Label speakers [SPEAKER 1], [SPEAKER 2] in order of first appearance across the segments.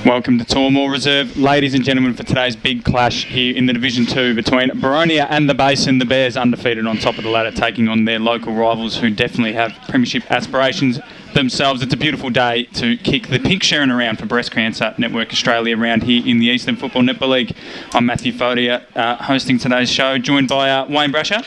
[SPEAKER 1] Welcome to Tormore Reserve, ladies and gentlemen, for today's big clash here in the Division 2 between Boronia and the Basin. The Bears undefeated on top of the ladder, taking on their local rivals who definitely have premiership aspirations themselves. It's a beautiful day to kick the pink sharing around for Breast Cancer Network Australia around here in the Eastland Football Netball League. I'm Matthew Fodia, hosting today's show, joined by Wayne Brasher.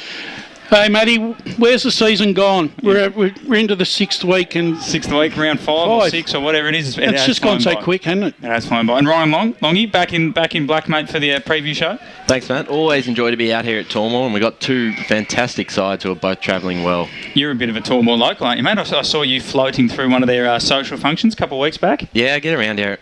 [SPEAKER 2] Hey, Matty, where's the season gone? We're into the sixth week.
[SPEAKER 1] Sixth week, round five or six or whatever it is.
[SPEAKER 2] It's just gone so quick, hasn't it?
[SPEAKER 1] That's fine by. And Ryan Longy, back in black, mate, for the preview show.
[SPEAKER 3] Thanks, Matt. Always enjoy to be out here at Tormore, and we've got two fantastic sides who are both travelling well.
[SPEAKER 1] You're a bit of a Tormore local, aren't you, mate? I saw you floating through one of their social functions a couple of weeks back.
[SPEAKER 3] Yeah, I get around here.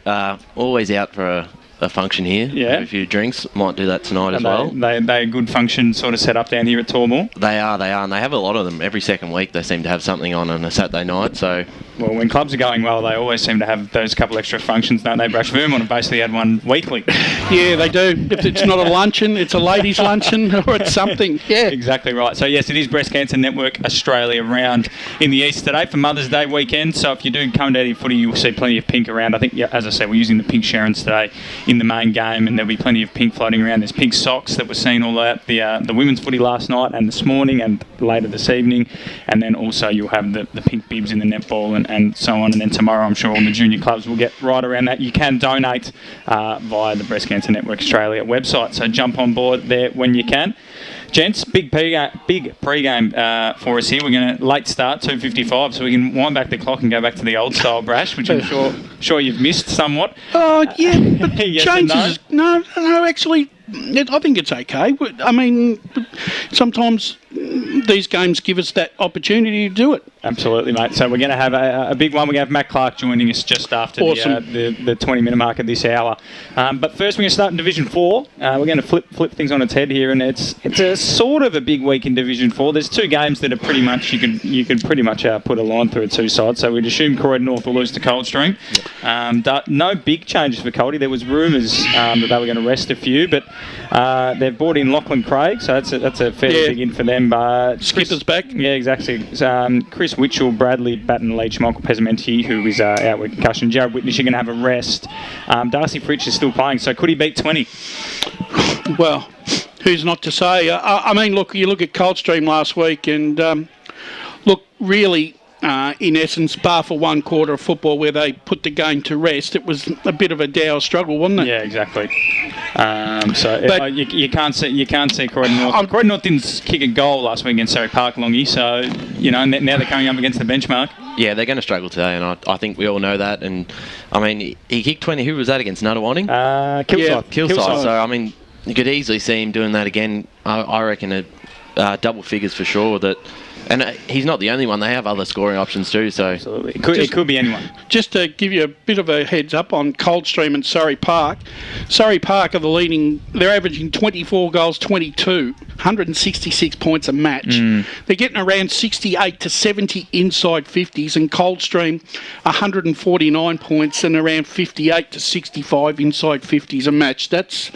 [SPEAKER 3] Always out for a function here.
[SPEAKER 1] Yeah.
[SPEAKER 3] Have a few drinks. Might do that tonight as well.
[SPEAKER 1] They a good function sort of set up down here at Tormore.
[SPEAKER 3] They are, and they have a lot of them. Every second week they seem to have something on a Saturday night, so...
[SPEAKER 1] Well, when clubs are going well, they always seem to have those couple extra functions, don't they? Brash Vermont have basically had one weekly.
[SPEAKER 2] Yeah, they do. If it's not a luncheon, it's a ladies' luncheon or it's something. Yeah.
[SPEAKER 1] Exactly right. So, yes, it is Breast Cancer Network Australia round in the East today for Mother's Day weekend. So, if you do come down to your footy, you'll see plenty of pink around. I think, yeah, as I said, we're using the pink Sharons today in the main game, and there'll be plenty of pink floating around. There's pink socks that were seen all out the women's footy last night and this morning and later this evening. And then also you'll have the pink bibs in the netball and so on. And then tomorrow, I'm sure all the junior clubs will get right around that. You can donate via the Breast Cancer Network Australia website. So jump on board there when you can. Gents, big pre-game for us here. We're going to late start, 2:55, so we can wind back the clock and go back to the old style, Brash, which I'm sure you've missed somewhat.
[SPEAKER 2] Oh, yeah, but
[SPEAKER 1] yes
[SPEAKER 2] changes... No, actually, I think it's okay. I mean, sometimes these games give us that opportunity to do it.
[SPEAKER 1] Absolutely, mate. So we're going to have a big one. We're going to have Matt Clark joining us just after the 20-minute mark of this hour. But first, we're going to start in Division 4. We're going to flip things on its head here, and it's a sort of a big week in Division 4. There's two games that are pretty much you could pretty much put a line through two sides. So we'd assume Croydon North will lose to Coldstream. No big changes for Coldy. There was rumours that they were going to rest a few, but they've brought in Lachlan Craig, so that's a fairly big in for them.
[SPEAKER 2] Skipper's back.
[SPEAKER 1] Yeah, exactly. Chris Witchell, Bradley, Batten Leach, Michael Pesamenti, who is out with concussion. Jared Whitnish are going to have a rest. Darcy Fritsch is still playing, so could he beat 20?
[SPEAKER 2] Well, who's not to say? I mean, look, you look at Coldstream last week and look, really, in essence, bar for one quarter of football where they put the game to rest, it was a bit of a dour struggle, wasn't it?
[SPEAKER 1] Yeah, exactly. You can't see Croydon North. Croydon North didn't kick a goal last week against Surrey Park, Longy, so, now they're coming up against the benchmark.
[SPEAKER 3] Yeah, they're going to struggle today, and I think we all know that. And, I mean, he kicked 20. Who was that against? Nuttawading? Kilsyth. So, I mean, you could easily see him doing that again. I reckon double figures for sure. And he's not the only one. They have other scoring options too. So
[SPEAKER 1] absolutely, it could be anyone.
[SPEAKER 2] Just to give you a bit of a heads up on Coldstream and Surrey Park. Surrey Park are the leading. They're averaging 24 goals, 22, 166 points a match. They're getting around 68 to 70 inside 50s, and Coldstream 149 points and around 58 to 65 inside 50s a match. That's,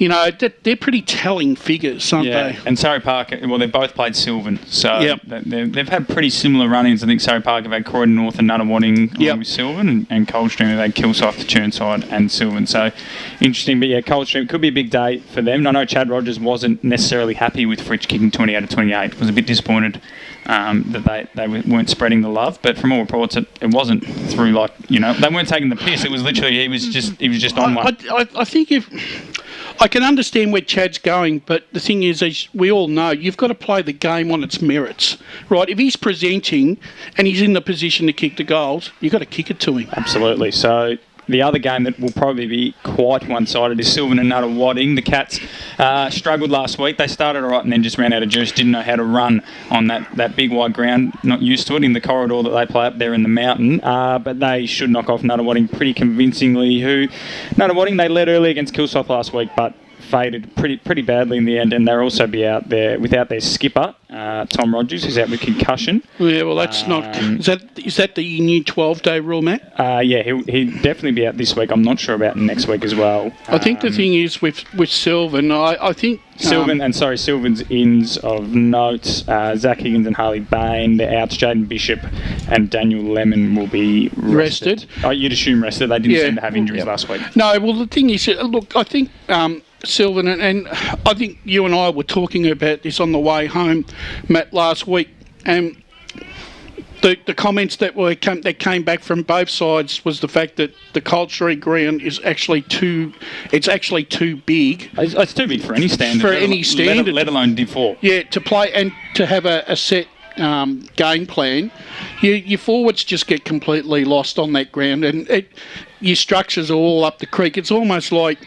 [SPEAKER 2] they're pretty telling figures, aren't they?
[SPEAKER 1] And Surrey Park, well, they've both played Sylvan, so they've had pretty similar run-ins. I think Surrey Park have had Croydon North and Nuttawading along with Sylvan, and Coldstream have had Kilsyth, Churnside and Sylvan. So interesting, but Coldstream, it could be a big day for them. I know Chad Rogers wasn't necessarily happy with Fritsch kicking 20 out of 28. Was a bit disappointed that they weren't spreading the love, but from all reports it wasn't through they weren't taking the piss. It was literally he was just on one.
[SPEAKER 2] I think I can understand where Chad's going, but the thing is, as we all know, you've got to play the game on its merits, right? If he's presenting and he's in the position to kick the goals, you've got to kick it to him.
[SPEAKER 1] Absolutely. So the other game that will probably be quite one-sided is Sylvan and Nuttawading. The Cats struggled last week. They started all right and then just ran out of juice, didn't know how to run on that big wide ground, not used to it in the corridor that they play up there in the mountain. But they should knock off Nuttawading pretty convincingly. Nuttawading, they led early against Kilsyth last week, but faded pretty badly in the end, and they'll also be out there without their skipper, Tom Rogers, who's out with concussion.
[SPEAKER 2] Yeah, well, that's not... Is that the new 12-day rule, Matt?
[SPEAKER 1] Yeah, he'll definitely be out this week. I'm not sure about next week as well.
[SPEAKER 2] I think the thing is with Sylvan, I think...
[SPEAKER 1] Sylvan's ins of note. Zach Higgins and Harley Bain, they're out. Jaden Bishop and Daniel Lemon will be rested. Oh, you'd assume rested. They didn't seem to have injuries last week.
[SPEAKER 2] No, well, the thing is, look, I think Sylvan, and I think you and I were talking about this on the way home, Matt, last week, and the comments that came back from both sides was the fact that the Coldstream ground is actually too big.
[SPEAKER 1] It's too big for any standard. Let alone Div 4.
[SPEAKER 2] Yeah, to play and to have a set game plan. Your forwards just get completely lost on that ground, and your structures are all up the creek. It's almost like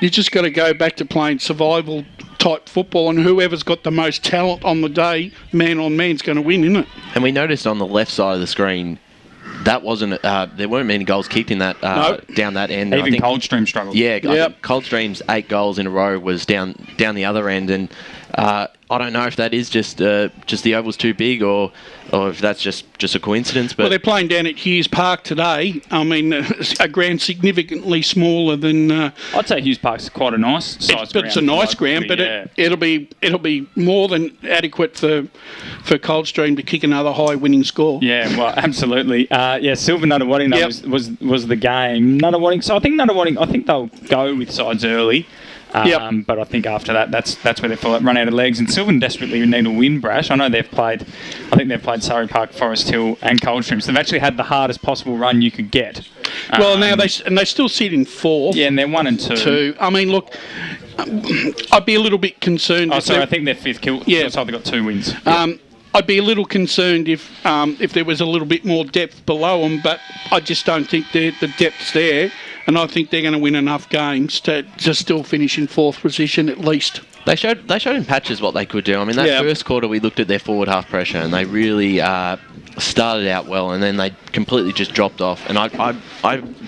[SPEAKER 2] you just got to go back to playing survival type football, and whoever's got the most talent on the day, man on man, is going to win, isn't it?
[SPEAKER 3] And we noticed on the left side of the screen, that wasn't there weren't many goals kicked in that down that end.
[SPEAKER 1] Even Coldstream struggled.
[SPEAKER 3] Yeah, I think Coldstream's 8 goals in a row was down the other end, and I don't know if that is just the oval's too big or if that's just a coincidence. But
[SPEAKER 2] well, they're playing down at Hughes Park today. I mean, a ground significantly smaller than.
[SPEAKER 1] I'd say Hughes Park's quite a nice size ground.
[SPEAKER 2] It's a nice ground, but it'll be more than adequate for Coldstream to kick another high winning score.
[SPEAKER 1] Yeah, well, absolutely. Sylvan Nunawading was the game. Nunawading. So I think they'll go with sides early. But I think after that, that's where they run out of legs. And Sylvan desperately need a win, Brash. I know they've played Surrey Park, Forest Hill, and Coldstream. So they've actually had the hardest possible run you could get.
[SPEAKER 2] Well, now they still sit in 4th.
[SPEAKER 1] Yeah, and they're 1 and 2.
[SPEAKER 2] I mean, look, I'd be a little bit concerned.
[SPEAKER 1] I think they're 5th. Kilsyth they got 2 wins.
[SPEAKER 2] I'd be a little concerned if there was a little bit more depth below them, but I just don't think the depth's there. And I think they're going to win enough games to still finish in 4th position at least.
[SPEAKER 3] They showed in patches what they could do. I mean, that first quarter we looked at their forward half pressure and they really started out well, and then they completely just dropped off. And I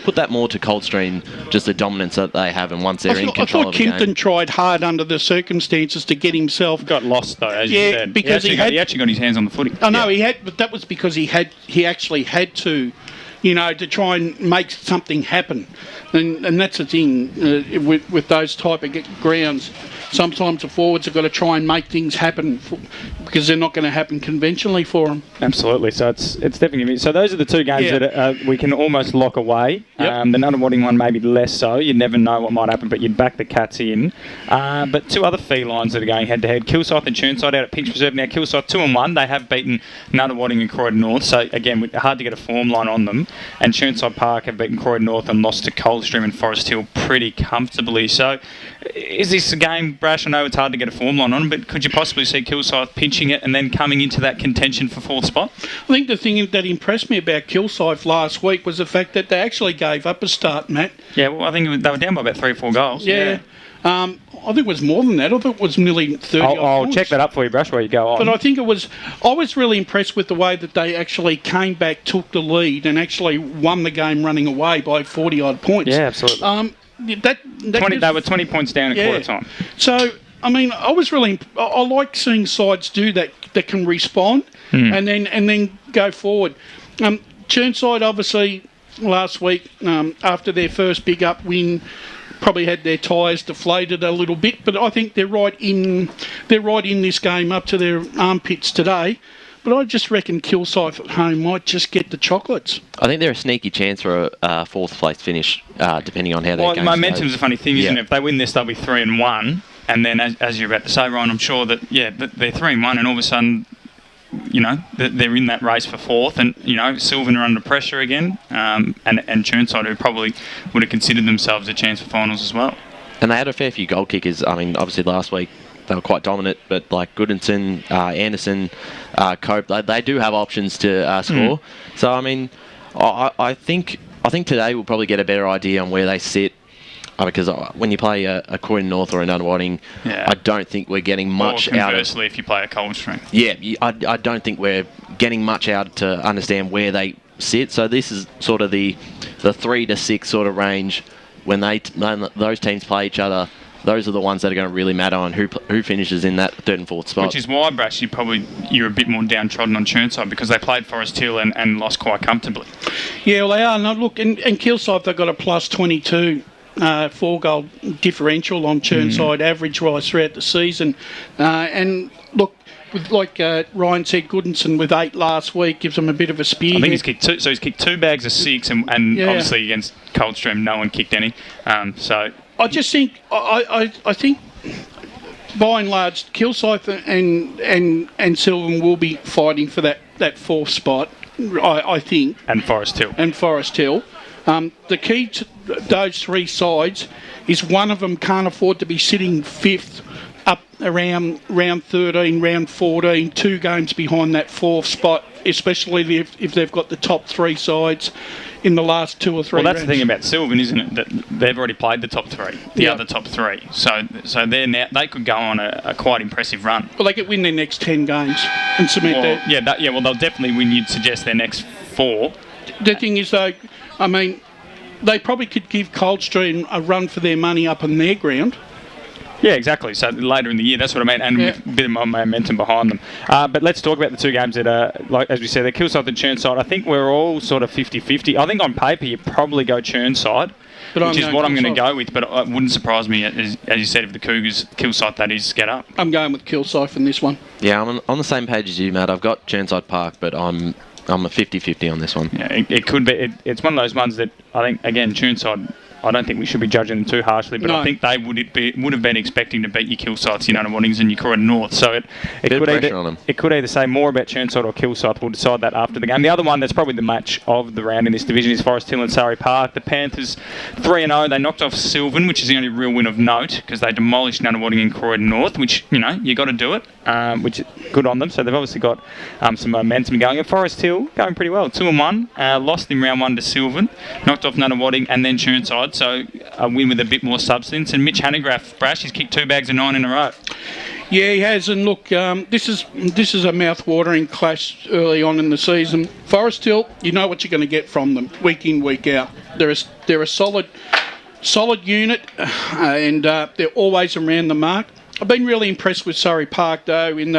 [SPEAKER 3] put that more to Coldstream, just the dominance that they have, and once they're in control of the game.
[SPEAKER 2] I thought Kimpton tried hard under the circumstances to get himself...
[SPEAKER 1] Got lost, though, as you said.
[SPEAKER 2] Because
[SPEAKER 1] he actually got his hands on the footy.
[SPEAKER 2] I know, he had, but that was because he actually had to... to try and make something happen. And that's the thing with those type of grounds. Sometimes the forwards have got to try and make things happen because they're not going to happen conventionally for them.
[SPEAKER 1] Absolutely. So it's definitely... So those are the 2 games that we can almost lock away.
[SPEAKER 2] Yep.
[SPEAKER 1] The Nunawading one maybe less so. You never know what might happen, but you'd back the Cats in. But 2 other felines that are going head-to-head. Kilsyth and Churnside out at Pinks Reserve. Now, Kilsyth 2-1. They have beaten Nunawading and Croydon North. So, again, hard to get a form line on them. And Churnside Park have beaten Croydon North and lost to Coldstream and Forest Hill pretty comfortably. So, is this a game, Brash? I know it's hard to get a form line on, but could you possibly see Kilsyth pinching it and then coming into that contention for 4th spot?
[SPEAKER 2] I think the thing that impressed me about Kilsyth last week was the fact that they actually gave up a start, Matt.
[SPEAKER 1] Yeah, well, I think they were down by about 3 or 4 goals.
[SPEAKER 2] Yeah. I think it was more than that. I think it was nearly 30
[SPEAKER 1] I'll check that up for you, Brash, while you go on.
[SPEAKER 2] But I was really impressed with the way that they actually came back, took the lead, and actually won the game running away by 40-odd points.
[SPEAKER 1] Yeah, absolutely. They were 20 points down at quarter time.
[SPEAKER 2] So, I mean, I like seeing sides do that can respond and then go forward. Churnside, obviously, last week, after their first big up win, probably had their tyres deflated a little bit, but I think they're right in this game up to their armpits today. But I just reckon Kilsyth at home might just get the chocolates.
[SPEAKER 3] I think they're a sneaky chance for a 4th place finish, depending on how their game goes.
[SPEAKER 1] Momentum's a funny thing, isn't it? If they win this, they'll be 3-1, and then as you're about to say, Ryan, I'm sure that they're 3-1, and all of a sudden, they're in that race for 4th, and Sylvan are under pressure again, and Churnside, who probably would have considered themselves a chance for finals as well.
[SPEAKER 3] And they had a fair few goal kickers. I mean, obviously last week they were quite dominant, but like Goodinson, Anderson, Cope, they do have options to score. So I mean, I think today we'll probably get a better idea on where they sit. Because when you play a Croydon North or a Nunawading, I don't think we're getting much out of...
[SPEAKER 1] Conversely, if you play a Coldstream.
[SPEAKER 3] Yeah, I don't think we're getting much out to understand where they sit. So this is sort of the 3 to 6 sort of range when those teams play each other. those are the ones that are going to really matter on who finishes in that third and fourth spot.
[SPEAKER 1] Which is why, Brash, you're a bit more downtrodden on Churnside, because they played Forest Hill and lost quite comfortably.
[SPEAKER 2] Yeah, well, they are. No, look, and Kilsyth, they've got a plus 22 4-goal differential on Churnside average-wise throughout the season. And look, with, like Ryan said, Goodinson with 8 last week gives them a bit of a spear.
[SPEAKER 1] I think he's kicked 2, so he's kicked 2 bags of 6, and obviously against Coldstream, no one kicked any. So
[SPEAKER 2] I just think I think by and large, Kilsyth and Sylvan will be fighting for that fourth spot. I think.
[SPEAKER 1] And Forest Hill.
[SPEAKER 2] The key to those 3 sides is one of them can't afford to be sitting 5th up around round 13, round 14, 2 games behind that 4th spot, especially if they've got the top 3 sides in the last 2 or 3
[SPEAKER 1] Well, that's
[SPEAKER 2] rounds.
[SPEAKER 1] the thing about Sylvan, isn't it? That they've already played the top 3, the other top 3. So they're now, they could go on a quite impressive run.
[SPEAKER 2] Well, they could win their next 10 games and cement that.
[SPEAKER 1] Well, they'll definitely win. You'd suggest their next 4.
[SPEAKER 2] The thing is, though, I mean, they probably could give Coldstream a run for their money up on their ground.
[SPEAKER 1] Yeah, exactly. So later in the year, that's what I mean, and with a bit of momentum behind them. But let's talk about the 2 games that are, like as we said, they're Kilsyth and Churnside. I think we're all sort of 50-50. I think on paper you probably go Churnside, which is what I'm going to go with. But it wouldn't surprise me, as you said, if the Cougars, Kilsyth that is, get up.
[SPEAKER 2] I'm going with Kilsyth in this one.
[SPEAKER 3] Yeah, I'm on the same page as you, Matt. I've got Churnside Park, but I'm a 50-50 on this one.
[SPEAKER 1] Yeah, it could be. It's one of those ones that I think, again, Churnside, I don't think we should be judging them too harshly, but I think they would have been expecting to beat your Kilsyths, your Nunawadings and your Croydon North. So it could either say more about Churnside or Kilsyth. We'll decide that after the game. The other one that's probably the match of the round in this division is Forest Hill and Surrey Park. The Panthers 3-0. They knocked off Sylvan, which is the only real win of note, because they demolished Nunawading and Croydon North, which, you got to do it, which is good on them. So they've obviously got some momentum going. And Forest Hill going pretty well. 2-1. Lost in round 1 to Sylvan. Knocked off Nunawading and then Churnside. So a win with a bit more substance. And Mitch Hanegraaff, Brash, he's kicked 2 bags of 9 in a row.
[SPEAKER 2] Yeah, he has. And look, this is a mouth-watering clash early on in the season. Forest Hill, you know what you're going to get from them week in, week out. They're a solid unit, and they're always around the mark. I've been really impressed with Surrey Park, though, in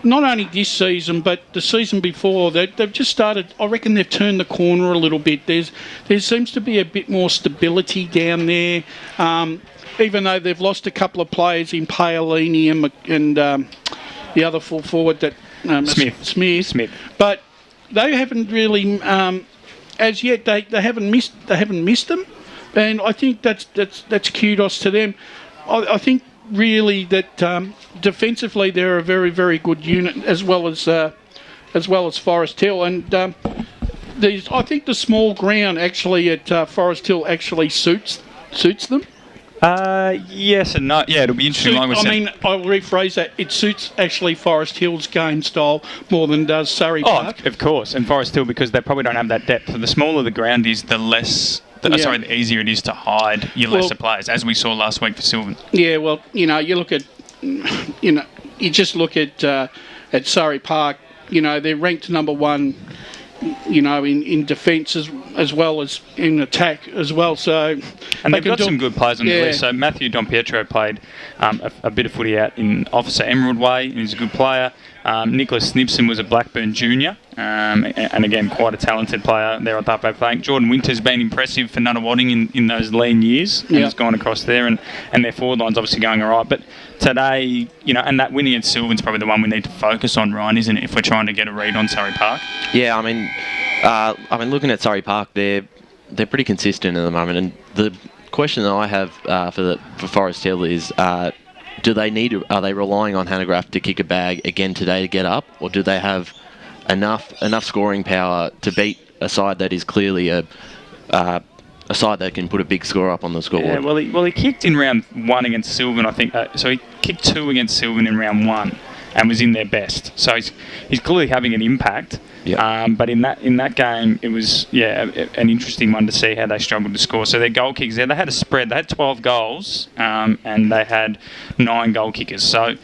[SPEAKER 2] not only this season, but the season before. They've just started, I reckon they've turned the corner a little bit. There seems to be a bit more stability down there, even though they've lost a couple of players in Paolini and the other full forward, that Smith. But they haven't really, as yet, they haven't missed them, and I think that's kudos to them. I think really that defensively they're a very, very good unit, as well as Forest Hill, and I think the small ground actually at Forest Hill actually suits them.
[SPEAKER 1] Yes and no. Yeah, it'll be interesting.
[SPEAKER 2] I'll rephrase that. It suits actually Forest Hill's game style more than does Surrey Park.
[SPEAKER 1] Of course, and Forest Hill, because they probably don't have that depth. So the smaller the ground is, the easier it is to hide your lesser players, as we saw last week for Sylvan.
[SPEAKER 2] Yeah, well, you just look at Surrey Park. They're ranked number 1. In defence as well as in attack as well. So,
[SPEAKER 1] and they've got some good players on the list. So Matthew Don Pietro played a bit of footy out in Officer Emerald Way, and he's a good player. Nicholas Snibson was a Blackburn junior, and again, quite a talented player there at halfback flank. Jordan Winter's been impressive for Nunawading in those lean years, and has gone across there, and their forward line's obviously going all right. But today, and that winning at Sylvan's probably the one we need to focus on, Ryan, isn't it, if we're trying to get a read on Surrey Park?
[SPEAKER 3] Yeah, I mean, looking at Surrey Park, they're pretty consistent at the moment, and the question that I have for Forest Hill is, are they relying on Hanegraaff to kick a bag again today to get up, or do they have enough scoring power to beat a side that is clearly a side that can put a big score up on the scoreboard?
[SPEAKER 1] Yeah, well, he kicked in round 1 against Sylvan, I think. So he kicked 2 against Sylvan in round 1 and was in their best. So he's clearly having an impact.
[SPEAKER 3] Yeah.
[SPEAKER 1] But in that game, it was an interesting one to see how they struggled to score. So their goal kickers there, they had a spread. They had 12 goals, and they had 9 goal kickers. So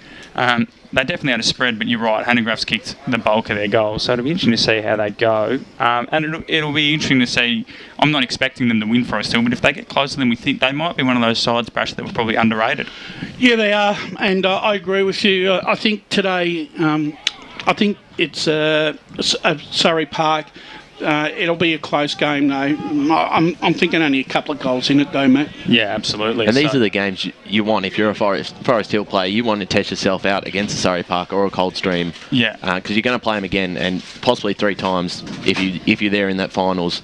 [SPEAKER 1] they definitely had a spread, but you're right, Hanegraaff's kicked the bulk of their goals, so it'll be interesting to see how they go. And it'll be interesting to see. I'm not expecting them to win Forest Hill, but if they get closer than we think, they might be one of those sides, Brash, that were probably underrated.
[SPEAKER 2] Yeah, they are, and I agree with you. I think today, I think it's Surrey Park. It'll be a close game, though. I'm thinking only a couple of goals in it, though, Matt.
[SPEAKER 1] Yeah, absolutely.
[SPEAKER 3] And these are the games you want if you're a Forest Hill player. You want to test yourself out against a Surrey Park or a Coldstream.
[SPEAKER 1] Yeah.
[SPEAKER 3] Because you're going to play them again, and possibly 3 times if you're there in that finals.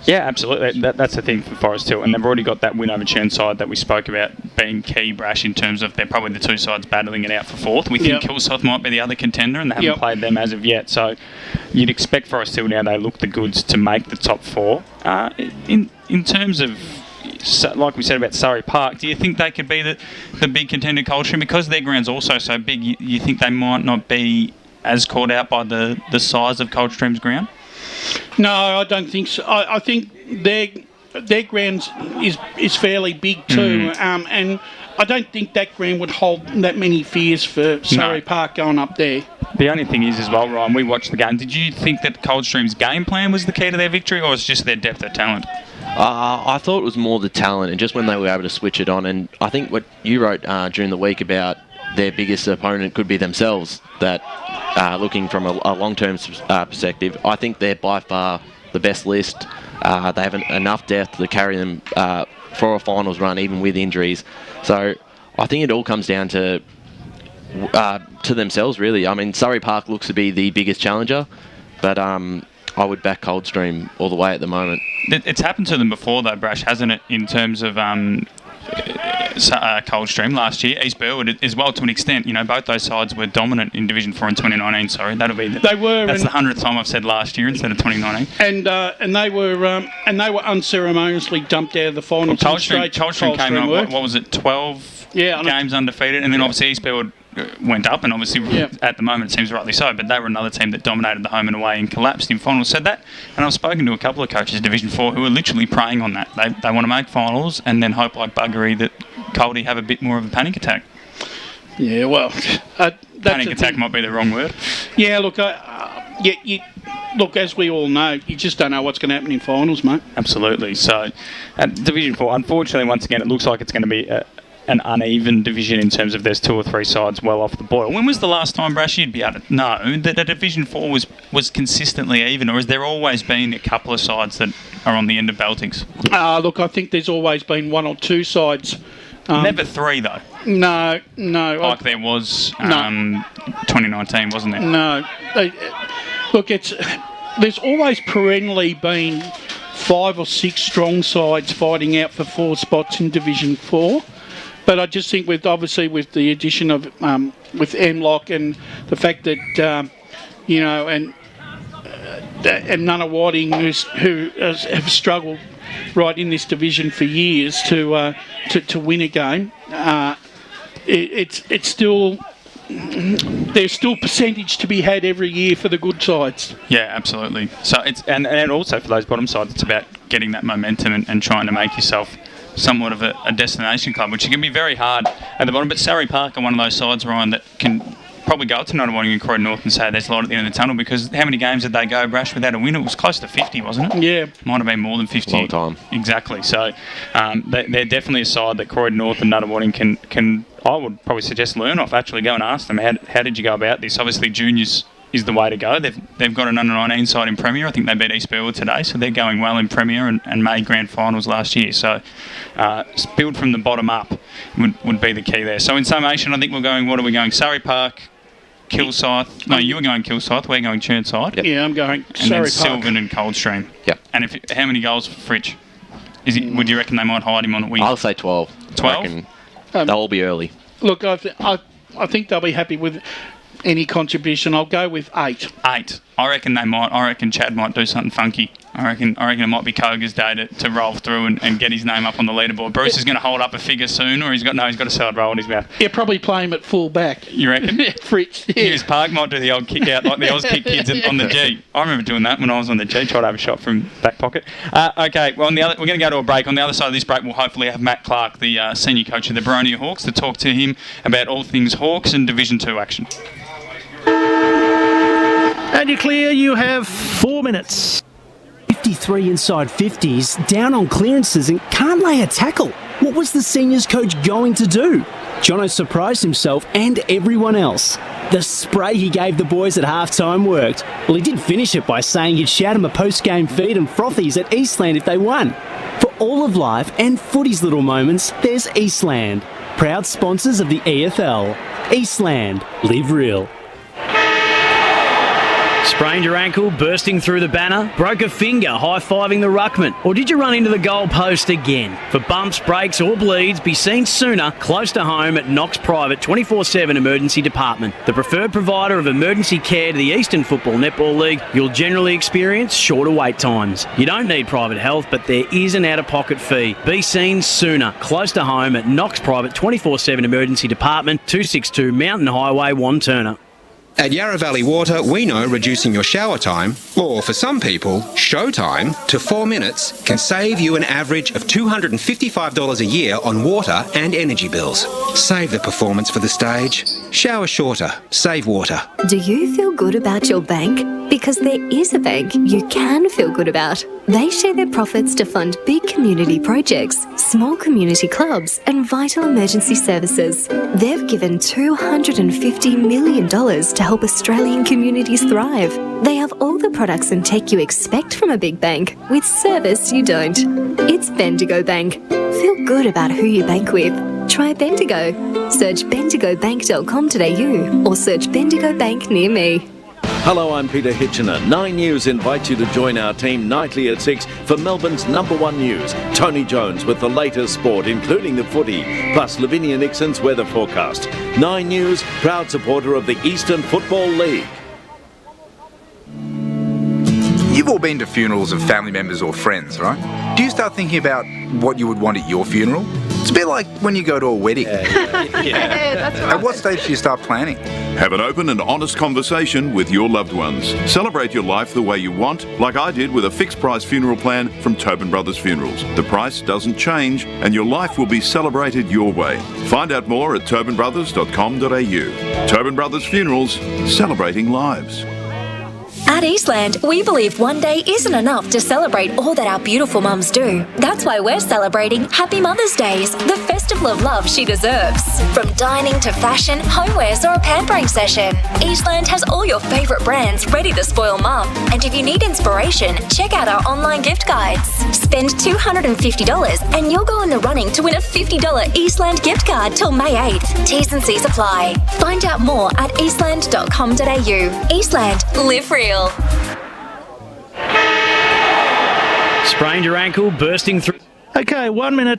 [SPEAKER 1] Yeah, absolutely. That's the thing for Forest Hill, and they've already got that win over Churnside that we spoke about being key, Brash, in terms of they're probably the 2 sides battling it out for 4th. We think Kilsyth might be the other contender, and they haven't played them as of yet. So you'd expect Forest Hill, now they look the goods, to make the top 4. In terms of, like we said about Surrey Park, do you think they could be the big contender Coldstream? Because their ground's also so big, you think they might not be as caught out by the size of Coldstream's ground?
[SPEAKER 2] No, I don't think so. I think their ground is fairly big too, and I don't think that ground would hold that many fears for Surrey Park going up there.
[SPEAKER 1] The only thing is as well, Ryan, we watched the game. Did you think that Coldstream's game plan was the key to their victory, or was it just their depth of talent?
[SPEAKER 3] I thought it was more the talent and just when they were able to switch it on. And I think what you wrote during the week about their biggest opponent could be themselves, that looking from a long-term perspective, I think they're by far the best list. They have enough depth to carry them for a finals run, even with injuries. So I think it all comes down to themselves, really. I mean, Surrey Park looks to be the biggest challenger, but I would back Coldstream all the way at the moment.
[SPEAKER 1] It's happened to them before, though, Brash, hasn't it, in terms of Coldstream last year, East Burwood as well, to an extent. You know, both those sides were dominant in Division 4 in 2019. Sorry, that'll be that's the 100th time I've said last year instead of 2019.
[SPEAKER 2] And they were unceremoniously dumped out of the finals.
[SPEAKER 1] Coldstream came on. What was it? 12 games undefeated, and then obviously East Burwood went up, and obviously at the moment it seems rightly so, but they were another team that dominated the home and away and collapsed in finals. So that, and I've spoken to a couple of coaches in Division 4 who are literally praying on that. They want to make finals and then hope like buggery that Coldy have a bit more of a panic attack.
[SPEAKER 2] Yeah, well,
[SPEAKER 1] panic attack might be the wrong word.
[SPEAKER 2] Yeah, look, look, as we all know, you just don't know what's going to happen in finals, mate.
[SPEAKER 1] Absolutely. So at Division 4, unfortunately, once again, it looks like it's going to be an uneven division in terms of there's 2 or 3 sides well off the boil. When was the last time, Brash, you'd be able to know that Division 4 was consistently even, or has there always been a couple of sides that are on the end of beltings?
[SPEAKER 2] Look, I think there's always been 1 or 2 sides.
[SPEAKER 1] Never 3, though.
[SPEAKER 2] No.
[SPEAKER 1] Like there was 2019, wasn't there?
[SPEAKER 2] No. Look, there's always perennially been 5 or 6 strong sides fighting out for 4 spots in Division 4. But I just think with the addition of with MLOC and the fact that and Nunawading who have struggled right in this division for years to win a game, it's still. There's still percentage to be had every year for the good sides.
[SPEAKER 1] Yeah, absolutely. So it's and also for those bottom sides, it's about getting that momentum and trying to make yourself somewhat of a destination club, which can be very hard at the bottom. But Surrey Park are one of those sides, Ryan, that can probably go up to Nunawading and Croydon North and say there's a light at the end of the tunnel, because how many games did they go, Brash, without a win? It was close to 50, wasn't it?
[SPEAKER 2] Yeah.
[SPEAKER 1] Might have been more than 50.
[SPEAKER 3] Long time.
[SPEAKER 1] Exactly. So they're definitely a side that Croydon North and Nunawading can I would probably suggest learn off. Actually go and ask them, how did you go about this? Obviously juniors is the way to go. They've got an under-19 side in Premier. I think they beat East Burwood today, so they're going well in Premier and made grand finals last year. So build from the bottom up would be the key there. So in summation, I think what are we going? Surrey Park, Kilsyth. No, you were going Kilsyth. We're going Churnside.
[SPEAKER 2] Yep. Yeah, I'm going
[SPEAKER 1] and
[SPEAKER 2] Surrey
[SPEAKER 1] then
[SPEAKER 2] Park.
[SPEAKER 1] Sylvan and Coldstream.
[SPEAKER 3] Yep.
[SPEAKER 1] And how many goals for Fritsch? Would you reckon they might hide him on the wing?
[SPEAKER 3] I'll say 12.
[SPEAKER 1] 12?
[SPEAKER 3] They'll all be early.
[SPEAKER 2] Look, I think they'll be happy with any contribution. I'll go with 8.
[SPEAKER 1] 8. I reckon they might. I reckon Chad might do something funky. I reckon it might be Koga's day to roll through and get his name up on the leaderboard. Bruce is going to hold up a figure soon, or he's got a solid roll in his mouth.
[SPEAKER 2] Yeah, probably play him at full back.
[SPEAKER 1] You reckon?
[SPEAKER 2] Fritz. Yeah.
[SPEAKER 1] Hughes Park might do the old kick out like the Oz kick kids on the G. I remember doing that when I was on the G. Tried to have a shot from back pocket. Okay, well, we're going to go to a break. On the other side of this break, we'll hopefully have Matt Clark, the senior coach of the Boronia Hawks, to talk to him about all things Hawks and Division 2 action.
[SPEAKER 4] And you're clear, you have 4 minutes.
[SPEAKER 5] 53 inside 50s, down on clearances and can't lay a tackle. What was the seniors coach going to do? Jono surprised himself and everyone else. The spray he gave the boys at halftime worked. Well, he did finish it by saying he'd shout them a post-game feed and frothies at Eastland if they won. For all of life and footy's little moments, there's Eastland. Proud sponsors of the EFL. Eastland. Live real.
[SPEAKER 4] Sprained your ankle, bursting through the banner, broke a finger, high-fiving the ruckman, or did you run into the goal post again? For bumps, breaks or bleeds, be seen sooner, close to home at Knox Private 24/7 Emergency Department. The preferred provider of emergency care to the Eastern Football Netball League, you'll generally experience shorter wait times. You don't need private health, but there is an out-of-pocket fee. Be seen sooner, close to home at Knox Private 24/7 Emergency Department, 262 Mountain Highway, Wanturna.
[SPEAKER 6] At Yarra Valley Water, we know reducing your shower time, or for some people, show time, to 4 minutes can save you an average of $255 a year on water and energy bills. Save the performance for the stage. Shower shorter. Save water.
[SPEAKER 7] Do you feel good about your bank? Because there is a bank you can feel good about. They share their profits to fund big community projects, small community clubs and vital emergency services. They've given $250 million to help Australian communities thrive. They have all the products and tech you expect from a big bank, with service you don't. It's Bendigo Bank. Feel good about who you bank with. Try Bendigo. Search bendigobank.com.au or search Bendigo Bank near me.
[SPEAKER 8] Hello, I'm Peter Hitchener. 9 News invites you to join our team nightly at 6 for Melbourne's #1 news. Tony Jones with the latest sport, including the footy, plus Lavinia Nixon's weather forecast. 9 News, proud supporter of the Eastern Football League.
[SPEAKER 9] You've all been to funerals of family members or friends, right? Do you start thinking about what you would want at your funeral? It's a bit like when you go to a wedding.
[SPEAKER 10] Yeah, that's right.
[SPEAKER 9] At what stage do you start planning?
[SPEAKER 11] Have an open and honest conversation with your loved ones. Celebrate your life the way you want, like I did with a fixed price funeral plan from Tobin Brothers Funerals. The price doesn't change and your life will be celebrated your way. Find out more at tobinbrothers.com.au. Tobin Brothers Funerals, celebrating lives.
[SPEAKER 12] At Eastland, we believe one day isn't enough to celebrate all that our beautiful mums do. That's why we're celebrating Happy Mother's Days, the festival of love she deserves. From dining to fashion, homewares or a pampering session, Eastland has all your favourite brands ready to spoil mum. And if you need inspiration, check out our online gift guides. Spend $250 and you'll go in the running to win a $50 Eastland gift card till May 8th. T's and C's apply. Find out more at eastland.com.au. Eastland, live real.
[SPEAKER 4] Sprained your ankle, bursting through.
[SPEAKER 2] Okay, 1 minute.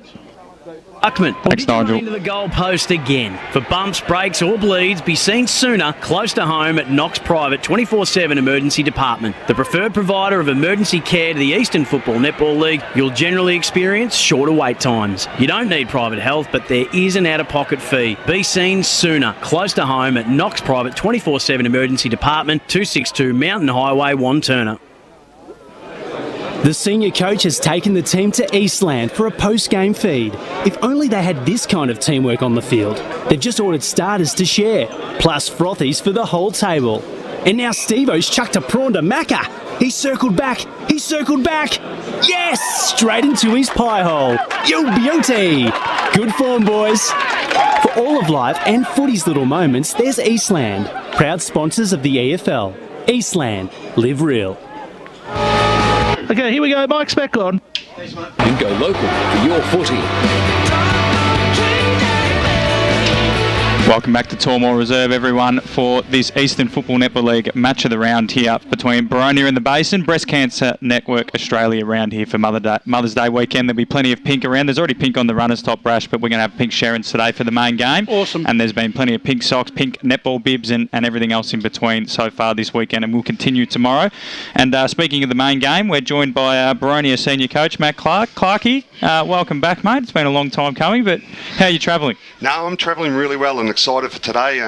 [SPEAKER 4] Uckman.
[SPEAKER 1] Thanks, Nigel.
[SPEAKER 4] Into the goal post again. For bumps, breaks or bleeds, be seen sooner, close to home at Knox Private 24/7 Emergency Department. The preferred provider of emergency care to the Eastern Football Netball League, you'll generally experience shorter wait times. You don't need private health, but there is an out-of-pocket fee. Be seen sooner, close to home at Knox Private 24/7 Emergency Department, 262 Mountain Highway, Wanturna.
[SPEAKER 5] The senior coach has taken the team to Eastland for a post-game feed. If only they had this kind of teamwork on the field. They've just ordered starters to share, plus frothies for the whole table. And now Steve-O's chucked a prawn to Macca. He's circled back. Yes! Straight into his pie hole. You beauty! Good form, boys. For all of life and footy's little moments, there's Eastland. Proud sponsors of the EFL. Eastland. Live real.
[SPEAKER 2] Okay, here we go. Mike's back on.
[SPEAKER 13] And go local for your footy.
[SPEAKER 1] Welcome back to Tormore Reserve, everyone, for this Eastern Football Netball League match of the round here between Boronia and the Basin. Breast Cancer Network Australia around here for Mother's Day weekend. There'll be plenty of pink around. There's already pink on the runners' top brash, but we're going to have pink Sharons today for the main game.
[SPEAKER 2] Awesome.
[SPEAKER 1] And there's been plenty of pink socks, pink netball bibs and everything else in between so far this weekend, and we'll continue tomorrow. And speaking of the main game, we're joined by Boronia senior coach Matt Clark. Clarkie, welcome back, mate. It's been a long time coming, but how are you travelling?
[SPEAKER 13] No, I'm travelling really well and excited for today.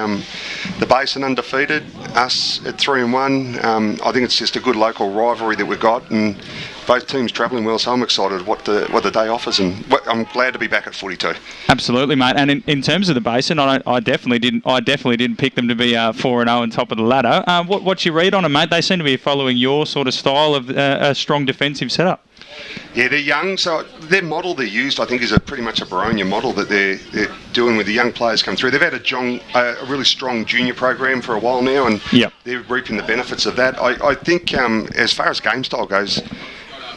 [SPEAKER 13] The Basin undefeated, us at 3-1. I think it's just a good local rivalry that we've got, and both teams travelling well, so I'm excited what the day offers, and I'm glad to be back at footy too.
[SPEAKER 1] Absolutely, mate. And in terms of the Basin, I definitely didn't pick them to be 4-0 on top of the ladder. What's your read on them, mate? They seem to be following your sort of style of a strong defensive setup.
[SPEAKER 13] Yeah, they're young, so their model they used, I think, is pretty much a Boronia model that they're doing with the young players come through. They've had a really strong junior program for a while now, and they're reaping the benefits of that. I think as far as game style goes,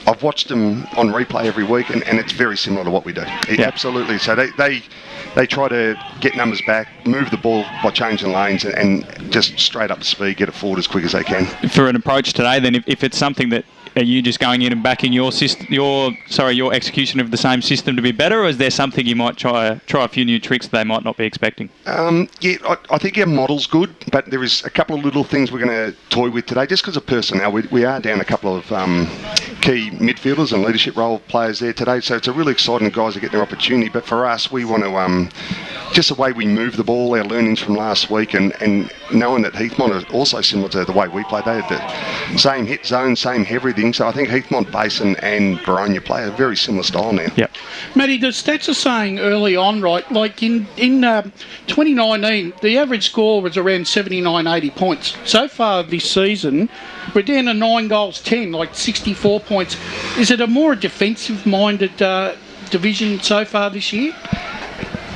[SPEAKER 13] I've watched them on replay every week, and it's very similar to what we do. Absolutely. So they try to get numbers back, move the ball by changing lanes, and just straight up speed, get it forward as quick as they can. For an approach today, then, if it's something that, are you just going in and backing your execution of the same system to be better, or is there something you might try a few new tricks that they might not be expecting? I think our model's good, but there is a couple of little things we're going to toy with today, just because of personnel. We are down a couple of key midfielders and leadership role players there today, so it's a really exciting guys to get their opportunity. But for us, we want to just the way we move the ball, our learnings from last week, and knowing that Heathmont is also similar to the way we play. They have the same hit zone, same everything. So I think Heathmont, Basin and Boronia play a very similar style now.
[SPEAKER 1] Yep.
[SPEAKER 2] Matty, the stats are saying early on, right, like in 2019, the average score was around 79, 80 points. So far this season, we're down to 9 goals, 10, like 64 points. Is it a more defensive-minded division so far this year?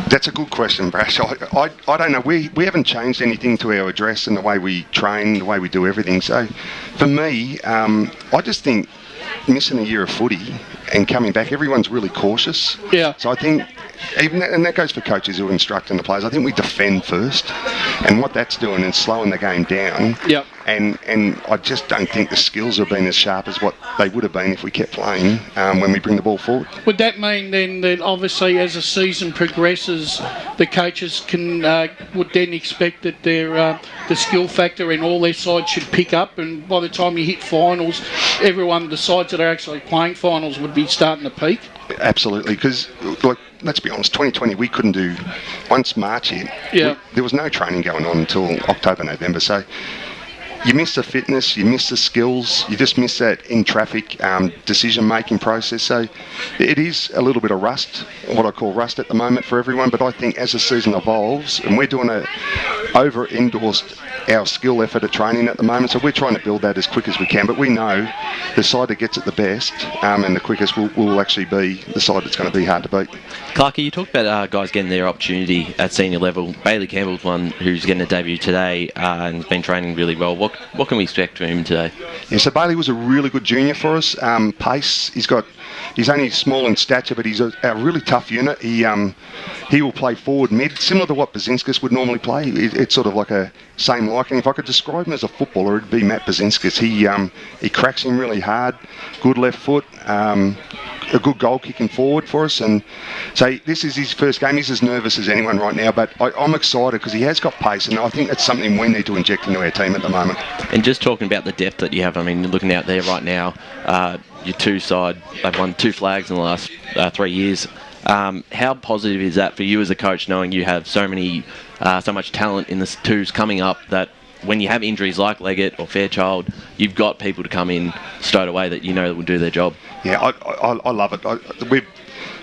[SPEAKER 13] That's a good question, Brash. I don't know. We haven't changed anything to our address and the way we train, the way we do everything. So for me, I just think missing a year of footy and coming back, everyone's really cautious.
[SPEAKER 2] Yeah.
[SPEAKER 13] So I think, and that goes for coaches who are instructing the players, I think we defend first. And what that's doing is slowing the game down.
[SPEAKER 2] Yep.
[SPEAKER 13] And I just don't think the skills have been as sharp as what they would have been if we kept playing when we bring the ball forward.
[SPEAKER 2] Would that mean then that obviously as the season progresses, the coaches would then expect that the skill factor in all their sides should pick up, and by the time you hit finals, everyone, the sides that are actually playing finals, would be starting to peak?
[SPEAKER 13] Absolutely, because let's be honest, 2020 we couldn't do, once March hit, there was no training going on until October, November, so you miss the fitness, you miss the skills, you just miss that in-traffic decision-making process. So it is a little bit of rust, what I call rust at the moment for everyone, but I think as the season evolves, and we're doing over-endorsed our skill effort at training at the moment, so we're trying to build that as quick as we can, but we know the side that gets it the best and the quickest will actually be the side that's going to be hard to beat.
[SPEAKER 3] Clarkie, you talked about guys getting their opportunity at senior level. Bailey Campbell's one who's getting a debut today and has been training really well. What can we expect from him today?
[SPEAKER 13] Yeah, so Bailey was a really good junior for us. Pace, he's only small in stature, but he's a really tough unit. He will play forward mid, similar to what Basinskis would normally play. It's sort of like a same liking. If I could describe him as a footballer, it'd be Matt Basinskis. He cracks him really hard, good left foot, a good goal kicking forward for us, and so this is his first game. He's as nervous as anyone right now, but I'm excited because he has got pace, and I think that's something we need to inject into our team at the moment.
[SPEAKER 3] And just talking about the depth that you have, I mean, looking out there right now, your two side, they've won 2 flags in the last 3 years. How positive is that for you as a coach, knowing you have so much talent in the twos coming up, that when you have injuries like Leggett or Fairchild, you've got people to come in straight away that you know will do their job?
[SPEAKER 13] Yeah, I love it.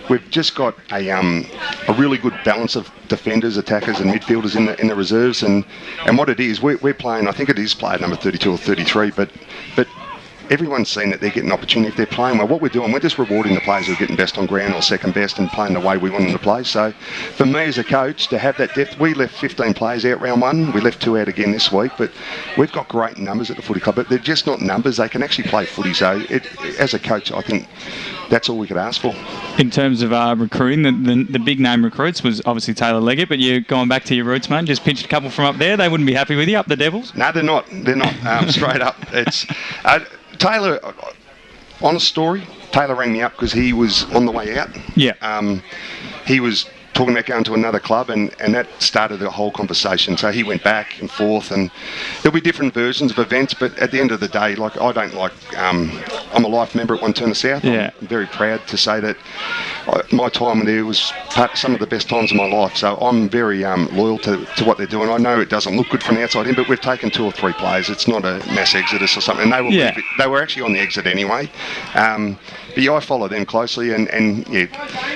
[SPEAKER 13] We've just got a really good balance of defenders, attackers and midfielders in the reserves, and what it is, we're playing, I think it is player number 32 or 33, but everyone's seen that they're getting an opportunity if they're playing well. What we're doing, we're just rewarding the players who are getting best on ground or second best and playing the way we want them to play. So for me as a coach, to have that depth, we left 15 players out round one. We left 2 out again this week, but we've got great numbers at the footy club, but they're just not numbers. They can actually play footy. So as a coach, I think that's all we could ask for.
[SPEAKER 1] In terms of recruiting, the big name recruits was obviously Taylor Leggett, but you're going back to your roots, mate. Just pinched a couple from up there. They wouldn't be happy with you, up the Devils.
[SPEAKER 13] No, they're not. They're not. Straight up. It's Taylor. Honest story. Taylor rang me up because he was on the way out.
[SPEAKER 1] Yeah.
[SPEAKER 13] He was talking about going to another club, and that started the whole conversation. So he went back and forth, and there'll be different versions of events, but at the end of the day, like, I don't like, I'm a life member at One Turner South.
[SPEAKER 1] Yeah.
[SPEAKER 13] I'm very proud to say that my time there was some of the best times of my life, so I'm very loyal to what they're doing. I know it doesn't look good from the outside in, but we've taken 2 or 3 players. It's not a mass exodus or something, and they were actually on the exit anyway. But yeah, I follow them closely, and yeah,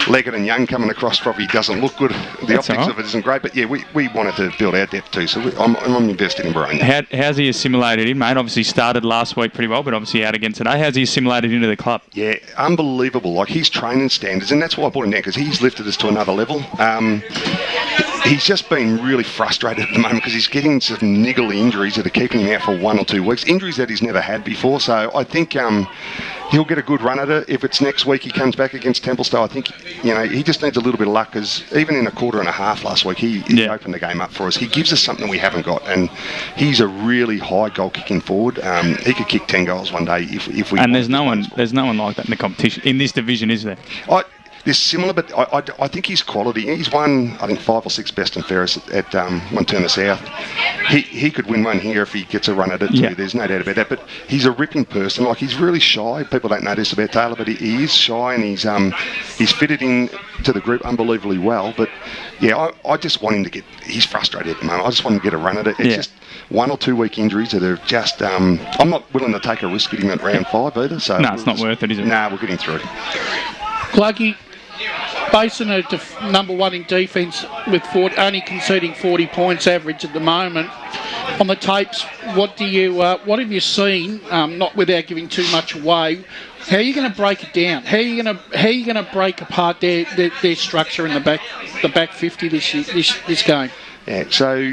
[SPEAKER 13] Leggett and Young coming across probably doesn't look good. The optics of it isn't great, but yeah, we wanted to build our depth too, so I'm invested in Boronia.
[SPEAKER 1] How's he assimilated in, mate? Obviously started last week pretty well, but obviously out again today. How's he assimilated into the club?
[SPEAKER 13] Yeah, unbelievable. Like, his training standards, and that's why I brought him down, because he's lifted us to another level. He's just been really frustrated at the moment because he's getting some niggly injuries that are keeping him out for 1 or 2 weeks. Injuries that he's never had before. So I think he'll get a good run at it. If it's next week he comes back against Templestowe, I think he just needs a little bit of luck, because even in a quarter and a half last week, he opened the game up for us. He gives us something we haven't got, and he's a really high goal kicking forward. He could kick 10 goals one day if we.
[SPEAKER 1] And there's no one like that in the competition in this division, is there?
[SPEAKER 13] They're similar, but I think his quality. He's won, I think, 5 or 6 best and fairest at One Turner South. He could win one here if he gets a run at it too. There's no doubt about that. But he's a ripping person. Like, he's really shy. People don't know this about Taylor, but he is shy, and he's fitted in to the group unbelievably well. But yeah, I just want him to get. He's frustrated at the moment. I just want him to get a run at it. It's just 1 or 2 week injuries that are just. I'm not willing to take a risk getting him at round 5 either. So
[SPEAKER 1] no, it's not worth it, is it?
[SPEAKER 13] Nah, we're getting through.
[SPEAKER 2] Gluggy, Basin are number 1 in defence with only conceding 40 points average at the moment. On the tapes, what have you seen? Not without giving too much away. How are you going to break it down? How are you going to break apart their structure in the back 50 this game?
[SPEAKER 13] Yeah, so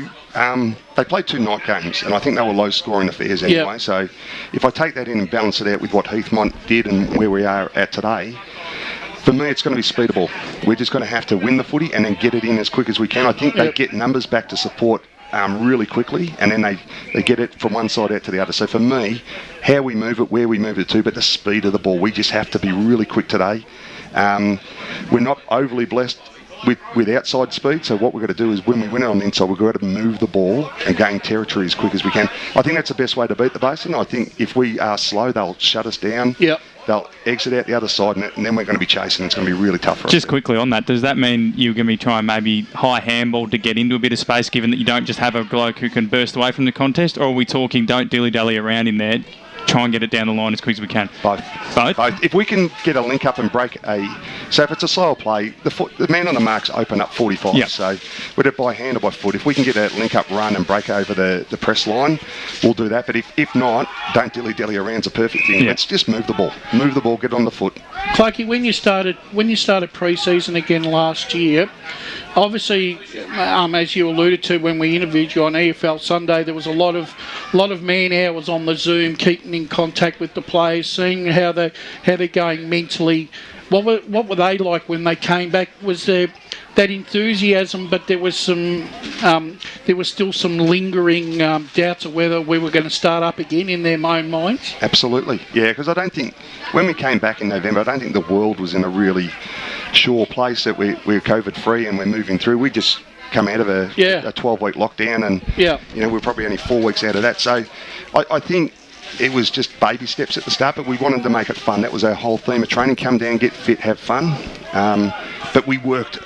[SPEAKER 13] they played 2 night games, and I think they were low scoring affairs anyway. Yep. So if I take that in and balance it out with what Heathmont did and where we are at today, for me, it's going to be speedable. We're just going to have to win the footy and then get it in as quick as we can. I think they get numbers back to support really quickly, and then they get it from one side out to the other. So for me, how we move it, where we move it to, but the speed of the ball, we just have to be really quick today. We're not overly blessed with outside speed, so what we've got to do is, when we win it on the inside, we've got to move the ball and gain territory as quick as we can. I think that's the best way to beat the Basin. I think if we are slow, they'll shut us down.
[SPEAKER 2] Yep.
[SPEAKER 13] They'll exit out the other side, and then we're going to be chasing. It's going to be really tough for us.
[SPEAKER 1] Just quickly on that, does that mean you're going to be trying maybe high handball to get into a bit of space, given that you don't just have a bloke who can burst away from the contest, or are we talking don't dilly-dally around in there, try and get it down the line as quick as we can?
[SPEAKER 13] Both. If we can get a link up and break so if it's a slower play, the man on the mark's open up 45. Yep. So whether it by hand or by foot, if we can get a link up run and break over the press line, we'll do that. But if not, don't dilly-dally around's a perfect thing. Yep. Let's just move the ball, get on the foot.
[SPEAKER 2] Clarkie, when you started pre-season again last year, obviously, as you alluded to when we interviewed you on EFL Sunday, there was a lot of man hours on the Zoom, keeping in contact with the players, seeing how they're going mentally. What were they like when they came back? Was there that enthusiasm, but there was still some lingering doubts of whether we were going to start up again in their own minds?
[SPEAKER 13] Absolutely, yeah. Because I don't think when we came back in November, I don't think the world was in a really sure place that we're COVID free and we're moving through. We just come out of a 12-week lockdown, and we're probably only 4 weeks out of that. So I think it was just baby steps at the start, but we wanted to make it fun. That was our whole theme of training: come down, get fit, have fun. But we worked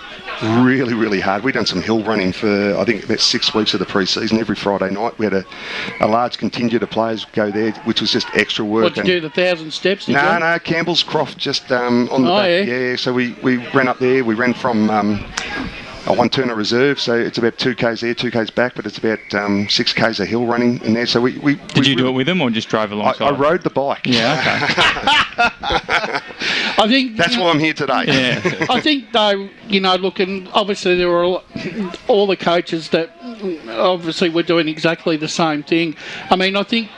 [SPEAKER 13] really, really hard. We've done some hill running for, I think, about 6 weeks of the pre-season. Every Friday night we had a large contingent of players go there, which was just extra work.
[SPEAKER 2] What, to do the 1,000 steps?
[SPEAKER 13] No, Campbell's Croft, just on the back. Yeah, so we ran up there. We ran from one turn of reserve, so it's about 2 k's there, 2 k's back, but it's about 6 k's of hill running in there. So we
[SPEAKER 1] did you do it with them or just drove alongside?
[SPEAKER 13] I rode the bike.
[SPEAKER 1] Yeah, okay.
[SPEAKER 2] I think
[SPEAKER 13] that's why I'm here today.
[SPEAKER 2] Yeah. I think though, looking, obviously there were all the coaches that obviously were doing exactly the same thing. I mean, I think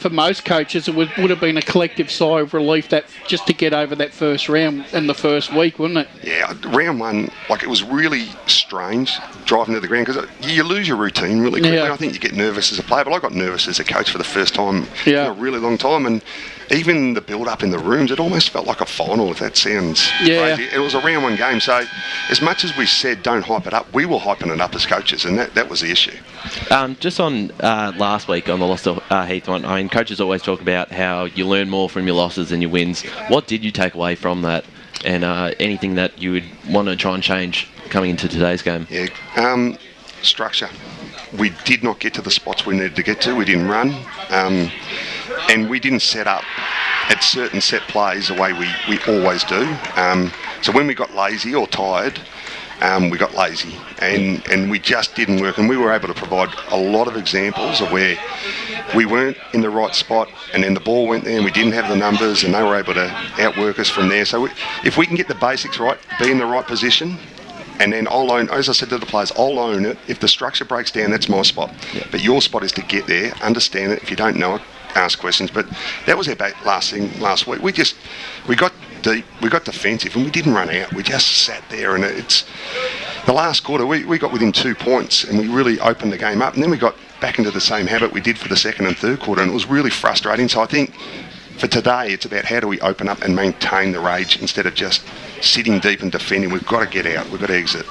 [SPEAKER 2] for most coaches it would have been a collective sigh of relief that just to get over that first round and the first week, wouldn't it?
[SPEAKER 13] Yeah, round one, it was really strange driving to the ground because you lose your routine really quickly.
[SPEAKER 2] Yeah.
[SPEAKER 13] I think you get nervous as a player, but I got nervous as a coach for the first time in a really long time, and even the build-up in the rooms, it almost felt like a final, if that sounds crazy. It was a round one game, so as much as we said don't hype it up, we were hyping it up as coaches, and that was the issue.
[SPEAKER 3] Just on last week on the loss of Heathmont, I mean, coaches always talk about how you learn more from your losses than your wins. What did you take away from that, and anything that you would want to try and change coming into today's game?
[SPEAKER 13] Yeah, structure. We did not get to the spots we needed to get to. We didn't run, and we didn't set up at certain set plays the way we always do. So when we got lazy or tired, we got lazy, and we just didn't work. And we were able to provide a lot of examples of where we weren't in the right spot, and then the ball went there and we didn't have the numbers, and they were able to outwork us from there. So if we can get the basics right, be in the right position, and then I'll own, as I said to the players, I'll own it. If the structure breaks down, that's my spot. Yeah. But your spot is to get there, understand it. If you don't know it, ask questions. But that was our last thing last week. We got deep, we got defensive, and we didn't run out. We just sat there, and it's the last quarter. We got within 2 points, and we really opened the game up. And then we got back into the same habit we did for the second and third quarter, and it was really frustrating. So I think for today, it's about how do we open up and maintain the rage instead of just sitting deep and defending. We've got to get out. We've got to exit.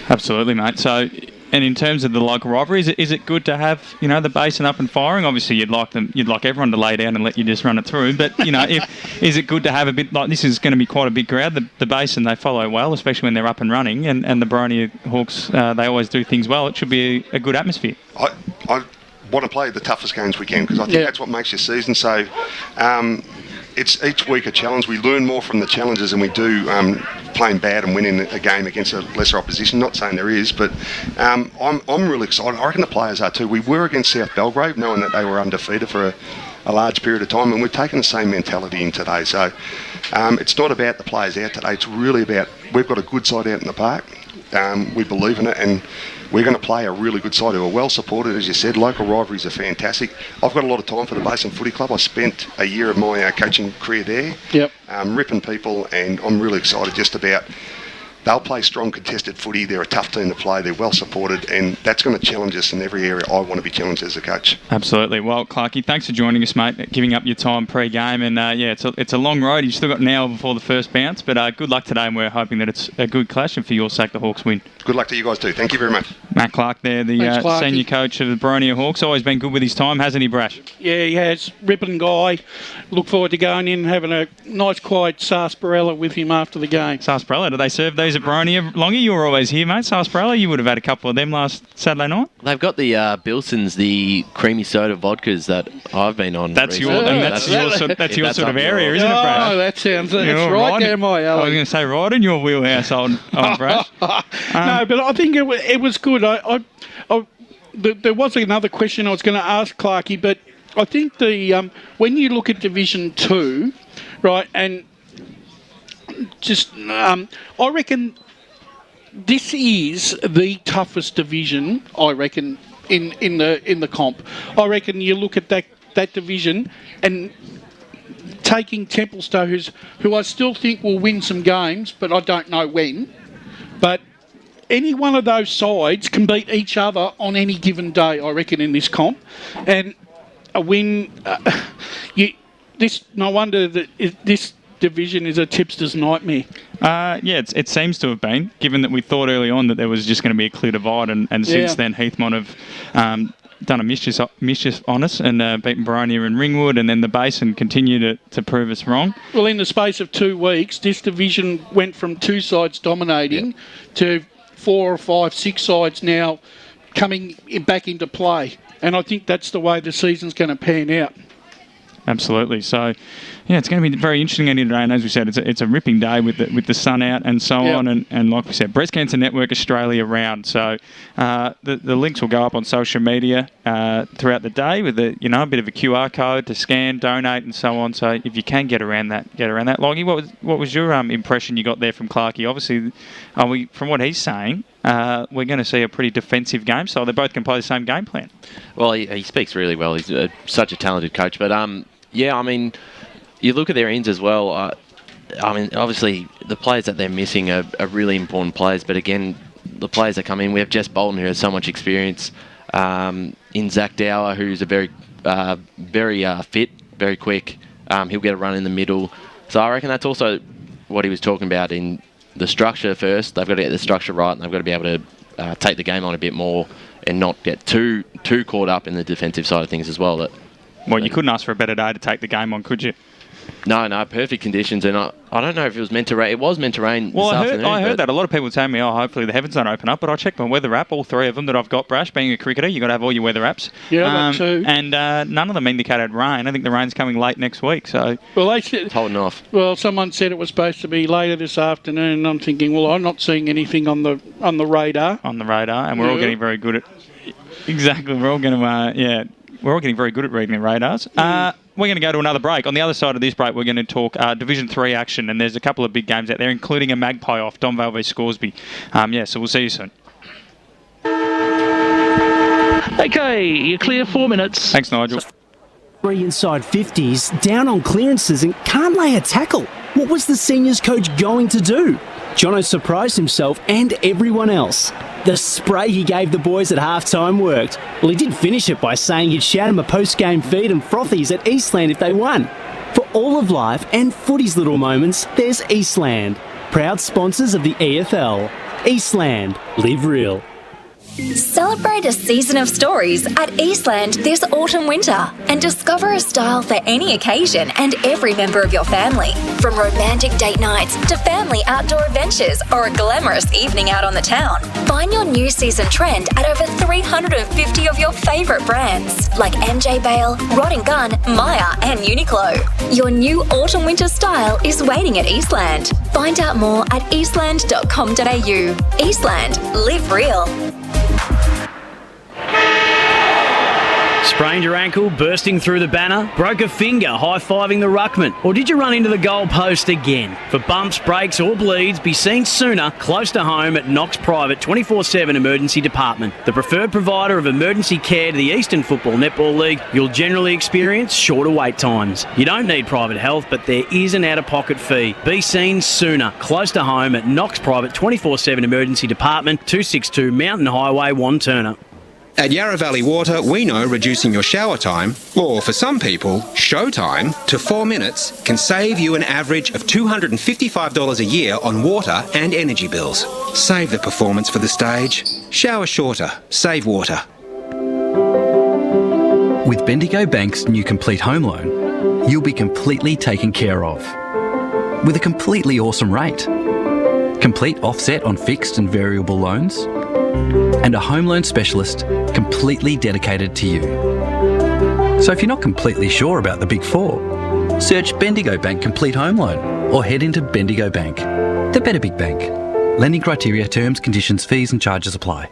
[SPEAKER 1] Absolutely, mate. So, and in terms of the local rivalry, is it good to have the Basin up and firing? Obviously, you'd like everyone to lay down and let you just run it through. But is it good to have a bit like this? Is going to be quite a big crowd. The Basin, they follow well, especially when they're up and running, and the Boronia Hawks, they always do things well. It should be a good atmosphere.
[SPEAKER 13] I want to play the toughest games we can because I think that's what makes your season. So it's each week a challenge. We learn more from the challenges than we do playing bad and winning a game against a lesser opposition. Not saying there is, but I'm really excited. I reckon the players are too. We were against South Belgrave, knowing that they were undefeated for a large period of time, and we've taken the same mentality in today. So it's not about the players out today. It's really about we've got a good side out in the park. We believe in it, and we're going to play a really good side who are well supported, as you said. Local rivalries are fantastic. I've got a lot of time for the Basin Footy Club. I spent a year of my coaching career there, ripping people, and I'm really excited just about. They'll play strong contested footy. They're a tough team to play. They're well supported, and that's going to challenge us in every area I want to be challenged as a coach.
[SPEAKER 1] Absolutely. Well, Clarkie, thanks for joining us, mate, giving up your time pre-game. And, it's a long road. You've still got an hour before the first bounce, but good luck today, and we're hoping that it's a good clash, and for your sake, the Hawks win.
[SPEAKER 13] Good luck to you guys too. Thank you very much.
[SPEAKER 1] Matt Clark there, the senior coach of the Boronia Hawks. Always been good with his time, hasn't he, Brash?
[SPEAKER 2] Yeah, he has. Ripping guy. Look forward to going in and having a nice, quiet sarsaparilla with him after the game.
[SPEAKER 1] Sarsaparilla? Do they serve these at Boronia? Longy, you were always here, mate. Sarsaparilla, you would have had a couple of them last Saturday night.
[SPEAKER 3] They've got the Bilsons, the creamy soda vodkas that I've been on.
[SPEAKER 1] That's your sort of area, isn't it, Brad?
[SPEAKER 2] Oh, that sounds right down my alley.
[SPEAKER 1] I was going to say right in your wheelhouse, old Brad.
[SPEAKER 2] No, but I think it was good. There was another question I was going to ask Clarkie, but I think when you look at Division 2, right, and just I reckon this is the toughest division, I reckon, in the comp. I reckon you look at that division and taking Templestowe, who I still think will win some games, but I don't know when. But any one of those sides can beat each other on any given day, I reckon, in this comp. And a win, no wonder that this division is a tipster's nightmare.
[SPEAKER 1] It seems to have been, given that we thought early on that there was just going to be a clear divide, and since then Heathmont have done a mischief on us and beaten Boronia and Ringwood, and then the Basin continue to prove us wrong.
[SPEAKER 2] Well, in the space of 2 weeks, this division went from 2 sides dominating to 4 or 5, 6 sides now coming back into play. And I think that's the way the season's going to pan out.
[SPEAKER 1] Absolutely. So, yeah, it's going to be very interesting today. And as we said, it's a ripping day with the sun out and so on. And like we said, Breast Cancer Network Australia round. So the links will go up on social media throughout the day with a bit of a QR code to scan, donate, and so on. So if you can get around that. Loggy, what was your impression you got there from Clarkey? Obviously, from what he's saying, we're going to see a pretty defensive game. So they both can play the same game plan.
[SPEAKER 3] Well, he speaks really well. He's such a talented coach. But you look at their ends as well. Obviously, the players that they're missing are really important players. But again, the players that come in, we have Jess Bolton, who has so much experience, in Zach Dower, who's a very fit, very quick. He'll get a run in the middle. So I reckon that's also what he was talking about in the structure first. They've got to get the structure right, and they've got to be able to take the game on a bit more and not get too caught up in the defensive side of things as well.
[SPEAKER 1] You couldn't ask for a better day to take the game on, could you?
[SPEAKER 3] No, perfect conditions, and I don't know if it was meant to rain. It was meant to rain this afternoon.
[SPEAKER 1] I heard that. A lot of people telling me, hopefully the heavens don't open up, but I checked my weather app, all three of them that I've got, Brash. Being a cricketer, you've got to have all your weather apps.
[SPEAKER 2] Yeah, that too.
[SPEAKER 1] And none of them indicated rain. I think the rain's coming late next week, so...
[SPEAKER 2] Well, they said...
[SPEAKER 3] It's holding off.
[SPEAKER 2] Well, someone said it was supposed to be later this afternoon, and I'm thinking, well, I'm not seeing anything on the radar.
[SPEAKER 1] On the radar, and we're all getting very good at... Exactly, we're all going to... We're all getting very good at reading the radars. We're going to go to another break. On the other side of this break, we're going to talk Division 3 action, and there's a couple of big games out there, including a Magpie off, Donvale v Scoresby. So we'll see you soon.
[SPEAKER 14] Okay, you're clear 4 minutes.
[SPEAKER 1] Thanks, Nigel.
[SPEAKER 5] 3 inside 50s, down on clearances and can't lay a tackle. What was the seniors coach going to do? Jono surprised himself and everyone else. The spray he gave the boys at halftime worked. Well, he did finish it by saying he'd shout him a post-game feed and frothies at Eastland if they won. For all of life and footy's little moments, there's Eastland. Proud sponsors of the EFL. Eastland. Live real.
[SPEAKER 12] Celebrate a season of stories at Eastland this autumn-winter and discover a style for any occasion and every member of your family. From romantic date nights to family outdoor adventures or a glamorous evening out on the town. Find your new season trend at over 350 of your favourite brands like MJ Bale, Rod & Gun, Maya and Uniqlo. Your new autumn-winter style is waiting at Eastland. Find out more at eastland.com.au. Eastland. Live real.
[SPEAKER 4] Sprained your ankle, bursting through the banner? Broke a finger, high-fiving the ruckman? Or did you run into the goal post again? For bumps, breaks or bleeds, be seen sooner, close to home at Knox Private 24/7 Emergency Department. The preferred provider of emergency care to the Eastern Football Netball League, you'll generally experience shorter wait times. You don't need private health, but there is an out-of-pocket fee. Be seen sooner, close to home at Knox Private 24/7 Emergency Department, 262 Mountain Highway, Wanturna.
[SPEAKER 6] At Yarra Valley Water, we know reducing your shower time, or for some people, showtime, to 4 minutes can save you an average of $255 a year on water and energy bills. Save the performance for the stage. Shower shorter. Save water.
[SPEAKER 15] With Bendigo Bank's new Complete Home Loan, you'll be completely taken care of. With a completely awesome rate. Complete offset on fixed and variable loans. And a home loan specialist completely dedicated to you. So if you're not completely sure about the Big Four, search Bendigo Bank Complete Home Loan or head into Bendigo Bank, the better big bank. Lending criteria, terms, conditions, fees and charges apply.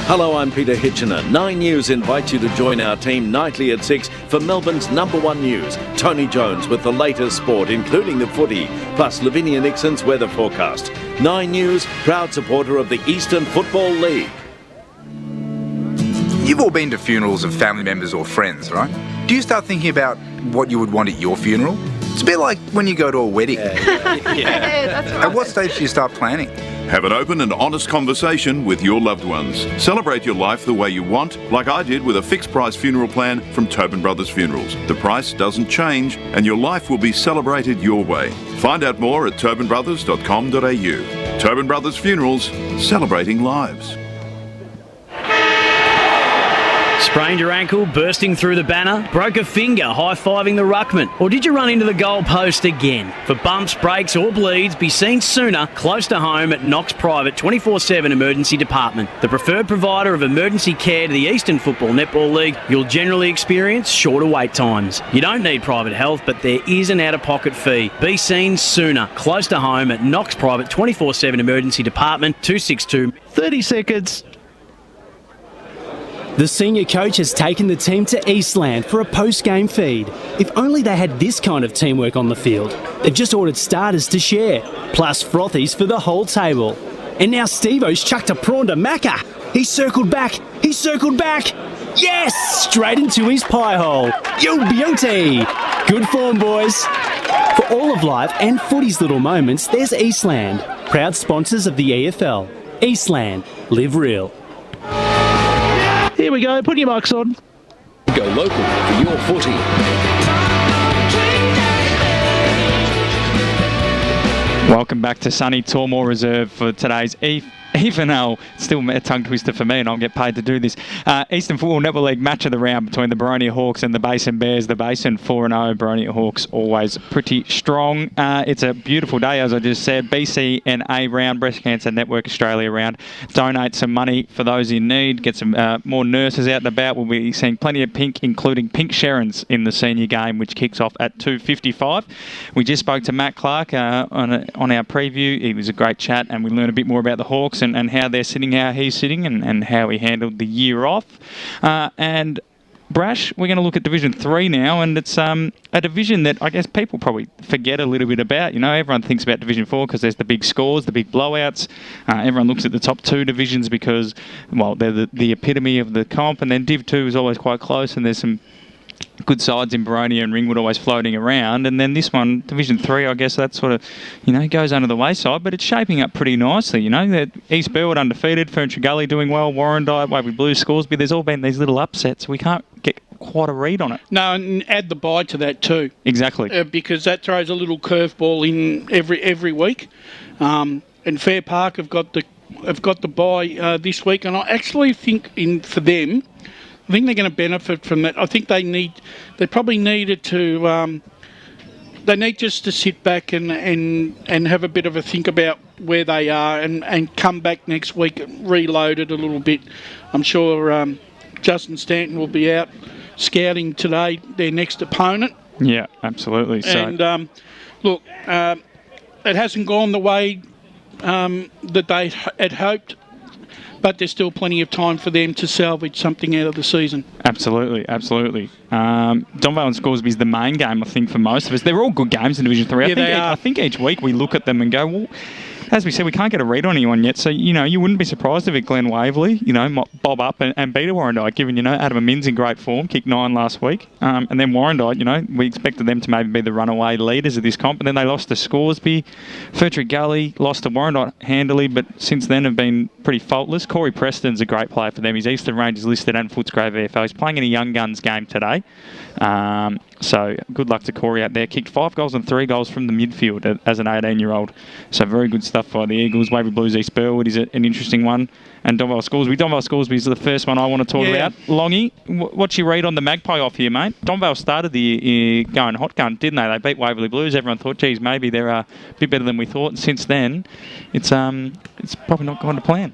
[SPEAKER 8] Hello, I'm Peter Hitchener. 9 News invites you to join our team nightly at 6 for Melbourne's #1 news. Tony Jones with the latest sport, including the footy, plus Lavinia Nixon's weather forecast. 9 News, proud supporter of the Eastern Football League.
[SPEAKER 9] You've all been to funerals of family members or friends, right? Do you start thinking about what you would want at your funeral? It's a bit like when you go to a wedding.
[SPEAKER 10] That's right.
[SPEAKER 9] At what stage do you start planning?
[SPEAKER 11] Have an open and honest conversation with your loved ones. Celebrate your life the way you want, like I did with a fixed price funeral plan from Tobin Brothers Funerals. The price doesn't change and your life will be celebrated your way. Find out more at tobinbrothers.com.au. Tobin Brothers Funerals, celebrating lives.
[SPEAKER 4] Sprained your ankle bursting through the banner? Broke a finger high-fiving the ruckman? Or did you run into the goal post again? For bumps, breaks or bleeds, be seen sooner close to home at Knox Private 24/7 Emergency Department. The preferred provider of emergency care to the Eastern Football Netball League, you'll generally experience shorter wait times. You don't need private health, but there is an out-of-pocket fee. Be seen sooner close to home at Knox Private 24/7 Emergency Department 262 30 seconds.
[SPEAKER 5] The senior coach has taken the team to Eastland for a post-game feed. If only they had this kind of teamwork on the field. They've just ordered starters to share, plus frothies for the whole table. And now Steve-O's chucked a prawn to Macca. He's circled back. Yes! Straight into his pie hole. You beauty! Good form, boys. For all of life and footy's little moments, there's Eastland. Proud sponsors of the EFL. Eastland. Live real.
[SPEAKER 14] Here we go, put your mics on.
[SPEAKER 8] Go local for your footy.
[SPEAKER 1] Welcome back to sunny Tormore Reserve for today's EFNL. Still a tongue twister for me, and I'll get paid to do this. Eastern Football Netball League match of the round between the Boronia Hawks and the Basin Bears. The Basin 4-0, Boronia Hawks always pretty strong. It's a beautiful day, as I just said. BCNA round, Breast Cancer Network Australia round. Donate some money for those in need. Get some more nurses out and about. We'll be seeing plenty of pink, including pink Sherrins in the senior game, which kicks off at 2:55. We just spoke to Matt Clark on our preview. It was a great chat, and we learned a bit more about the Hawks and how they're sitting, how he's sitting, and how he handled the year off. And Brash, we're going to look at Division 3 now, and it's a division that I guess people probably forget a little bit about. You know, everyone thinks about Division 4 because there's the big scores, the big blowouts. Everyone looks at the top two divisions because, well, they're the epitome of the comp, and then Div 2 is always quite close, and there's some good sides in Boronia and Ringwood always floating around. And then this one, Division 3, I guess that sort of, goes under the wayside, but it's shaping up pretty nicely, East Burwood undefeated, Ferntree Gully doing well, Warrandyte, Waverley Blues, Scoresby. There's all been these little upsets. We can't get quite a read on it.
[SPEAKER 2] No, and add the bye to that too.
[SPEAKER 1] Exactly.
[SPEAKER 2] Because that throws a little curveball in every week. And Fair Park have got the bye this week, and I actually think for them, I think they're going to benefit from that. I think they probably needed to. They need just to sit back and have a bit of a think about where they are and come back next week reloaded a little bit. I'm sure Justin Stanton will be out scouting today their next opponent.
[SPEAKER 1] Yeah, absolutely.
[SPEAKER 2] And look, it hasn't gone the way that they had hoped. But there's still plenty of time for them to salvage something out of the season.
[SPEAKER 1] Absolutely. Donvale and Scoresby is the main game, I think, for most of us. They're all good games in Division 3. I think each week we look at them and go, well, as we said, we can't get a read on anyone yet. So, you wouldn't be surprised if Glen Waverley, might bob up and beat a Warrandyte, given, Adam Amin's in great form, kicked 9 last week. And then Warrandyte, we expected them to maybe be the runaway leaders of this comp. And then they lost to Scoresby. Ferntree Gully lost to Warrandyte handily, but since then have been pretty faultless. Corey Preston's a great player for them. He's Eastern Rangers listed and Footscray VFL. He's playing in a Young Guns game today. So good luck to Corey out there. Kicked 5 goals and 3 goals from the midfield as an 18-year-old. So very good stuff by the Eagles. Waverley Blues East Burwood is an interesting one. And Donvale Scoresby. Donvale Scoresby is the first one I want to talk about. Longy, what's your read on the Magpie off here, mate? Donvale started the year going hot gun, didn't they? They beat Waverley Blues. Everyone thought, geez, maybe they're a bit better than we thought. And since then, it's probably not gone to plan.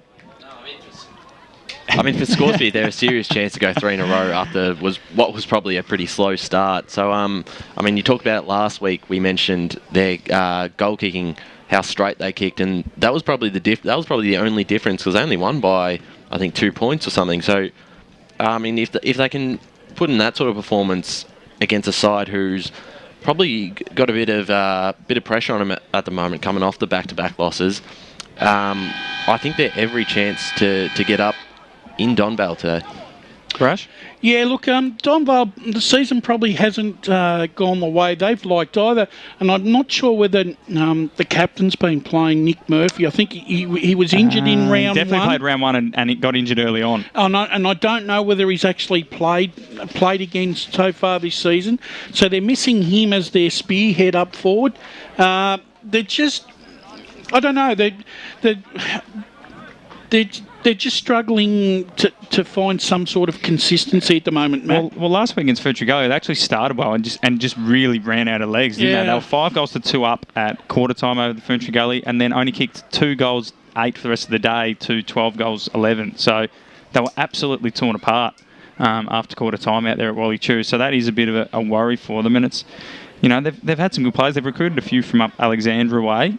[SPEAKER 3] For Scoresby, they're a serious chance to go 3 in a row after what was probably a pretty slow start. So, you talked about it last week. We mentioned their goal kicking, how straight they kicked, and that was probably the only difference because they only won by, I think, 2 points or something. So, if they can put in that sort of performance against a side who's probably got a bit of pressure on them at the moment, coming off the back-to-back losses, I think they're every chance to get up in Donvale today.
[SPEAKER 1] Crash?
[SPEAKER 2] Yeah, look, Donvale, the season probably hasn't gone the way they've liked either, and I'm not sure whether the captain's been playing Nick Murphy. I think he was injured in round 1.
[SPEAKER 1] Definitely played round 1 and he got injured early on.
[SPEAKER 2] And I don't know whether he's actually played again so far this season. So they're missing him as their spearhead up forward. They're just, I don't know, they're just struggling to find some sort of consistency at the moment, Matt.
[SPEAKER 1] Well, last week against Ferntree Gully, they actually started well and just really ran out of legs, didn't they? They were 5-2 up at quarter time over the Ferntree Gully, and then only kicked 2 goals 8 for the rest of the day to 12 goals 11. So they were absolutely torn apart after quarter time out there at Wally Chew. So that is a bit of a worry for them, and it's, you know, they've had some good players. They've recruited a few from up Alexandra way,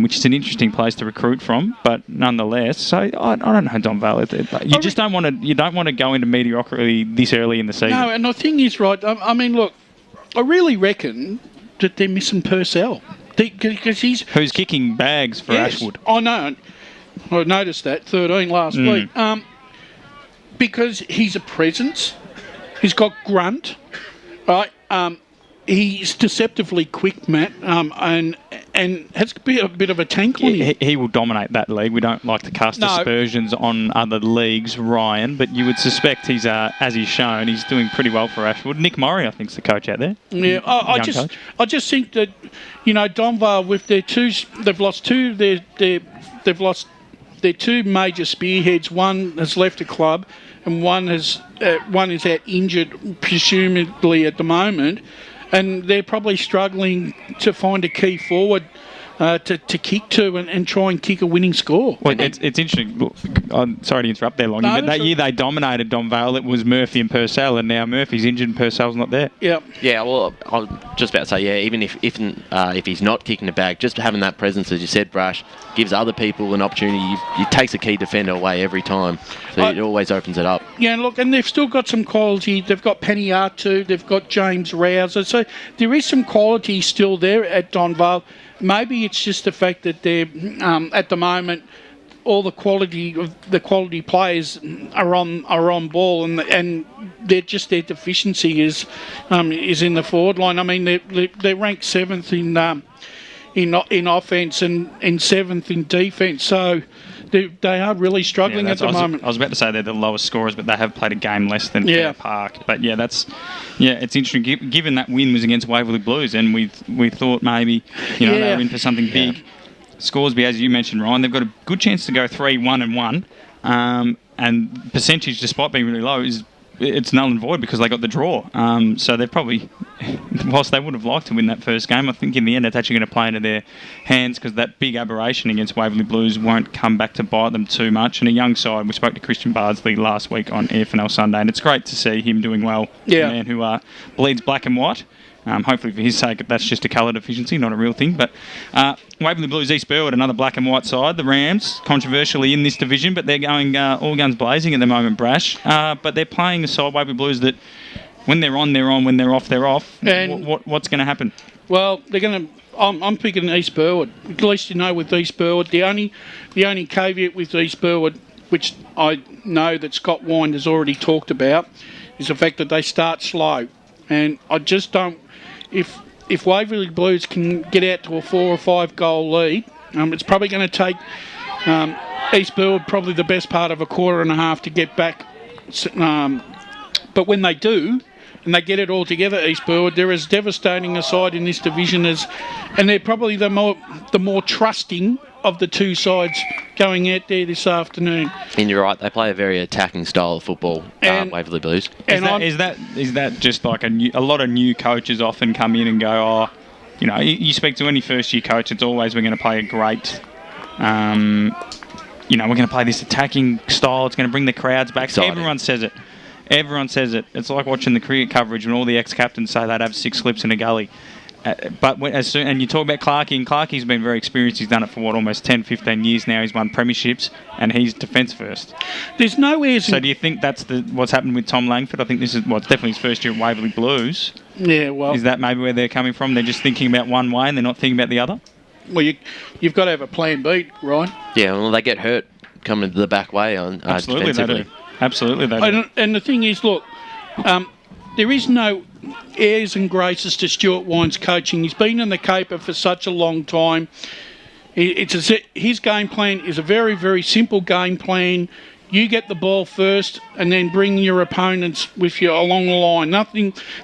[SPEAKER 1] which is an interesting place to recruit from, but nonetheless. So I don't know, Don Vale. You just don't want to go into mediocrity this early in the season.
[SPEAKER 2] No, and the thing is, right. I mean, look, I really reckon that they're missing Purcell because who's
[SPEAKER 1] kicking bags for Ashwood.
[SPEAKER 2] I know. I noticed that 13 last week. Because he's a presence. He's got grunt, right? He's deceptively quick, Matt, and has a bit of a tank on him.
[SPEAKER 1] He will dominate that league. We don't like to cast aspersions on other leagues, Ryan, but you would suspect he's, as he's shown, he's doing pretty well for Ashwood. Nick Murray, I think, is the coach out there.
[SPEAKER 2] Yeah, I just think that, you know, Donvale with their they've lost their 2 major spearheads. One has left the club, and one is out injured, presumably at the moment. And they're probably struggling to find a key forward to kick to and try and kick a winning score.
[SPEAKER 1] Well, it's interesting. Look, I'm sorry to interrupt there, Longy, but that year they dominated Don Vale. It was Murphy and Purcell, and now Murphy's injured and Purcell's not there.
[SPEAKER 2] Yeah.
[SPEAKER 3] Yeah, well, I was just about to say, yeah, even if he's not kicking the bag, just having that presence, as you said, Brash, gives other people an opportunity. It takes a key defender away every time, so it always opens it up.
[SPEAKER 2] Yeah, look, and they've still got some quality. They've got Penny Artu, they've got James Rouser, so there is some quality still there at Don Vale. Maybe it's just the fact that they're at the moment all the quality players are on ball, and they're just their deficiency is in the forward line. I mean, they're ranked 7th in offence and 7th in defence, so they are really struggling at the moment.
[SPEAKER 1] I was about to say they're the lowest scorers, but they have played a game less than Fair Park. But it's interesting. Given that win was against Waverley Blues, and we thought maybe they were in for something big. Scoresby, as you mentioned, Ryan, they've got a good chance to go 3-1-1, and percentage, despite being really low, it's null and void because they got the draw. So they're probably, whilst they would have liked to win that first game, I think in the end it's actually going to play into their hands because that big aberration against Waverley Blues won't come back to bite them too much. And a young side, we spoke to Christian Bardsley last week on EFNL Sunday, and it's great to see him doing well. Yeah. A man who bleeds black and white. Hopefully for his sake that's just a colour deficiency, not a real thing. But Waverley Blues, East Burwood, another black and white side. The Rams, controversially in this division, but they're going all guns blazing at the moment, Brash. But they're playing a side, Waverley Blues, that when they're on, they're on. When they're off, they're off. And what's going to happen?
[SPEAKER 2] Well, they're going to... I'm picking East Burwood. At least you know with East Burwood. The only caveat with East Burwood, which I know that Scott Wine has already talked about, is the fact that they start slow. And I just don't... If Waverley Blues can get out to a 4 or 5 goal lead, it's probably going to take East Burwood probably the best part of a quarter and a half to get back. But when they do, and they get it all together, East Burwood, they're as devastating a side in this division and they're probably the more trusting of the two sides going out there this afternoon.
[SPEAKER 3] And you're right, they play a very attacking style of football, Waverley Blues.
[SPEAKER 1] Is that just like a lot of new coaches often come in and go, you speak to any first year coach, it's always we're going to play a great, we're going to play this attacking style, it's going to bring the crowds back. Exciting. Everyone says it. It's like watching the cricket coverage when all the ex-captains say they'd have 6 slips in a gully. And you talk about Clarkey, and Clarkey's been very experienced. He's done it for almost 10, 15 years now. He's won premierships, and he's defence first.
[SPEAKER 2] There's nowhere.
[SPEAKER 1] So do you think that's what's happened with Tom Langford? I think this is it's definitely his first year at Waverley Blues.
[SPEAKER 2] Yeah, well,
[SPEAKER 1] is that maybe where they're coming from? They're just thinking about one way, and they're not thinking about the other.
[SPEAKER 2] Well, you've got to have a plan B, right?
[SPEAKER 3] Yeah, well, they get hurt coming to the back way on
[SPEAKER 1] Absolutely,
[SPEAKER 3] defensively.
[SPEAKER 1] They do. Absolutely, they do.
[SPEAKER 2] And the thing is, look, there is no airs and graces to Stuart Wine's coaching. He's been in the caper for such a long time. His game plan is a very, very simple game plan. You get the ball first and then bring your opponents with you along the line.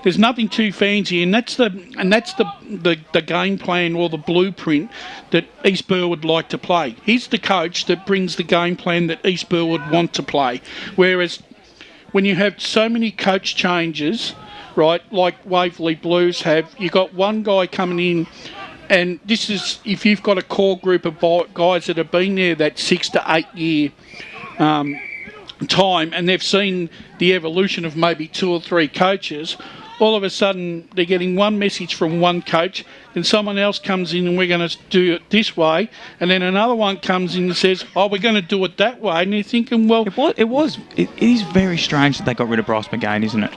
[SPEAKER 2] There's nothing too fancy, and that's the game plan or the blueprint that East Burwood like to play. He's the coach that brings the game plan that East Burwood want to play. Whereas when you have so many coach changes, right, like Waverley Blues have, you got one guy coming in, and this is if you've got a core group of guys that have been there that 6 to 8 year time, and they've seen the evolution of maybe 2 or 3 coaches. All of a sudden, they're getting one message from one coach, then someone else comes in and we're going to do it this way, and then another one comes in and says, oh, we're going to do it that way, and you're thinking, well...
[SPEAKER 1] It is very strange that they got rid of Bryce McGain, isn't it?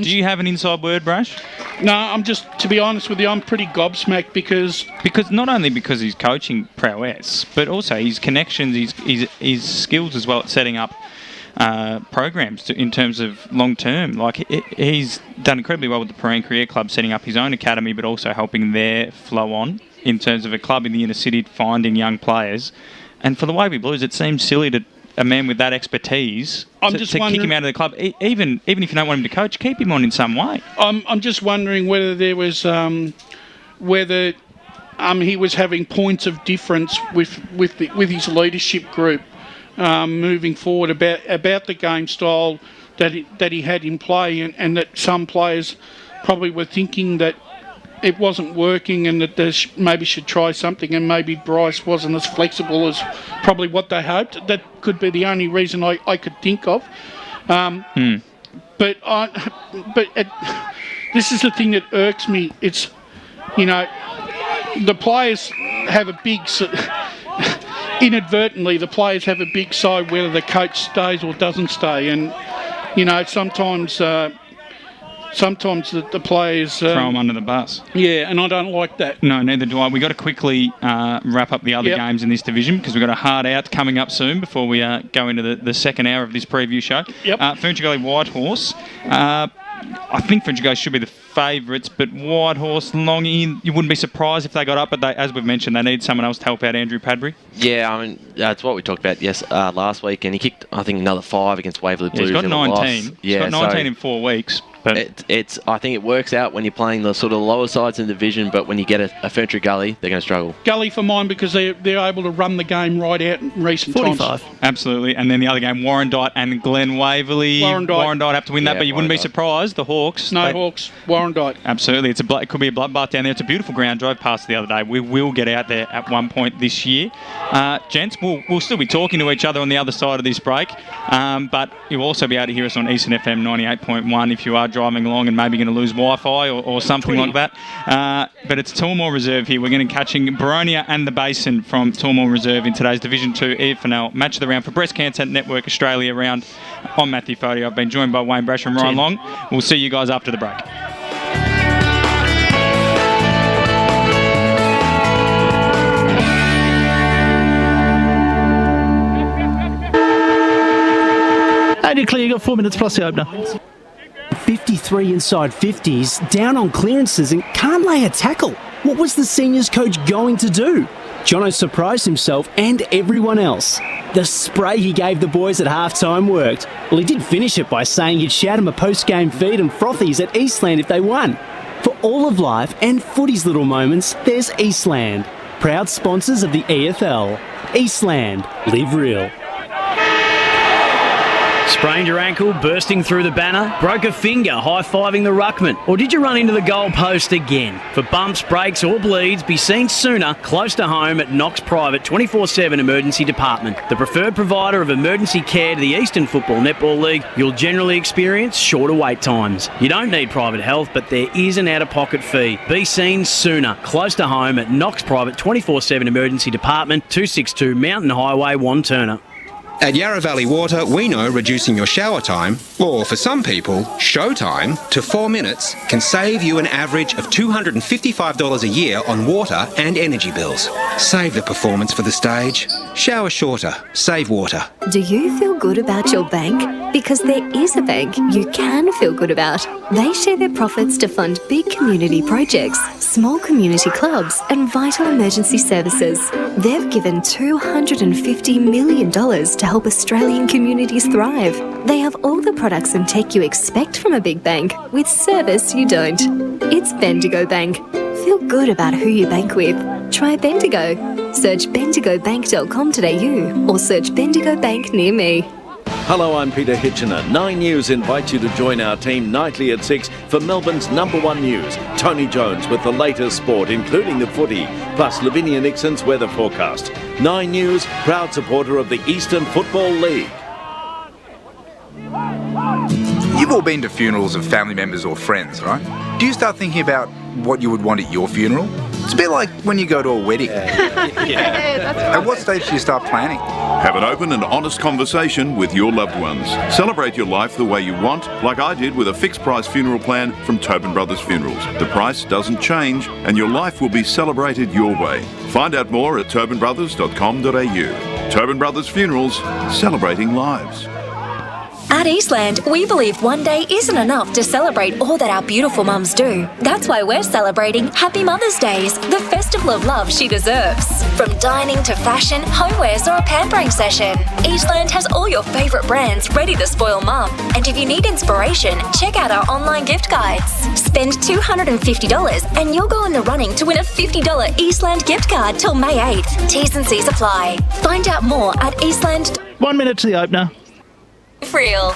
[SPEAKER 1] Do you have an inside word, Brash?
[SPEAKER 2] No, I'm just, to be honest with you, I'm pretty gobsmacked because
[SPEAKER 1] not only because he's coaching prowess, but also his connections, his skills as well at setting up programs in terms of long term. Like he's done incredibly well with the Perrine Career Club, setting up his own academy, but also helping their flow on in terms of a club in the inner city finding young players. And for the Waverley Blues, it seems silly to a man with that expertise to kick him out of the club. Even if you don't want him to coach, keep him on in some way.
[SPEAKER 2] I'm just wondering whether there was he was having points of difference with his leadership group. Moving forward about the game style that he had in play, and that some players probably were thinking that it wasn't working and that they maybe should try something, and maybe Bryce wasn't as flexible as probably what they hoped. That could be the only reason I could think of. But this is the thing that irks me. It's, the players have a big... Inadvertently, the players have a big side whether the coach stays or doesn't stay, and sometimes the players
[SPEAKER 1] throw them under the bus.
[SPEAKER 2] Yeah, and I don't like that.
[SPEAKER 1] No, neither do I. We've got to quickly wrap up the other games in this division because we've got a hard out coming up soon before we go into the second hour of this preview show. Furniture Gully Whitehorse. I think Furniture Gully should be the favourites, but Whitehorse, Longy, you wouldn't be surprised if they got up, but as we've mentioned, they need someone else to help out Andrew Padbury.
[SPEAKER 3] Yeah, I mean, that's what we talked about last week, and he kicked, I think, another 5 against Waverley Blues.
[SPEAKER 1] He's got 19. He's got 19 in 4 weeks. But
[SPEAKER 3] I think it works out when you're playing the sort of lower sides in the division, but when you get a Furniture Gully, they're going to struggle.
[SPEAKER 2] Gully for mine because they're able to run the game right out in recent
[SPEAKER 1] 45.
[SPEAKER 2] times.
[SPEAKER 1] Absolutely. And then the other game, Warrandyte and Glen Waverley.
[SPEAKER 2] Warrandyte
[SPEAKER 1] have to win that, but you wouldn't be surprised. The Hawks.
[SPEAKER 2] Hawks. Warrandyte.
[SPEAKER 1] Absolutely. It could be a bloodbath down there. It's a beautiful ground. Drove past the other day. We will get out there at one point this year. Gents, we'll still be talking to each other on the other side of this break, but you'll also be able to hear us on Eastern FM 98.1 if you are driving along and maybe going to lose Wi-Fi or something like that. But it's Toolmore Reserve here. We're going to be catching Boronia and the Basin from Toolmore Reserve in today's Division 2 EFNL Match of the Round for Breast Cancer Network Australia round. I'm Matthew Fody. I've been joined by Wayne Brash and Ryan Long. We'll see you guys after the break.
[SPEAKER 14] And you're clear. You've got 4 minutes plus the opener.
[SPEAKER 5] 53 inside 50s, down on clearances and can't lay a tackle. What was the seniors coach going to do? Jono surprised himself and everyone else. The spray he gave the boys at halftime worked. Well, he did finish it by saying he'd shout him a post-game feed and frothies at Eastland if they won. For all of life and footy's little moments, there's Eastland. Proud sponsors of the EFL. Eastland. Live real.
[SPEAKER 4] Sprained your ankle, bursting through the banner, broke a finger, high-fiving the ruckman, or did you run into the goal post again? For bumps, breaks or bleeds, be seen sooner, close to home at Knox Private 24/7 Emergency Department. The preferred provider of emergency care to the Eastern Football Netball League, you'll generally experience shorter wait times. You don't need private health, but there is an out-of-pocket fee. Be seen sooner, close to home at Knox Private 24/7 Emergency Department, 262 Mountain Highway, Wantirna.
[SPEAKER 6] At Yarra Valley Water, we know reducing your shower time, or for some people, show time, to 4 minutes can save you an average of $255 a year on water and energy bills. Save the performance for the stage. Shower shorter. Save water.
[SPEAKER 7] Do you feel good about your bank? Because there is a bank you can feel good about. They share their profits to fund big community projects, small community clubs and vital emergency services. They've given $250 million to help Australian communities thrive. They have all the products and tech you expect from a big bank, with service you don't. It's Bendigo Bank. Feel good about who you bank with. Try Bendigo. Search bendigobank.com.au or search Bendigo Bank near me.
[SPEAKER 8] Hello, I'm Peter Hitchener. 9 News invites you to join our team nightly at 6 for Melbourne's #1 news. Tony Jones with the latest sport, including the footy, plus Lavinia Nixon's weather forecast. 9 News, proud supporter of the Eastern Football League.
[SPEAKER 9] You've all been to funerals of family members or friends, right? Do you start thinking about what you would want at your funeral? It's a bit like when you go to a wedding. At what stage do you start planning?
[SPEAKER 11] Have an open and honest conversation with your loved ones. Celebrate your life the way you want, like I did with a fixed price funeral plan from Tobin Brothers Funerals. The price doesn't change and your life will be celebrated your way. Find out more at tobinbrothers.com.au. Tobin Brothers Funerals, celebrating lives.
[SPEAKER 12] At Eastland, we believe one day isn't enough to celebrate all that our beautiful mums do. That's why we're celebrating Happy Mother's Days, the festival of love she deserves. From dining to fashion, homewares or a pampering session, Eastland has all your favourite brands ready to spoil mum. And if you need inspiration, check out our online gift guides. Spend $250 and you'll go in the running to win a $50 Eastland gift card till May 8th. T's and C's apply. Find out more at Eastland.
[SPEAKER 14] 1 minute to the opener.
[SPEAKER 12] Real.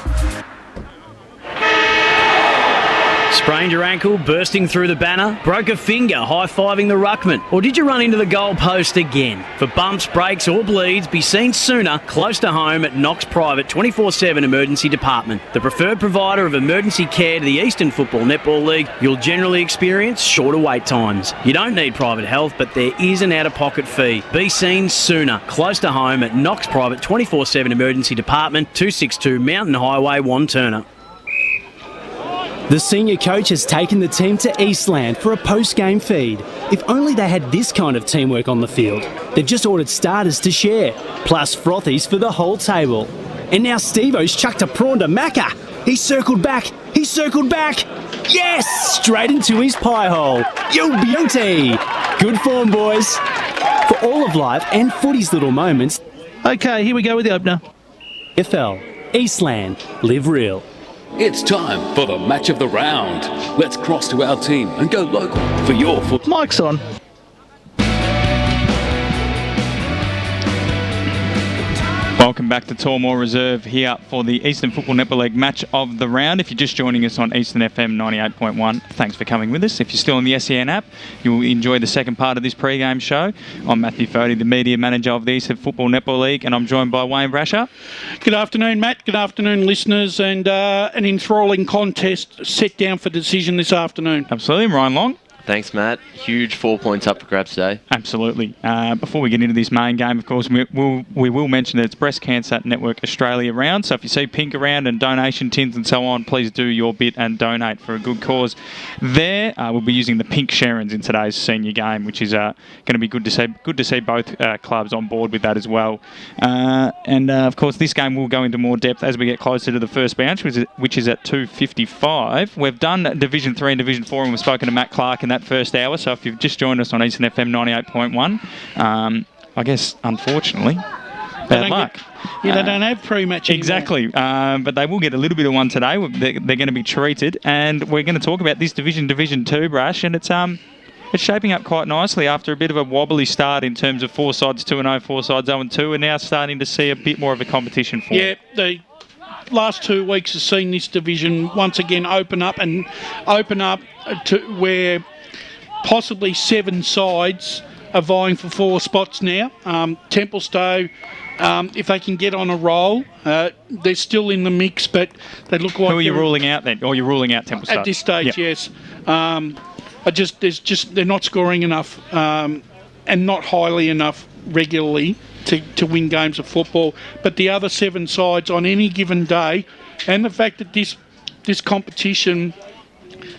[SPEAKER 4] Sprained your ankle, bursting through the banner? Broke a finger, high-fiving the ruckman? Or did you run into the goal post again? For bumps, breaks or bleeds, be seen sooner, close to home at Knox Private 24/7 Emergency Department. The preferred provider of emergency care to the Eastern Football Netball League, you'll generally experience shorter wait times. You don't need private health, but there is an out-of-pocket fee. Be seen sooner, close to home at Knox Private 24/7 Emergency Department, 262 Mountain Highway, Wanturna.
[SPEAKER 5] The senior coach has taken the team to Eastland for a post-game feed. If only they had this kind of teamwork on the field. They've just ordered starters to share, plus frothies for the whole table. And now Steve-O's chucked a prawn to Macca. He circled back. Yes! Straight into his pie hole. You beauty! Good form, boys. For all of life and footy's little moments.
[SPEAKER 14] Okay, here we go with the opener.
[SPEAKER 5] EFNL, Eastland, live real.
[SPEAKER 16] It's time for the match of the round. Let's cross to our team and go local for your foot.
[SPEAKER 14] Mike's on.
[SPEAKER 1] Welcome back to Tormore Reserve here for the Eastern Football Netball League match of the round. If you're just joining us on Eastern FM 98.1, thanks for coming with us. If you're still on the SEN App, you'll enjoy the second part of this pre-game show. I'm Matthew Fody, the media manager of the Eastern Football Netball League, and I'm joined by Wayne Brasher.
[SPEAKER 2] Good afternoon, Matt. Good afternoon, listeners, and an enthralling contest set down for decision this afternoon.
[SPEAKER 1] Absolutely. Ryan Long.
[SPEAKER 3] Thanks, Matt. Huge 4 points up for grabs today.
[SPEAKER 1] Absolutely. Before we get into this main game, of course, we will mention that it's Breast Cancer Network Australia round. So if you see pink around and donation tins and so on, please do your bit and donate for a good cause. There, we'll be using the pink Sharons in today's senior game, which is going to be good to see. Good to see both clubs on board with that as well. Of course, this game will go into more depth as we get closer to the first bounce, which is at 2:55. We've done Division 3 and Division 4, and we've spoken to Matt Clark in that first hour. So if you've just joined us on Eastern FM 98.1, I guess, unfortunately, bad luck.
[SPEAKER 2] They don't have pre-match anymore.
[SPEAKER 1] Exactly. But they will get a little bit of one today. They're going to be treated. And we're going to talk about this Division 2, Brash, and it's shaping up quite nicely after a bit of a wobbly start in terms of 4 sides 2-0, 4 sides 0-2, and now starting to see a bit more of a competition for
[SPEAKER 2] it. Yeah, the last 2 weeks has seen this division once again open up to where possibly 7 sides are vying for 4 spots now. Templestowe, if they can get on a roll, they're still in the mix, but they look like...
[SPEAKER 1] Who are you ruling out then? Or you're ruling out Templestowe?
[SPEAKER 2] At this stage, yes. They're not scoring enough and not highly enough regularly to win games of football. But the other 7 sides on any given day, and the fact that this competition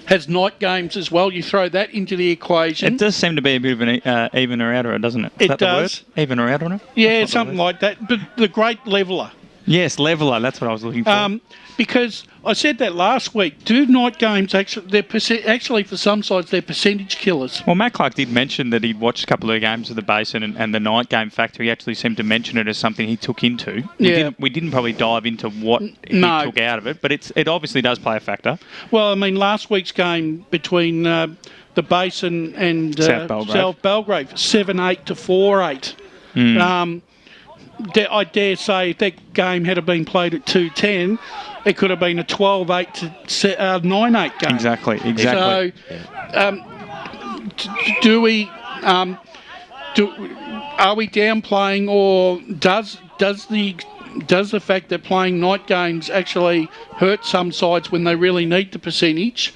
[SPEAKER 2] has night games as well, you throw that into the equation.
[SPEAKER 1] It does seem to be a bit of an evener outer, doesn't it? Is that
[SPEAKER 2] does.
[SPEAKER 1] The word? Evener outer?
[SPEAKER 2] Yeah, something like that. But the great leveller.
[SPEAKER 1] Yes, leveller. That's what I was looking for.
[SPEAKER 2] Because I said that last week. Do night games actually for some sides they're percentage killers?
[SPEAKER 1] Well, Matt Clark did mention that he'd watched a couple of games of the Basin and the night game factor. He actually seemed to mention it as something he took into. We didn't probably dive into what he took out of it, but it obviously does play a factor.
[SPEAKER 2] Well, I mean, last week's game between the Basin and South Belgrave 7-8 to 4-8. I dare say if that game had been played at 2:10, it could have been a 12-8 to 9-8 game.
[SPEAKER 1] Exactly.
[SPEAKER 2] So, do we? Are we downplaying, or does the fact that playing night games actually hurt some sides when they really need the percentage?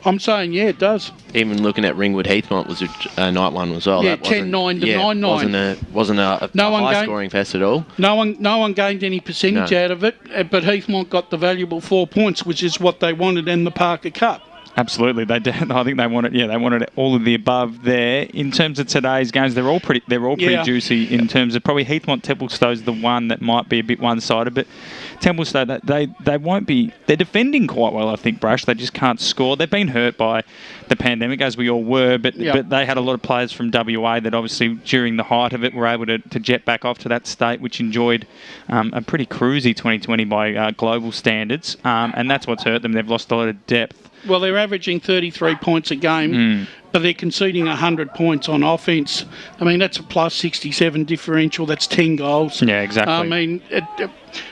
[SPEAKER 2] I'm saying, yeah, it does.
[SPEAKER 3] Even looking at Ringwood Heathmont was a night one as well.
[SPEAKER 2] Yeah,
[SPEAKER 3] that
[SPEAKER 2] 10-9 to 9-9.
[SPEAKER 3] Wasn't a high-scoring fest at all.
[SPEAKER 2] No one gained any percentage out of it, but Heathmont got the valuable 4 points, which is what they wanted in the Parker Cup.
[SPEAKER 1] Absolutely, they did. I think they wanted. Yeah, they wanted all of the above there. In terms of today's games, they're all pretty juicy. In terms of probably Heathmont Templestowe's the one that might be a bit one-sided, but Templestowe they won't be. They're defending quite well, I think. Brash, they just can't score. They've been hurt by the pandemic, as we all were, but they had a lot of players from WA that obviously during the height of it were able to jet back off to that state, which enjoyed a pretty cruisy 2020 by global standards, and that's what's hurt them. They've lost a lot of depth.
[SPEAKER 2] Well, they're averaging 33 points a game, but they're conceding 100 points on offence. I mean, that's a plus 67 differential. That's 10 goals.
[SPEAKER 1] Yeah, exactly.
[SPEAKER 2] I mean,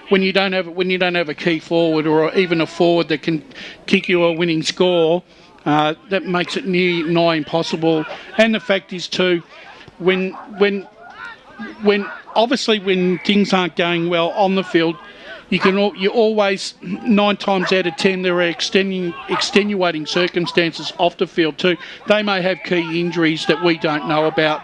[SPEAKER 2] when you don't have a key forward or even a forward that can kick you a winning score, that makes it nigh impossible. And the fact is too, when obviously when things aren't going well on the field, you always 9 times out of 10 there are extenuating circumstances off the field too. They may have key injuries that we don't know about,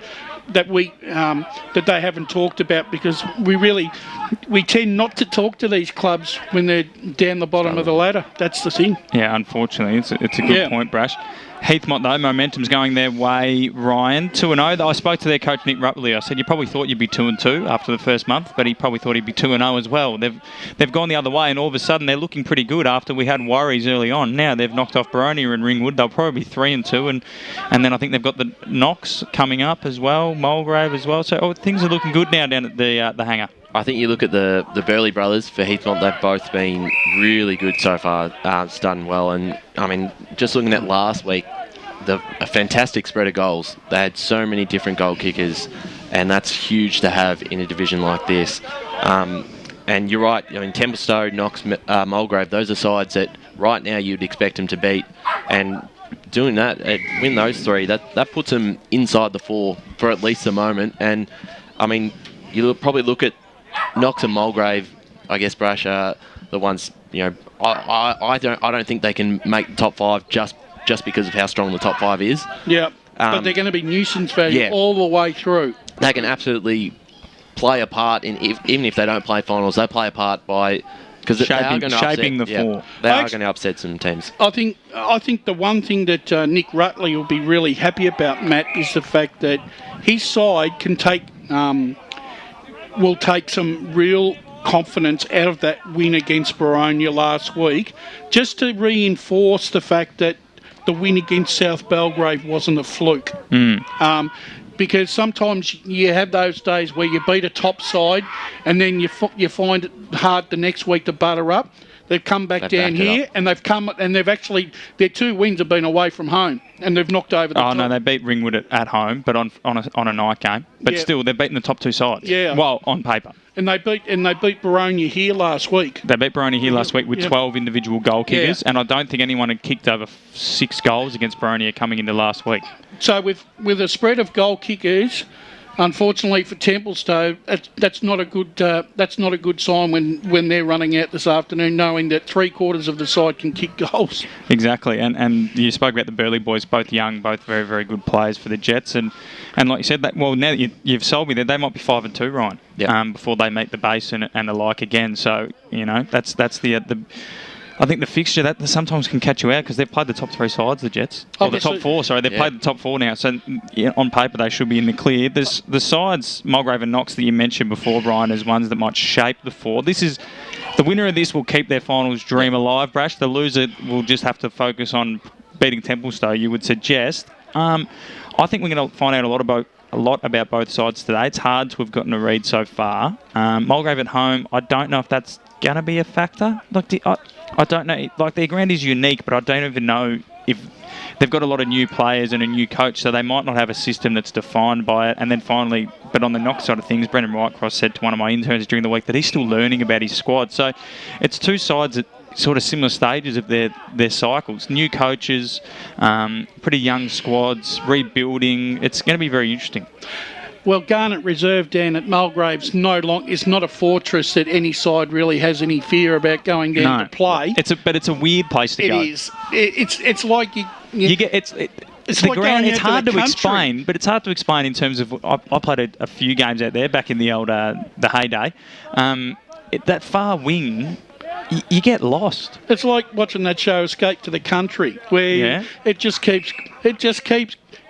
[SPEAKER 2] that they haven't talked about, because we tend not to talk to these clubs when they're down the bottom of the ladder. That's the thing.
[SPEAKER 1] Yeah, unfortunately, it's a good point, Brash. Heathmont, though, momentum's going their way, Ryan. 2-0. I spoke to their coach, Nick Rutley. I said, you probably thought you'd be 2-2 after the first month, but he probably thought he'd be 2-0 as well. They've gone the other way, and all of a sudden they're looking pretty good after we had worries early on. Now they've knocked off Boronia and Ringwood. They'll probably be 3-2, and then I think they've got the Knox coming up as well, Mulgrave as well. So things are looking good now down at the hangar.
[SPEAKER 3] I think you look at the Burley brothers for Heathmont, they've both been really good so far, done well. And, I mean, just looking at last week, a fantastic spread of goals. They had so many different goal kickers, and that's huge to have in a division like this. And you're right, I mean, Templestowe, Knox, Mulgrave, those are sides that right now you'd expect them to beat. And doing that, win those three, that puts them inside the 4 for at least the moment. And, I mean, you'll probably look at Knox and Mulgrave, I guess, Brash, are the ones, you know, I don't think they can make the top 5 just because of how strong the top 5 is.
[SPEAKER 2] Yeah, but they're going to be nuisance value all the way through.
[SPEAKER 3] They can absolutely play a part in, even if they don't play finals, they play a part by, because they are going to
[SPEAKER 1] shaping the 4.
[SPEAKER 3] They are going to upset some teams.
[SPEAKER 2] I think the one thing that Nick Rutley will be really happy about, Matt, is the fact that his side can will take some real confidence out of that win against Boronia last week, just to reinforce the fact that the win against South Belgrave wasn't a fluke. Because sometimes you have those days where you beat a top side and then you find it hard the next week to butter up. They've come back down here and their 2 wins have been away from home and they've knocked over the top.
[SPEAKER 1] Oh, no, they beat Ringwood at home, but on a night game. But still, they've beaten the top 2 sides.
[SPEAKER 2] Yeah.
[SPEAKER 1] Well, on paper.
[SPEAKER 2] And they beat Boronia here last week.
[SPEAKER 1] They beat Boronia here last week with 12 individual goal kickers, and I don't think anyone had kicked over 6 goals against Boronia coming into last week.
[SPEAKER 2] So with a spread of goal kickers, unfortunately for Templestowe, that's not a good sign when they're running out this afternoon, knowing that 3/4 of the side can kick goals.
[SPEAKER 1] Exactly, and you spoke about the Burley boys, both young, both very, very good players for the Jets, and like you said, now that you've sold me there, they might be 5-2, Ryan.
[SPEAKER 3] Yep.
[SPEAKER 1] Before they meet the Basin and the like again. So that's the. I think the fixture that sometimes can catch you out because they've played the top 3 sides, the Jets. Or the top 4, sorry. They've played the top 4 now. So on paper, they should be in the clear. There's the sides, Mulgrave and Knox, that you mentioned before, Brian, as ones that might shape the 4. The winner of this will keep their finals dream alive, Brash. The loser will just have to focus on beating Templestowe, you would suggest. I think we're going to find out a lot about both sides today. It's hard to have gotten a read so far. Mulgrave at home, I don't know if that's going to be a factor. I don't know. Like, their ground is unique, but I don't even know they've got a lot of new players and a new coach, so they might not have a system that's defined by it. And then finally, but on the Knox side of things, Brendan Whitecross said to one of my interns during the week that he's still learning about his squad. So it's two sides at sort of similar stages of their cycles. New coaches, pretty young squads, rebuilding. It's going to be very interesting.
[SPEAKER 2] Well, Garnet Reserve down at Mulgrave's is not a fortress that any side really has any fear about going down to play.
[SPEAKER 1] But it's a weird place to go.
[SPEAKER 2] It is. It's like it's
[SPEAKER 1] the
[SPEAKER 2] like
[SPEAKER 1] ground.
[SPEAKER 2] going
[SPEAKER 1] It's
[SPEAKER 2] out
[SPEAKER 1] hard
[SPEAKER 2] to
[SPEAKER 1] to
[SPEAKER 2] the
[SPEAKER 1] explain, but it's hard to explain in terms of. I played a few games out there back in the old the heyday. That far wing. You get lost.
[SPEAKER 2] It's like watching that show Escape to the Country, where it just keeps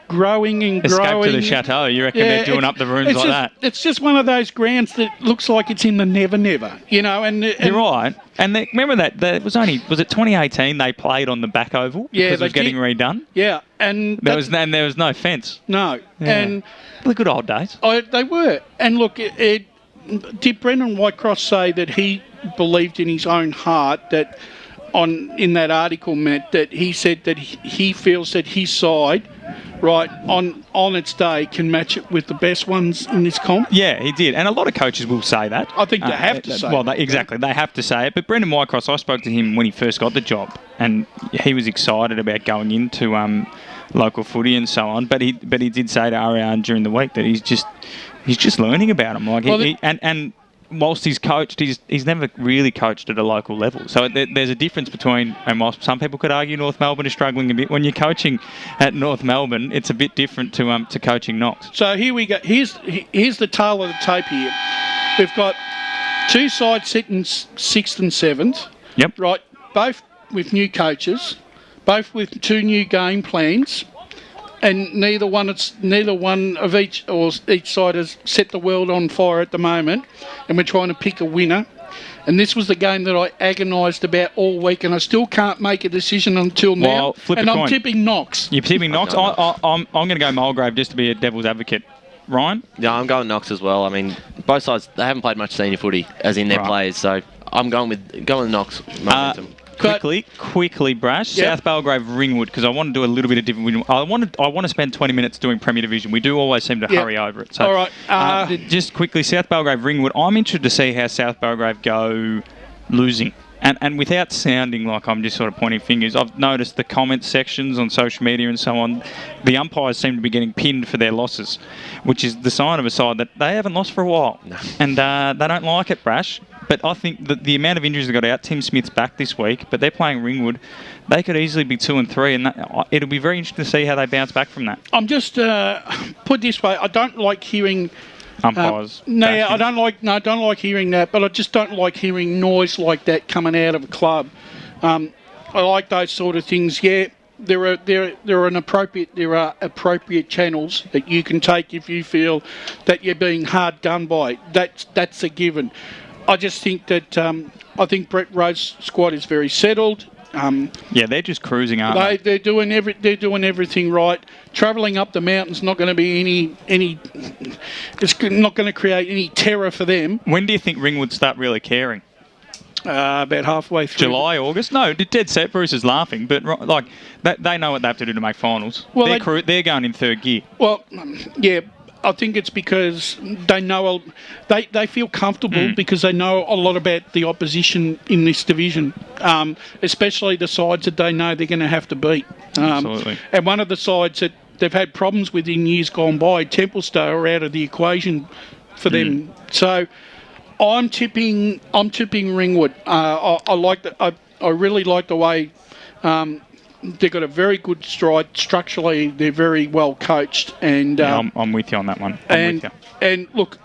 [SPEAKER 2] growing and growing.
[SPEAKER 1] Escape to the Chateau. You reckon they're doing up the rooms like that?
[SPEAKER 2] It's just one of those grounds that looks like it's in the Never Never, and
[SPEAKER 1] you're right. And remember that was it 2018 they played on the back oval because it was getting redone.
[SPEAKER 2] Yeah, and
[SPEAKER 1] there was no fence.
[SPEAKER 2] No, and
[SPEAKER 1] the good old days.
[SPEAKER 2] They were. And look, did Brendan Whitecross say that he believed in his own heart that in that article, Matt, that he said that he feels that his side, right, on its day can match it with the best ones in this comp?
[SPEAKER 1] Yeah, he did. And a lot of coaches will say that.
[SPEAKER 2] I think they have to say
[SPEAKER 1] that. Exactly. They have to say it. But Brendan Whitecross, I spoke to him when he first got the job, and he was excited about going into local footy and so on. But he did say to Ariane during the week that he's just learning about them. And whilst he's coached, he's never really coached at a local level. So there's a difference between, and whilst some people could argue North Melbourne is struggling a bit, when you're coaching at North Melbourne, it's a bit different to coaching Knox.
[SPEAKER 2] So here we go. Here's the tail of the tape here. We've got two sides sitting 6th and 7th.
[SPEAKER 1] Yep.
[SPEAKER 2] Right, both with new coaches, both with two new game plans. And neither one of each side has set the world on fire at the moment, and we're trying to pick a winner. And this was the game that I agonised about all week, and I still can't make a decision until now.
[SPEAKER 1] Well, flip
[SPEAKER 2] and
[SPEAKER 1] a
[SPEAKER 2] I'm
[SPEAKER 1] coin.
[SPEAKER 2] tipping Knox.
[SPEAKER 1] You're tipping Knox? I'm going to go Mulgrave just to be a devil's advocate. Ryan?
[SPEAKER 3] Yeah, I'm going Knox as well. I mean, both sides, they haven't played much senior footy, as in their players, so I'm going with Knox momentum.
[SPEAKER 1] Quickly, Brash.
[SPEAKER 2] Yep.
[SPEAKER 1] South Belgrave, Ringwood, because I want to do a little bit of different. I want to spend 20 minutes doing Premier Division. We do always seem to hurry over it. So,
[SPEAKER 2] all right.
[SPEAKER 1] Just quickly, South Belgrave, Ringwood. I'm interested to see how South Belgrave go losing. And without sounding like I'm just sort of pointing fingers, I've noticed the comment sections on social media and so on, the umpires seem to be getting pinned for their losses, which is the sign of a side that they haven't lost for a while. No. And they don't like it, Brash. But I think that the amount of injuries they got out, Tim Smith's back this week, but they're playing Ringwood. They could easily be 2-3, and it'll be very interesting to see how they bounce back from that.
[SPEAKER 2] I'm just put this way. I don't like hearing
[SPEAKER 1] umpires.
[SPEAKER 2] I don't like hearing that. But I just don't like hearing noise like that coming out of a club. I like those sort of things. Yeah. There are appropriate channels that you can take if you feel that you're being hard done by. That's a given. I just think that I think Brett Rowe's squad is very settled.
[SPEAKER 1] They're just cruising, aren't they?
[SPEAKER 2] They're doing everything right. Travelling up the mountain's not going to be any. It's not going to create any terror for them.
[SPEAKER 1] When do you think Ringwood start really caring?
[SPEAKER 2] About halfway through.
[SPEAKER 1] July, August? No, dead set. Bruce is laughing, but like they know what they have to do to make finals. Well, they're going in third gear.
[SPEAKER 2] Well, yeah. I think it's because they know they feel comfortable because they know a lot about the opposition in this division, especially the sides that they know they're going to have to beat.
[SPEAKER 1] Absolutely.
[SPEAKER 2] And one of the sides that they've had problems with in years gone by, Templestowe, are out of the equation for them. So I'm tipping Ringwood. I like that. I really like the way. They've got a very good stride. Structurally, they're very well coached. And
[SPEAKER 1] I'm with you on that one.
[SPEAKER 2] And look,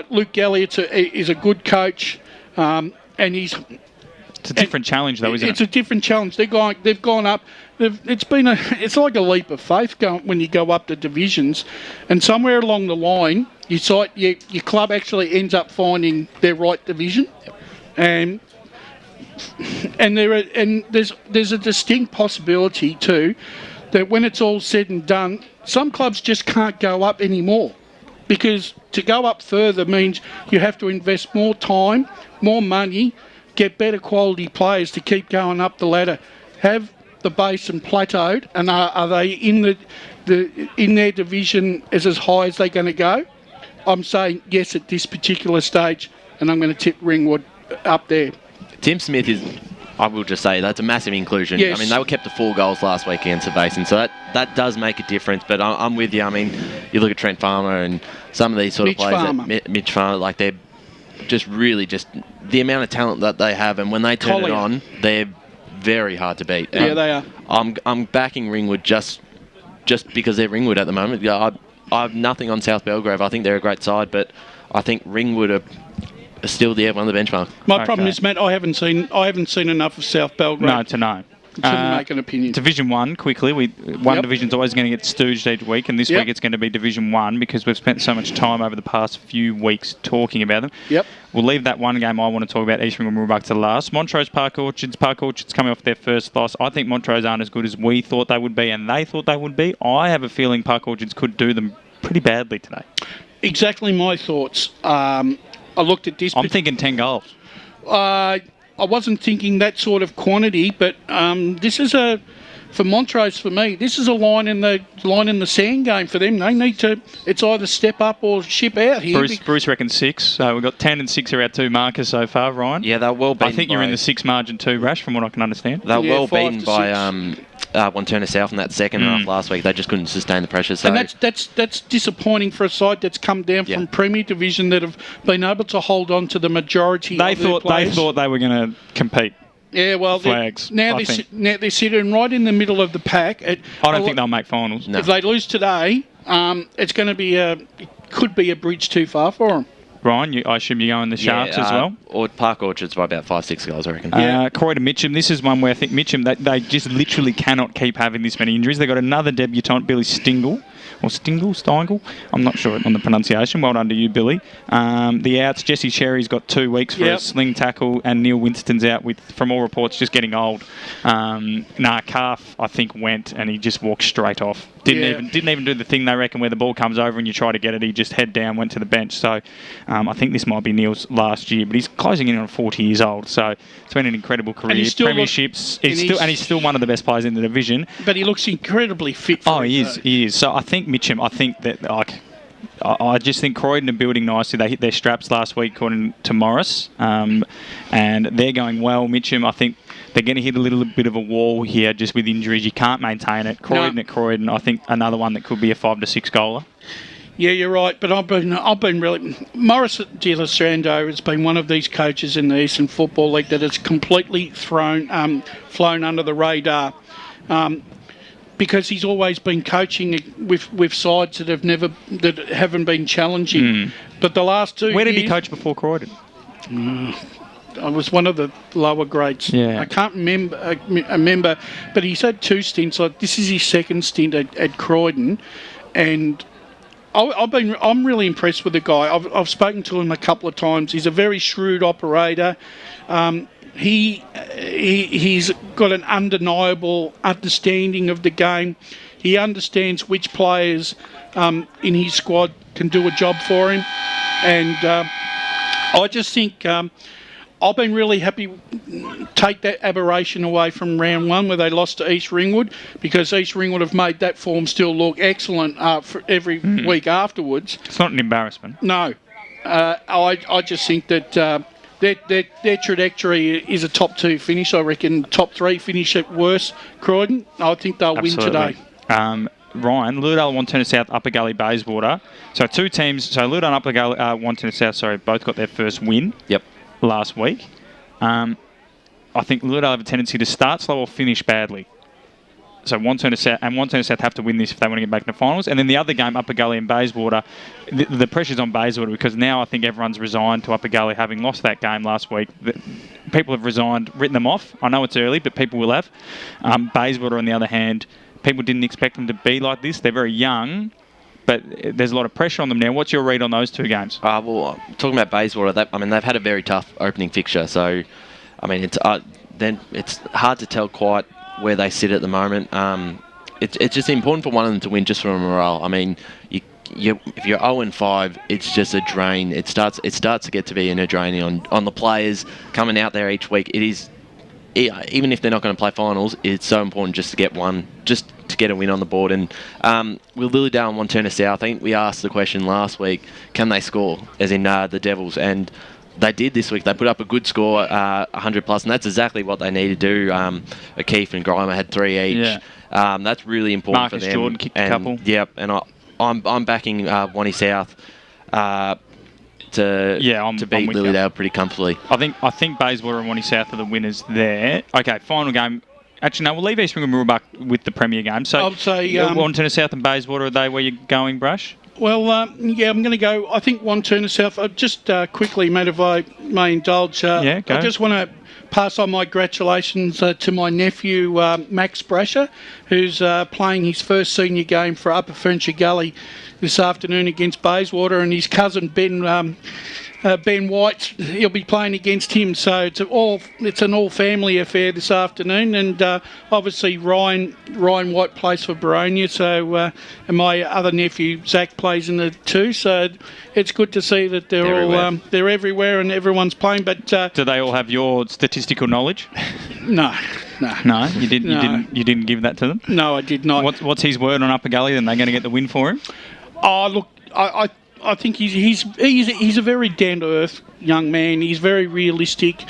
[SPEAKER 2] Luke Galley is a good coach, and he's.
[SPEAKER 1] It's a different challenge, though, isn't it?
[SPEAKER 2] It's a different challenge. They've gone up. It's like a leap of faith when you go up to divisions, and somewhere along the line, your club actually ends up finding their right division, and there's a distinct possibility too that when it's all said and done, some clubs just can't go up anymore, because to go up further means you have to invest more time, more money, get better quality players to keep going up the ladder, have the Basin plateaued, and are they in in their division as high as they're going to go? I'm saying yes at this particular stage, and I'm going to tip Ringwood up there.
[SPEAKER 3] Tim Smith is, I will just say, that's a massive inclusion.
[SPEAKER 2] Yes.
[SPEAKER 3] I mean, they were kept to 4 goals last week against the Basin, so that does make a difference. But I'm with you. I mean, you look at Trent Farmer and some of these sort of players, Mitch Farmer, like they're just really just the amount of talent that they have, and when they turn it on, they're very hard to beat.
[SPEAKER 2] Yeah, they are.
[SPEAKER 3] I'm backing Ringwood just because they're Ringwood at the moment. I have nothing on South Belgrave. I think they're a great side, but I think Ringwood are still the one of the benchmark.
[SPEAKER 2] My problem is, Matt, I haven't seen enough of South Belgrave.
[SPEAKER 1] To know.
[SPEAKER 2] To make an opinion.
[SPEAKER 1] Division 1, quickly. Division's always going to get stooged each week, and this week it's going to be Division 1 because we've spent so much time over the past few weeks talking about them.
[SPEAKER 2] Yep.
[SPEAKER 1] We'll leave that one game I want to talk about, East Ringwood Mooroolbark, to last. Montrose Park Orchards. Park Orchards coming off their first loss. I think Montrose aren't as good as we thought they would be, and they thought they would be. I have a feeling Park Orchards could do them pretty badly today. Exactly my thoughts. I looked at this. I'm thinking 10 goals. I wasn't thinking that sort of quantity, but this is for Montrose, for me, this is a line in the sand game for them. They need to. It's either step up or ship out here. Bruce reckons 6. So we've got 10 and 6 are our 2 markers so far, Ryan.
[SPEAKER 3] Yeah, they're well beaten.
[SPEAKER 1] I think you're in the 6 margin too, Rash, from what I can understand.
[SPEAKER 3] They're well beaten by Wanturna South in that second half last week. They just couldn't sustain the pressure. So.
[SPEAKER 2] And that's disappointing for a side that's come down from Premier Division that have been able to hold on to the majority of their players.
[SPEAKER 1] They thought they were going to compete.
[SPEAKER 2] Yeah, well,
[SPEAKER 1] flags.
[SPEAKER 2] Now they're sitting right in the middle of the pack.
[SPEAKER 1] I don't think they'll make finals.
[SPEAKER 2] No. If they lose today, it's going to be it could be a bridge too far for them.
[SPEAKER 1] Ryan, I assume you're going the Sharks as well?
[SPEAKER 3] Or Park Orchards by about 5-6 goals, I reckon.
[SPEAKER 1] Croydon Mitcham. This is one where I think Mitcham, they just literally cannot keep having this many injuries. They've got another debutant, Billy Steingle. I'm not sure on the pronunciation. Well done to you, Billy. The outs, Jesse Cherry's got 2 weeks for a sling tackle, and Neil Winston's out with, from all reports, just getting old. Calf, I think, went and he just walked straight off. Didn't even do the thing, they reckon, where the ball comes over and you try to get it. He just head down, went to the bench. So I think this might be Neil's last year, but he's closing in on 40 years old. So it's been an incrable career. Premierships. He's still one of the best players in the division.
[SPEAKER 2] But he looks incredibly fit.
[SPEAKER 1] He is. So I think Mitcham. I think that I just think Croydon are building nicely. They hit their straps last week, according to Morris, and they're going well. Mitcham, I think they're going to hit a little bit of a wall here just with injuries. You can't maintain it. Croydon, I think another one that could be a 5 to 6 goaler.
[SPEAKER 2] Yeah, you're right. But I've been really Morris de Lestrando has been one of these coaches in the Eastern Football League that has completely flown under the radar. Because he's always been coaching with sides that haven't been challenging. But the last 2 years...
[SPEAKER 1] Where did he coach before Croydon?
[SPEAKER 2] I was one of the lower grades.
[SPEAKER 1] Yeah.
[SPEAKER 2] I can't remember, but he's had 2 stints. This is his second stint at Croydon, and I'm really impressed with the guy. I've spoken to him a couple of times. He's a very shrewd operator. He's got an undeniable understanding of the game. He understands which players in his squad can do a job for him. And I just think I've been really happy take that aberration away from round 1 where they lost to East Ringwood, because East Ringwood have made that form still look excellent for every week afterwards.
[SPEAKER 1] It's not an embarrassment.
[SPEAKER 2] No. I just think that... Their trajectory is a top 2 finish. I reckon top 3 finish at worst. Croydon, I think they'll win today.
[SPEAKER 1] Ryan, Lewdale, Wanturna South, Upper Gully, Bayswater. So 2 teams. So Lewdale and Upper Gully, Wanturna South, both got their first win. Last week. I think Lewdale have a tendency to start slow or finish badly. So Wanturna South have to win this if they want to get back in the finals. And then the other game, Upper Gully and Bayswater, the pressure's on Bayswater because now I think everyone's resigned to Upper Gully having lost that game last week. People have resigned, written them off. I know it's early, but people will have. Bayswater, on the other hand, people didn't expect them to be like this. They're very young, but there's a lot of pressure on them now. What's your read on those 2 games?
[SPEAKER 3] Well, talking about Bayswater, they've had a very tough opening fixture. So, it's hard to tell quite where they sit at the moment. It's just important for one of them to win just for morale. I mean, if you're 0-5, it's just a drain. It starts to get to be a drain on the players coming out there each week. It is even if they're not going to play finals, it's so important just to get a win on the board. And with Lilydale and Wanturna South, I think we asked the question last week, can they score, as in the Devils? And they did this week. They put up a good score, 100 plus, and that's exactly what they need to do. O'Keefe and Grimer had 3 each. Yeah. That's really important
[SPEAKER 1] Marcus
[SPEAKER 3] for them.
[SPEAKER 1] Jordan kicked a couple.
[SPEAKER 3] Yep, and I'm backing Wani South to beat Lilydale pretty comfortably.
[SPEAKER 1] I think Bayswater and Wani South are the winners there. Okay, final game. Actually, no, we'll leave Eastland and Mooroolbark with the Premier game. So,
[SPEAKER 2] I'll say
[SPEAKER 1] Wanturna South and Bayswater, are they where you're going, Brush?
[SPEAKER 2] Well, I'm going to go. I think Wanturna South. Just quickly, mate, if I may indulge.
[SPEAKER 1] Go.
[SPEAKER 2] I just want to pass on my congratulations to my nephew, Max Brasher, who's playing his first senior game for Upper Ferntree Gully this afternoon against Bayswater, and his cousin Ben White, he'll be playing against him. So it's an all-family affair this afternoon, and obviously Ryan White plays for Boronia, so and my other nephew Zach plays in the too. So it's good to see that they're everywhere and everyone's playing. But
[SPEAKER 1] do they all have your statistical knowledge?
[SPEAKER 2] No.
[SPEAKER 1] No, you didn't give that to them.
[SPEAKER 2] No, I did not.
[SPEAKER 1] What's his word on Upper Gully? Then they're going to get the win for him.
[SPEAKER 2] Oh, look, I think he's a very down-to-earth young man. He's very realistic.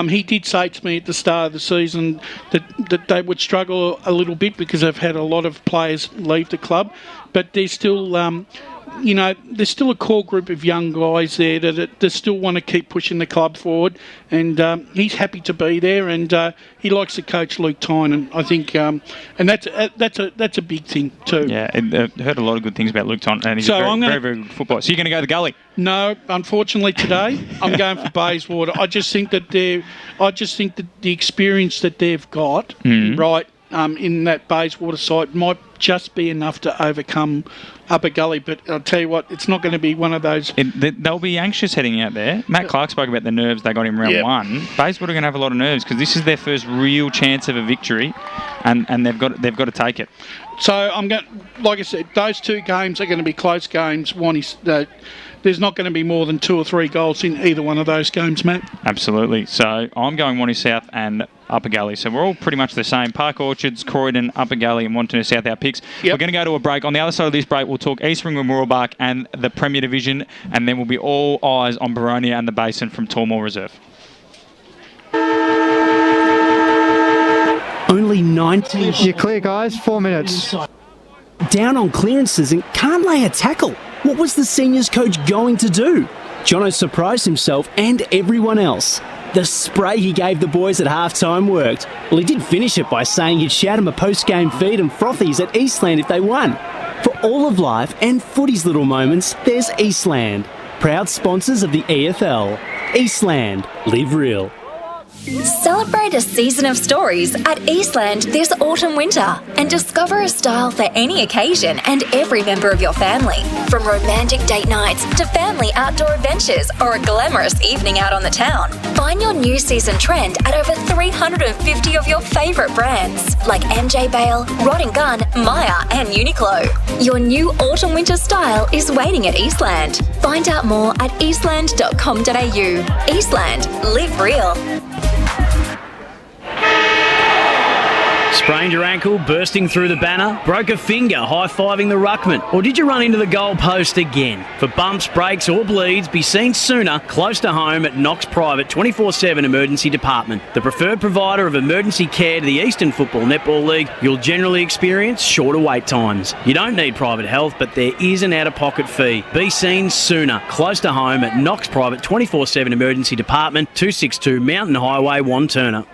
[SPEAKER 2] He did say to me at the start of the season that they would struggle a little bit because they've had a lot of players leave the club, but there's still, there's still a core group of young guys there that still want to keep pushing the club forward, and he's happy to be there, and he likes to coach Luke Tynan, I think, and that's a big thing too.
[SPEAKER 1] Yeah, I heard a lot of good things about Luke Tynan, and he's very good footballer. So you're going to go to the Gully?
[SPEAKER 2] No, unfortunately today I'm going for Bayswater. I just think that the experience that they've got, right, in that Bayswater side might just be enough to overcome Upper Gully, but I'll tell you what, it's not going to be one of those.
[SPEAKER 1] They'll be anxious heading out there. Matt Clark spoke about the nerves they got in round one. Bayswater are going to have a lot of nerves because this is their first real chance of a victory, and they've got to take it.
[SPEAKER 2] So I'm going, like I said, those two games are going to be close games. There's not going to be more than 2 or 3 goals in either one of those games, Matt.
[SPEAKER 1] Absolutely. So I'm going Wani South and Upper Gully. So we're all pretty much the same. Park Orchards, Croydon, Upper Gully and Wanturna South, our picks. Yep. We're going to go to a break. On the other side of this break, we'll talk Eastland and Mooroolbark and the Premier Division, and then we'll be all eyes on Boronia and the Basin from Tormore Reserve.
[SPEAKER 5] Only 19...
[SPEAKER 17] You're clear, guys. 4 minutes.
[SPEAKER 5] Down on clearances and can't lay a tackle. What was the seniors coach going to do? Jono surprised himself and everyone else. The spray he gave the boys at halftime worked. Well, he did finish it by saying he'd shout him a post-game feed and frothies at Eastland if they won. For all of life and footy's little moments, there's Eastland. Proud sponsors of the EFL. Eastland. Live real.
[SPEAKER 12] Celebrate a season of stories at Eastland this autumn-winter and discover a style for any occasion and every member of your family. From romantic date nights to family outdoor adventures or a glamorous evening out on the town. Find your new season trend at over 350 of your favourite brands like MJ Bale, Rod & Gun, Maya and Uniqlo. Your new autumn-winter style is waiting at Eastland. Find out more at eastland.com.au. Eastland. Live real.
[SPEAKER 4] Sprained your ankle, bursting through the banner? Broke a finger, high-fiving the ruckman? Or did you run into the goal post again? For bumps, breaks or bleeds, be seen sooner, close to home at Knox Private 24/7 Emergency Department. The preferred provider of emergency care to the Eastern Football Netball League, you'll generally experience shorter wait times. You don't need private health, but there is an out-of-pocket fee. Be seen sooner, close to home at Knox Private 24/7 Emergency Department, 262 Mountain Highway, Wanturna.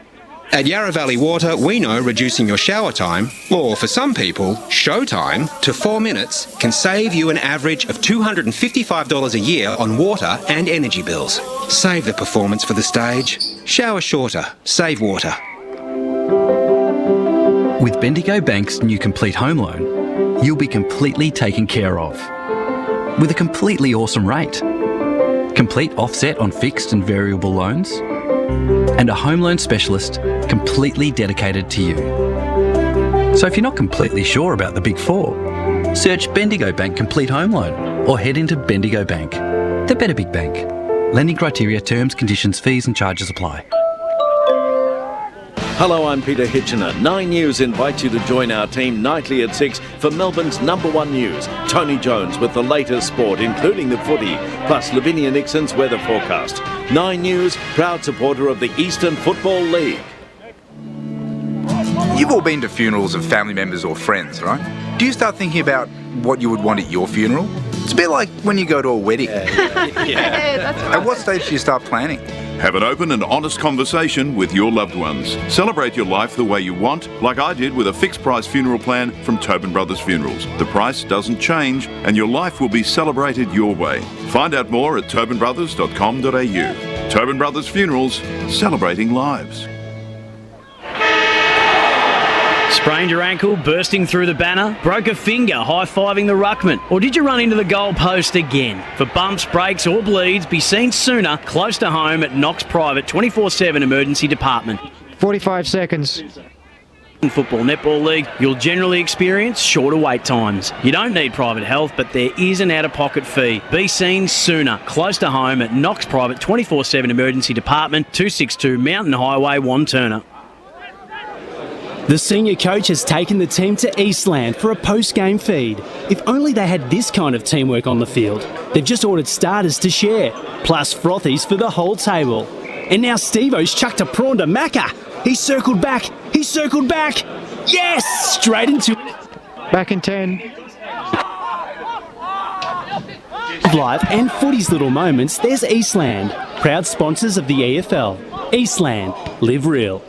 [SPEAKER 6] At Yarra Valley Water, we know reducing your shower time, or for some people, show time, to 4 minutes can save you an average of $255 a year on water and energy bills. Save the performance for the stage. Shower shorter. Save water.
[SPEAKER 15] With Bendigo Bank's new Complete Home Loan, you'll be completely taken care of. With a completely awesome rate. Complete offset on fixed and variable loans. And a home loan specialist completely dedicated to you. So if you're not completely sure about the Big Four, search Bendigo Bank Complete Home Loan or head into Bendigo Bank, the better big bank. Lending criteria, terms, conditions, fees and charges apply.
[SPEAKER 8] Hello, I'm Peter Hitchener. 9 News invites you to join our team nightly at 6 for Melbourne's #1 news. Tony Jones with the latest sport, including the footy, plus Lavinia Nixon's weather forecast. 9 News, proud supporter of the Eastern Football League.
[SPEAKER 9] You've all been to funerals of family members or friends, right? Do you start thinking about what you would want at your funeral? It's a bit like when you go to a wedding. At what stage do you start planning?
[SPEAKER 11] Have an open and honest conversation with your loved ones. Celebrate your life the way you want, like I did with a fixed price funeral plan from Tobin Brothers Funerals. The price doesn't change and your life will be celebrated your way. Find out more at tobinbrothers.com.au. Tobin Brothers Funerals, celebrating lives.
[SPEAKER 4] Sprained your ankle, bursting through the banner? Broke a finger, high-fiving the ruckman? Or did you run into the goal post again? For bumps, breaks or bleeds, be seen sooner, close to home at Knox Private 24/7 Emergency Department.
[SPEAKER 17] 45 seconds.
[SPEAKER 4] In Football Netball League, you'll generally experience shorter wait times. You don't need private health, but there is an out-of-pocket fee. Be seen sooner, close to home at Knox Private 24/7 Emergency Department, 262 Mountain Highway, Wanturna.
[SPEAKER 5] The senior coach has taken the team to Eastland for a post-game feed. If only they had this kind of teamwork on the field. They've just ordered starters to share, plus frothies for the whole table. And now Steve-O's chucked a prawn to Macca. He's circled back. Yes! Straight into it.
[SPEAKER 17] Back in 10.
[SPEAKER 5] Live and footy's little moments, there's Eastland. Proud sponsors of the EFL. Eastland. Live real.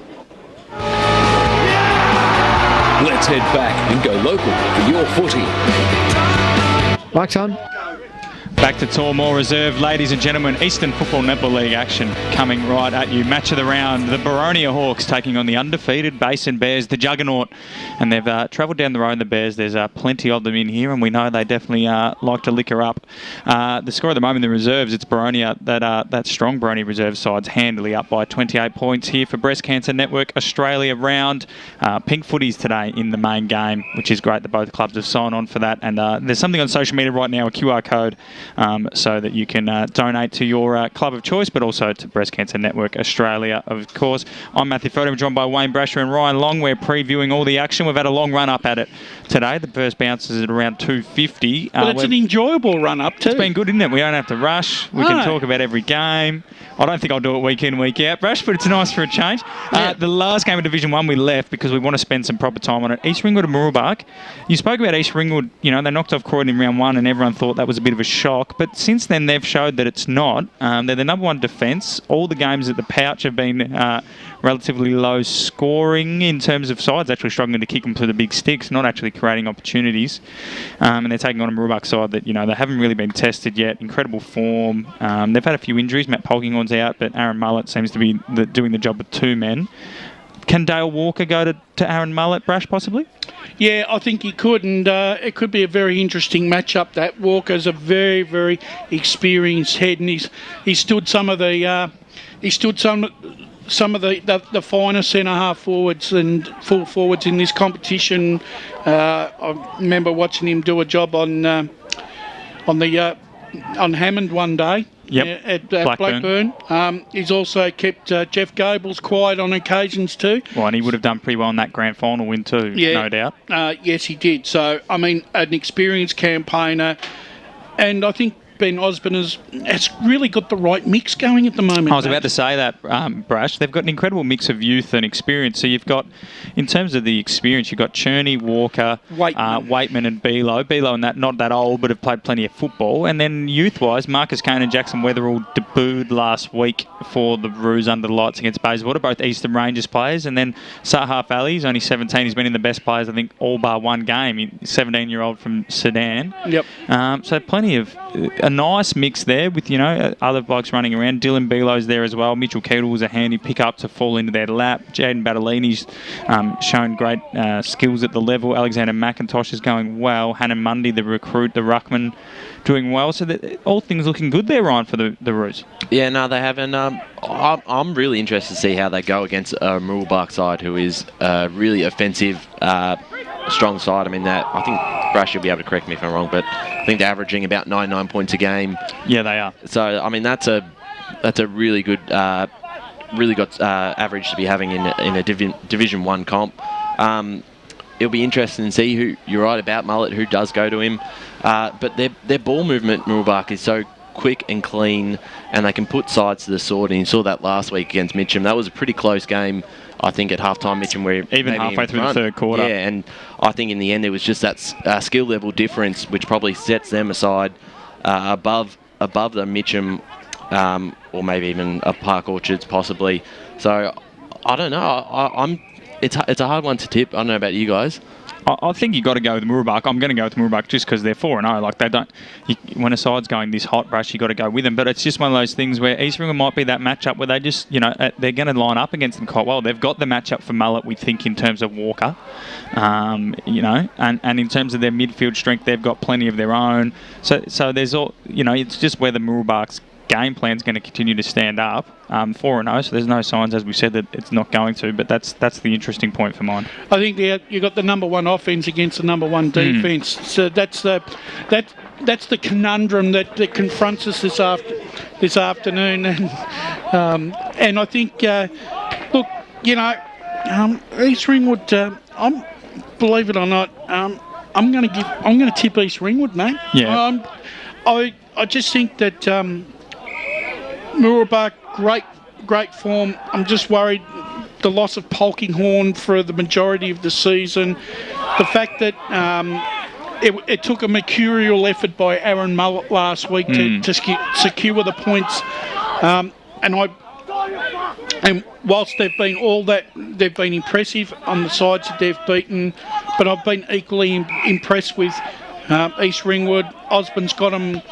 [SPEAKER 16] Let's head back and go local for your footy.
[SPEAKER 17] Mike's on.
[SPEAKER 1] Back to Tormore Reserve, ladies and gentlemen. Eastern Football Netball League action coming right at you. Match of the round, the Boronia Hawks taking on the undefeated Basin Bears, the juggernaut. And they've travelled down the road, the Bears. There's plenty of them in here, and we know they definitely like to liquor up. The score at the moment in the reserves, it's Boronia, that strong Boronia reserve side's handily up by 28 points here for Breast Cancer Network Australia round. Pink footies today in the main game, which is great that both clubs have signed on for that. And there's something on social media right now, a QR code, so that you can donate to your club of choice, but also to Breast Cancer Network Australia, of course. I'm Matthew Fodham, joined by Wayne Brasher and Ryan Long. We're previewing all the action. We've had a long run up at it today. The first bounce is at around 250.
[SPEAKER 2] But it's an enjoyable run up too.
[SPEAKER 1] It's been good, isn't it? We don't have to rush. We can talk about every game. I don't think I'll do it week in, week out, Brash, but it's nice for a change. The last game of Division 1 we left because we want to spend some proper time on it. East Ringwood and Mooroolbark. You spoke about East Ringwood. You know, they knocked off Croydon in round 1 and everyone thought that was a bit of a shock. But since then, they've showed that it's not. They're the #1 defence. All the games at the Pouch have been relatively low scoring in terms of sides, actually struggling to kick them to the big sticks, not actually creating opportunities. And they're taking on a Mooroolbark side that, you know, they haven't really been tested yet. Incredible form. They've had a few injuries. Matt Polkinghorn's out, but Aaron Mullett seems to be doing the job with 2 men. Can Dale Walker go to Aaron Mullett, Brash, possibly?
[SPEAKER 2] Yeah, I think he could, and it could be a very interesting matchup. That Walker's a very, very experienced head, and he stood some of the finest centre half forwards and full forwards in this competition. I remember watching him do a job on Hammond one day. At Blackburn. He's also kept Jeff Goebbels quiet on occasions too.
[SPEAKER 1] Well, and he would have done pretty well in that grand final win too, no doubt.
[SPEAKER 2] Yes, he did. So, I mean, an experienced campaigner, and I think Ben Osborne has really got the right mix going at the moment.
[SPEAKER 1] I was about to say that, Brash. They've got an incredible mix of youth and experience. So you've got, in terms of the experience, you've got Cherney, Walker, Waitman and Below. Below and that, not that old, but have played plenty of football. And then youth-wise, Marcus Kane and Jackson Weatherall debuted last week for the Roos under the lights against Bayswater, both Eastern Rangers players. And then Sahar Ali, he's only 17. He's been in the best players, I think, all bar one game. He's 17-year-old from Sudan.
[SPEAKER 2] Yep.
[SPEAKER 1] So plenty of... a nice mix there with, you know, other blokes running around. Dylan Below's there as well. Mitchell Kettle was a handy pick-up to fall into their lap. Jaden Battolini's shown great skills at the level. Alexander McIntosh is going well. Hannah Mundy, the recruit, the ruckman, doing well. So that, all things looking good there, Ryan, for the Roos.
[SPEAKER 3] Yeah, no, they haven't. I'm really interested to see how they go against a Mooroolbark side who is really offensive, strong side. I mean, I think Brash will be able to correct me if I'm wrong, but I think they're averaging about 99 points a game.
[SPEAKER 1] Yeah, they are.
[SPEAKER 3] So, I mean, that's a really good really got average to be having in a Division 1 comp. It'll be interesting to see who, you're right about Mullet, who does go to him. But their ball movement, Mooroolbark, is so quick and clean, and they can put sides to the sword. And you saw that last week against Mitcham. That was a pretty close game, I think, at half-time, Mitcham, where
[SPEAKER 1] even halfway through the third quarter.
[SPEAKER 3] Yeah, and I think in the end it was just that skill level difference which probably sets them aside above the Mitcham, or maybe even a Park Orchards possibly. So I don't know. It's a hard one to tip. I don't know about you guys.
[SPEAKER 1] I think you've got to go with Mooroolbark. I'm going to go with Mooroolbark just because they're 4-0. Like, they don't. When a side's going this hot brush, you've got to go with them. But it's just one of those things where East Ringwood might be that matchup where they just, they're going to line up against them quite well. They've got the matchup for Mullet, we think, in terms of Walker. And in terms of their midfield strength, they've got plenty of their own. So there's all, it's just whether Mooroolbark's game plan's going to continue to stand up. 4-0, so there's no signs, as we said, that it's not going to, but that's the interesting point for mine.
[SPEAKER 2] I think you got the number one offence against the number one defence. So that's the conundrum that confronts us this afternoon, and I think East Ringwood. Believe it or not, I'm going to tip East Ringwood, mate.
[SPEAKER 1] Yeah.
[SPEAKER 2] I just think that Mooroolbark, great form. I'm just worried the loss of Polkinghorne for the majority of the season. The fact that it took a mercurial effort by Aaron Mullet last week to secure the points. And whilst they've been impressive on the sides that they've beaten, but I've been equally impressed with East Ringwood. Osborne's got them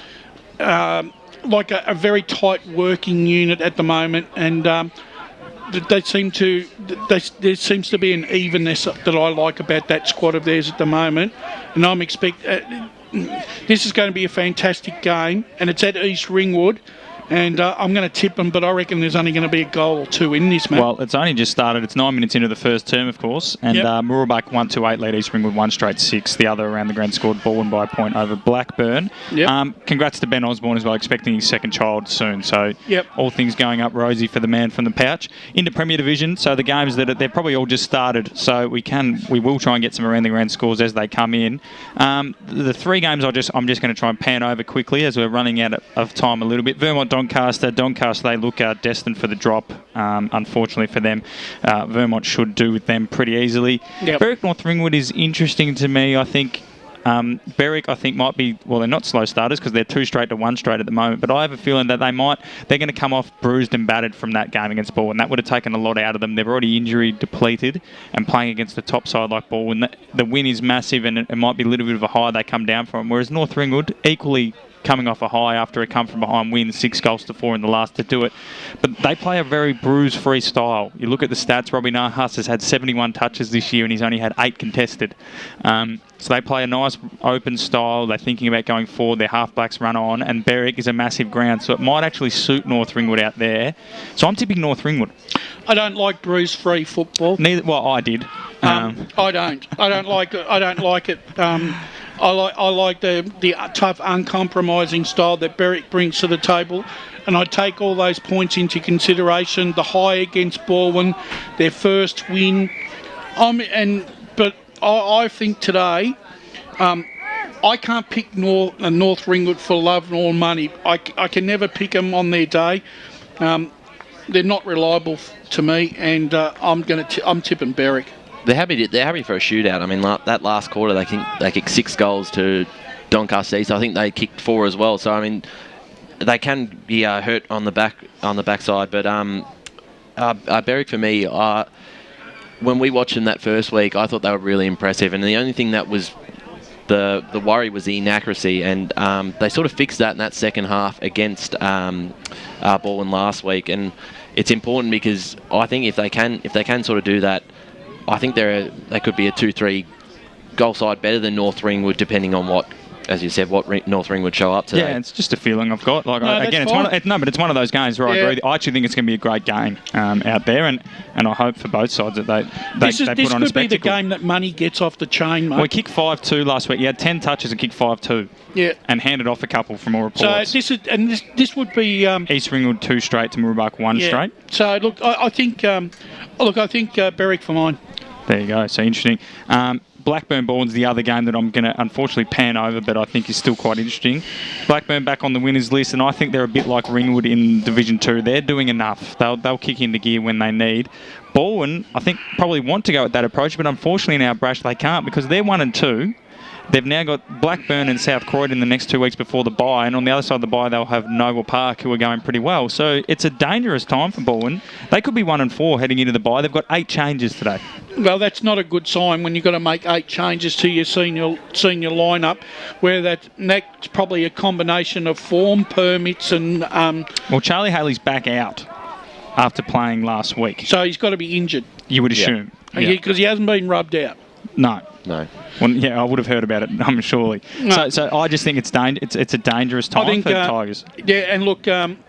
[SPEAKER 2] like a very tight working unit at the moment, and there seems to be an evenness that I like about that squad of theirs at the moment, and I'm this is going to be a fantastic game, and it's at East Ringwood. And I'm going to tip them, but I reckon there's only going to be a goal or two in this match.
[SPEAKER 1] Well, it's only just started. It's 9 minutes into the first term, of course. And Mooroolbark 1-8 lead East Ringwood 1-6. The other around the ground scored Baldwin by a point over Blackburn.
[SPEAKER 2] Yep.
[SPEAKER 1] Congrats to Ben Osborne as well, expecting his second child soon. So all things going up rosy for the man from the pouch. Into Premier Division, so the games they're probably all just started. So we will try and get some around the ground scores as they come in. The three games I'm just going to try and pan over quickly as we're running out of time a little bit. Doncaster, they look destined for the drop, unfortunately for them. Vermont should do with them pretty easily. Berwick North Ringwood is interesting to me. I think Berwick, might be, well, they're not slow starters because they're 2 straight to 1 straight at the moment, but I have a feeling that they're going to come off bruised and battered from that game against Baldwin. That would have taken a lot out of them. They're already injury depleted, and playing against the top side like Baldwin, the win is massive, and it might be a little bit of a high they come down from, whereas North Ringwood, equally coming off a high after a come from behind win, 6-4 in the last to do it. But they play a very bruise-free style. You look at the stats, Robbie Nahas has had 71 touches this year and he's only had 8 contested. So they play a nice open style. They're thinking about going forward. Their half-backs run on, and Berwick is a massive ground, so it might actually suit North Ringwood out there. So I'm tipping North Ringwood.
[SPEAKER 2] I don't like bruise-free football.
[SPEAKER 1] Well, I did.
[SPEAKER 2] I don't. I don't like it. I like the tough, uncompromising style that Berwick brings to the table, and I take all those points into consideration. The high against Baldwin, their first win, but I think today, I can't pick North Ringwood for love nor money. I can never pick them on their day. They're not reliable to me, and I'm tipping Berwick.
[SPEAKER 3] They're happy for a shootout. I mean, that last quarter, they kicked 6 goals to Doncaster East. I think they kicked 4 as well. So I mean, they can be hurt on the backside. But Berwick for me, when we watched them that first week, I thought they were really impressive. And the only thing that was the worry was the inaccuracy, and they sort of fixed that in that second half against Baldwin last week. And it's important because I think if they can sort of do that, I think they could be a 2-3 goal side better than North Ringwood, depending on what as you said, what North Ring would show up today.
[SPEAKER 1] Yeah, it's just a feeling I've got. Like again, it's one of those games where I agree. I actually think it's going to be a great game out there, and I hope for both sides that they put on a spectacle.
[SPEAKER 2] This could be the game that money gets off the chain, mate.
[SPEAKER 1] We kicked 5-2 last week. You had 10 touches and kicked 5-2.
[SPEAKER 2] Yeah,
[SPEAKER 1] and handed off a couple from all reports.
[SPEAKER 2] So this would be
[SPEAKER 1] East Ringwood 2 straight to Mooroolbark 1 straight.
[SPEAKER 2] So look, I think Berwick for mine.
[SPEAKER 1] There you go. So interesting. Blackburn Baldwin's the other game that I'm going to unfortunately pan over, but I think is still quite interesting. Blackburn back on the winners list, and I think they're a bit like Ringwood in Division 2. They're doing enough. They'll kick into gear when they need. Baldwin, I think, probably want to go with that approach, but unfortunately in our Brash they can't because they're 1 and 2. They've now got Blackburn and South Croydon in the next 2 weeks before the bye, and on the other side of the bye they'll have Noble Park, who are going pretty well. So it's a dangerous time for Baldwin. They could be 1 and 4 heading into the bye. They've got 8 changes today.
[SPEAKER 2] Well, that's not a good sign when you've got to make 8 changes to your senior lineup, where that's probably a combination of form, permits, and.
[SPEAKER 1] Well, Charlie Haley's back out after playing last week,
[SPEAKER 2] so he's got to be injured.
[SPEAKER 1] You would assume,
[SPEAKER 2] because he hasn't been rubbed out.
[SPEAKER 1] No.
[SPEAKER 3] Well,
[SPEAKER 1] yeah, I would have heard about it, surely. No. So I just think it's a dangerous time for the Tigers.
[SPEAKER 2] Yeah, and look,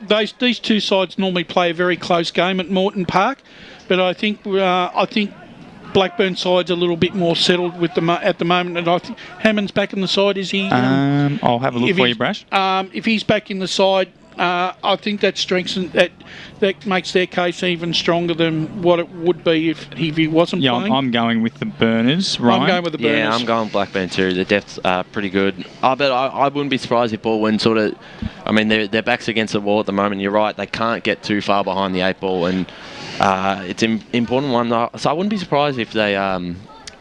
[SPEAKER 2] these two sides normally play a very close game at Moreton Park, but I think Blackburn side's a little bit more settled with at the moment, and I think Hammond's back in the side. Is he?
[SPEAKER 1] I'll have a look for you, Brash.
[SPEAKER 2] If he's back in the side, I think that strengthens that makes their case even stronger than what it would be if he wasn't playing.
[SPEAKER 1] I'm going with the Burners, right?
[SPEAKER 2] I'm going with the Burners.
[SPEAKER 3] Yeah, I'm going Blackburn too. The depth's pretty good. But I wouldn't be surprised if Baldwin sort of... I mean, their back's against the wall at the moment. You're right, they can't get too far behind the 8 ball, and it's an important one. So I wouldn't be surprised if they...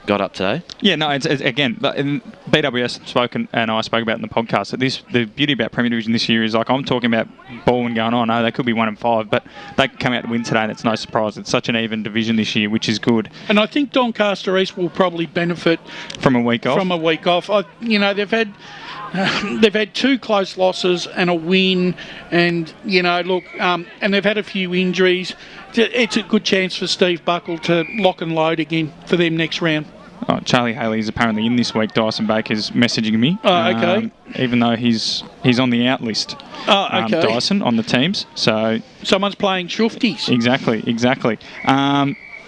[SPEAKER 3] got up today.
[SPEAKER 1] Yeah, no, it's again, BWS spoken and I spoke about in the podcast that the beauty about Premier Division this year is like I'm talking about Baldwin going, oh no, they could be 1 and 5, but they could come out to win today, and it's no surprise. It's such an even division this year, which is good.
[SPEAKER 2] And I think Doncaster East will probably benefit
[SPEAKER 1] from a week off.
[SPEAKER 2] They've had 2 close losses and a win, and and they've had a few injuries. It's a good chance for Steve Buckle to lock and load again for them next round.
[SPEAKER 1] Oh, Charlie Haley is apparently in this week. Dyson Baker's messaging me.
[SPEAKER 2] Oh, okay.
[SPEAKER 1] Even though he's on the out list.
[SPEAKER 2] Oh, okay.
[SPEAKER 1] Dyson on the teams. So
[SPEAKER 2] someone's playing shufties.
[SPEAKER 1] Exactly.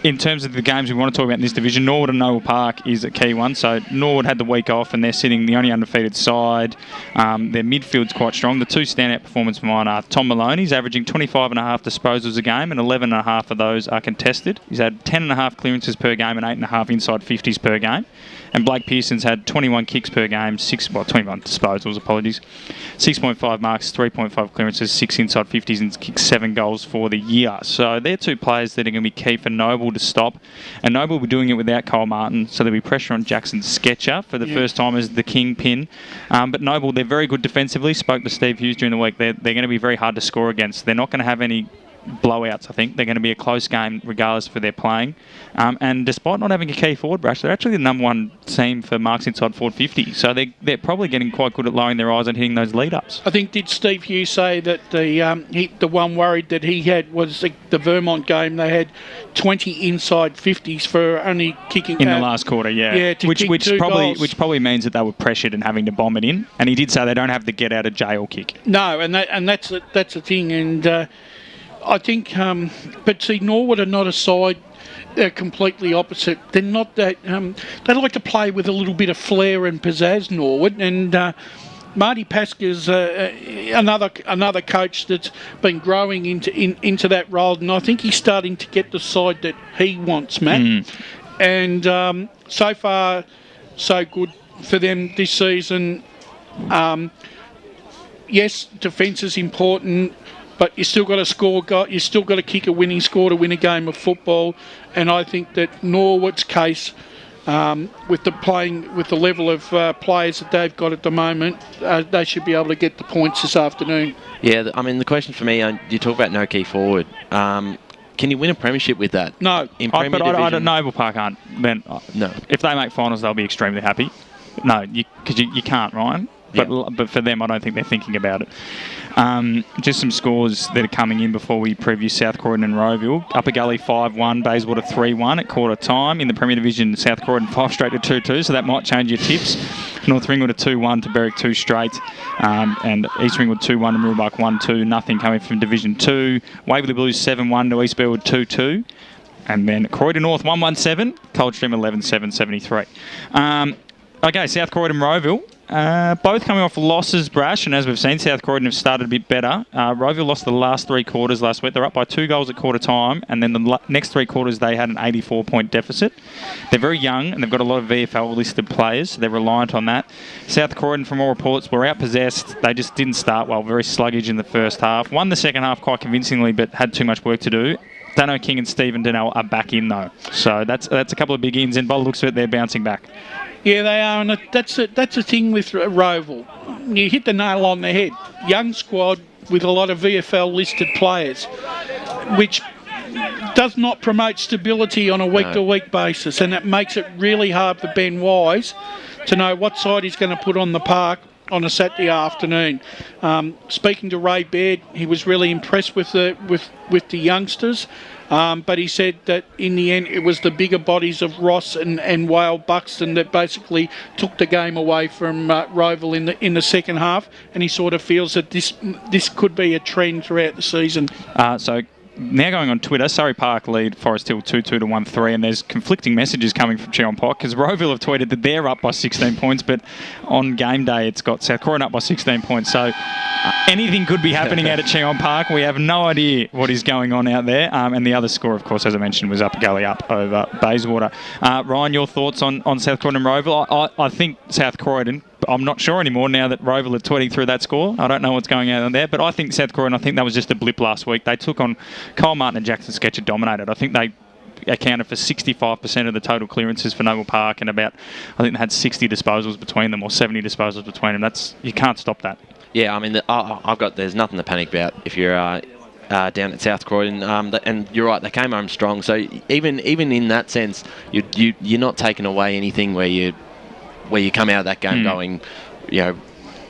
[SPEAKER 1] In terms of the games we want to talk about in this division, Norwood and Noble Park is a key one. So Norwood had the week off and they're sitting the only undefeated side. Their midfield's quite strong. The 2 standout performances for mine are Tom Maloney's averaging 25.5 disposals a game, and 11.5 of those are contested. He's had 10.5 clearances per game and 8.5 inside 50s per game. And Blake Pearson's had 21 kicks per game, 21 disposals, 6.5 marks, 3.5 clearances, 6 inside 50s, and kicked 7 goals for the year. So they're 2 players that are going to be key for Noble to stop. And Noble will be doing it without Cole Martin, so there'll be pressure on Jackson Sketcher for the first time as the kingpin. But Noble, they're very good defensively. Spoke to Steve Hughes during the week. They're going to be very hard to score against. They're not going to have any blowouts, I think. They're going to be a close game regardless for their playing. And despite not having a key forward, Brash, they're actually the number 1 team for marks inside forward 50. So they're probably getting quite good at lowering their eyes and hitting those lead-ups.
[SPEAKER 2] I think, did Steve Hughes say that the one worried that he had was the Vermont game? They had 20 inside 50s for only kicking...
[SPEAKER 1] In the last quarter, which probably means that they were pressured and having to bomb it in. And he did say they don't have the get-out-of-jail kick.
[SPEAKER 2] No, and that's the thing. And... I think, but see, Norwood are not a side completely opposite. They're not that. They like to play with a little bit of flair and pizzazz, Norwood, and Marty Pasker's another coach that's been growing into that role, and I think he's starting to get the side that he wants, Matt. And so far, so good for them this season. Yes, defence is important. But you still got to score. You still got to kick a winning score to win a game of football. And I think that Norwood's case, with the level of players that they've got at the moment, they should be able to get the points this afternoon.
[SPEAKER 3] Yeah, I mean the question for me, you talk about no key forward. Can you win a premiership with that?
[SPEAKER 2] No.
[SPEAKER 1] I don't know. Noble Park aren't. Then
[SPEAKER 3] no.
[SPEAKER 1] If they make finals, they'll be extremely happy. No, because you can't, Ryan. But for them, I don't think they're thinking about it. Just some scores that are coming in before we preview South Croydon and Rowville. Upper Gully 5-1, Bayswater 3-1 at quarter time. In the Premier Division, South Croydon 5 straight to 2-2, so that might change your tips. North Ringwood a 2-1 to Berwick 2 straight. And East Ringwood 2-1 to Mooroolbark 1-2. Nothing coming from Division 2. Waverley Blues 7-1 to East Burwood 2-2. And then Croydon North 1-1-7. Coldstream 11-7, 73. Okay, South Croydon Roeville. Both coming off losses, Brash, and as we've seen, South Croydon have started a bit better. Roeville lost the last 3 quarters last week. They're up by 2 goals at quarter time, and then the next 3 quarters they had an 84-point deficit. They're very young, and they've got a lot of VFL-listed players, so they're reliant on that. South Croydon, from all reports, were outpossessed. They just didn't start well, very sluggish in the first half. Won the second half quite convincingly, but had too much work to do. Dano King and Stephen Donnell are back in, though. So that's a couple of big ins, and by the looks of it, they're bouncing back.
[SPEAKER 2] Yeah, they are, and that's the thing with Roeville. You hit the nail on the head. Young squad with a lot of VFL-listed players, which does not promote stability on a week-to-week basis, and it makes it really hard for Ben Wise to know what side he's going to put on the park on a Saturday afternoon. Speaking to Ray Baird, he was really impressed with the youngsters. But he said that in the end it was the bigger bodies of Ross and Wale Buxton that basically took the game away from Roeville in the second half, and he sort of feels that this could be a trend throughout the season.
[SPEAKER 1] So now going on Twitter, Surrey Park lead Forest Hill 2-2 to 1-3, and there's conflicting messages coming from Cheon Pike because Roeville have tweeted that they're up by 16 points, but on game day it's got South Croydon up by 16 points. So anything could be happening out at Cheon Park. We have no idea what is going on out there. And the other score, of course, as I mentioned, was Upper Gully up over Bayswater. Ryan, your thoughts on South Croydon and Roeville? I think South Croydon, I'm not sure anymore now that Roeville are tweeting through that score. I don't know what's going on there, but I think South Croydon, I think that was just a blip last week. They took on Cole Martin and Jackson Sketcher dominated. I think they accounted for 65% of the total clearances for Noble Park, and I think they had 60 disposals between them, or 70 disposals between them. You can't stop that.
[SPEAKER 3] Yeah, I mean, there's nothing to panic about if you're down at South Croydon, and you're right, they came home strong. So even in that sense, you're not taking away anything where you come out of that game going,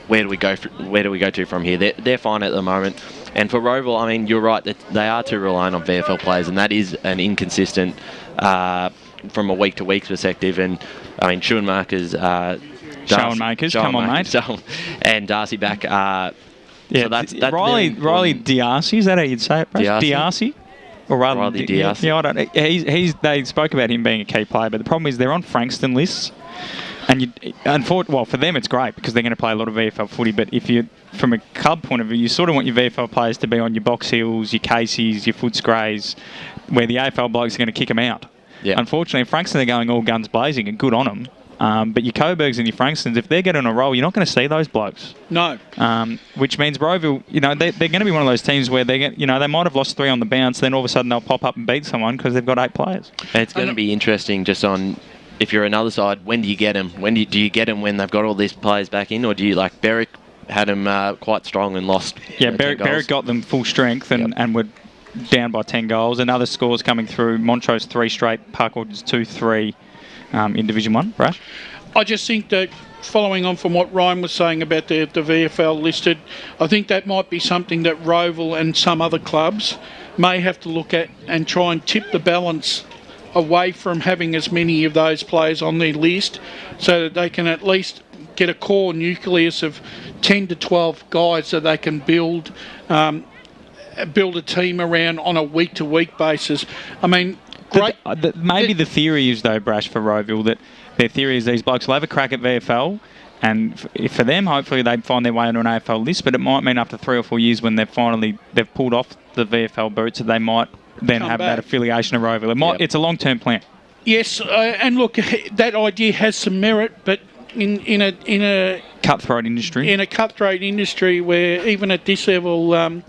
[SPEAKER 3] where do we go to from here? They're fine at the moment. And for Roeville, I mean, you're right that they are too reliant on VFL players, and that is an inconsistent from a week-to-week perspective. And I mean, Schoenmakers,
[SPEAKER 1] come on, mate.
[SPEAKER 3] And Darcy back.
[SPEAKER 1] So that's Riley Diarcy, is that how you'd say it, Brad? Diarcy? Or rather
[SPEAKER 3] Riley Diarcy.
[SPEAKER 1] Yeah, I don't. They spoke about him being a key player, but the problem is they're on Frankston lists. And for them, it's great because they're going to play a lot of VFL footy. But if you, from a club point of view, you sort of want your VFL players to be on your Box Hills, your Caseys, your Footscrays, where the AFL blokes are going to kick them out.
[SPEAKER 3] Yeah.
[SPEAKER 1] Unfortunately, Frankston are going all guns blazing, and good on them. But your Coburgs and your Frankstons, if they're getting a roll, you're not going to see those blokes.
[SPEAKER 2] No.
[SPEAKER 1] Which means Roeville, they're going to be one of those teams where they might have lost 3 on the bounce, then all of a sudden they'll pop up and beat someone because they've got 8 players.
[SPEAKER 3] It's going to be interesting just on. If you're another side, when do you get them? Do you get them when they've got all these players back in, or do you, like Berwick had them quite strong and lost?
[SPEAKER 1] Yeah, Berwick got them full strength and were down by 10 goals. And other scores coming through: Montrose 3 straight, Park Orchards 2-3 in Division 1. Brash?
[SPEAKER 2] I just think that following on from what Ryan was saying about the VFL listed, I think that might be something that Roeville and some other clubs may have to look at and try and tip the balance away from having as many of those players on their list, so that they can at least get a core nucleus of 10 to 12 guys that they can build a team around on a week-to-week basis. I mean, great.
[SPEAKER 1] Maybe the theory is, though, Brash, for Roeville, that their theory is these blokes will have a crack at VFL, and for them, hopefully they'd find their way into an AFL list, but it might mean after 3 or 4 years when they've pulled off the VFL boots, that they might then have that affiliation of Roeville. It's a long-term plan.
[SPEAKER 2] Yes, and look, that idea has some merit, but in a
[SPEAKER 1] cutthroat industry,
[SPEAKER 2] where even at this level,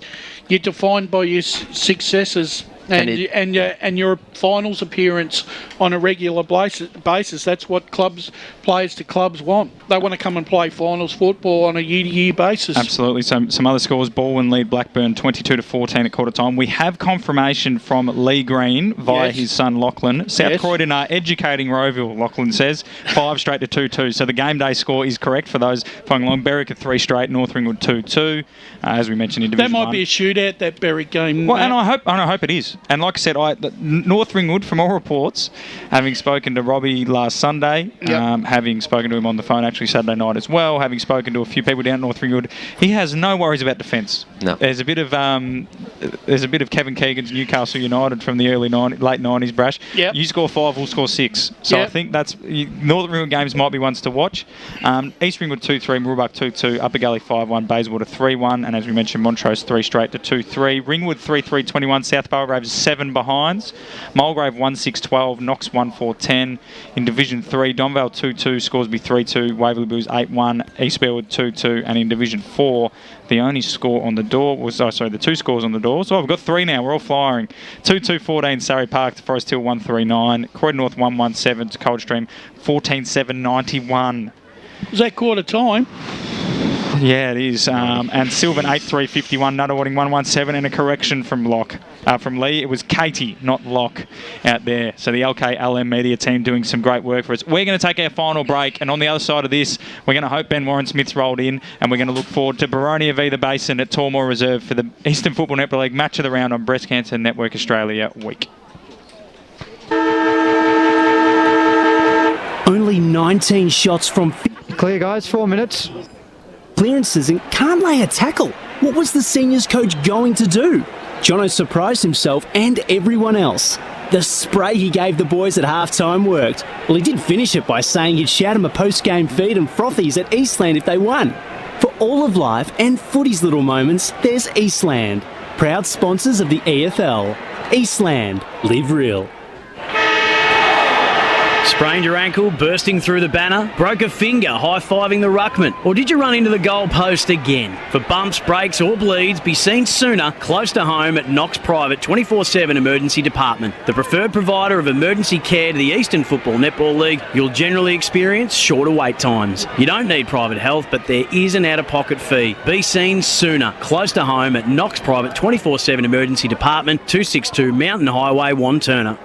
[SPEAKER 2] you're defined by your successes and your finals appearance on a regular basis. That's what players to clubs want. They want to come and play finals football on a year-to-year basis.
[SPEAKER 1] Absolutely. So some other scores: Baldwin lead Blackburn 22-14 at quarter time. We have confirmation from Lee Green via his son Lachlan. South Croydon are educating Roeville, Lachlan says, 5 straight to 2-2. So the game day score is correct for those following along. Berwick are 3 straight, North Ringwood 2-2. As we mentioned in Division 1.
[SPEAKER 2] That might be a shootout, that Berwick game.
[SPEAKER 1] Well, and I hope it is. And like I said, North Ringwood, from all reports, having spoken to Robbie last Sunday, having spoken to him on the phone actually Saturday night as well, having spoken to a few people down North Ringwood, he has no worries about defence.
[SPEAKER 3] No.
[SPEAKER 1] There's a bit of Kevin Keegan's Newcastle United from the late 90s, Brash.
[SPEAKER 2] Yep.
[SPEAKER 1] You score 5, we'll score 6. So I think that's Northern Ringwood games might be ones to watch. East Ringwood 2-3, Mooroolbark 2-2, Upper Gully 5-1, Bayswater 3-1, and as we mentioned, Montrose 3 straight to 2-3. Ringwood 3-3-21, South Belgrave 7 behinds, Mulgrave 1-6-12, Knox 1-4-10. In Division 3, Donvale 2-2, Scoresby 3-2, Waverley Blues 8-1, East Bearwood 2-2, and in Division 4, the only score on the door was, the 2 scores on the door. So we've got 3 now. We're all firing. 2-2-14, Surrey Park to Forest Hill 1-3-9. Croydon North 1-1-7 to Coldstream 14-7-91.
[SPEAKER 2] Is that quarter time?
[SPEAKER 1] Yeah, it is. And Sylvan 8-3-51, Nuttawading 1-1-7, and a correction from Lee. It was Katie, not Locke, out there. So the EFNL Media Team doing some great work for us. We're going to take our final break, and on the other side of this, we're going to hope Ben Warren-Smith's rolled in, and we're going to look forward to Boronia v the Basin at Tormore Reserve for the Eastern Football Netball League Match of the Round on Breast Cancer Network Australia Week.
[SPEAKER 5] Only 19 shots from...
[SPEAKER 17] Clear, guys. 4 minutes.
[SPEAKER 5] Clearances and can't lay a tackle. What was the seniors coach going to do? Jono surprised himself and everyone else. The spray he gave the boys at halftime worked. Well, he did finish it by saying he'd shout him a post-game feed and frothies at Eastland if they won. For all of life and footy's little moments, there's Eastland. Proud sponsors of the EFL. Eastland. Live real.
[SPEAKER 4] Sprained your ankle, bursting through the banner? Broke a finger, high-fiving the ruckman? Or did you run into the goal post again? For bumps, breaks or bleeds, be seen sooner, close to home at Knox Private 24/7 Emergency Department. The preferred provider of emergency care to the Eastern Football Netball League, you'll generally experience shorter wait times. You don't need private health, but there is an out-of-pocket fee. Be seen sooner, close to home at Knox Private 24/7 Emergency Department, 262 Mountain Highway, Wantirna.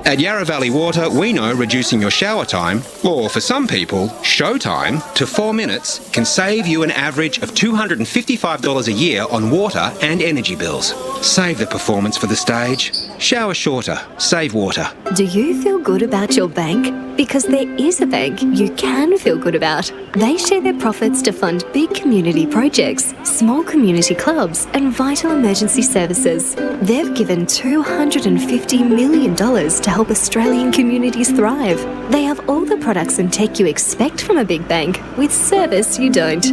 [SPEAKER 6] At Yarra Valley Water, we know reducing your shower time, or for some people, show time, to 4 minutes can save you an average of $255 a year on water and energy bills. Save the performance for the stage. Shower shorter. Save water.
[SPEAKER 7] Do you feel good about your bank? Because there is a bank you can feel good about. They share their profits to fund big community projects, small community clubs, and vital emergency services. They've given $250 million to help Australian communities thrive. They have all the products and tech you expect from a big bank, with service you don't.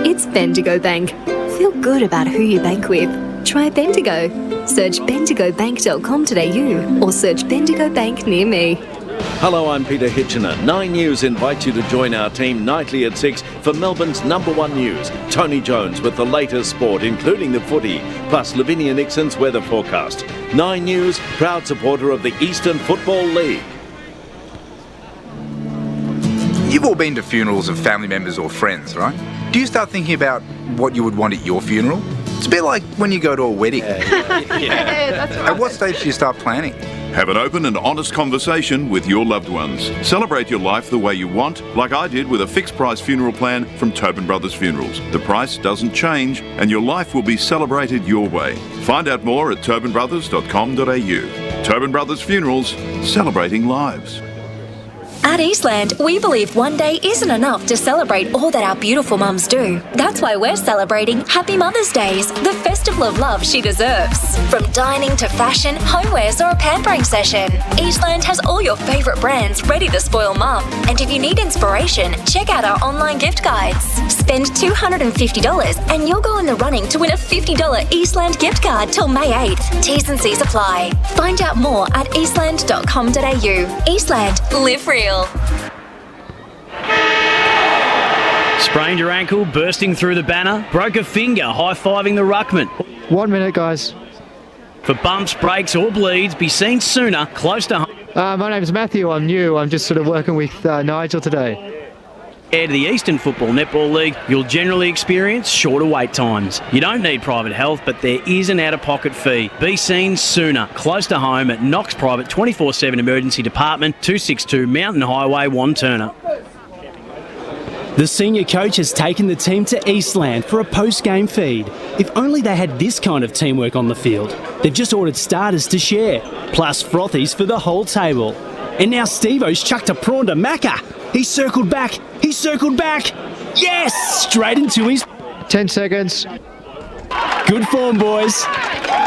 [SPEAKER 7] It's Bendigo Bank. Feel good about who you bank with. Try Bendigo. Search bendigobank.com.au or search Bendigo Bank near me.
[SPEAKER 8] Hello, I'm Peter Hitchener. 9 News invites you to join our team nightly at 6 for Melbourne's #1 news. Tony Jones with the latest sport, including the footy, plus Lavinia Nixon's weather forecast. 9 News, proud supporter of the Eastern Football League.
[SPEAKER 9] You've all been to funerals of family members or friends, right? Do you start thinking about what you would want at your funeral? It's a bit like when you go to a wedding. At what stage do you start planning?
[SPEAKER 11] Have an open and honest conversation with your loved ones. Celebrate your life the way you want, like I did with a fixed price funeral plan from Tobin Brothers Funerals. The price doesn't change and your life will be celebrated your way. Find out more at tobinbrothers.com.au. Tobin Brothers Funerals, celebrating lives.
[SPEAKER 12] At Eastland, we believe one day isn't enough to celebrate all that our beautiful mums do. That's why we're celebrating Happy Mother's Days, the festival of love she deserves. From dining to fashion, homewares or a pampering session, Eastland has all your favourite brands ready to spoil mum. And if you need inspiration, check out our online gift guides. Spend $250 and you'll go in the running to win a $50 Eastland gift card till May 8th. T's and C's apply. Find out more at eastland.com.au. Eastland, live real.
[SPEAKER 4] Sprained your ankle, bursting through the banner? Broke a finger, high-fiving the ruckman?
[SPEAKER 17] 1 minute, guys.
[SPEAKER 4] For bumps, breaks or bleeds, be seen sooner, close to home.
[SPEAKER 17] My name's Matthew. I'm new. I'm just sort of working with Nigel today.
[SPEAKER 4] To the Eastern Football Netball League, you'll generally experience shorter wait times. You don't need private health, but there is an out-of-pocket fee. Be seen sooner, close to home at Knox Private 24/7 Emergency Department, 262 Mountain Highway, Wantirna.
[SPEAKER 5] The senior coach has taken the team to Eastland for a post-game feed. If only they had this kind of teamwork on the field. They've just ordered starters to share, plus frothies for the whole table. And now Steve-O's chucked a prawn to Macca. He's circled back. Yes! Straight into his...
[SPEAKER 17] 10 seconds.
[SPEAKER 5] Good form, boys.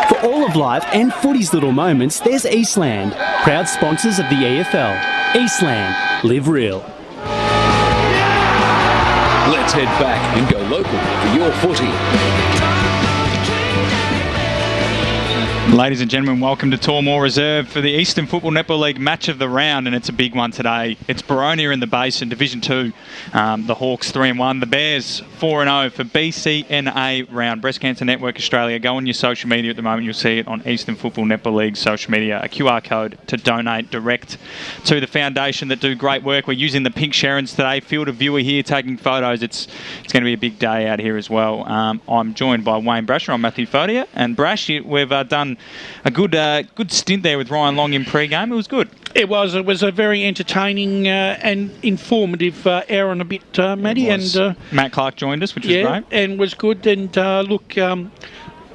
[SPEAKER 5] For all of life and footy's little moments, there's Eastland, proud sponsors of the EFL. Eastland, live real.
[SPEAKER 16] Let's head back and go local for your footy.
[SPEAKER 1] Ladies and gentlemen, welcome to Tormore Reserve for the Eastern Football Netball League match of the round, and it's a big one today. It's Boronia in the Basin, Division 2. The Hawks 3-1, the Bears 4-0 for BCNA round. Breast Cancer Network Australia. Go on your social media at the moment. You'll see it on Eastern Football Netball League social media. A QR code to donate direct to the foundation that do great work. We're using the pink Sharons today. Field of viewer here taking photos. It's going to be a big day out here as well. I'm joined by Wayne Brasher. I'm Matthew Fodia. And Brash, we've done a good stint there with Ryan Long in pre-game. It was good. It was a very entertaining and informative hour and a bit, Matty. And Matt Clark joined us, which was great. And was good. And look,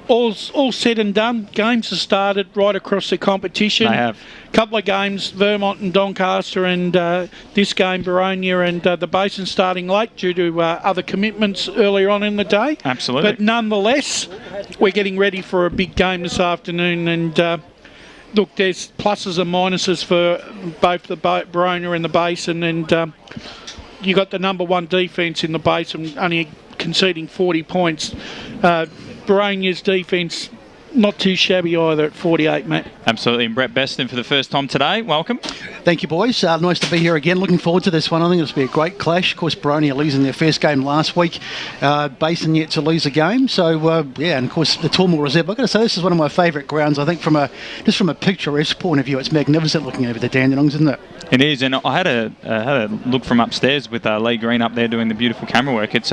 [SPEAKER 1] all said and done, games have started right across the competition. They have. A couple of games, Vermont and Doncaster, and this game, Boronia and the Basin starting late due to other commitments earlier on in the day. Absolutely. But nonetheless, we're getting ready for a big game this afternoon, and look, there's pluses and minuses for both the Boronia and the Basin, and you got the number one defence in the Basin only conceding 40 points. Boronia's defence not too shabby either at 48, Matt. Absolutely. And Brett Beston for the first time today. Welcome.
[SPEAKER 18] Thank you, boys. Nice to be here again. Looking forward to this one. I think it'll be a great clash. Of course, Boronia losing their first game last week. Basin yet to lose a game. So, and of course, the Tormore Reserve. I've got to say, this is one of my favourite grounds. I think from a picturesque point of view, it's magnificent looking over the Dandenongs, isn't it? It is, and I had a look from upstairs with Lee Green up there doing the beautiful camera work. It's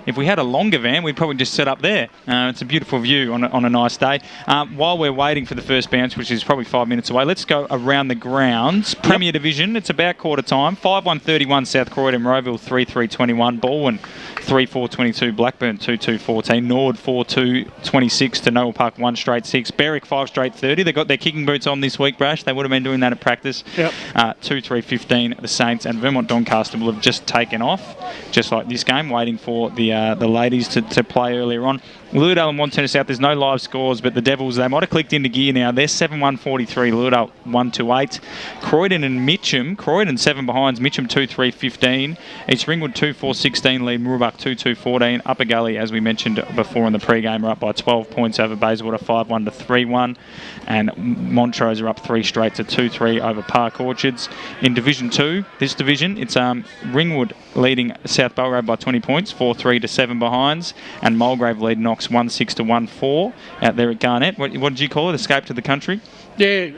[SPEAKER 18] if we had a longer van, we'd probably just set up there. It's a beautiful view on a nice day. While we're waiting for the first bounce, which is probably 5 minutes away, let's go around the grounds. Premier Division, it's about quarter time. 5-1-31 South Croydon, Rowville 3-3-21, Baldwin 3-4-22, Blackburn 2-2-14, Nord 4-2-26 to Noel Park 1 straight 6, Berwick 5 straight 30. They got their kicking boots on this week, Brash. They would have been doing that at practice. 2-3-15 the Saints, and Vermont Doncaster will have just taken off, just like this game, waiting for the ladies to play earlier on. Lewdale and Montana South, there's no live scores, but the Devils, they might have clicked into gear now. They're 7-1-43, Lewdale 1-8. Croydon and Mitcham, Croydon 7 behinds, Mitcham 2-3-15. East Ringwood 2-4-16 lead, Mooroolbark 2-2-14. Upper Gully, as we mentioned before in the pre-game, are up by 12 points over Bayswater 5-1-3-1. And Montrose are up 3 straight to 2-3 over Park Orchards. In Division 2, this division, it's Ringwood leading South Belgrade by 20 points, 4-3 to 7 behinds. And Mulgrave lead Knox 1-6-1-4 out there at Garnett. What did you call it? Escape to the country? Yeah,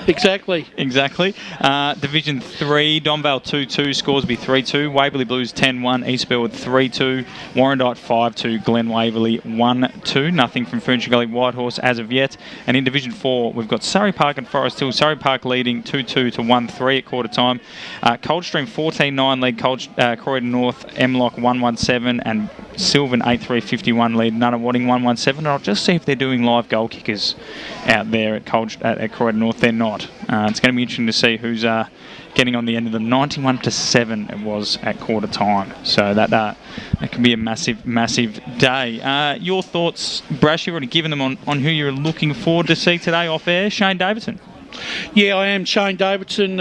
[SPEAKER 18] exactly. Division 3, Donvale 2-2, scores be 3-2. Waverley Blues 10-1, East Belwood 3-2, Warrandyte 5-2, Glen Waverley 1-2. Nothing from Furniture Gully Whitehorse as of yet. And in Division 4, we've got Surrey Park and Forest Hill. Surrey Park leading 2-2 to 1-3 at quarter time. Coldstream 14-9 lead Croydon North, Emlock 1-1-7, and Sylvan 8-3-51 lead Nunawading 1-1-7. And I'll just see if they're doing live goal kickers out there at Croydon North. They're not. It's going to be interesting to see who's getting on the end of them. 91-7 it was at quarter time. So that can be a massive day. Your thoughts, Brash? You've already given them on who you're looking forward to see today off air. Shane Davidson. Yeah, I am Shane Davidson.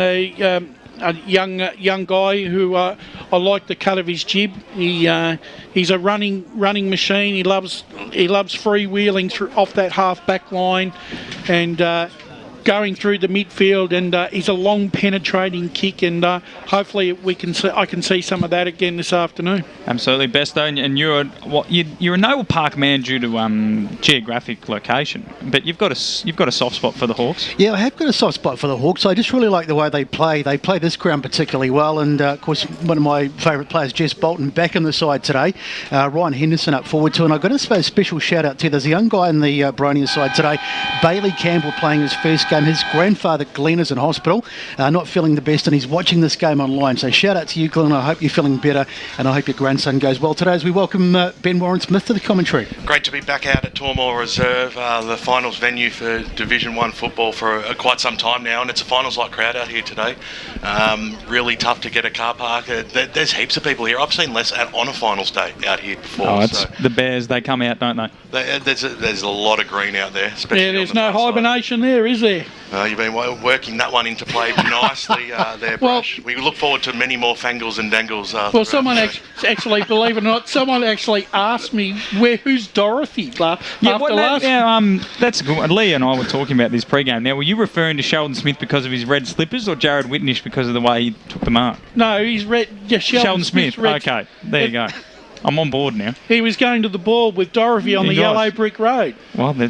[SPEAKER 18] A young guy who I like the cut of his jib. He's a running machine. He loves freewheeling off that half back line, and going through the midfield. And he's a long penetrating kick, and hopefully I can see some of that again this afternoon. Absolutely, Besto. And you're a Noble Park man due to geographic location, but you've got a soft spot for the Hawks. Yeah, I have got a soft spot for the Hawks. I just really like the way they play. They play this ground particularly well, and of course one of my favourite players, Jess Bolton, back in the side today. Ryan Henderson up forward too, and I've got to say a special shout out to there's a young guy in the Boronia side today, Bailey Campbell, playing his first game. His grandfather, Glenn, is in hospital, not feeling the best, and he's watching this game online. So shout out to you, Glenn. I hope you're feeling better, and I hope your grandson goes well today as we welcome Ben Warren-Smith to the commentary.
[SPEAKER 19] Great to be back out at Tormore Reserve, the finals venue for Division 1 football for quite some time now, and it's a finals-like crowd out here today. Really tough to get a car park. There's heaps of people here. I've seen less on a finals day out here before.
[SPEAKER 1] Oh, it's the Bears, they come out, don't they?
[SPEAKER 19] There's a lot of green out there.
[SPEAKER 2] Yeah, there's no hibernation there, is there?
[SPEAKER 19] You've been working that one into play nicely there, Brush. We look forward to many more Fangles and Dangles.
[SPEAKER 2] Well, someone actually, believe it or not, someone actually asked me, who's Dorothy? That's
[SPEAKER 1] a good one. Lee and I were talking about this pre-game. Now, were you referring to Sheldon Smith because of his red slippers or Jared Whitnish because of the way he took the mark?
[SPEAKER 2] No, he's red. Yeah, Sheldon Smith.
[SPEAKER 1] Okay, there you go. I'm on board now.
[SPEAKER 2] He was going to the ball with Dorothy on the yellow brick road.
[SPEAKER 1] Well, there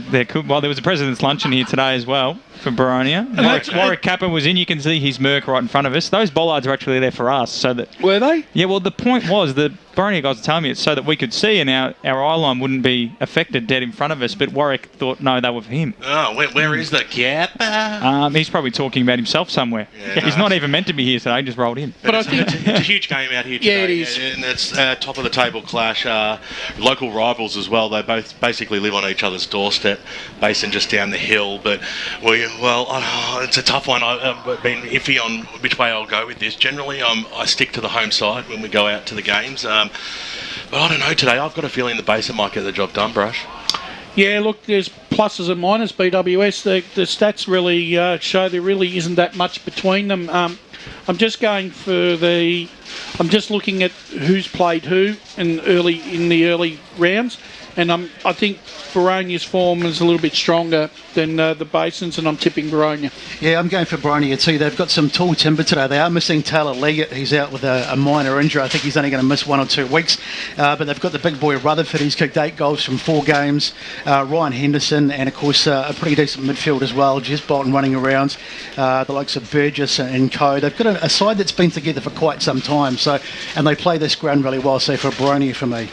[SPEAKER 1] was a president's luncheon here today as well for Boronia. Warwick Kappa was in. You can see his Merc right in front of us. Those bollards are actually there for us. So that
[SPEAKER 2] were they?
[SPEAKER 1] Yeah. Well, the point was the Boronia guys were telling me it's so that we could see and our eye line wouldn't be affected dead in front of us. But Warwick thought no, they were for him.
[SPEAKER 19] Oh, where is the Kappa?
[SPEAKER 1] He's probably talking about himself somewhere. Yeah, he's not even meant to be here today. He just rolled in.
[SPEAKER 19] But I think it's a huge game out here today.
[SPEAKER 2] Yeah, it is.
[SPEAKER 19] And it's top of the table clash. Local rivals as well. They both basically live on each other's doorstep. Basin just down the hill. But it's a tough one. I've been iffy on which way I'll go with this. Generally, I stick to the home side when we go out to the games. But I don't know today. I've got a feeling the Basin might get the job done, Brush.
[SPEAKER 2] Yeah, look, there's pluses and minuses, BWS. The stats really show there really isn't that much between them. I'm just looking at who's played who in the early rounds, and I think Boronia's form is a little bit stronger than the Basins, and I'm tipping Boronia.
[SPEAKER 18] Yeah, I'm going for Boronia too. They've got some tall timber today. They are missing Taylor Leggett. He's out with a minor injury. I think he's only going to miss 1 or 2 weeks. But they've got the big boy Rutherford. He's kicked 8 goals from 4 games. Ryan Henderson, and of course a pretty decent midfield as well. Jess Bolton running around. The likes of Burgess and co. They've got a side that's been together for quite some time. And they play this ground really well. So for Boronia for me.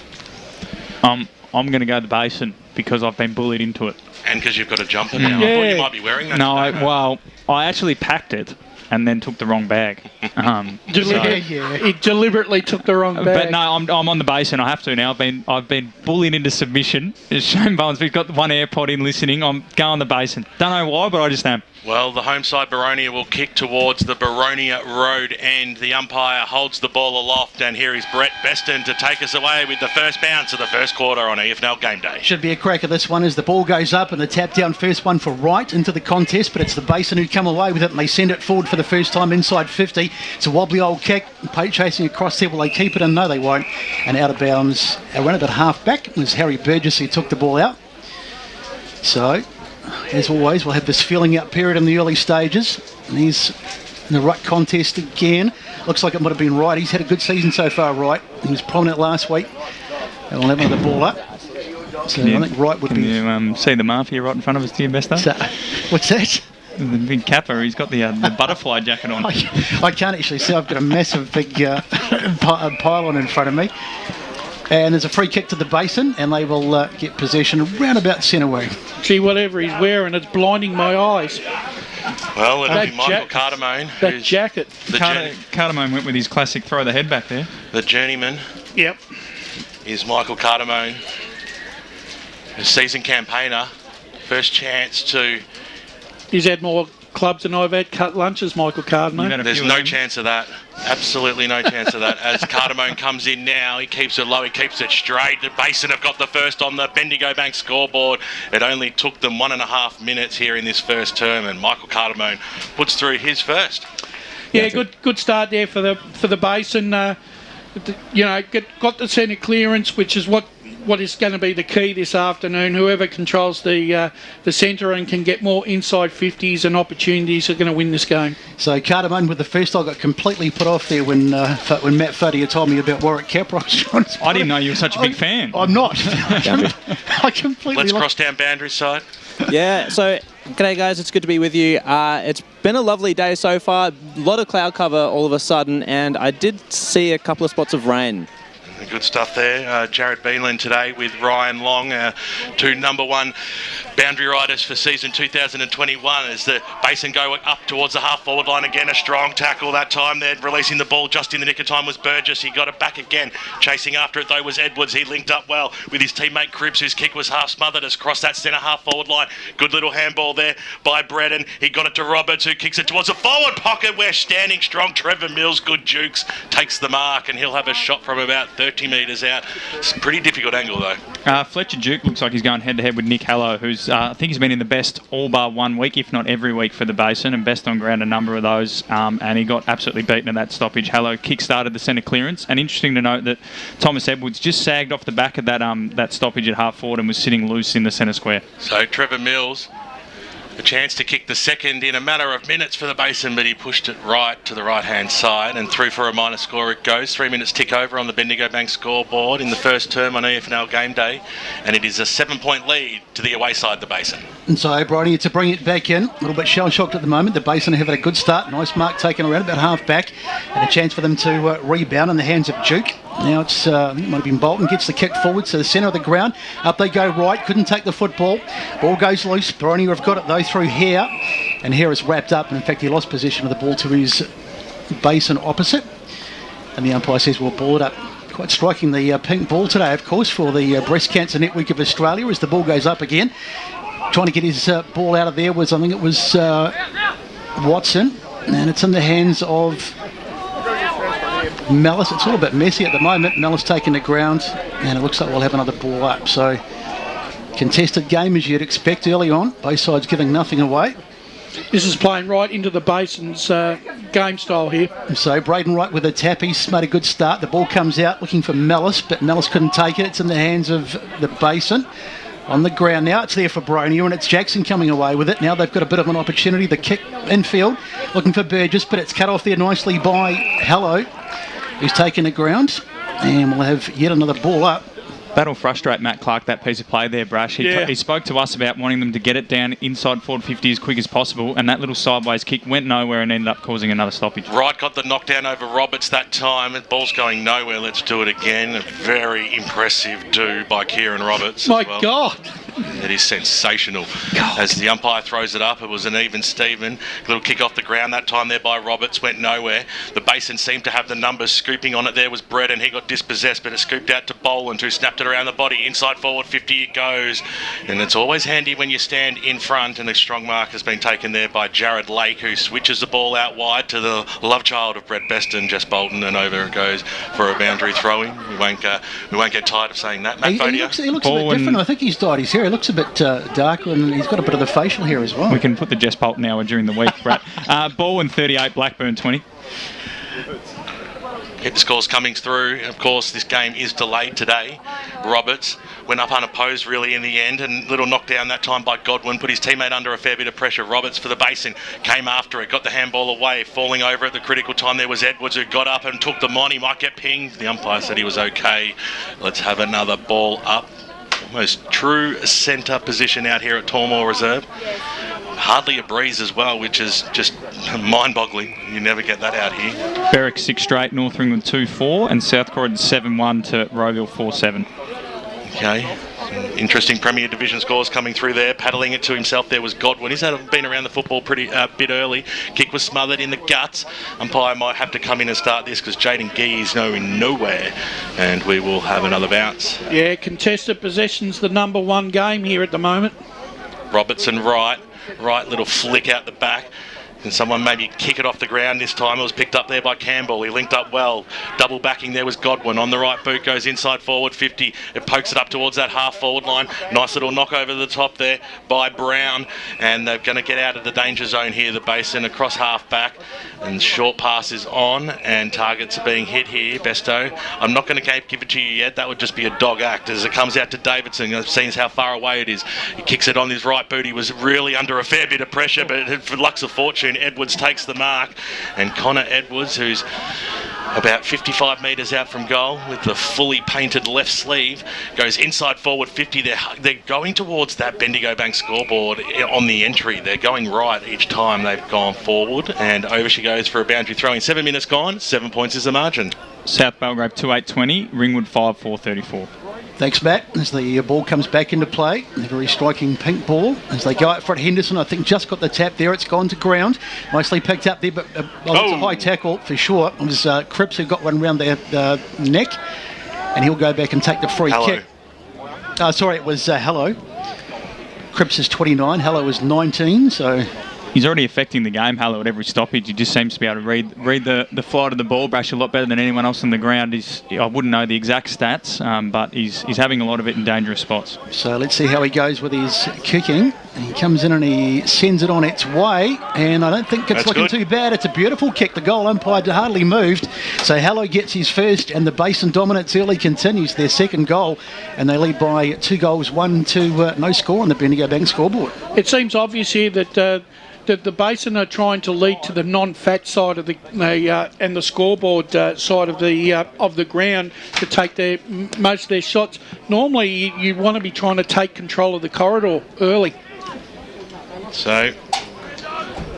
[SPEAKER 1] I'm going to go the Basin because I've been bullied into it.
[SPEAKER 19] And because you've got a jumper now. I thought you might be wearing that.
[SPEAKER 1] No, I actually packed it and then took the wrong bag.
[SPEAKER 2] He deliberately took the wrong bag.
[SPEAKER 1] But no, I'm on the Basin. I have to now. I've been bullied into submission. It's Shane Bones. We've got one AirPod in listening. I'm going the Basin. Don't know why, but I just am.
[SPEAKER 19] Well, the home side Boronia will kick towards the Boronia Road end. The umpire holds the ball aloft, and here is Brett Beston to take us away with the first bounce of the first quarter on EFNL Game Day.
[SPEAKER 18] Should be a cracker this one as the ball goes up and the tap down first one for Wright into the contest, but it's the Basin who come away with it and they send it forward for the first time inside 50. It's a wobbly old kick. Pate chasing across there. Will they keep it in? No, they won't. And out of bounds, around about half back was Harry Burgess who took the ball out. So, as always, we'll have this feeling out period in the early stages. And he's in the ruck contest again. Looks like it might have been Wright. He's had a good season so far, Wright. He was prominent last week. They'll have another ball up. So I think Wright would be...
[SPEAKER 1] Can you see the Mafia right in front of us to your best?
[SPEAKER 18] What's that?
[SPEAKER 1] The big capper. He's got the butterfly jacket on.
[SPEAKER 18] I can't actually see. I've got a massive big pylon in front of me. And there's a free kick to the Basin, and they will get possession around about centre wing.
[SPEAKER 2] Gee, whatever he's wearing, it's blinding my eyes.
[SPEAKER 19] Well, it'll be Michael Cardamone.
[SPEAKER 2] That jacket.
[SPEAKER 1] Cardamone went with his classic throw the head back there.
[SPEAKER 19] The journeyman.
[SPEAKER 2] Yep.
[SPEAKER 19] Is Michael Cardamone, a season campaigner. First chance to...
[SPEAKER 2] He's had more clubs than I've had cut lunches, Michael Cardamone.
[SPEAKER 19] There's no chance of that. Absolutely no chance of that. As Cardamone comes in now, he keeps it low, he keeps it straight. The Basin have got the first on the Bendigo Bank scoreboard. It only took them 1.5 minutes here in this first term, and Michael Cardamone puts through his first.
[SPEAKER 2] Yeah, good start there for the Basin. Got the centre clearance, which is what is going to be the key this afternoon. Whoever controls the centre and can get more inside 50s and opportunities are going to win this game.
[SPEAKER 18] So Cardamone with the first. I got completely put off there when Matt Fuddy told me about Warwick Capra.
[SPEAKER 1] I didn't know you were such a big fan.
[SPEAKER 18] I'm not. I completely.
[SPEAKER 19] Let's cross down boundary side.
[SPEAKER 20] Yeah, so g'day guys, it's good to be with you. It's been a lovely day so far. A lot of cloud cover all of a sudden, and I did see a couple of spots of rain.
[SPEAKER 19] Good stuff there. Jared Beanland today with Ryan Long, two number one boundary riders for season 2021 as the Basin go up towards the half-forward line again. A strong tackle that time there. Releasing the ball just in the nick of time was Burgess. He got it back again. Chasing after it though was Edwards. He linked up well with his teammate Cripps, whose kick was half smothered as across that centre half-forward line. Good little handball there by Bredden. He got it to Roberts, who kicks it towards the forward pocket where standing strong Trevor Mills, good jukes, takes the mark, and he'll have a shot from about 30 metres out. It's a pretty difficult angle though.
[SPEAKER 1] Fletcher Duke looks like he's going head-to-head with Nick Hallow, who's I think he's been in the best all bar 1 week, if not every week for the Basin, and best on ground a number of those, and he got absolutely beaten at that stoppage. Hallow kick-started the centre clearance, and interesting to note that Thomas Edwards just sagged off the back of that stoppage at half-forward and was sitting loose in the centre square.
[SPEAKER 19] So Trevor Mills, a chance to kick the second in a matter of minutes for the Basin, but he pushed it right to the right-hand side and through for a minor score it goes. 3 minutes tick over on the Bendigo Bank scoreboard in the first term on EFNL game day, and it is a 7-point lead to the away side, the Basin.
[SPEAKER 18] And so Boronia to bring it back in, a little bit shell-shocked at the moment. The Basin have had a good start, nice mark taken around about half back, and a chance for them to rebound in the hands of Duke. Now it's, I think it might have been Bolton, gets the kick forward to the centre of the ground. Up they go right, couldn't take the football. Ball goes loose. Boronia have got it though through Hare. And Hare is wrapped up, and in fact he lost possession of the ball to his Basin opposite. And the umpire says we'll ball it up. Quite striking the pink ball today, of course, for the Breast Cancer Network of Australia as the ball goes up again. Trying to get his ball out of there was, I think it was Watson. And it's in the hands of Mellis. It's all a bit messy at the moment. Mellis taking the ground, and it looks like we'll have another ball up. So contested game as you'd expect early on. Both sides giving nothing away.
[SPEAKER 2] This is playing right into the Basin's game style here.
[SPEAKER 18] So Braden Wright with a tap. He's made a good start. The ball comes out looking for Mellis, but Mellis couldn't take it. It's in the hands of the Basin. On the ground now, it's there for Boronia, and it's Jackson coming away with it. Now they've got a bit of an opportunity. The kick infield, looking for Burgess, but it's cut off there nicely by Hallow, who's taken the ground, and we'll have yet another ball up.
[SPEAKER 1] That'll frustrate Matt Clark, that piece of play there, Brash. He spoke to us about wanting them to get it down inside forward 50 as quick as possible, and that little sideways kick went nowhere and ended up causing another stoppage.
[SPEAKER 19] Wright got the knockdown over Roberts that time. The ball's going nowhere. Let's do it again. A very impressive do by Kieran Roberts.
[SPEAKER 2] My God.
[SPEAKER 19] It is sensational. As the umpire throws it up, it was an even Steven. Little kick off the ground that time there by Roberts, went nowhere. The Basin seemed to have the numbers. Scooping on it there was Brett, and he got dispossessed, but it scooped out to Boland, who snapped it around the body. Inside forward 50 it goes. And it's always handy when you stand in front, and a strong mark has been taken there by Jared Lake, who switches the ball out wide to the love child of Brett Beston, Jess Bolton, and over it goes for a boundary throw-in. We won't get tired of saying that. Matt Fodia.
[SPEAKER 18] He looks a bit different. I think he's dyed his hair. It looks a bit darker, and he's got a bit of the facial hair as well.
[SPEAKER 1] We can put the Jess Bolton hour during the week, Brett. Baldwin 38, Blackburn 20.
[SPEAKER 19] Hit the scores coming through. Of course, this game is delayed today. Roberts went up unopposed really in the end, and little knockdown that time by Godwin put his teammate under a fair bit of pressure. Roberts for the Basin came after it, got the handball away. Falling over at the critical time there was Edwards, who got up and took them on. He might get pinged. The umpire said he was okay. Let's have another ball up. Almost true centre position out here at Tormore Reserve. Hardly a breeze as well, which is just mind-boggling. You never get that out here.
[SPEAKER 1] Berwick 6 straight, North England 2-4, and South Croydon 7-1 to Rowville 4-7.
[SPEAKER 19] Okay. Interesting Premier Division scores coming through there. Paddling it to himself there was Godwin. He's been around the football pretty bit early. Kick was smothered in the guts. Umpire might have to come in and start this because Jaden Gee is going nowhere. And we will have another bounce.
[SPEAKER 2] Yeah, contested possession's the number one game here at the moment.
[SPEAKER 19] Robertson right. Right little flick out the back. Can someone maybe kick it off the ground this time? It was picked up there by Campbell. He linked up well. Double backing there was Godwin. On the right boot goes inside forward 50. It pokes it up towards that half forward line. Nice little knock over the top there by Brown. And they're going to get out of the danger zone here, the Basin, across half back. And short pass is on, and targets are being hit here. Besto, I'm not going to give it to you yet. That would just be a dog act as it comes out to Davidson. I've seen how far away it is. He kicks it on his right boot. He was really under a fair bit of pressure, but for luck's of fortune, Edwards takes the mark, and Connor Edwards, who's about 55 metres out from goal with the fully painted left sleeve, goes inside forward 50. They're going towards that Bendigo Bank scoreboard on the entry. They're going right each time they've gone forward, and over she goes for a boundary throw-in. 7 minutes gone, 7 points is the margin.
[SPEAKER 1] South Belgrave 2-8-20, Ringwood 5-4-34.
[SPEAKER 18] Thanks, Matt. As the ball comes back into play, a very striking pink ball. As they go out for it, Henderson, I think, just got the tap there. It's gone to ground. Nicely picked up there, but it's a high tackle for sure. It was Cripps who got one around their neck, and he'll go back and take the free kick. Sorry, it was Hello. Cripps is 29, Hello is 19, so...
[SPEAKER 1] He's already affecting the game, Hello, at every stoppage. He just seems to be able to read the flight of the ball, Brash, a lot better than anyone else on the ground. I wouldn't know the exact stats, but he's having a lot of it in dangerous spots.
[SPEAKER 18] So let's see how he goes with his kicking. He comes in and he sends it on its way, and I don't think it's looking too bad. It's a beautiful kick. The goal umpire hardly moved. So Hello gets his first, and the Basin dominance early continues their second goal, and they lead by 2 goals, 1 no score on the Bendigo Bank scoreboard.
[SPEAKER 2] It seems obvious here that the Basin are trying to lead to the non-fat side of the and the scoreboard side of the ground to take most of their shots. Normally, you want to be trying to take control of the corridor early.
[SPEAKER 19] So,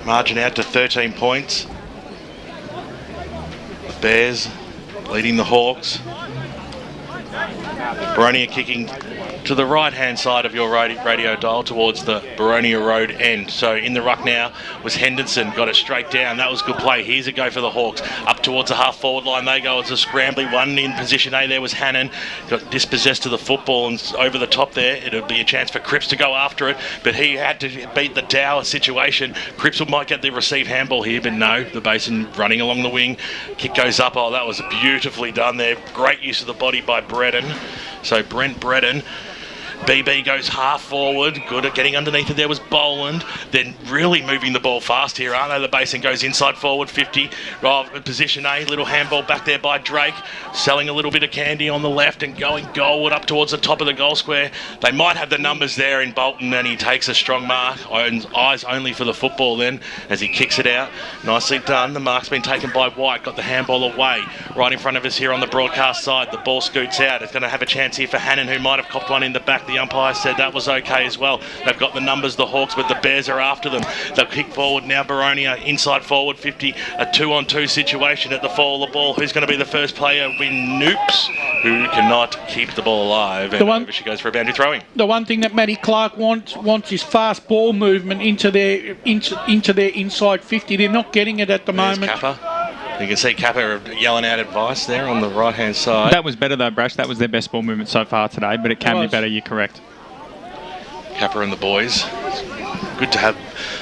[SPEAKER 19] margin out to 13 points. The Bears leading the Hawks. Boronia kicking to the right-hand side of your radio dial towards the Boronia Road end. So in the ruck now was Henderson, got it straight down. That was good play. Here's a go for the Hawks. Up towards the half-forward line they go. It's a scrambly one. In position A there was Hannon. Got dispossessed of the football and over the top there. It'll be a chance for Cripps to go after it, but he had to beat the Dower situation. Cripps might get the receive handball here, but no. The Basin running along the wing. Kick goes up. Oh, that was beautifully done there. Great use of the body by Breddon. So Brent Breddon. BB goes half forward, good at getting underneath it. There was Boland, then really moving the ball fast here, aren't they? The Basin goes inside forward, 50, position A, little handball back there by Drake, selling a little bit of candy on the left and going goalward up towards the top of the goal square. They might have the numbers there in Bolton, and he takes a strong mark, eyes only for the football then, as he kicks it out. Nicely done. The mark's been taken by White, got the handball away, right in front of us here on the broadcast side. The ball scoots out. It's going to have a chance here for Hannon, who might have copped one in the back. The umpire said that was okay as well. They've got the numbers, the Hawks, but the Bears are after them. They'll kick forward now. Boronia inside forward 50. A 2-on-2 situation at the fall of the ball. Who's going to be the first player? Win Noops, who cannot keep the ball alive. And over she goes for a boundary throwing.
[SPEAKER 2] The one thing that Matty Clark wants is fast ball movement into their inside 50. They're not getting it at the moment.
[SPEAKER 19] Kappa. You can see Kappa yelling out advice there on the right-hand side.
[SPEAKER 1] That was better though, Brash. That was their best ball movement so far today, but it can be better, you're correct.
[SPEAKER 19] Kappa and the boys. Good to have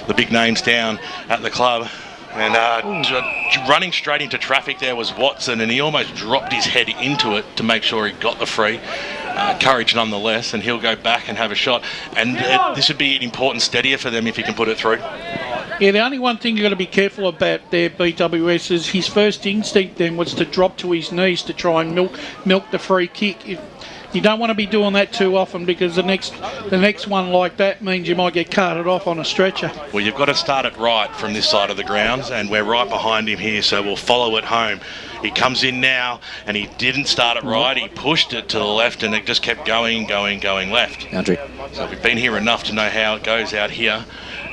[SPEAKER 19] the big names down at the club. And running straight into traffic there was Watson, and he almost dropped his head into it to make sure he got the free. Courage nonetheless, and he'll go back and have a shot. And this would be an important steadier for them if he can put it through.
[SPEAKER 2] Yeah, the only one thing you've got to be careful about there, BWS, is his first instinct then was to drop to his knees to try and milk the free kick. You don't want to be doing that too often, because the next one like that means you might get carted off on a stretcher.
[SPEAKER 19] Well, you've got to start it right from this side of the grounds, and we're right behind him here, so we'll follow it home. He comes in now, and he didn't start it right. He pushed it to the left, and it just kept going left.
[SPEAKER 21] Boundary.
[SPEAKER 19] So we've been here enough to know how it goes out here.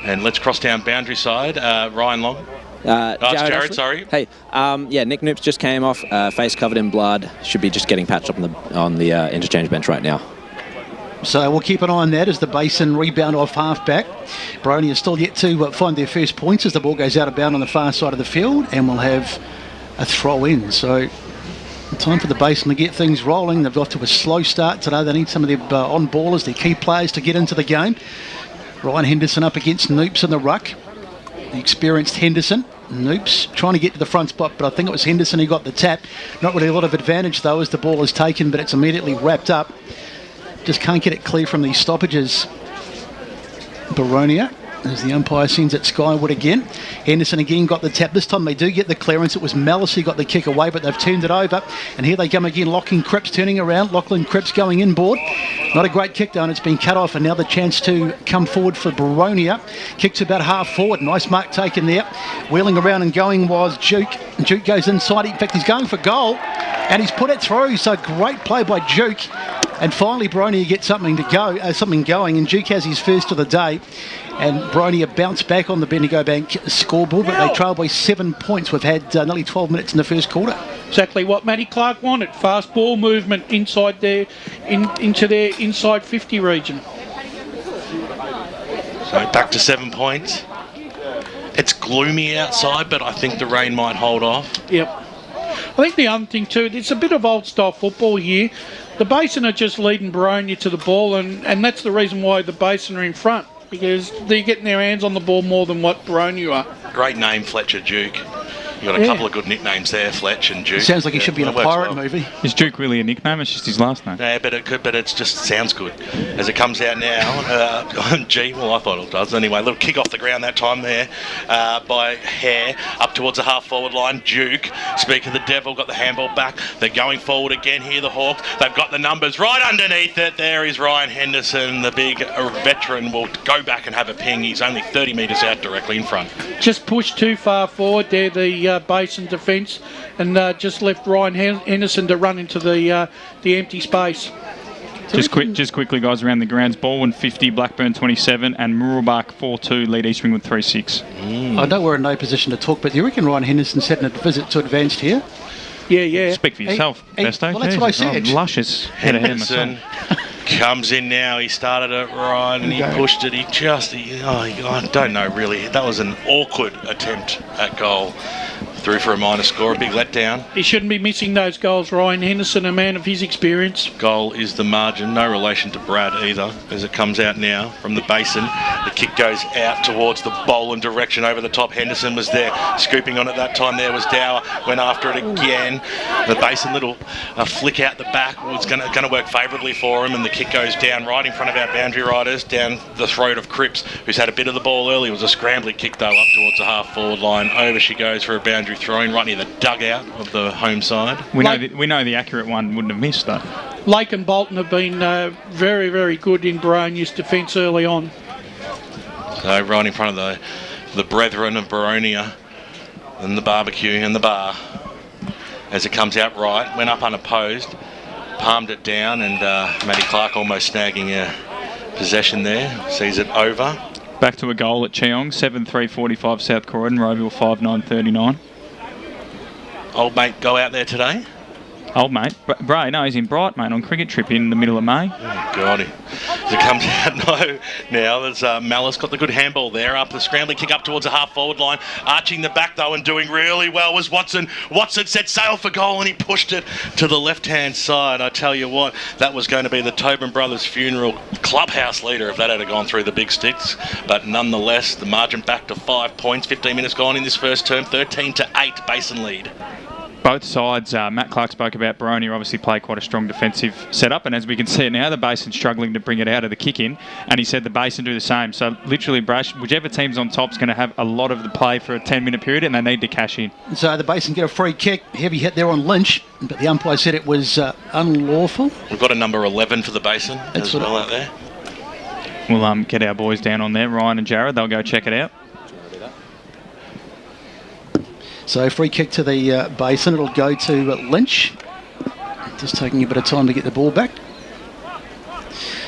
[SPEAKER 19] And let's cross down boundary side. Ryan Long. It's Jared, sorry.
[SPEAKER 21] Hey, Nick Noops just came off, face covered in blood. Should be just getting patched up on the interchange bench right now.
[SPEAKER 18] So we'll keep an eye on that as the Basin rebound off half-back. Boronia is still yet to find their first points as the ball goes out of bound on the far side of the field, and we'll have a throw-in. So time for the Basin to get things rolling. They've got to a slow start today. They need some of their on-ballers, their key players, to get into the game. Ryan Henderson up against Noops in the ruck. The experienced Henderson. Noops trying to get to the front spot, but I think it was Henderson who got the tap. Not really a lot of advantage though as the ball is taken, but it's immediately wrapped up. Just can't get it clear from these stoppages. Boronia, as the umpire sends it skyward again. Henderson again got the tap. This time they do get the clearance. It was Mellis who got the kick away, but they've turned it over. And here they come again. Lachlan Cripps turning around. Lachlan Cripps going inboard. Not a great kick down. And it's been cut off. And now the chance to come forward for Boronia. Kicks about half forward. Nice mark taken there. Wheeling around and going was Duke. And Duke goes inside. In fact, he's going for goal. And he's put it through. So great play by Duke. And finally, Boronia gets something going, and Duke has his first of the day. And Boronia bounced back on the Bendigo Bank scoreboard, but they trail by 7 points. We've had nearly 12 minutes in the first quarter.
[SPEAKER 2] Exactly what Matty Clark wanted. Fast ball movement inside into their inside 50 region.
[SPEAKER 19] So back to 7 points. It's gloomy outside, but I think the rain might hold off.
[SPEAKER 2] Yep. I think the other thing too, it's a bit of old-style football here. The Basin are just leading Boronia to the ball, and that's the reason why the Basin are in front, because they're getting their hands on the ball more than what Boronia are.
[SPEAKER 19] Great name, Fletcher Duke. You've got a couple of good nicknames there, Fletch and Duke.
[SPEAKER 18] Sounds like he should be in a pirate movie.
[SPEAKER 1] Is Duke really a nickname? It's just his last name.
[SPEAKER 19] Yeah, but it just sounds good. As it comes out now, well, I thought it does. Anyway, a little kick off the ground that time there by Hare, up towards the half-forward line. Duke, speak of the devil, got the handball back. They're going forward again here, the Hawks. They've got the numbers right underneath it. There is Ryan Henderson, the big veteran, will go back and have a ping. He's only 30 metres out directly in front.
[SPEAKER 2] Just pushed too far forward there, the Basin defence, and just left Ryan Henderson to run into the empty space.
[SPEAKER 1] Just quickly, guys, around the grounds. Baldwin 50, Blackburn 27, and Muralbach 4-2, lead East Ringwood 3-6.
[SPEAKER 18] I know we're in no position to talk, but do you reckon Ryan Henderson's setting a visit to advanced here?
[SPEAKER 2] Yeah.
[SPEAKER 1] Speak for yourself, Besto.
[SPEAKER 18] Well, that's what I said.
[SPEAKER 1] Luscious.
[SPEAKER 19] Henderson comes in now. He started it right and he pushed it. I don't know really. That was an awkward attempt at goal. Through for a minor score, a big letdown.
[SPEAKER 2] He shouldn't be missing those goals, Ryan Henderson, a man of his experience.
[SPEAKER 19] Goal is the margin, no relation to Brad either, as it comes out now from the Basin. The kick goes out towards the Boland direction over the top. Henderson was there, scooping on it that time. There was Dower, went after it again. The Basin little flick out the back was going to work favourably for him, and the kick goes down right in front of our boundary riders, down the throat of Cripps, who's had a bit of the ball early. It was a scrambling kick though up towards the half-forward line. Over she goes for a boundary throwing right near the dugout of the home side.
[SPEAKER 1] We know the accurate one wouldn't have missed though.
[SPEAKER 2] Lake and Bolton have been very, very good in Boronia's defence early on.
[SPEAKER 19] So right in front of the brethren of Boronia and the barbecue and the bar. As it comes out right, went up unopposed, palmed it down, and Matty Clark almost snagging a possession there. Sees it over.
[SPEAKER 1] Back to a goal at Cheong, 7-3-45 South Croydon, Roeville 5-9-39.
[SPEAKER 19] Old mate go out there today?
[SPEAKER 1] Old mate? Bray, no, he's in Bright, mate, on cricket trip in the middle of May.
[SPEAKER 19] Oh, God. As it comes out now, there's Malice got the good handball there. Up the scrambling kick up towards the half-forward line. Arching the back, though, and doing really well was Watson. Watson set sail for goal, and he pushed it to the left-hand side. I tell you what, that was going to be the Tobin Brothers funeral clubhouse leader if that had gone through the big sticks. But nonetheless, the margin back to 5 points. 15 minutes gone in this first term. 13-8, Basin lead.
[SPEAKER 1] Both sides, Matt Clark spoke about Boronia obviously play quite a strong defensive setup, and as we can see now, the Basin struggling to bring it out of the kick-in, and he said the Basin do the same. So literally, Brash, whichever team's on top is going to have a lot of the play for a 10-minute period, and they need to cash in. So
[SPEAKER 18] the Basin get a free kick, heavy hit there on Lynch, but the umpire said it was unlawful.
[SPEAKER 19] We've got a number 11 for the Basin as well out there.
[SPEAKER 1] We'll get our boys down on there, Ryan and Jared, they'll go check it out.
[SPEAKER 18] So free kick to the Basin. It'll go to Lynch. Just taking a bit of time to get the ball back.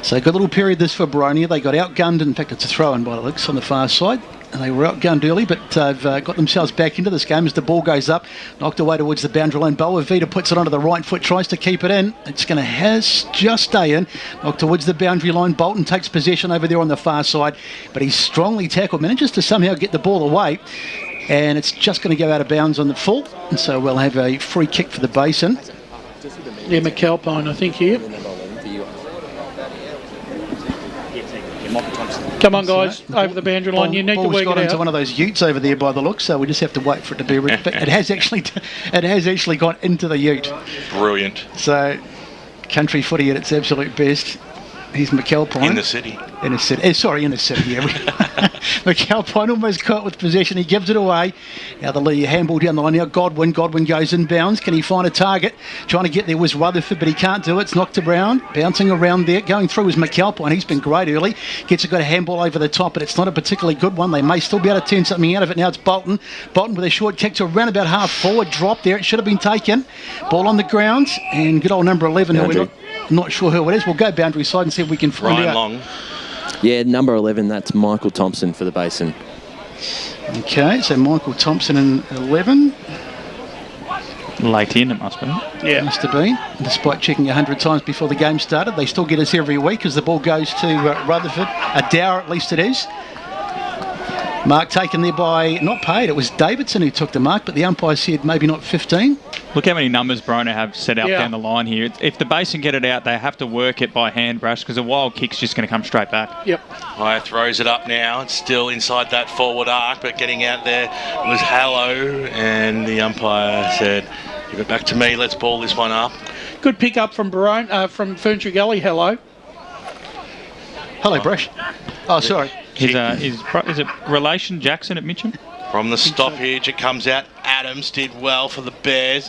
[SPEAKER 18] So good little period this for Boronia. They got outgunned. In fact, it's a throw-in by the looks on the far side. And they were outgunned early, but they've got themselves back into this game as the ball goes up. Knocked away towards the boundary line. Boavita puts it onto the right foot, tries to keep it in. It's going to just stay in. Knocked towards the boundary line. Bolton takes possession over there on the far side, but he's strongly tackled. Manages to somehow get the ball away. And it's just going to go out of bounds on the full. And so we'll have a free kick for the Basin.
[SPEAKER 2] Yeah, McAlpine, I think, here. Come on, guys, over the boundary line. You need to work it out.
[SPEAKER 18] Got into one of those utes over there by the look, so we just have to wait for it to be... It has actually gone into the ute.
[SPEAKER 19] Brilliant.
[SPEAKER 18] So, country footy at its absolute best. He's McAlpine.
[SPEAKER 19] In the city.
[SPEAKER 18] In the city. Yeah. McAlpine almost caught with possession. He gives it away. Now the handball down the line. Now Godwin. Godwin goes inbounds. Can he find a target? Trying to get there was Rutherford, but he can't do it. It's knocked around. Bouncing around there. Going through is McAlpine. He's been great early. Gets a good handball over the top, but it's not a particularly good one. They may still be able to turn something out of it. Now it's Bolton. Bolton with a short kick to around about half forward. Drop there. It should have been taken. Ball on the ground. And good old number 11. Who we're not sure who it is. We'll go boundary side and see if we can find
[SPEAKER 19] Ryan
[SPEAKER 18] out.
[SPEAKER 19] Long.
[SPEAKER 3] Yeah, number 11, that's Michael Thompson for the Basin.
[SPEAKER 18] Okay, so Michael Thompson in 11.
[SPEAKER 1] Late in, it must be.
[SPEAKER 2] Yeah.
[SPEAKER 18] Must have been. Despite checking 100 times before the game started, they still get us every week as the ball goes to Rutherford. A Dower, at least it is. Mark taken there by, not paid, it was Davidson who took the mark, but the umpire said maybe not 15.
[SPEAKER 1] Look how many numbers Boronia have set out down the line here. If the Basin get it out, they have to work it by hand brush because a wild kick's just going to come straight back.
[SPEAKER 2] Yep.
[SPEAKER 19] High throws it up now. It's still inside that forward arc, but getting out there was Hallow, and the umpire said, give it back to me, let's ball this one up.
[SPEAKER 2] Good pick up from from Ferntree Gully. Hello,
[SPEAKER 18] Brush. Oh, sorry.
[SPEAKER 1] Is it relation Jackson at Mitcham?
[SPEAKER 19] From the stoppage, it comes out. Adams did well for the Bears.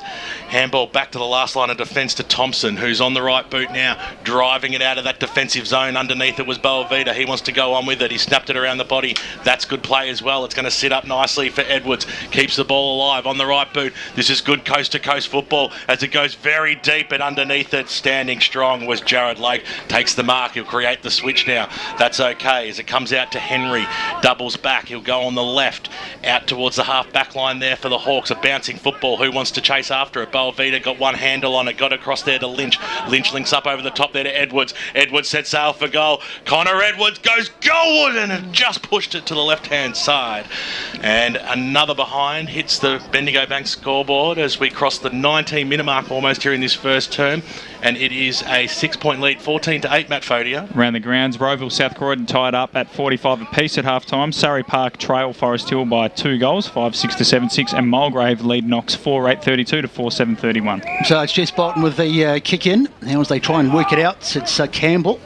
[SPEAKER 19] Handball back to the last line of defence to Thompson, who's on the right boot now, driving it out of that defensive zone. Underneath it was Boavita. He wants to go on with it. He snapped it around the body. That's good play as well. It's going to sit up nicely for Edwards. Keeps the ball alive on the right boot. This is good coast-to-coast football as it goes very deep, and underneath it, standing strong, was Jared Lake. Takes the mark. He'll create the switch now. That's okay as it comes out to Henry. Doubles back. He'll go on the left, out towards the half-back line there for the Hawks. A bouncing football. Who wants to chase after it? Boavita got one handle on it. Got across there to Lynch. Lynch links up over the top there to Edwards. Edwards sets sail for goal. Connor Edwards goes goalward and it just pushed it to the left-hand side. And another behind hits the Bendigo Bank scoreboard as we cross the 19-minute mark almost here in this first term. And it is a 6-point lead, 14-8, Matt Fodia.
[SPEAKER 1] Around the grounds, Rowville, South Croydon tied up at 45 apiece at half-time. Surrey Park trail Forest Hill by 2 goals, 5-6 to 7-6, and Mulgrave lead Knox 4-8-32 to 4-7-31.
[SPEAKER 18] So it's Jess Bolton with the kick in. Now as they try and work it out, it's Campbell.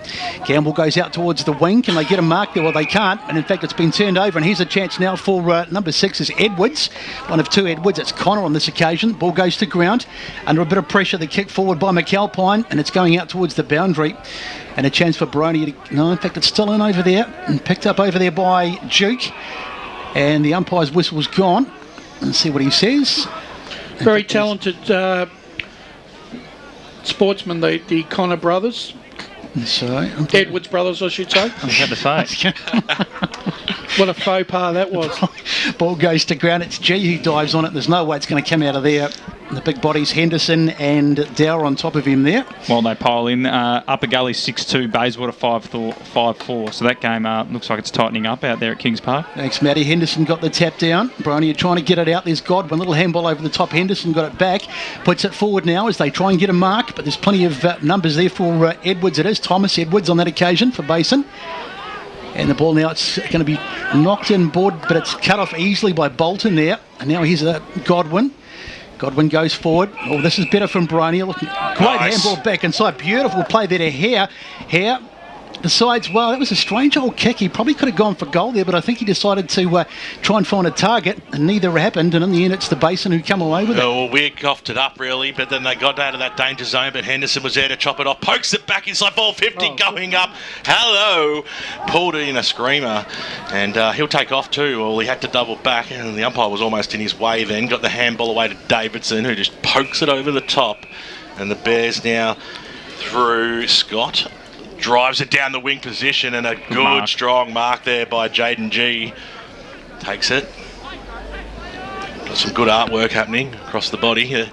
[SPEAKER 18] Campbell goes out towards the wing. Can they get a mark there? Well, they can't. And in fact, it's been turned over. And here's a chance now for number 6 is Edwards. One of 2 Edwards. It's Connor on this occasion. Ball goes to ground. Under a bit of pressure, the kick forward by McAlpine. And it's going out towards the boundary. And a chance for Boronia to... No, in fact, it's still in over there. And picked up over there by Duke. And the umpire's whistle's gone. Let's see what he says.
[SPEAKER 2] Very talented sportsman, the Connor brothers.
[SPEAKER 18] So
[SPEAKER 2] Edwards brothers, I should say.
[SPEAKER 1] I was about to say.
[SPEAKER 2] What a faux pas that was.
[SPEAKER 18] Ball goes to ground. It's G who dives on it. There's no way it's going to come out of there. The big bodies, Henderson and Dower on top of him there.
[SPEAKER 1] Well, they pile in. Upper Gully 6-2, Bayswater 5-4. So that game looks like it's tightening up out there at Kings Park.
[SPEAKER 18] Thanks, Matty. Henderson got the tap down. Boronia trying to get it out. There's Godwin. Little handball over the top. Henderson got it back. Puts it forward now as they try and get a mark. But there's plenty of numbers there for Edwards. It is Thomas Edwards on that occasion for Basin. And the ball now, it's going to be knocked in board, but it's cut off easily by Bolton there. And now here's a Godwin. Godwin goes forward. Oh, this is better from Boronia. Great handball back inside. Beautiful play there to Hare. Hare decides, well, that was a strange old kick. He probably could have gone for goal there, but I think he decided to try and find a target, and neither happened. And in the end, it's the Basin who come away with it.
[SPEAKER 19] Well, we coughed it up, really, but then they got out of that danger zone, but Henderson was there to chop it off. Pokes it back inside ball 50, going up. Hello! Pulled it in a screamer, and he'll take off too. Well, he had to double back, and the umpire was almost in his way then. Got the handball away to Davidson, who just pokes it over the top. And the Bears now through Scott. Drives it down the wing position, and a good strong mark there by Jaden G. Takes it. Got some good artwork happening across the body.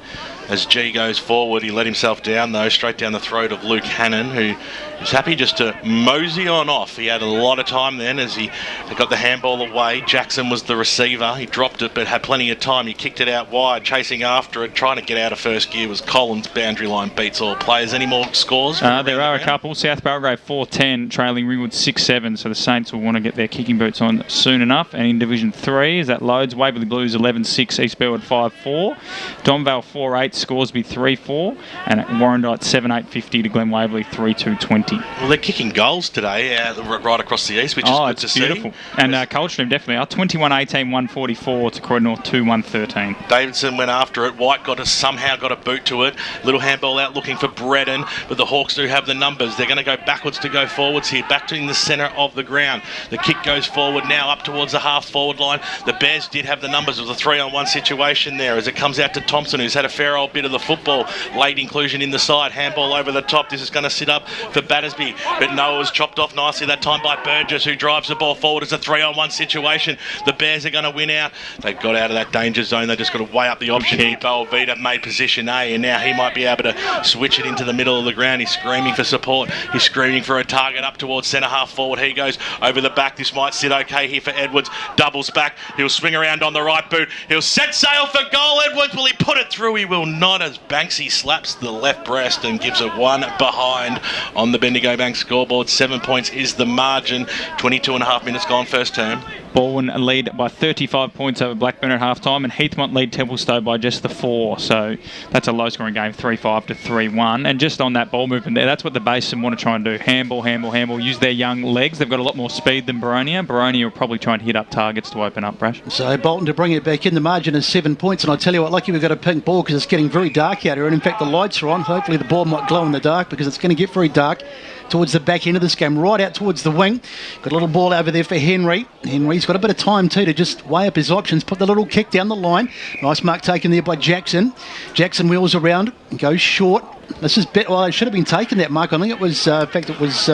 [SPEAKER 19] As G goes forward, he let himself down though, straight down the throat of Luke Hannon, who is happy just to mosey on off. He had a lot of time then as he got the handball away. Jackson was the receiver. He dropped it but had plenty of time. He kicked it out wide, chasing after it, trying to get out of first gear was Collins. Boundary line beats all players. Any more scores?
[SPEAKER 1] There are a couple. South Belgrave 4-10, trailing Ringwood 6-7, so the Saints will want to get their kicking boots on soon enough. And in Division 3, is that loads? Waverley Blues 11-6, East Belwood 5-4. Donvale 4-8, Scoresby 3-4, and Warrandyte 7-8-50 to Glen Waverley 3-2-20.
[SPEAKER 19] Well, they're kicking goals today right across the east, which is good to see.
[SPEAKER 1] Beautiful. And Coldstream definitely are 21-18, 144 to Croydon North 2-113.
[SPEAKER 19] Davidson went after it. White somehow got a boot to it. Little handball out looking for Bredden, but the Hawks do have the numbers. They're going to go backwards to go forwards here, back to in the centre of the ground. The kick goes forward now up towards the half-forward line. The Bears did have the numbers. It was a 3-on-1 situation there as it comes out to Thompson, who's had a fair old bit of the football. Late inclusion in the side, handball over the top. This is going to sit up for Battersby, but Noah's chopped off nicely that time by Burgess, who drives the ball forward. It's a 3-on-1 situation. The Bears are going to win out. They got out of that danger zone. They just got to weigh up the option here. Boavita made position A, and now he might be able to switch it into the middle of the ground. He's screaming for support. He's screaming for a target up towards centre half forward. He goes over the back. This might sit okay here for Edwards. Doubles back. He'll swing around on the right boot. He'll set sail for goal. Edwards, will he put it through? He will not, as Banksy slaps the left breast and gives it one behind on the Bendigo Bank scoreboard. 7 points is the margin. 22.5 minutes gone first term.
[SPEAKER 1] Bowen lead by 35 points over Blackburn at half-time, and Heathmont lead Templestowe by just the 4. So that's a low-scoring game, 3-5 to 3-1. And just on that ball movement there, that's what the Basin want to try and do. Handball, use their young legs. They've got a lot more speed than Boronia. Boronia will probably try and hit up targets to open up, Brash.
[SPEAKER 18] So Bolton to bring it back in. The margin is 7 points, and I tell you what, lucky we've got a pink ball because it's getting very dark out here, and in fact the lights are on. Hopefully the ball might glow in the dark because it's going to get very dark towards the back end of this game, right out towards the wing. Got a little ball over there for Henry. Henry's got a bit of time too to just weigh up his options, put the little kick down the line. Nice mark taken there by Jackson. Jackson wheels around and goes short. This is well, it should have been taken, that mark. I think it was, in fact, it was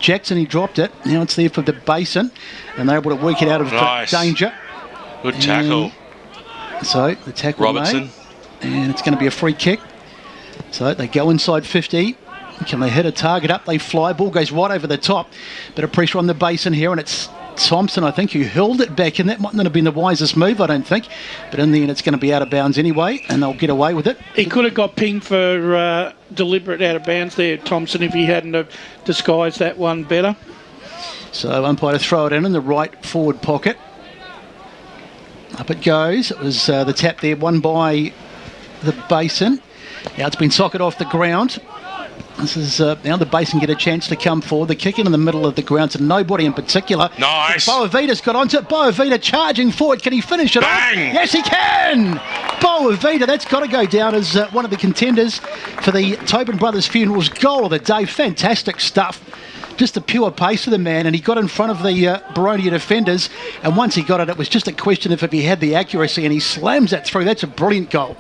[SPEAKER 18] Jackson. He dropped it. Now it's there for the Basin, and they're able to work it out of danger.
[SPEAKER 19] Good tackle.
[SPEAKER 18] So the tackle
[SPEAKER 19] Robertson.
[SPEAKER 18] made, and it's going to be a free kick. So they go inside 50. Can they hit a target up? They fly. Ball goes right over the top. Bit of pressure on the Basin here, and it's Thompson, I think, who hurled it back, and that might not have been the wisest move, I don't think. But in the end, it's going to be out of bounds anyway, and they'll get away with it.
[SPEAKER 2] He could have got pinged for deliberate out of bounds there, Thompson, if he hadn't have disguised that one better.
[SPEAKER 18] So umpire to throw it in the right forward pocket. Up it goes. It was the tap there, won by the Basin. Now it's been socket off the ground. This is now the Basin get a chance to come forward. The kick in the middle of the ground to nobody in particular.
[SPEAKER 19] Nice.
[SPEAKER 18] Boavita's got onto it. Boavita charging forward. Can he finish it off? Yes, he can. Boavita, that's got to go down as one of the contenders for the Tobin Brothers Funerals goal of the day. Fantastic stuff. Just the pure pace of the man, and he got in front of the Boronia defenders, and once he got it, it was just a question of if he had the accuracy, and he slams that through. That's a brilliant goal.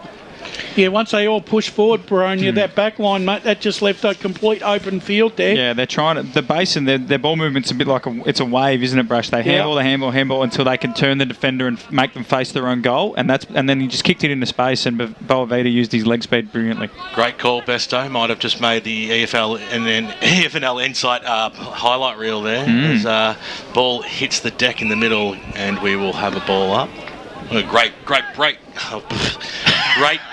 [SPEAKER 2] Yeah, once they all push forward, Boronia, that back line, mate, that just left a complete open field there.
[SPEAKER 1] Yeah, they're trying to. The Basin, their ball movement's a bit like it's a wave, isn't it, Brush? They handball until they can turn the defender and make them face their own goal, and then he just kicked it into space, and Boavita used his leg speed brilliantly.
[SPEAKER 19] Great call, Besto. Might have just made the EFL and then EFNL Insight highlight reel there. As ball hits the deck in the middle, and we will have a ball up. A great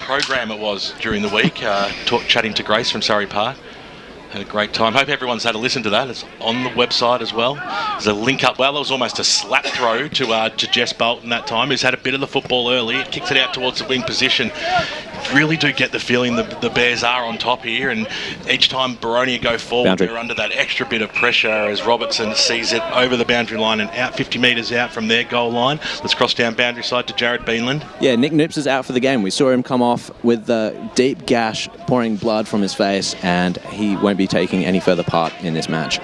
[SPEAKER 19] program it was during the week. Chatting to Grace from Surrey Park. Had a great time. Hope everyone's had a listen to that. It's on the website as well. There's a link up. Well, it was almost a slap throw to Jess Bolton that time, who's had a bit of the football early. It kicks it out towards the wing position. Really do get the feeling the Bears are on top here, and each time Boronia go forward, they're under that extra bit of pressure as Robertson sees it over the boundary line and out 50 metres out from their goal line. Let's cross down boundary side to Jared Beanland.
[SPEAKER 21] Yeah, Nick Noops is out for the game. We saw him come off with the deep gash pouring blood from his face, and he won't be taking any further part in this match.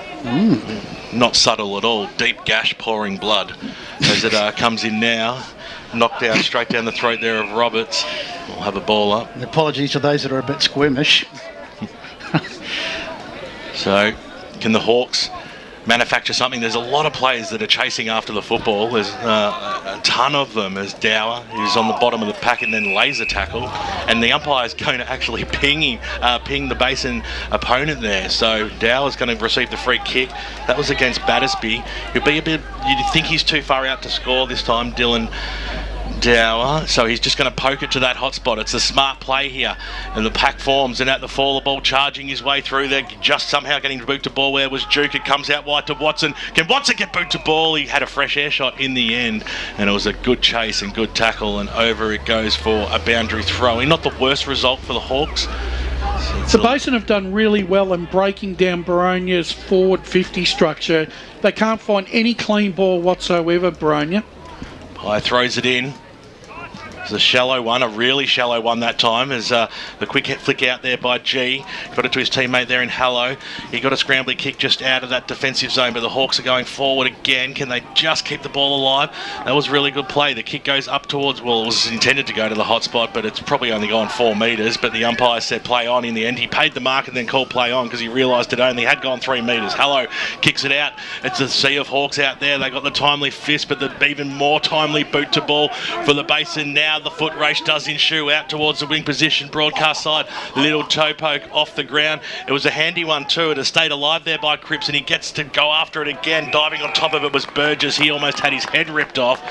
[SPEAKER 19] Not subtle at all. Deep gash pouring blood as it comes in now. Knocked down straight down the throat there of Roberts. We'll have a ball up.
[SPEAKER 18] And apologies to those that are a bit squeamish.
[SPEAKER 19] So, can the Hawks manufacture something? There's a lot of players that are chasing after the football. There's a ton of them. There's Dower, who's on the bottom of the pack and then laser tackle. And the umpire's going to actually ping the Basin opponent there. So Dower's going to receive the free kick. That was against Battersby. You'd think he's too far out to score this time, Dylan Dower, so he's just going to poke it to that hot spot. It's a smart play here, and the pack forms, and at the fall, the ball charging his way through there, just somehow getting boot to ball. Where was Duke? It comes out wide to Watson. Can Watson get boot to ball? He had a fresh air shot in the end, and it was a good chase and good tackle, and over it goes for a boundary throw-in. Not the worst result for the Hawks.
[SPEAKER 2] The Basin have done really well in breaking down Boronia's forward 50 structure. They can't find any clean ball whatsoever, Boronia.
[SPEAKER 19] Pye throws it in. It's a shallow one, a really shallow one that time. As the quick flick out there by G. Got it to his teammate there in Hallow. He got a scrambling kick just out of that defensive zone, but the Hawks are going forward again. Can they just keep the ball alive? That was really good play. The kick goes up towards, well, it was intended to go to the hot spot, but it's probably only gone 4 metres. But the umpire said play on in the end. He paid the mark and then called play on because he realised it only had gone 3 metres. Hallow kicks it out. It's a sea of Hawks out there. They got the timely fist, but the even more timely boot to ball for the Basin. Now the foot race does ensue out towards the wing position. Broadcast side, little toe poke off the ground. It was a handy one too. It has stayed alive there by Cripps, and he gets to go after it again. Diving on top of it was Burgess. He almost had his head ripped off,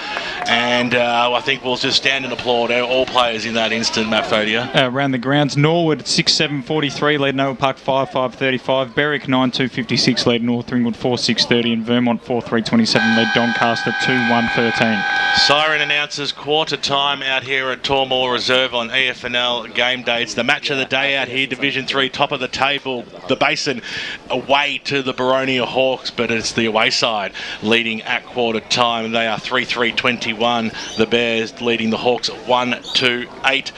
[SPEAKER 19] and I think we'll just stand and applaud all players in that instant, Matt Fodia.
[SPEAKER 1] Around the grounds, Norwood 6-7-43 led Noah Park 5-5-35. Berwick 9-2-56 led North Ringwood 4-6-30, and Vermont 4-3-27 led Doncaster 2-1-13.
[SPEAKER 19] Siren announces quarter time out here at Tormore Reserve on EFNL game dates. The match of the day out here, Division 3, top of the table, the Basin away to the Boronia Hawks, but it's the away side leading at quarter time. They are 3-3-21. The Bears leading the Hawks 1-2-8.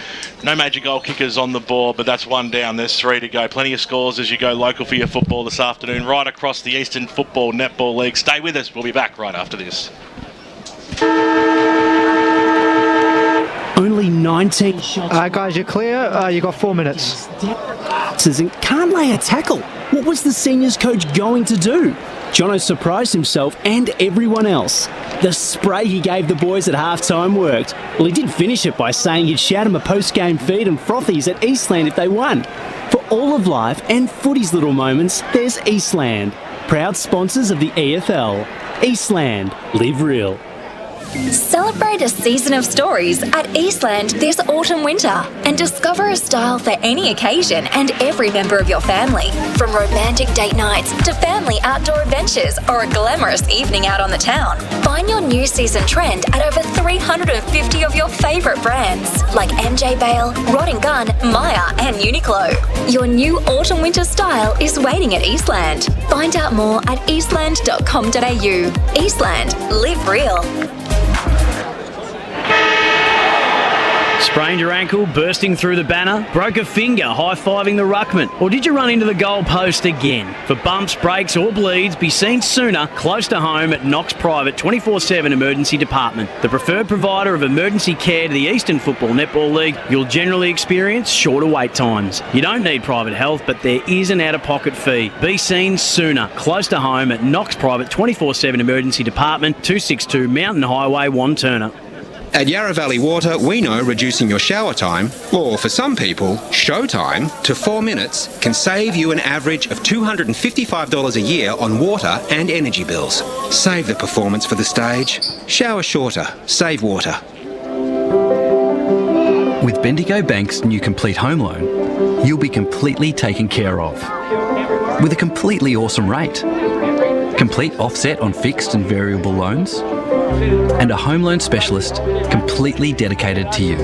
[SPEAKER 19] No major goal kickers on the board, but that's one down. There's 3 to go. Plenty of scores as you go local for your football this afternoon, right across the Eastern Football Netball League. Stay with us. We'll be back right after this.
[SPEAKER 5] Only 19 shots.
[SPEAKER 17] Guys, you're clear. You got 4 minutes.
[SPEAKER 5] Can't lay a tackle. What was the seniors coach going to do? Jono surprised himself and everyone else. The spray he gave the boys at halftime worked. Well, he did finish it by saying he'd shout them a post-game feed and frothies at Eastland if they won. For all of life and footy's little moments, there's Eastland. Proud sponsors of the EFL. Eastland. Live real.
[SPEAKER 12] Celebrate a season of stories at Eastland this autumn-winter and discover a style for any occasion and every member of your family. From romantic date nights to family outdoor adventures or a glamorous evening out on the town. Find your new season trend at over 350 of your favourite brands like MJ Bale, Rod & Gun, Maya and Uniqlo. Your new autumn-winter style is waiting at Eastland. Find out more at eastland.com.au. Eastland. Live real.
[SPEAKER 4] Sprained your ankle, bursting through the banner? Broke a finger, high-fiving the ruckman? Or did you run into the goal post again? For bumps, breaks or bleeds, be seen sooner, close to home at Knox Private 24/7 Emergency Department. The preferred provider of emergency care to the Eastern Football Netball League. You'll generally experience shorter wait times. You don't need private health, but there is an out-of-pocket fee. Be seen sooner, close to home at Knox Private 24/7 Emergency Department, 262 Mountain Highway, Wanturna.
[SPEAKER 6] At Yarra Valley Water, we know reducing your shower time, or for some people, show time, to 4 minutes can save you an average of $255 a year on water and energy bills. Save the performance for the stage. Shower shorter. Save water.
[SPEAKER 15] With Bendigo Bank's new Complete Home Loan, you'll be completely taken care of. With a completely awesome rate. Complete offset on fixed and variable loans, and a home loan specialist completely dedicated to you.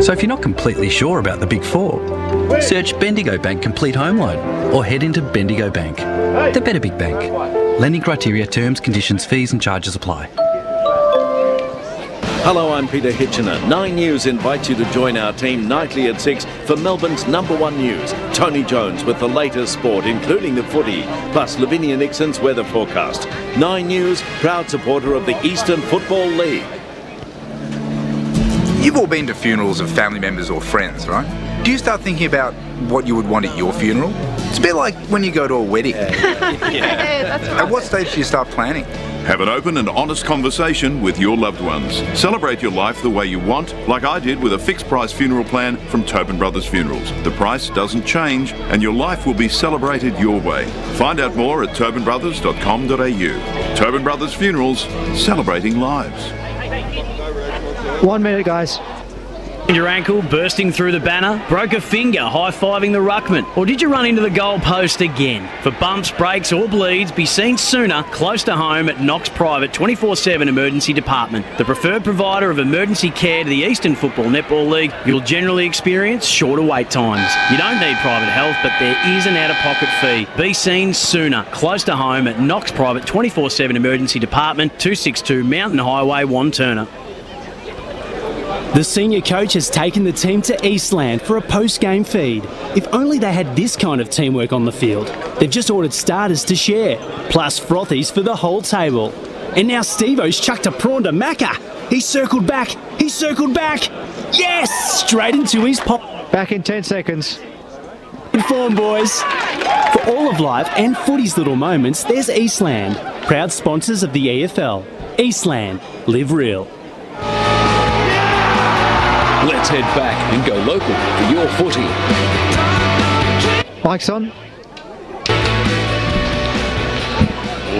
[SPEAKER 15] So if you're not completely sure about the Big Four, search Bendigo Bank Complete Home Loan or head into Bendigo Bank, the better big bank. Lending criteria, terms, conditions, fees and charges apply.
[SPEAKER 8] Hello, I'm Peter Hitchener. 9 News invites you to join our team nightly at 6 for Melbourne's #1 news. Tony Jones with the latest sport, including the footy, plus Lavinia Nixon's weather forecast. 9 News, proud supporter of the Eastern Football League.
[SPEAKER 9] You've all been to funerals of family members or friends, right? Do you start thinking about what you would want at your funeral? It's a bit like when you go to a wedding. At what stage do you start planning?
[SPEAKER 11] Have an open and honest conversation with your loved ones. Celebrate your life the way you want, like I did with a fixed price funeral plan from Tobin Brothers Funerals. The price doesn't change and your life will be celebrated your way. Find out more at tobinbrothers.com.au. Tobin Brothers Funerals, celebrating lives.
[SPEAKER 17] 1 minute, guys.
[SPEAKER 4] Your ankle, bursting through the banner? Broke a finger, high-fiving the ruckman? Or did you run into the goal post again? For bumps, breaks or bleeds, be seen sooner, close to home at Knox Private 24/7 Emergency Department. The preferred provider of emergency care to the Eastern Football Netball League. You'll generally experience shorter wait times. You don't need private health, but there is an out-of-pocket fee. Be seen sooner, close to home at Knox Private 24/7 Emergency Department, 262 Mountain Highway, Wanturna.
[SPEAKER 5] The senior coach has taken the team to Eastland for a post-game feed. If only they had this kind of teamwork on the field. They've just ordered starters to share, plus frothies for the whole table. And now Steve-O's chucked a prawn to Macca. He's circled back. Yes! Straight into his pop.
[SPEAKER 17] Back in 10 seconds.
[SPEAKER 5] Good form, boys. For all of life and footy's little moments, there's Eastland. Proud sponsors of the EFL. Eastland. Live real.
[SPEAKER 16] Let's head back and go local for your footy.
[SPEAKER 17] Mike's on.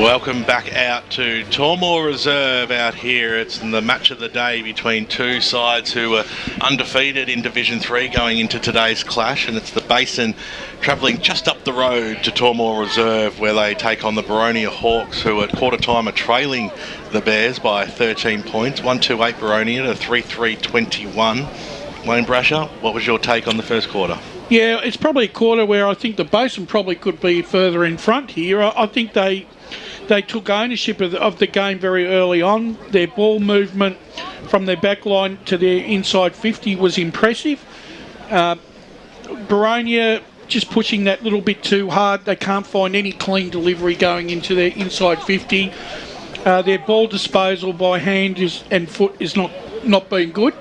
[SPEAKER 19] Welcome back out to Tormore Reserve out here. It's the match of the day between two sides who were undefeated in Division 3 going into today's clash, and it's the Basin travelling just up the road to Tormore Reserve where they take on the Boronia Hawks, who at quarter time are trailing the Bears by 13 points, 1-2-8 Boronia to 3-3-21. Wayne Brasher, what was your take on the first quarter?
[SPEAKER 2] Yeah, it's probably a quarter where I think the Basin probably could be further in front here. I think they took ownership of the game very early on. Their ball movement from their back line to their inside 50 was impressive. Boronia just pushing that little bit too hard. They can't find any clean delivery going into their inside 50. Their ball disposal by hand and foot is not being good.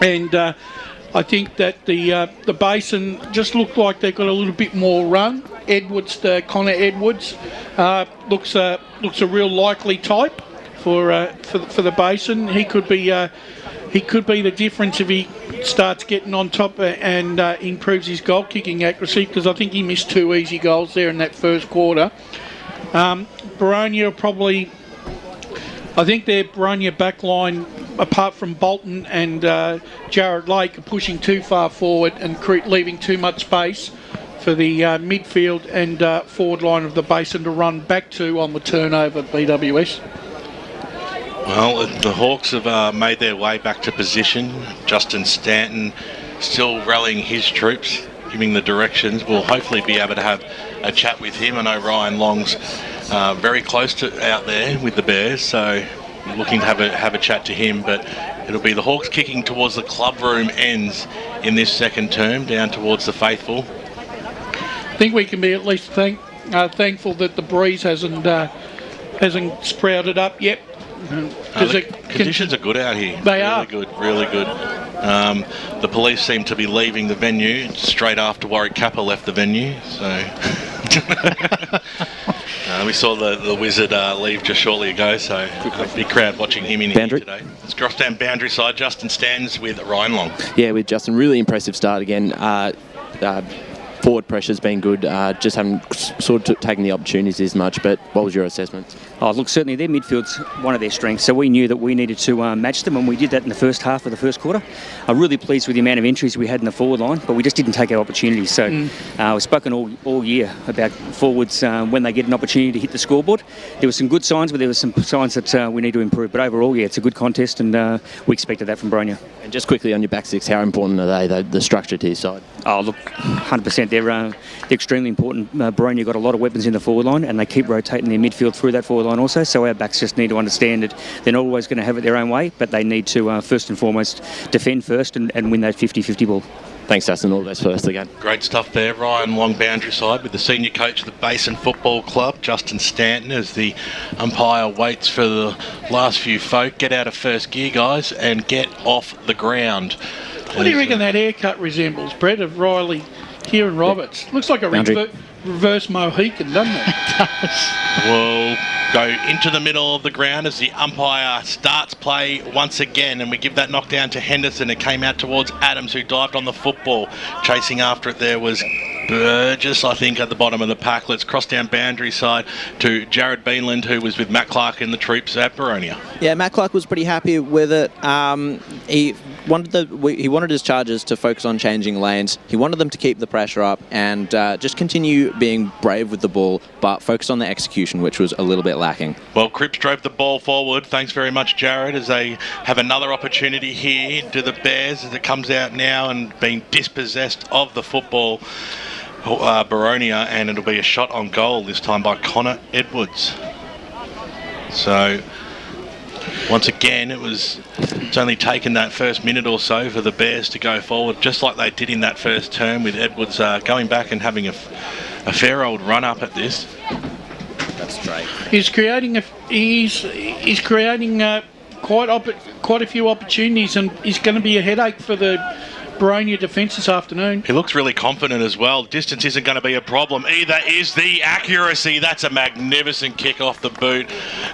[SPEAKER 2] And I think that the Basin just looked like they got a little bit more run. Connor Edwards looks a real likely type for the Basin. He could be the difference if he starts getting on top and improves his goal kicking accuracy, because I think he missed 2 easy goals there in that first quarter. Boronia probably, I think their Boronia backline, apart from Bolton and Jared Lake, are pushing too far forward and leaving too much space for the midfield and forward line of the Basin to run back to on the turnover BWS.
[SPEAKER 19] Well, the Hawks have made their way back to position. Justin Stanton still rallying his troops, giving the directions. We'll hopefully be able to have a chat with him. I know Ryan Long's very close to out there with the Bears, so looking to have a chat to him. But it'll be the Hawks kicking towards the club room ends in this second term, down towards the faithful.
[SPEAKER 2] I think we can be at least thankful that the breeze hasn't sprouted up yet.
[SPEAKER 19] The conditions are good out here.
[SPEAKER 2] They are
[SPEAKER 19] really good. The police seem to be leaving the venue straight after Warwick Kappa left the venue. So we saw the Wizard leave just shortly ago. So a big crowd watching him in here today. It's cross down boundary side. Justin stands with Ryan Long.
[SPEAKER 3] Yeah, with Justin, really impressive start again. Forward pressure's been good, just haven't sort of taken the opportunities as much. But what was your assessment?
[SPEAKER 13] Oh, look, certainly their midfield's one of their strengths, so we knew that we needed to match them, and we did that in the first half of the first quarter. I'm really pleased with the amount of entries we had in the forward line, but we just didn't take our opportunities. So we've spoken all year about forwards when they get an opportunity to hit the scoreboard. There were some good signs, but there were some signs that we need to improve. But overall, yeah, it's a good contest, and we expected that from Boronia.
[SPEAKER 3] And just quickly on your back six, how important are they, the structure to your side?
[SPEAKER 13] Oh, look, 100%. They're extremely important. Boronia got a lot of weapons in the forward line, and they keep rotating their midfield through that forward line also. So our backs just need to understand that they're not always going to have it their own way, but they need to first and foremost defend first and win that 50-50 ball.
[SPEAKER 3] Thanks, Dustin. All the best first again.
[SPEAKER 19] Great stuff there. Ryan Long, boundary side, with the senior coach of the Basin Football Club, Justin Stanton, as the umpire waits for the last few folk. Get out of first gear, guys, and get off the ground.
[SPEAKER 2] What do you reckon that haircut resembles, Brett, of Riley, Kieran Roberts? Looks like a reverse Mohican, doesn't it?
[SPEAKER 19] We'll go into the middle of the ground as the umpire starts play once again, and we give that knockdown to Henderson. It came out towards Adams, who dived on the football. Chasing after it there was Burgess, I think, at the bottom of the pack. Let's cross down boundary side to Jared Beanland, who was with Matt Clark in the troops at Boronia.
[SPEAKER 21] Yeah, Matt Clark was pretty happy with it. He wanted his charges to focus on changing lanes. He wanted them to keep the pressure up and just continue being brave with the ball, but focus on the execution, which was a little bit lacking.
[SPEAKER 19] Well, Cripps drove the ball forward. Thanks very much, Jared, as they have another opportunity here to the Bears as it comes out now and being dispossessed of the football. Boronia, and it'll be a shot on goal this time by Connor Edwards. So once again, it's only taken that first minute or so for the Bears to go forward, just like they did in that first term, with Edwards going back and having a fair old run up at this.
[SPEAKER 21] That's straight.
[SPEAKER 2] He's creating quite a few opportunities, and he's going to be a headache for the Boronia defence this afternoon.
[SPEAKER 19] He looks really confident as well. Distance isn't going to be a problem. Either is the accuracy. That's a magnificent kick off the boot.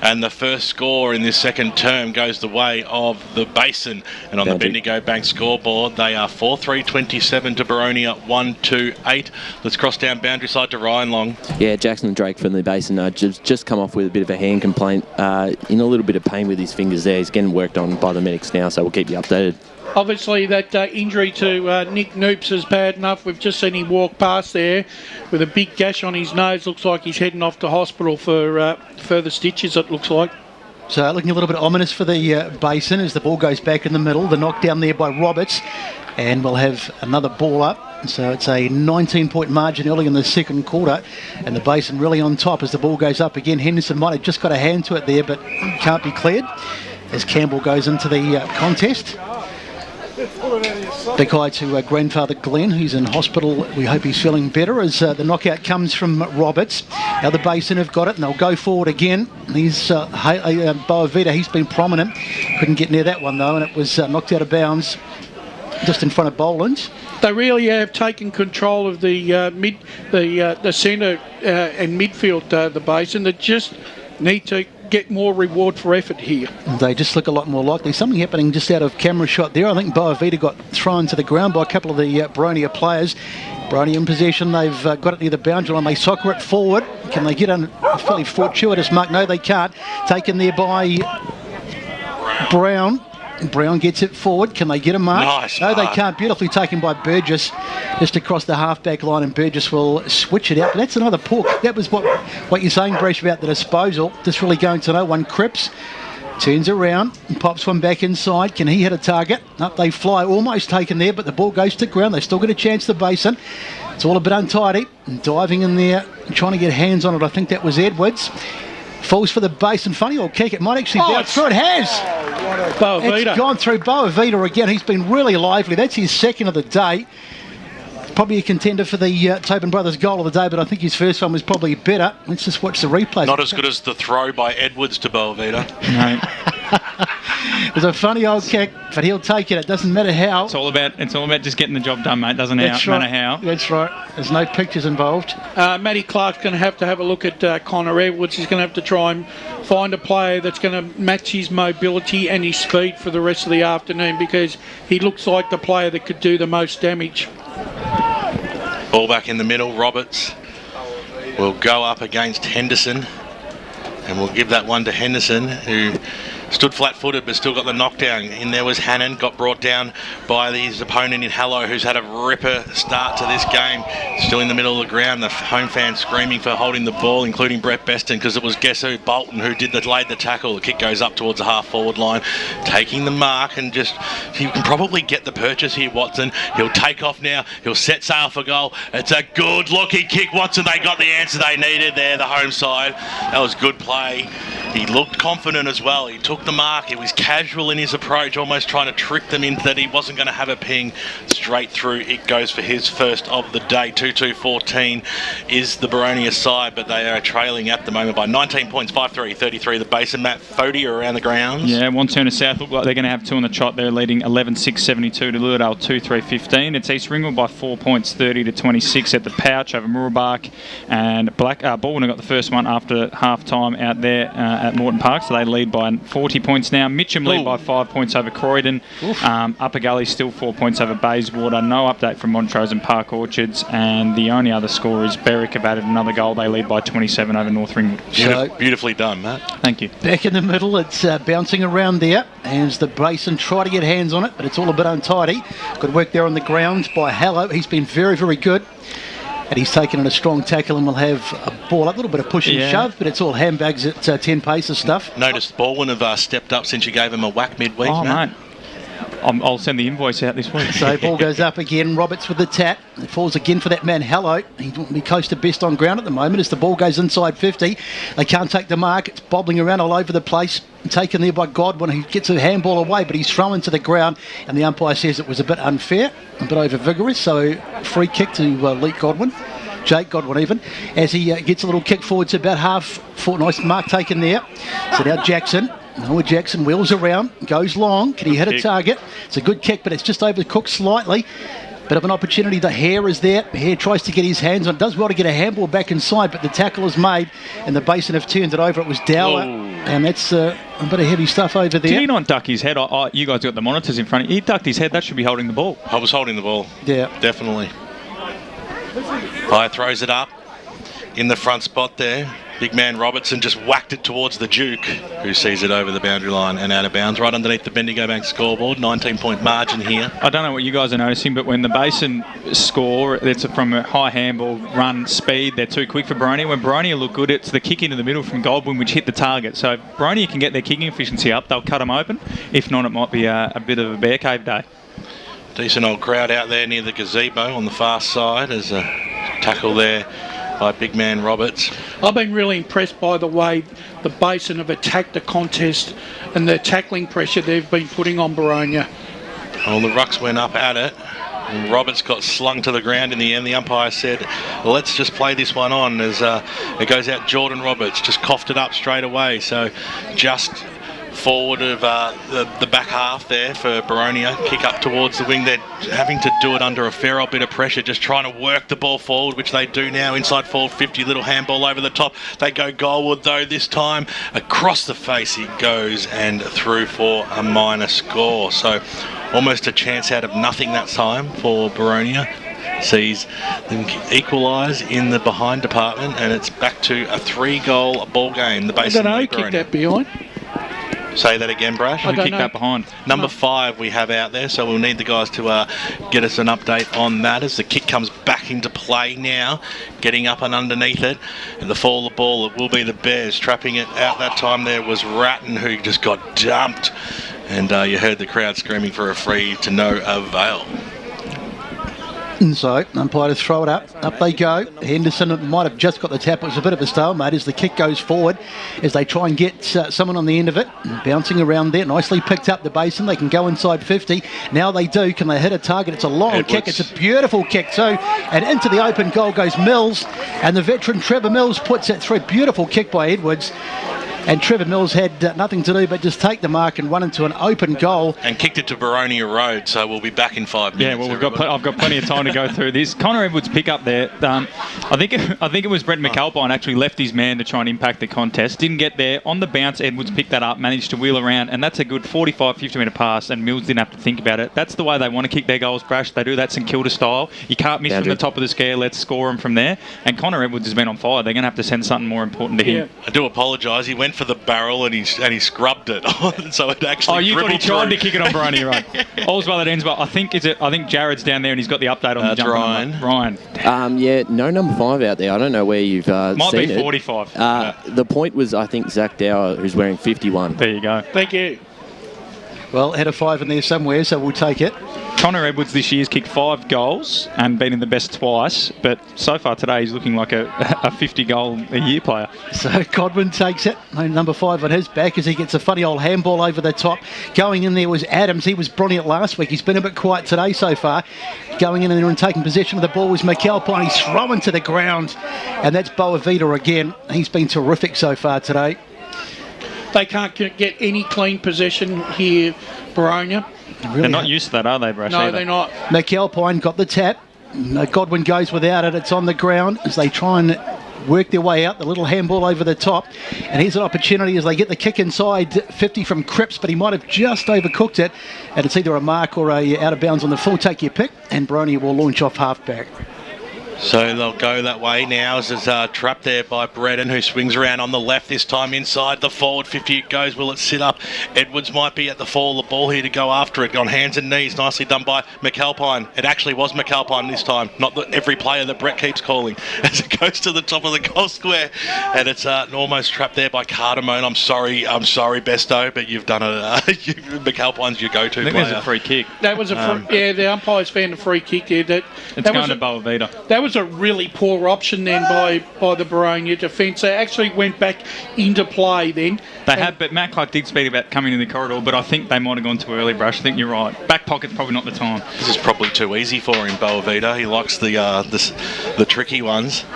[SPEAKER 19] And the first score in this second term goes the way of the Basin. And on the Bendigo Bank scoreboard, they are 4-3-27 to Boronia 1-2-8. Let's cross down boundary side to Ryan Long.
[SPEAKER 3] Yeah, Jackson Drake from the Basin just come off with a bit of a hand complaint. In a little bit of pain with his fingers there. He's getting worked on by the medics now, so we'll keep you updated.
[SPEAKER 2] Obviously, that injury to Nick Noops is bad enough. We've just seen him walk past there with a big gash on his nose. Looks like he's heading off to hospital for further stitches, it looks like.
[SPEAKER 18] So looking a little bit ominous for the Basin as the ball goes back in the middle. The knockdown there by Roberts. And we'll have another ball up. So it's a 19-point margin early in the second quarter. And the Basin really on top as the ball goes up again. Henderson might have just got a hand to it there, but can't be cleared as Campbell goes into the contest. Big hi to grandfather Glenn, who's in hospital. We hope he's feeling better as the knockout comes from Roberts. Now the Basin have got it and they'll go forward again. He's Boavita, he's been prominent. Couldn't get near that one though, and it was knocked out of bounds just in front of Boland.
[SPEAKER 2] They really have taken control of the centre and midfield, the Basin. They just need to get more reward for effort here.
[SPEAKER 18] They just look a lot more likely. Something happening just out of camera shot there. I think Boavita got thrown to the ground by a couple of the Boronia players. Boronia in possession. They've got it near the boundary line. They soccer it forward. Can they get a fairly fortuitous mark? No, they can't. Taken there by Brown. Brown gets it forward. Can they get a mark?
[SPEAKER 19] Nice
[SPEAKER 18] no,
[SPEAKER 19] mark.
[SPEAKER 18] They can't. Beautifully taken by Burgess just across the half-back line, and Burgess will switch it out. But that's another pork. That was what you're saying, Bresh, about the disposal. Just really going to no one. Cripps turns around and pops one back inside. Can he hit a target? Up they fly. Almost taken there, but the ball goes to ground. They still get a chance, the Basin. It's all a bit untidy. Diving in there, trying to get hands on it. I think that was Edwards. Falls for the Basin. Funny old kick. It might actually bounce through. It has.
[SPEAKER 2] Boavita.
[SPEAKER 18] It's gone through. Boavita again. He's been really lively. That's his second of the day. Probably a contender for the Tobin Brothers goal of the day, but I think his first one was probably better. Let's just watch the replay.
[SPEAKER 19] Not as good as the throw by Edwards to Boavita.
[SPEAKER 1] No.
[SPEAKER 18] It was a funny old kick, but he'll take it. It doesn't matter how.
[SPEAKER 1] It's all about just getting the job done, mate. Doesn't matter how.
[SPEAKER 18] That's right. There's no pictures involved.
[SPEAKER 2] Matty Clark's going to have a look at Connor Edwards. He's going to have to try and find a player that's going to match his mobility and his speed for the rest of the afternoon, because he looks like the player that could do the most damage.
[SPEAKER 19] Ball back in the middle. Roberts will go up against Henderson, and we'll give that one to Henderson, who stood flat-footed but still got the knockdown. In there was Hannon, got brought down by his opponent in Hallow, who's had a ripper start to this game. Still in the middle of the ground, the home fans screaming for holding the ball, including Brett Beston, because it was guess who? Bolton, who laid the tackle. The kick goes up towards the half-forward line, taking the mark, and just, he can probably get the purchase here, Watson. He'll take off now. He'll set sail for goal. It's a good-looking kick, Watson. They got the answer they needed there, the home side. That was good play. He looked confident as well. He took the mark. He was casual in his approach, almost trying to trick them into that he wasn't going to have a ping. Straight through it goes for his first of the day. 2-2-14 is the Boronia side, but they are trailing at the moment by 19 points, 5-3-33. The Basin. Matt Fody around the grounds.
[SPEAKER 1] Yeah, One Turner South look like they're going to have two on the trot. They're leading 11-6-72 to Lillardale 2-3-15. It's East Ringwood by 4 points, 30-26 at the Pouch over Mooroolbark, and Baldwin got the first one after half time out there at Moreton Park, so they lead by 40 points now. Mitcham lead by 5 points over Croydon. Upper Gully still 4 points over Bayswater. No update from Montrose and Park Orchards, and the only other score is Berwick have added another goal. They lead by 27 over North Ringwood.
[SPEAKER 19] Beautifully done, Matt.
[SPEAKER 1] Thank you.
[SPEAKER 18] Back in the middle, it's bouncing around there, and the Basin try to get hands on it, but it's all a bit untidy. Good work there on the ground by Hallow. He's been very, very good. And he's taken in a strong tackle, and will have a ball up. A little bit of push and shove, but it's all handbags at 10 paces stuff.
[SPEAKER 19] Noticed Baldwin have stepped up since you gave him a whack midweek.
[SPEAKER 1] Oh, mate. I'll send the invoice out this week.
[SPEAKER 18] So ball goes up again. Roberts with the tap. It falls again for that man, Hello. He won't be close to best on ground at the moment as the ball goes inside 50. They can't take the mark. It's bobbling around all over the place. Taken there by Godwin, who gets a handball away, but he's thrown to the ground, and the umpire says it was a bit unfair, a bit over vigorous. So free kick to Jake Godwin even, as he gets a little kick forward to about half. Nice mark taken there. So now Jackson wheels around, goes long. Can he hit a target? It's a good kick, but it's just overcooked slightly. Bit of an opportunity. The Hare is there. Hare tries to get his hands on. Does well to get a handball back inside, but the tackle is made, and the Basin have turned it over. It was Dowler, and that's a bit of heavy stuff over there.
[SPEAKER 1] Did he not duck his head? You guys got the monitors in front of you. He ducked his head. That should be holding the ball.
[SPEAKER 19] I was holding the ball.
[SPEAKER 18] Yeah.
[SPEAKER 19] Definitely. High throws it up in the front spot there. Big man Robertson just whacked it towards the Duke, who sees it over the boundary line and out of bounds, right underneath the Bendigo Bank scoreboard. 19-point margin here.
[SPEAKER 1] I don't know what you guys are noticing, but when the Basin score, it's from a high handball run speed. They're too quick for Boronia. When Boronia look good, it's the kick into the middle from Goldwyn, which hit the target. So if Boronia can get their kicking efficiency up, they'll cut them open. If not, it might be a bit of a bear cave day.
[SPEAKER 19] Decent old crowd out there near the gazebo on the far side. There's a tackle there by big man Roberts.
[SPEAKER 2] I've been really impressed by the way the Basin have attacked the contest and the tackling pressure they've been putting on Boronia.
[SPEAKER 19] Well, the rucks went up at it, and Roberts got slung to the ground in the end. The umpire said, well, let's just play this one on, as it goes out. Jordan Roberts just coughed it up straight away, so just forward of the back half there for Boronia. Kick up towards the wing. They're having to do it under a fair old bit of pressure, just trying to work the ball forward, which they do now. Inside forward 50, little handball over the top. They go goalward though this time. Across the face he goes and through for a minor score. So almost a chance out of nothing that time for Boronia. Sees them equalise in the behind department, and it's back to a 3-goal ball game. The Basin
[SPEAKER 2] I don't know who kicked that behind.
[SPEAKER 19] Say that again, Brash.
[SPEAKER 1] Who kicked that behind?
[SPEAKER 19] Number 5 we have out there, so we'll need the guys to get us an update on that as the kick comes back into play now, getting up and underneath it, and the fall of the ball, it will be the Bears. Trapping it out that time there was Ratton, who just got dumped, and you heard the crowd screaming for a free to no avail.
[SPEAKER 18] And so, umpire to throw it up. Up they go. Henderson might have just got the tap. It was a bit of a stalemate as the kick goes forward, as they try and get someone on the end of it. Bouncing around there. Nicely picked up the Basin. They can go inside 50. Now they do. Can they hit a target? It's a long kick. It's a beautiful kick too. And into the open goal goes Mills. And the veteran Trevor Mills puts it through. Beautiful kick by Edwards. And Trevor Mills had nothing to do but just take the mark and run into an open goal.
[SPEAKER 19] And kicked it to Boronia Road, so we'll be back in 5 minutes.
[SPEAKER 1] Yeah, well, I've got plenty of time to go through this. Connor Edwards' pick up there. I think it was Brent McAlpine actually left his man to try and impact the contest. Didn't get there. On the bounce, Edwards picked that up, managed to wheel around, and that's a good 45, 50-metre pass, and Mills didn't have to think about it. That's the way they want to kick their goals, Brash. They do that St Kilda style. You can't miss from the top of the scare. Let's score them from there. And Connor Edwards has been on fire. They're going to have to send something more important to him.
[SPEAKER 19] I do apologise. He went for the barrel and he scrubbed it, so it actually.
[SPEAKER 1] Oh, you thought he tried to kick it on Boronia, right? All's well that ends well. I think Jared's down there and he's got the update on the jump. Ryan.
[SPEAKER 3] Yeah, no number 5 out there. I don't know where you've
[SPEAKER 1] might
[SPEAKER 3] seen
[SPEAKER 1] be 45.
[SPEAKER 3] The point was, I think, Zach Dower, who's wearing 51.
[SPEAKER 1] There you go.
[SPEAKER 2] Thank you.
[SPEAKER 18] Well, had a 5 in there somewhere, so we'll take it.
[SPEAKER 1] Connor Edwards this year's kicked 5 goals and been in the best twice, but so far today he's looking like a 50-goal-a-year player.
[SPEAKER 18] So Godwin takes it. Number 5 on his back as he gets a funny old handball over the top. Going in there was Adams. He was brilliant last week. He's been a bit quiet today so far. Going in there and taking possession of the ball was McAlpine. He's thrown to the ground, and that's Boavita again. He's been terrific so far today.
[SPEAKER 2] They can't get any clean possession here, Boronia.
[SPEAKER 1] They're not used to that, are they, Brash?
[SPEAKER 2] No, they're not.
[SPEAKER 18] McAlpine got the tap. Godwin goes without it. It's on the ground as they try and work their way out. The little handball over the top. And here's an opportunity as they get the kick inside 50 from Cripps, but he might have just overcooked it. And it's either a mark or a out of bounds on the full. Take your pick. And Boronia will launch off halfback.
[SPEAKER 19] So they'll go that way now as it's trapped there by Bredden, who swings around on the left this time inside the forward 50 it goes. Will it sit up? Edwards might be at the fall of the ball here to go after it. On hands and knees, nicely done by McAlpine. It actually was McAlpine this time, not every player that Brett keeps calling. As it goes to the top of the goal square, and it's almost trapped there by Cardamone. I'm sorry, Besto, but you've done it. McAlpine's your go-to player.
[SPEAKER 1] I think there's a free kick.
[SPEAKER 2] That was the umpires found a free kick there. That
[SPEAKER 1] going to Boavita.
[SPEAKER 2] That was a really poor option then by the Boronia defence. They actually went back into play then.
[SPEAKER 1] They have, but Matt Clark did speak about coming in the corridor, but I think they might have gone too early, Brush. I think you're right. Back pocket's probably not the time.
[SPEAKER 19] This is probably too easy for him, Boavita. He likes the tricky ones.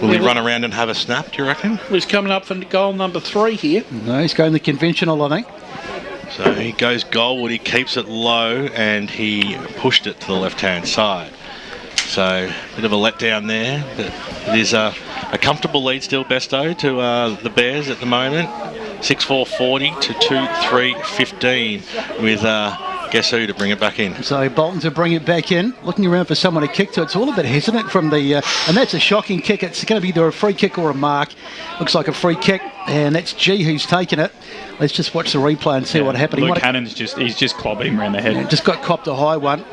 [SPEAKER 19] Will he run around and have a snap, do you reckon?
[SPEAKER 2] He's coming up for goal number 3 here.
[SPEAKER 18] No, he's going the conventional, I think.
[SPEAKER 19] So he goes goalward, he keeps it low, and he pushed it to the left-hand side. So, a bit of a letdown there. But it is a comfortable lead still, Besto, to the Bears at the moment. 6-4-40 to 2-3-15 with guess who to bring it back in.
[SPEAKER 18] So Bolton to bring it back in, looking around for someone to kick to. It's all a bit hesitant from the, and that's a shocking kick. It's going to be either a free kick or a mark. Looks like a free kick, and that's G who's taken it. Let's just watch the replay and see what happened.
[SPEAKER 1] Luke Hannon's he's just clobbing him around the head.
[SPEAKER 18] Just got copped a high one.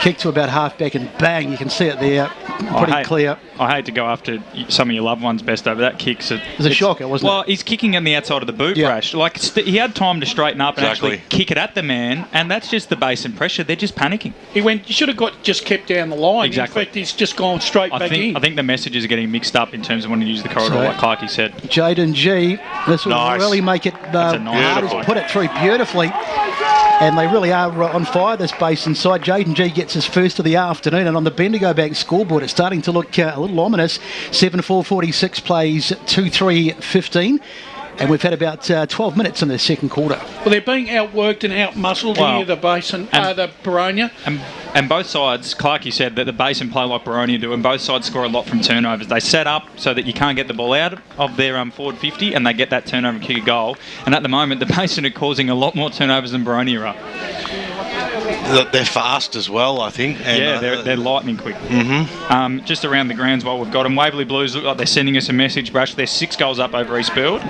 [SPEAKER 18] Kick to about half back and bang, you can see it there, pretty clear.
[SPEAKER 1] I hate to go after some of your loved ones, Besto, but that kick's
[SPEAKER 18] it was a shocker, wasn't it?
[SPEAKER 1] Well, he's kicking on the outside of the boot, Rash. Like, he had time to straighten up and actually kick it at the man, and that's just the Basin pressure. They're just panicking.
[SPEAKER 2] You should have just kept down the line.
[SPEAKER 1] Exactly.
[SPEAKER 2] In fact, he's just gone straight back in.
[SPEAKER 1] I think the messages are getting mixed up in terms of when you use the corridor, like Clarkey said.
[SPEAKER 18] Jaden G, this will really make it hard to put it through beautifully. And they really are on fire, this Basin side. Jaden G gets his first of the afternoon, and on the Bendigo Bank scoreboard, it's starting to look a little ominous. 7-4-46 plays 2-3-15. And we've had about 12 minutes in the second quarter.
[SPEAKER 2] Well, they're being outworked and outmuscled here, the Basin, the Boronia.
[SPEAKER 1] And both sides, Clarkey said that the Basin play like Boronia do, and both sides score a lot from turnovers. They set up so that you can't get the ball out of their forward 50, and they get that turnover and kick a goal. And at the moment, the Basin are causing a lot more turnovers than Boronia are.
[SPEAKER 19] They're fast as well, I think. And,
[SPEAKER 1] they're lightning quick. Mm-hmm. Just around the grounds while we've got them, Waverley Blues look like they're sending us a message, Brush. They're 6 goals up over Eastfield.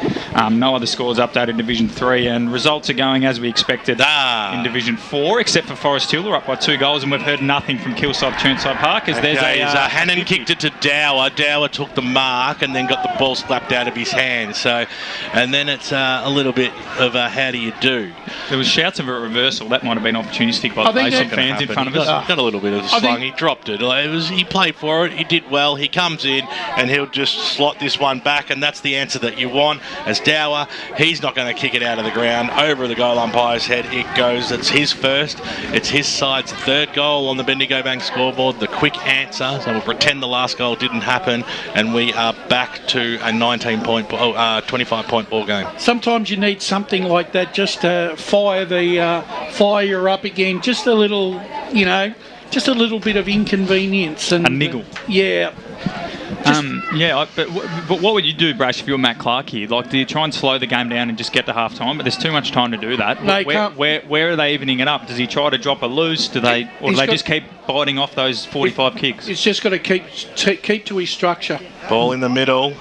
[SPEAKER 1] No other scores updated in Division 3, and results are going as we expected in Division 4, except for Forest Hill, are up by 2 goals, and we've heard nothing from Kilsyth Churnside Park. As there's
[SPEAKER 19] Hannon kicked it to Dower. Dower took the mark and then got the ball slapped out of his hand. So, and then it's a little bit of a how do you do?
[SPEAKER 1] There was shouts of a reversal. That might have been opportunistic by the Basin fans in front of us.
[SPEAKER 19] Got a little bit of a slung. He dropped it. He played for it. He did well. He comes in and he'll just slot this one back, and that's the answer that you want. As Dower, he's not going to kick it out of the ground over the goal umpire's head. It goes. It's his first. It's his side's third goal on the Bendigo Bank scoreboard. The quick answer. So we'll pretend the last goal didn't happen, and we are back to a 25-point ball game.
[SPEAKER 2] Sometimes you need something like that just to fire you up again. Just a little, just a little bit of inconvenience and
[SPEAKER 1] a niggle. But what would you do, Brash, if you're Matt Clark here? Like, do you try and slow the game down and just get to half time? But there's too much time to do that. Where are they evening it up? Does he try to drop a loose? Do they just keep biting off those 45 kicks?
[SPEAKER 2] He's just got to keep to his structure.
[SPEAKER 19] Ball in the middle.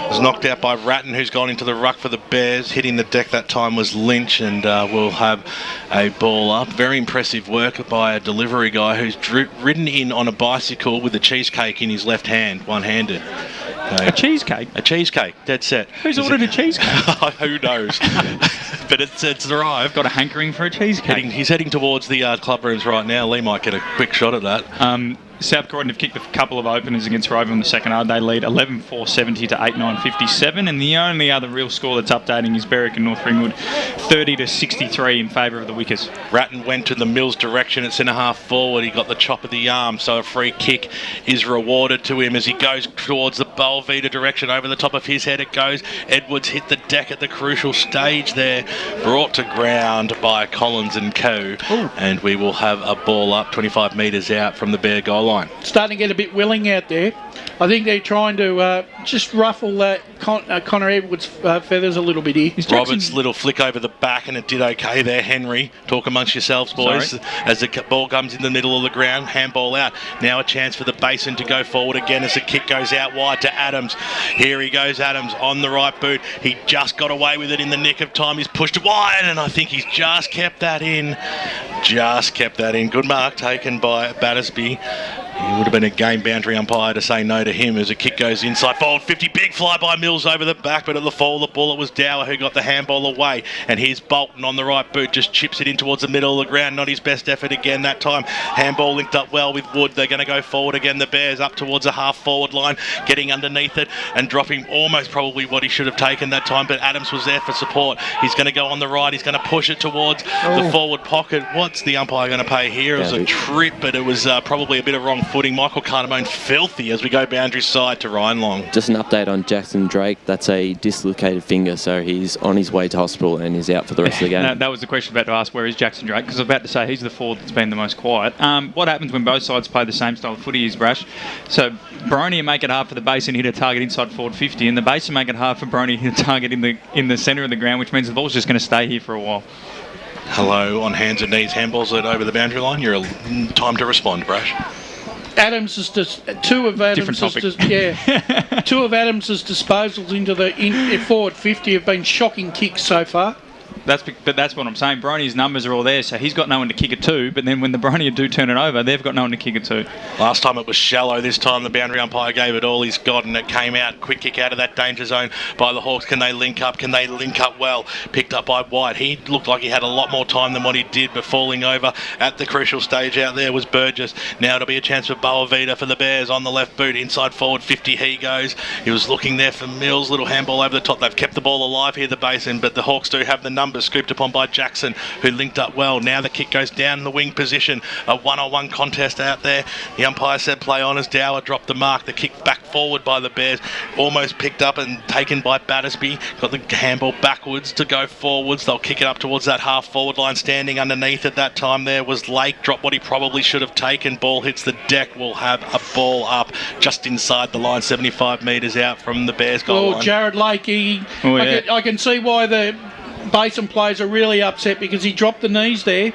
[SPEAKER 19] Was knocked out by Ratton, who's gone into the ruck for the Bears. Hitting the deck that time was Lynch, and we'll have a ball up. Very impressive work by a delivery guy who's ridden in on a bicycle with a cheesecake in his left hand, one-handed.
[SPEAKER 1] A cheesecake?
[SPEAKER 19] A cheesecake, dead set.
[SPEAKER 1] Who's ordered a cheesecake?
[SPEAKER 19] Who knows? But it's arrived.
[SPEAKER 1] Got a hankering for a cheesecake.
[SPEAKER 19] He's heading towards the club rooms right now. Lee might get a quick shot at that.
[SPEAKER 1] South Croydon have kicked a couple of openers against Rover in the second half. They lead 11-4-70 to 8-9-57, and the only other real score that's updating is Berwick and North Ringwood 30-63 in favour of the Wickers.
[SPEAKER 19] Ratton went to the Mills direction at centre half forward. He got the chop of the arm, so a free kick is rewarded to him as he goes towards the Belvita direction. Over the top of his head it goes. Edwards hit the deck at the crucial stage there, brought to ground by Collins and co. And we will have a ball up 25 metres out from the Bear goal
[SPEAKER 2] line. Starting to get a bit willing out there. I think they're trying to just ruffle Connor Edwards' feathers a little bit here.
[SPEAKER 19] Roberts' little flick over the back, and it did okay there, Henry. Talk amongst yourselves, boys.
[SPEAKER 1] Sorry.
[SPEAKER 19] As the ball comes in the middle of the ground, handball out. Now a chance for the Basin to go forward again as the kick goes out wide to Adams. Here he goes, Adams, on the right boot. He just got away with it in the nick of time. He's pushed it wide, and I think he's just kept that in. Good mark taken by Battersby. He would have been a game boundary umpire to say no to him as a kick goes inside forward 50. Big fly by Mills over the back, but at the fall of the ball it was Dower who got the handball away. And here's Bolton on the right boot, just chips it in towards the middle of the ground. Not his best effort again that time. Handball linked up well with Wood. They're going to go forward again. The Bears up towards the half forward line, getting underneath it and dropping almost probably what he should have taken that time. But Adams was there for support. He's going to go on the right. He's going to push it towards the forward pocket. What's the umpire going to pay here? It was a trip, but it was probably a bit of wrong footing. Michael Cardamone filthy as we go boundary side to Ryan Long.
[SPEAKER 3] Just an update on Jackson Drake. That's a dislocated finger, so he's on his way to hospital and is out for the rest of the game.
[SPEAKER 1] That was the question about to ask, where is Jackson Drake? Because I was about to say he's the forward that's been the most quiet. What happens when both sides play the same style of footy is, Brash? So Boronia make it hard for the Basin, hit a target inside forward 50, and the Basin make it hard for Boronia, hit a target in the centre of the ground, which means the ball's just going to stay here for a while.
[SPEAKER 19] Hello, on hands and knees, handballs it over the boundary line. You're time to respond, Brash.
[SPEAKER 2] Adams is two of Adams' disposals into the forward 50 have been shocking kicks so far.
[SPEAKER 1] But that's what I'm saying. Bronia's numbers are all there, so he's got no one to kick it to. But then when the Boronia do turn it over, they've got no one to kick it to.
[SPEAKER 19] Last time it was shallow. This time the boundary umpire gave it all he's got, and it came out. Quick kick out of that danger zone by the Hawks. Can they link up? Can they link up well? Picked up by White. He looked like he had a lot more time than what he did, but falling over at the crucial stage out there was Burgess. Now it'll be a chance for Boavita for the Bears on the left boot. Inside forward 50 he goes. He was looking there for Mills. Little handball over the top. They've kept the ball alive here, the Basin, but the Hawks do have the numbers. Scooped upon by Jackson, who linked up well. Now the kick goes down the wing position. A one-on-one contest out there. The umpire said play on as Dower dropped the mark. The kick back forward by the Bears, almost picked up and taken by Battersby. Got the handball backwards to go forwards. They'll kick it up towards that half forward line. Standing underneath at that time there was Lake. Dropped what he probably should have taken. Ball hits the deck. We'll have a ball up just inside the line, 75 metres out from the Bears goal line.
[SPEAKER 2] Jared Lake, I can see why the Basin players are really upset because he dropped the knees there.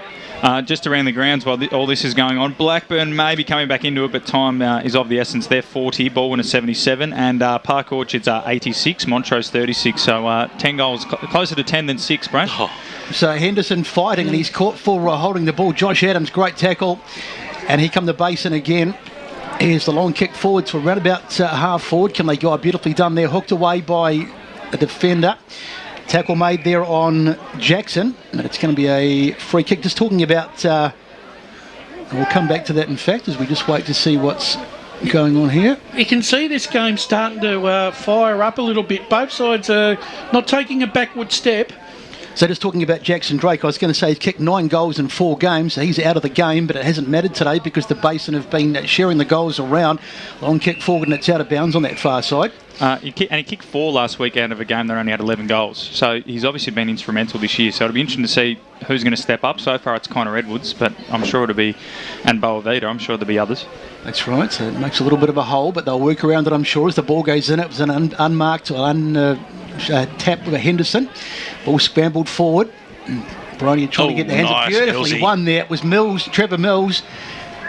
[SPEAKER 1] Just around the grounds while all this is going on. Blackburn may be coming back into it, but time is of the essence. They're 40, Baldwin is 77, and Park Orchards are 86, Montrose 36. So 10 goals, closer to 10 than 6, Brad.
[SPEAKER 18] So Henderson fighting, and he's caught for holding the ball. Josh Adams, great tackle. And here come the Basin again. Here's the long kick forward to around about half forward. Can they go? Beautifully done there. Hooked away by a defender. Tackle made there on Jackson, and it's going to be a free kick. Just talking about, we'll come back to that in fact as we just wait to see what's going on here.
[SPEAKER 2] You can see this game starting to fire up a little bit. Both sides are not taking a backward step.
[SPEAKER 18] So just talking about Jackson Drake, I was going to say he's kicked 9 goals in 4 games, so he's out of the game, but it hasn't mattered today because the Basin have been sharing the goals around. Long kick forward and it's out of bounds on that far side.
[SPEAKER 1] He kicked 4 last week out of a game that only had 11 goals. So he's obviously been instrumental this year. So it'll be interesting to see who's going to step up. So far it's Connor Edwards, but I'm sure it'll be, and Boavita, I'm sure there'll be others.
[SPEAKER 18] That's right. So it makes a little bit of a hole, but they'll work around it, I'm sure, as the ball goes in. It was an unmarked tap with a Henderson. Ball scrambled forward. Boronia trying to get the hands up. Beautifully won there. It was Mills, Trevor Mills,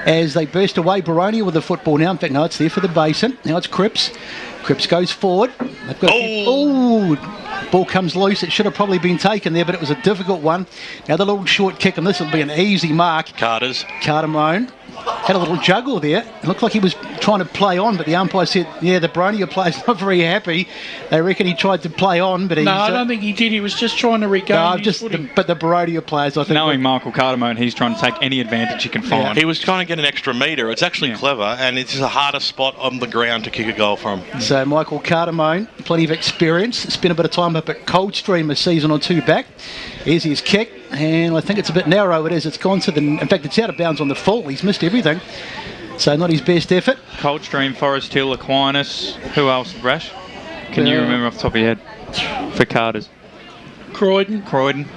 [SPEAKER 18] as they burst away. Boronia with the football now. In fact, no, it's there for the Basin. Now it's Cripps. Cripps goes forward. They've got ball comes loose. It should have probably been taken there, but it was a difficult one. Now the little short kick, and this will be an easy mark. Cardamone had a little juggle there. It looked like he was trying to play on, but the umpire said, yeah, the Boronia player's not very happy. They reckon he tried to play on, but
[SPEAKER 2] I don't think he did. He was just trying to regain his footing.
[SPEAKER 18] But the Boronia players, I think...
[SPEAKER 1] Knowing Michael Cardamone, he's trying to take any advantage he can find.
[SPEAKER 19] Yeah. He was trying to get an extra metre. It's actually clever, and it's the hardest spot on the ground to kick a goal from.
[SPEAKER 18] So Michael Cardamone, plenty of experience. Spent a bit of time up at Coldstream a season or 2 back. Here's his kick, and I think it's a bit narrow. It is. It's gone to the... In fact, it's out of bounds on the full. He's missed everything. So not his best effort.
[SPEAKER 1] Coldstream, Forest Hill, Aquinas. Who else, Brash? Can you remember off the top of your head? For Carters.
[SPEAKER 2] Croydon.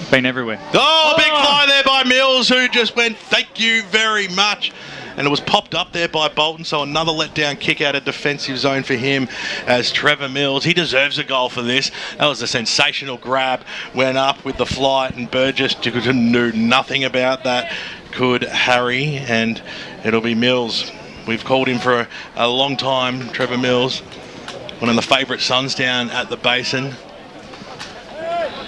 [SPEAKER 1] Been everywhere.
[SPEAKER 19] Oh, big fly there by Mills, who just went, thank you very much. and it was popped up there by Bolton, so another letdown kick out of defensive zone for him as Trevor Mills. He deserves a goal for this. That was a sensational grab, went up with the flight, and Burgess knew nothing about that, could Harry, and it'll be Mills. We've called him for a long time, Trevor Mills, one of the favourite sons down at the Basin.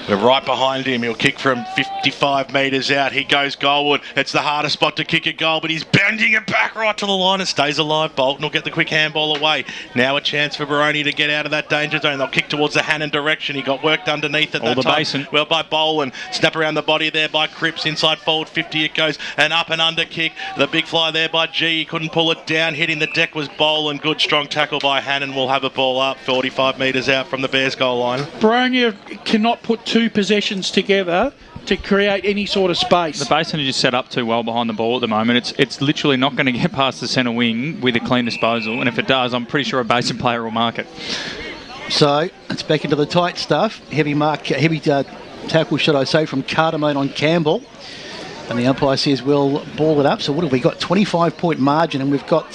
[SPEAKER 19] We're right behind him. He'll kick from 55 metres out. He goes goalward. It's the hardest spot to kick a goal, but he's bending it back right to the line. It stays alive. Bolton will get the quick handball away. Now a chance for Boronia to get out of that danger zone. They'll kick towards the Hannon direction. He got worked underneath at that time.
[SPEAKER 1] Basin.
[SPEAKER 19] Well, by Boland. Snap around the body there by Cripps. Inside forward 50 it goes. An up and under kick. The big fly there by G. He couldn't pull it down. Hitting the deck was Boland. Good strong tackle by Hannon. Will have a ball up 45 metres out from the Bears goal line.
[SPEAKER 2] Boronia cannot put two possessions together to create any sort of space.
[SPEAKER 1] The Basin are just set up too well behind the ball at the moment. It's literally not going to get past the centre wing with a clean disposal, and if it does, I'm pretty sure a Basin player will mark it.
[SPEAKER 18] So it's back into the tight stuff. Heavy tackle, should I say, from Cardamone on Campbell. And the umpire says we'll ball it up. So what have we got? 25-point margin, and we've got,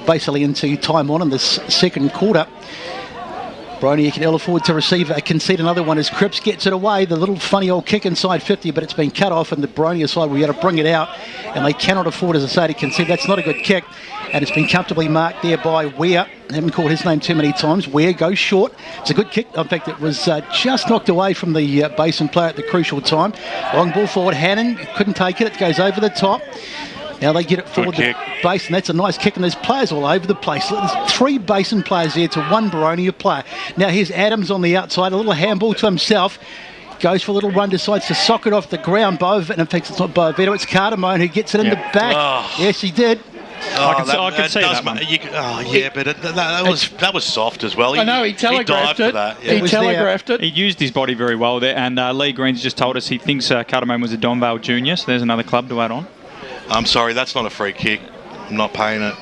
[SPEAKER 18] basically into time on in this second quarter. Boronia can ill afford to concede another one as Cripps gets it away. The little funny old kick inside 50, but it's been cut off, and the Boronia side will be able to bring it out, and they cannot afford, as I say, to concede. That's not a good kick, and it's been comfortably marked there by Weir. I haven't called his name too many times. Weir goes short. It's a good kick. In fact, it was just knocked away from the Basin player at the crucial time. Long ball forward. Hannon couldn't take it. It goes over the top. Now they get it forward to Basin. That's a nice kick, and there's players all over the place. There's 3 Basin players there to 1 Boronia player. Now here's Adams on the outside, a little handball to himself. Goes for a little run, decides to sock it off the ground. And in fact, it's not Boveto, it's Cardamone who gets it in the back.
[SPEAKER 19] Oh.
[SPEAKER 18] Yes, he did.
[SPEAKER 1] I can see that one.
[SPEAKER 19] That was soft as well.
[SPEAKER 2] I know, he telegraphed it. He telegraphed it.
[SPEAKER 1] He used his body very well there, and Lee Green's just told us he thinks Cardamone was a Donvale junior, so there's another club to add on.
[SPEAKER 19] I'm sorry, that's not a free kick. I'm not paying it.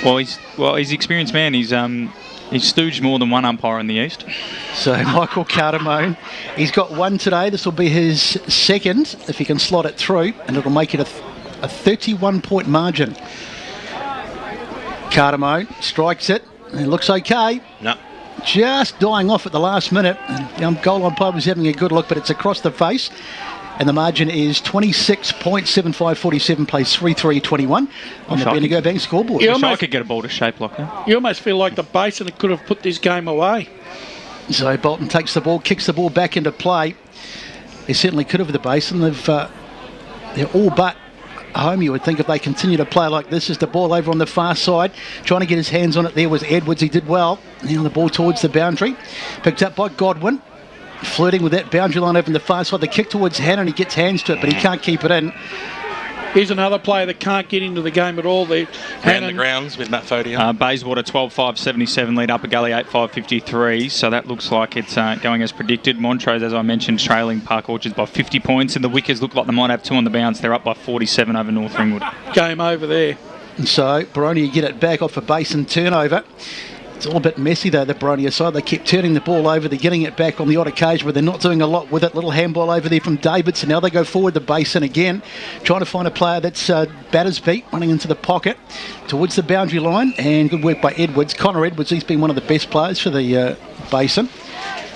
[SPEAKER 1] Well, he's an experienced man. He's stooged more than one umpire in the East.
[SPEAKER 18] So Michael Cardamone, he's got 1 today. This will be his second if he can slot it through, and it'll make it a 31-point margin. Cardamone strikes it, and it looks okay.
[SPEAKER 19] No.
[SPEAKER 18] Just dying off at the last minute. And the goal umpire was having a good look, but it's across the face. And the margin is 26.7547 plays 3-3-21 on the Bendigo Bank scoreboard.
[SPEAKER 1] I could get a ball to shape like that.
[SPEAKER 2] You almost feel like the Basin could have put this game away.
[SPEAKER 18] So Bolton takes the ball, kicks the ball back into play. They certainly could have, the Basin. They're all but home, you would think, if they continue to play like this. Is the ball over on the far side, trying to get his hands on it. There was Edwards. He did well. Now the ball towards the boundary, picked up by Godwin, flirting with that boundary line over on the far side. The kick towards Hannon, he gets hands to it, but he can't keep it in.
[SPEAKER 2] Here's another player that can't get into the game at all.
[SPEAKER 19] Round the grounds with Matt Fodia.
[SPEAKER 1] Bayswater 12-5-77 lead, Upper Gully 8-5-53. So that looks like it's going as predicted. Montrose, as I mentioned, trailing Park Orchards by 50 points, and the Wickers look like they might have 2 on the bounce. They're up by 47 over North Ringwood.
[SPEAKER 2] Game over there.
[SPEAKER 18] And so Boronia get it back off a Basin turnover. It's all a bit messy though, the Boronia side. They keep turning the ball over. They're getting it back on the odd occasion, but they're not doing a lot with it. Little handball over there from Davidson. Now they go forward to Basin again, trying to find a player that's Battersby, running into the pocket towards the boundary line, and good work by Edwards. Connor Edwards, he's been one of the best players for the Basin.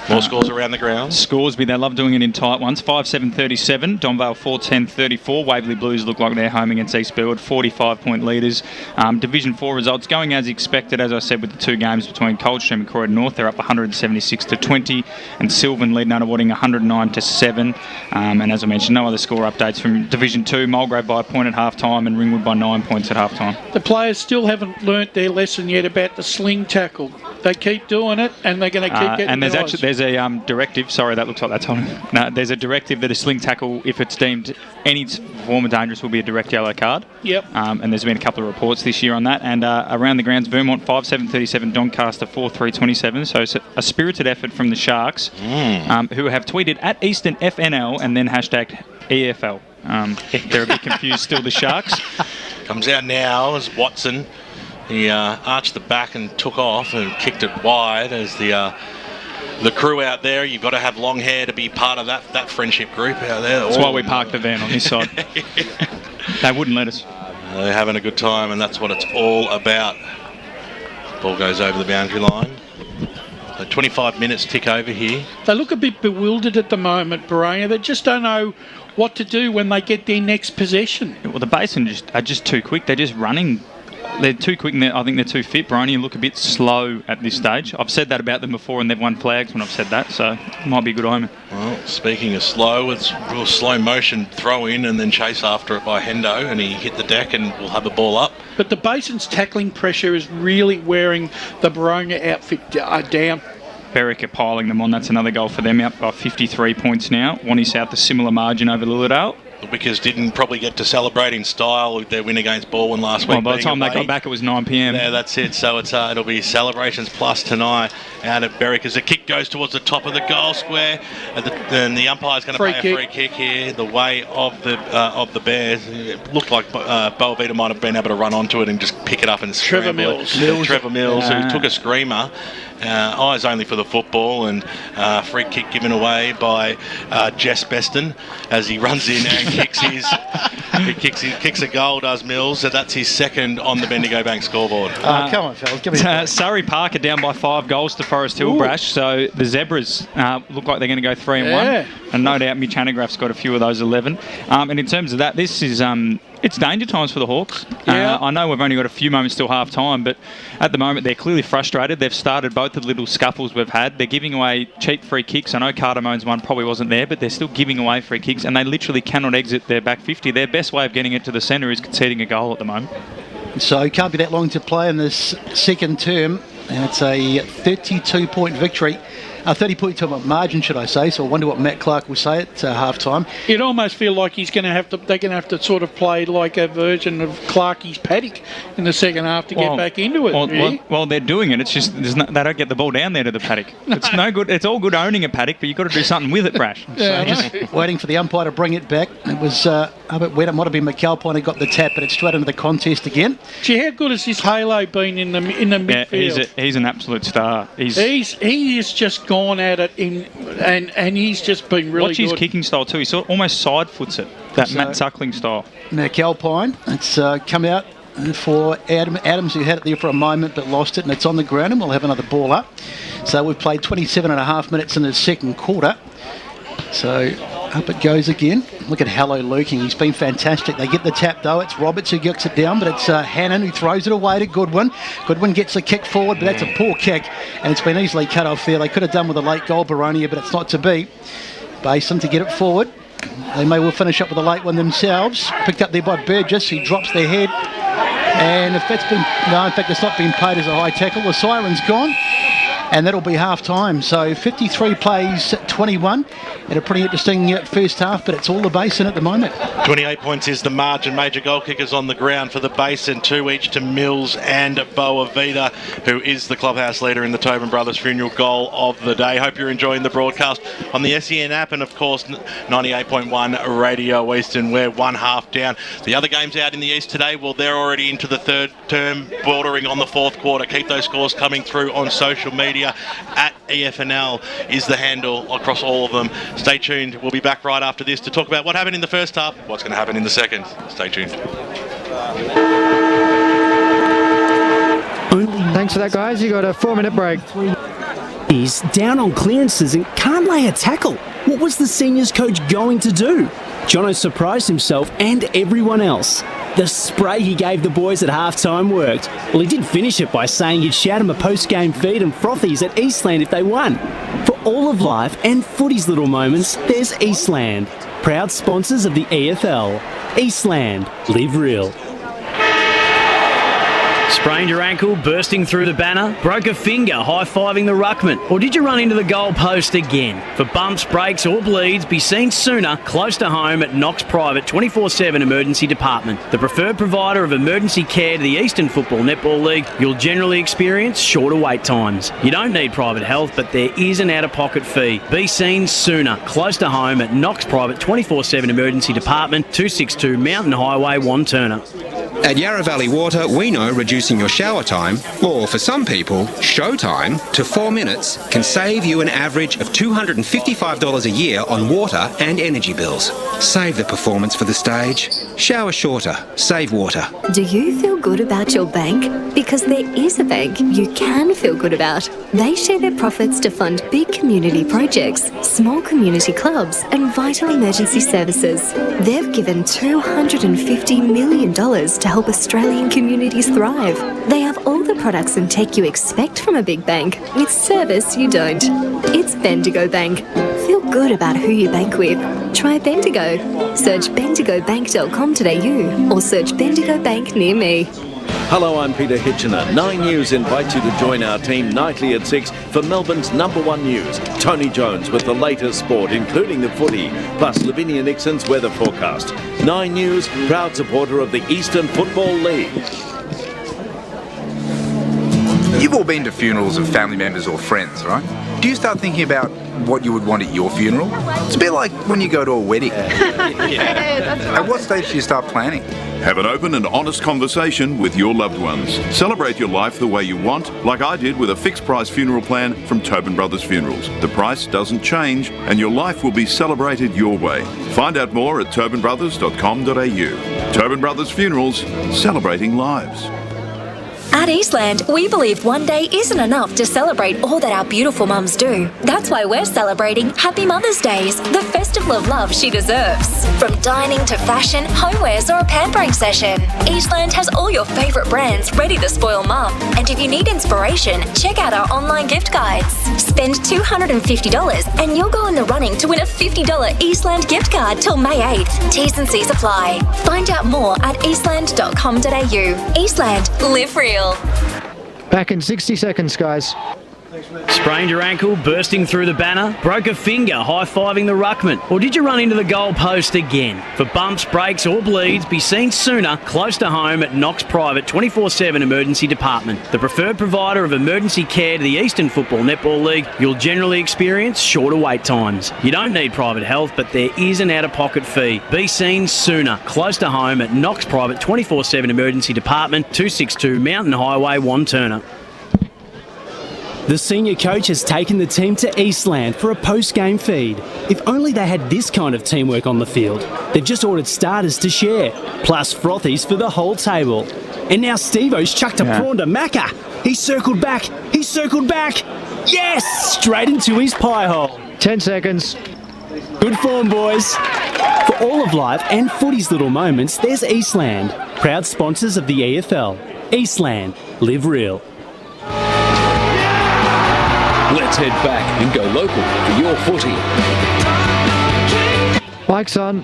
[SPEAKER 19] More scores around the ground.
[SPEAKER 1] Scoresby, they love doing it in tight ones. 5-7-37. Donvale 4-10-34. Waverley Blues look like they're home against East Burwood. 45-point leaders. Division 4 results going as expected, as I said, with the 2 games between Coldstream and Croydon North. They're up 176-20. And Sylvan lead Nunawading 109-7. And as I mentioned, no other score updates from Division 2. Mulgrave by a point at half-time and Ringwood by 9 points at half-time.
[SPEAKER 2] The players still haven't learnt their lesson yet about the sling tackle. They keep doing it, and they're going to keep getting
[SPEAKER 1] and there's a directive. Sorry, that looks like that's on. No, there's a directive that a sling tackle, if it's deemed any form of dangerous, will be a direct yellow card.
[SPEAKER 2] Yep.
[SPEAKER 1] And there's been a couple of reports this year on that. And around the grounds, Vermont 5-7-37, Doncaster 4-3-27. So it's a spirited effort from the Sharks, who have tweeted at Eastern FNL and then hashtag EFL. They're a bit confused still, the Sharks.
[SPEAKER 19] Comes out now as Watson. He arched the back and took off and kicked it wide as the crew out there. You've got to have long hair to be part of that friendship group out there.
[SPEAKER 1] That's why we parked the van on this side. They wouldn't let us.
[SPEAKER 19] They're having a good time, and that's what it's all about. Ball goes over the boundary line. So 25 minutes tick over here.
[SPEAKER 2] They look a bit bewildered at the moment, Boronia. They just don't know what to do when they get their next possession.
[SPEAKER 1] Well, the Basin are just too quick. They're just running. They're too quick, and I think they're too fit. Boronia look a bit slow at this stage. I've said that about them before, and they've won flags when I've said that, so it might be a good omen.
[SPEAKER 19] Well, speaking of slow, it's real slow motion throw in and then chase after it by Hendo, and he hit the deck and will have the ball up.
[SPEAKER 2] But the Basin's tackling pressure is really wearing the Boronia outfit down.
[SPEAKER 1] Berwick are piling them on. That's another goal for them, out by 53 points now. Wanty South a similar margin over Lillardale.
[SPEAKER 19] The Wickers didn't probably get to celebrate in style with their win against Baldwin last week.
[SPEAKER 1] Well, by the time they got back, it was 9 p.m.
[SPEAKER 19] Yeah, that's it. So it'll be celebrations plus tonight out at Berwick as the kick goes towards the top of the goal square, and the umpire's going to pay a free kick here the way of the Bears. It looked like Boavita might have been able to run onto it and just pick it up and
[SPEAKER 2] Trevor
[SPEAKER 19] Mills, who took a screamer. Eyes only for the football, and free kick given away by Jess Beston as he runs in and kicks a goal, does Mills. So that's his second on the Bendigo Bank scoreboard.
[SPEAKER 18] Come on, fellas. Give me
[SPEAKER 1] Surrey Park are down by 5 goals to Forest Hill, Brash. So the Zebras look like they're going to go 3-1. And no doubt Mitch Hanegraaff's got a few of those 11. And in terms of that, this is... it's danger times for the Hawks. I know we've only got a few moments till half time, but at the moment they're clearly frustrated. They've started both the little scuffles we've had. They're giving away cheap free kicks. I know Cardamone's one probably wasn't there, but they're still giving away free kicks, and they literally cannot exit their back 50. Their best way of getting it to the centre is conceding a goal at the moment.
[SPEAKER 18] So it can't be that long to play in this second term, and it's a 32-point victory. 30-point margin, should I say? So I wonder what Matt Clark will say at half-time.
[SPEAKER 2] It almost feel like they're going to have to sort of play like a version of Clarkie's paddock in the second half to get back into it.
[SPEAKER 1] Well, they're doing it. It's just they don't get the ball down there to the paddock. It's no good. It's all good owning a paddock, but you've got to do something with it, Brash.
[SPEAKER 18] So just waiting for the umpire to bring it back. It was a bit wet. It might have been McAlpine who got the tap, but it's straight into the contest again.
[SPEAKER 2] Gee, how good has this Halo been in the midfield?
[SPEAKER 1] He's an absolute star.
[SPEAKER 2] He has just gone at it and he's just been really
[SPEAKER 1] Watch his kicking style too. He sort of almost side foots it. That Matt Suckling style.
[SPEAKER 18] McAlpine, it's come out for Adams, who had it there for a moment but lost it, and it's on the ground, and we'll have another ball up. So we've played 27.5 minutes in the second quarter. So up it goes again. Look at Hallow lurking. He's been fantastic. They get the tap though. It's Roberts who gets it down, but it's Hannon who throws it away to Goodwin. Goodwin gets the kick forward, but that's a poor kick, and it's been easily cut off there. They could have done with a late goal, Boronia, but it's not to be. Basin to get it forward. They may well finish up with a late one themselves. Picked up there by Burgess, who drops their head. And if that's been... No, in fact, it's not been paid as a high tackle. The siren's gone. And that'll be half-time. So 53 plays 21 in a pretty interesting first half, but it's all the Basin at the moment.
[SPEAKER 19] 28 points is the margin. Major goal kickers on the ground for the Basin, 2 each to Mills and Boavita, who is the clubhouse leader in the Tobin Brothers funeral goal of the day. Hope you're enjoying the broadcast on the SEN app and, of course, 98.1 Radio Eastern. We're one half down. The other games out in the east today, well, they're already into the third term, bordering on the fourth quarter. Keep those scores coming through on social media. At EFNL is the handle across all of them. Stay tuned. We'll be back right after this to talk about what happened in the first half, what's going to happen in the second. Stay tuned.
[SPEAKER 17] Thanks for that, guys. You got a 4-minute break.
[SPEAKER 5] He's down on clearances and can't lay a tackle. What was the seniors coach going to do? Jono surprised himself and everyone else. The spray he gave the boys at halftime worked. Well, he did finish it by saying he'd shout him a post-game feed and frothies at Eastland if they won. For all of life and footy's little moments, there's Eastland. Proud sponsors of the EFL. Eastland. Live real.
[SPEAKER 4] Sprained your ankle, bursting through the banner? Broke a finger, high-fiving the ruckman? Or did you run into the goal post again? For bumps, breaks or bleeds, be seen sooner, close to home at Knox Private 24/7 Emergency Department. The preferred provider of emergency care to the Eastern Football Netball League, you'll generally experience shorter wait times. You don't need private health, but there is an out-of-pocket fee. Be seen sooner, close to home at Knox Private 24/7 Emergency Department, 262 Mountain Highway, Wanturna.
[SPEAKER 6] At Yarra Valley Water, we know reducing your shower time, or for some people, showtime, to 4 minutes can save you an average of $255 a year on water and energy bills. Save the performance for the stage. Shower shorter. Save water.
[SPEAKER 7] Do you feel good about your bank? Because there is a bank you can feel good about. They share their profits to fund big community projects, small community clubs, and vital emergency services. They've given $250 million to help Australian communities thrive. They have all the products and tech you expect from a big bank, with service you don't. It's Bendigo Bank. Feel good about who you bank with. Try Bendigo. Search bendigobank.com.au or search Bendigo Bank near me.
[SPEAKER 8] Hello, I'm Peter Hitchener. 9 News invites you to join our team nightly at 6 for Melbourne's #1 news. Tony Jones with the latest sport, including the footy, plus Lavinia Nixon's weather forecast. 9 News, proud supporter of the Eastern Football League.
[SPEAKER 9] You've all been to funerals of family members or friends, right? Do you start thinking about what you would want at your funeral? It's a bit like when you go to a wedding. At what stage do you start planning?
[SPEAKER 11] Have an open and honest conversation with your loved ones. Celebrate your life the way you want, like I did with a fixed price funeral plan from Tobin Brothers Funerals. The price doesn't change and your life will be celebrated your way. Find out more at tobinbrothers.com.au. Tobin Brothers Funerals, celebrating lives.
[SPEAKER 12] At Eastland, we believe one day isn't enough to celebrate all that our beautiful mums do. That's why we're celebrating Happy Mother's Days, the festival of love she deserves. From dining to fashion, homewares or a pampering session, Eastland has all your favourite brands ready to spoil mum. And if you need inspiration, check out our online gift guides. Spend $250 and you'll go in the running to win a $50 Eastland gift card till May 8th. T's and C's apply. Find out more at eastland.com.au. Eastland, live real.
[SPEAKER 17] Back in 60 seconds, guys.
[SPEAKER 4] Sprained your ankle, bursting through the banner? Broke a finger, high-fiving the ruckman? Or did you run into the goal post again? For bumps, breaks or bleeds, be seen sooner, close to home at Knox Private 24/7 Emergency Department. The preferred provider of emergency care to the Eastern Football Netball League, you'll generally experience shorter wait times. You don't need private health, but there is an out-of-pocket fee. Be seen sooner, close to home at Knox Private 24/7 Emergency Department, 262 Mountain Highway, Wanturna.
[SPEAKER 5] The senior coach has taken the team to Eastland for a post-game feed. If only they had this kind of teamwork on the field. They've just ordered starters to share, plus frothies for the whole table. And now Steve-O's chucked a prawn to Macca. He's circled back. Yes! Straight into his pie hole.
[SPEAKER 17] 10 seconds.
[SPEAKER 5] Good form, boys. For all of life and footy's little moments, there's Eastland. Proud sponsors of the EFL. Eastland. Live real.
[SPEAKER 16] Let's head back and go local for your footy.
[SPEAKER 17] Mike's on.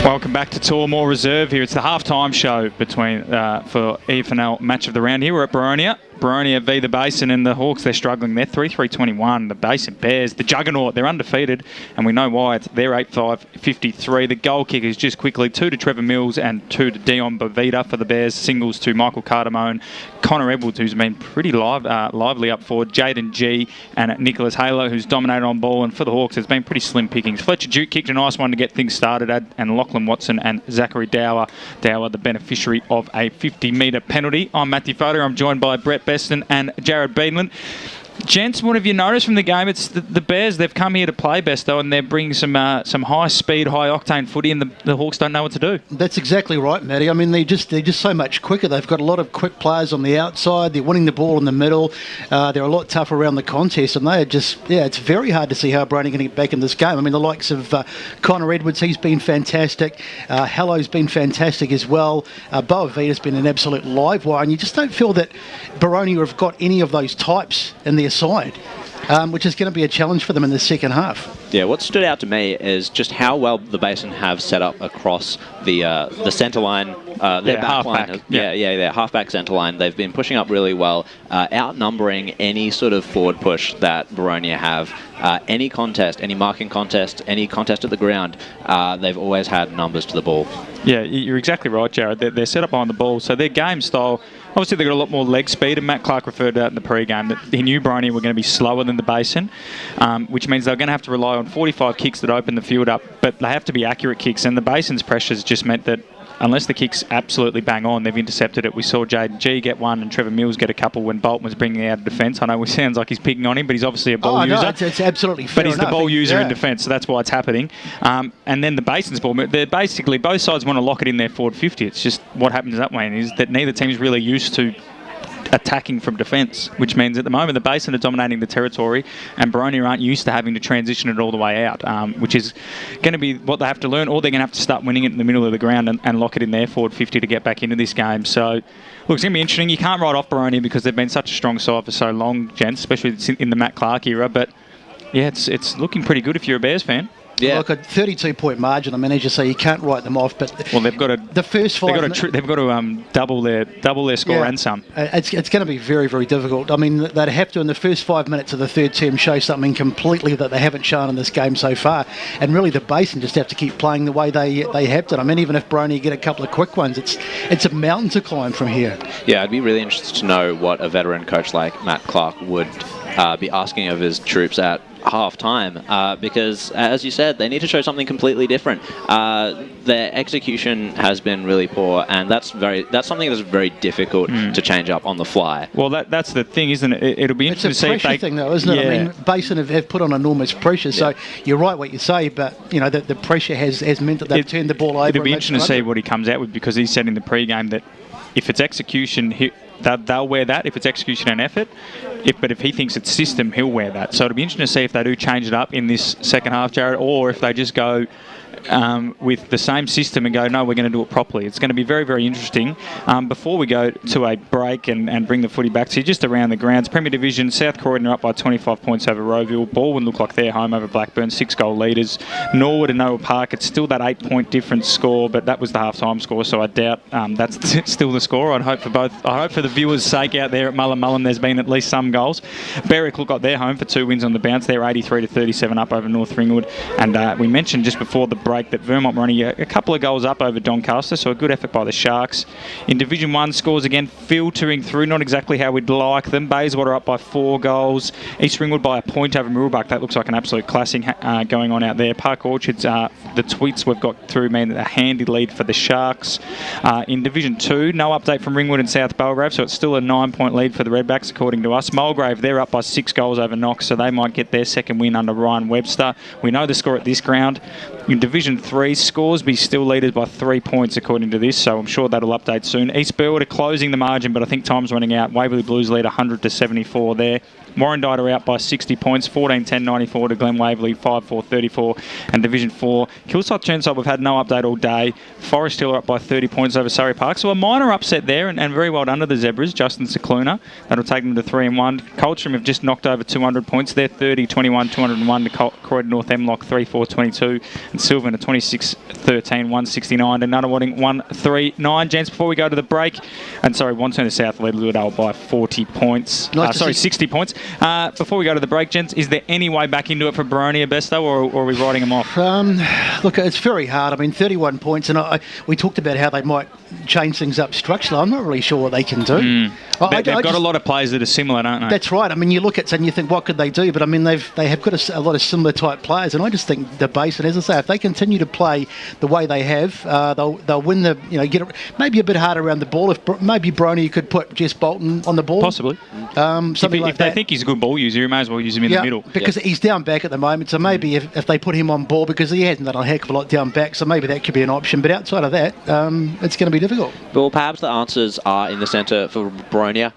[SPEAKER 1] Welcome back to Tormore Reserve here. It's the half-time show between for EFNL Match of the Round here. We're at Boronia. Boronia v the Basin, and the Hawks, they're struggling. They're 3-3-21. The Basin Bears, the juggernaut, they're undefeated, and we know why. They're 8-5-53. The goal kickers just quickly, 2 to Trevor Mills and 2 to Dion Bovita for the Bears. Singles to Michael Cardamone, Connor Edwards, who's been pretty lively up forward, Jaden G and Nicholas Halo, who's dominated on ball. And for the Hawks, there's been pretty slim pickings. Fletcher Duke kicked a nice one to get things started, and Lachlan Watson and Zachary Dower, the beneficiary of a 50-metre penalty. I'm Matthew Foder. I'm joined by Brett Beston and Jared Beedland. Gents, what have you noticed from the game? It's the Bears. They've come here to play, Besto, and they're bringing some high-speed, high-octane footy, and the Hawks don't know what to do.
[SPEAKER 18] That's exactly right, Matty. I mean, they're just so much quicker. They've got a lot of quick players on the outside. They're winning the ball in the middle. They're a lot tougher around the contest, and they are just, it's very hard to see how Boronia are going to get back in this game. I mean, the likes of Connor Edwards, he's been fantastic. Hello's been fantastic as well. Bo Avita's been an absolute live wire, and you just don't feel that Boronia have got any of those types in their side, which is going to be a challenge for them in the second half.
[SPEAKER 10] Yeah, what stood out to me is just how well the Basin have set up across the centre line, their back line. Their half-back centre line. They've been pushing up really well, outnumbering any sort of forward push that Boronia have. Any contest, any marking contest, any contest at the ground, they've always had numbers to the ball.
[SPEAKER 1] Yeah, you're exactly right, Jared. They're set up behind the ball, so their game style, obviously they've got a lot more leg speed, and Matt Clark referred to that in the pre-game, that he knew Boronia were going to be slower than the Basin, which means they're going to have to rely on 45 kicks that open the field up, but they have to be accurate kicks, and the Basin's pressures just meant that unless the kick's absolutely bang on, they've intercepted it. We saw Jaden G get one and Trevor Mills get a couple when Bolton was bringing out of defence. I know it sounds like he's picking on him, but he's obviously a ball user.
[SPEAKER 18] No, it's absolutely fair.
[SPEAKER 1] But he's the ball user in defence, so that's why it's happening. And then the Basin's ball, they're basically, both sides want to lock it in their forward 50. It's just what happens that way is that neither team's really used to attacking from defence, which means at the moment the Basin are dominating the territory and Boronia aren't used to having to transition it all the way out, which is going to be what they have to learn, or they're going to have to start winning it in the middle of the ground and lock it in their forward 50 to get back into this game. So, look, it's going to be interesting. You can't write off Boronia because they've been such a strong side for so long, gents, especially in the Matt Clark era, but yeah, it's looking pretty good if you're a Bears fan.
[SPEAKER 18] Yeah. Like a 32-point margin. I mean, as you say, you can't write them off. But
[SPEAKER 1] they've got to.
[SPEAKER 18] The first 5.
[SPEAKER 1] They've got to double their score and some.
[SPEAKER 18] It's going to be very, very difficult. I mean, they'd have to in the first 5 minutes of the third term show something completely that they haven't shown in this game so far. And really, the Basin just have to keep playing the way they have done. I mean, even if Boronia get a couple of quick ones, it's a mountain to climb from here.
[SPEAKER 10] Yeah, I'd be really interested to know what a veteran coach like Matt Clark would be asking of his troops at half time, because as you said, they need to show something completely different. Their execution has been really poor, and that's something that's very difficult to change up on the fly.
[SPEAKER 1] Well, that's the thing, isn't it? It'll be interesting to see if they...
[SPEAKER 18] It's a pressure thing, though, isn't it? I mean, Basin have put on enormous pressure, so you're right what you say, but you know the pressure has meant that they've turned the ball over.
[SPEAKER 1] It'll be interesting to see what he comes out with, because he said in the pre-game that if it's execution, they'll wear that. If it's execution and effort, but if he thinks it's system, he'll wear that. So it'll be interesting to see if they do change it up in this second half, Jared, or if they just go with the same system and go, no, we're going to do it properly. It's going to be very, very interesting. Before we go to a break and bring the footy back to you, just around the grounds, Premier Division, South Croydon are up by 25 points over Rowville. Baldwin look like they're home over Blackburn, 6-goal leaders. Norwood and Noah Park, it's still that 8-point difference score, but that was the half-time score, so I doubt that's still the score. I hope for the viewers' sake out there at Mullen there's been at least some goals. Berwick look like they're home for 2 wins on the bounce. They're 83-37 up over North Ringwood. And we mentioned just before the break that Vermont were only a couple of goals up over Doncaster, so a good effort by the Sharks. In Division 1, scores again filtering through, not exactly how we'd like them. Bayswater up by 4 goals. East Ringwood by a point over Mirrabbuck. That looks like an absolute classic going on out there. Park Orchards, the tweets we've got through mean a handy lead for the Sharks. In Division 2, no update from Ringwood and South Belgrave, so it's still a 9-point lead for the Redbacks according to us. Mulgrave, they're up by 6 goals over Knox, so they might get their second win under Ryan Webster. We know the score at this ground. In Division 3, Scoresby still leaders by 3 points according to this, so I'm sure that'll update soon. East Burwood are closing the margin, but I think time's running out. Waverley Blues lead 100-74 there. Warrandyte are out by 60 points, 14-10-94 to Glen Waverley, 5-4-34. And Division 4, Kilsyth Churnside, we've had no update all day. Forest Hill are up by 30 points over Surrey Park. So a minor upset there, and very well done to the Zebras, Justin Cicluna. That'll take them to 3-1. Coldstream have just knocked over 200 points. They're 30-21-201 to Croydon North Hemlock, 3-4-22. And Sylvan are 26-13-169 to Nunawading, 1-3-9. Gents, before we go to the break, and sorry, Wanton to South led Lewdale by 40 points. 60 points. Before we go to the break, gents, is there any way back into it for Boronia, Besto, or are we writing them off?
[SPEAKER 18] Look, it's very hard. I mean, 31 points, and we talked about how they might change things up structurally. I'm not really sure what they can do.
[SPEAKER 1] They've got a lot of players that are similar, don't they?
[SPEAKER 18] That's right. I mean, you look at it and you think, what could they do? But I mean, they have got a lot of similar type players, and I just think the Basin, as I say, if they continue to play the way they have, they'll win the, get it, maybe a bit harder around the ball. If maybe Boronia could put Jess Bolton on the ball,
[SPEAKER 1] possibly. If they think he's a good ball user, you may as well use him in the middle.
[SPEAKER 18] Because he's down back at the moment, so maybe if they put him on ball, because he hasn't done a heck of a lot down back, so maybe that could be an option. But outside of that, it's going to be difficult.
[SPEAKER 10] Well, perhaps the answers are in the centre for Boronia,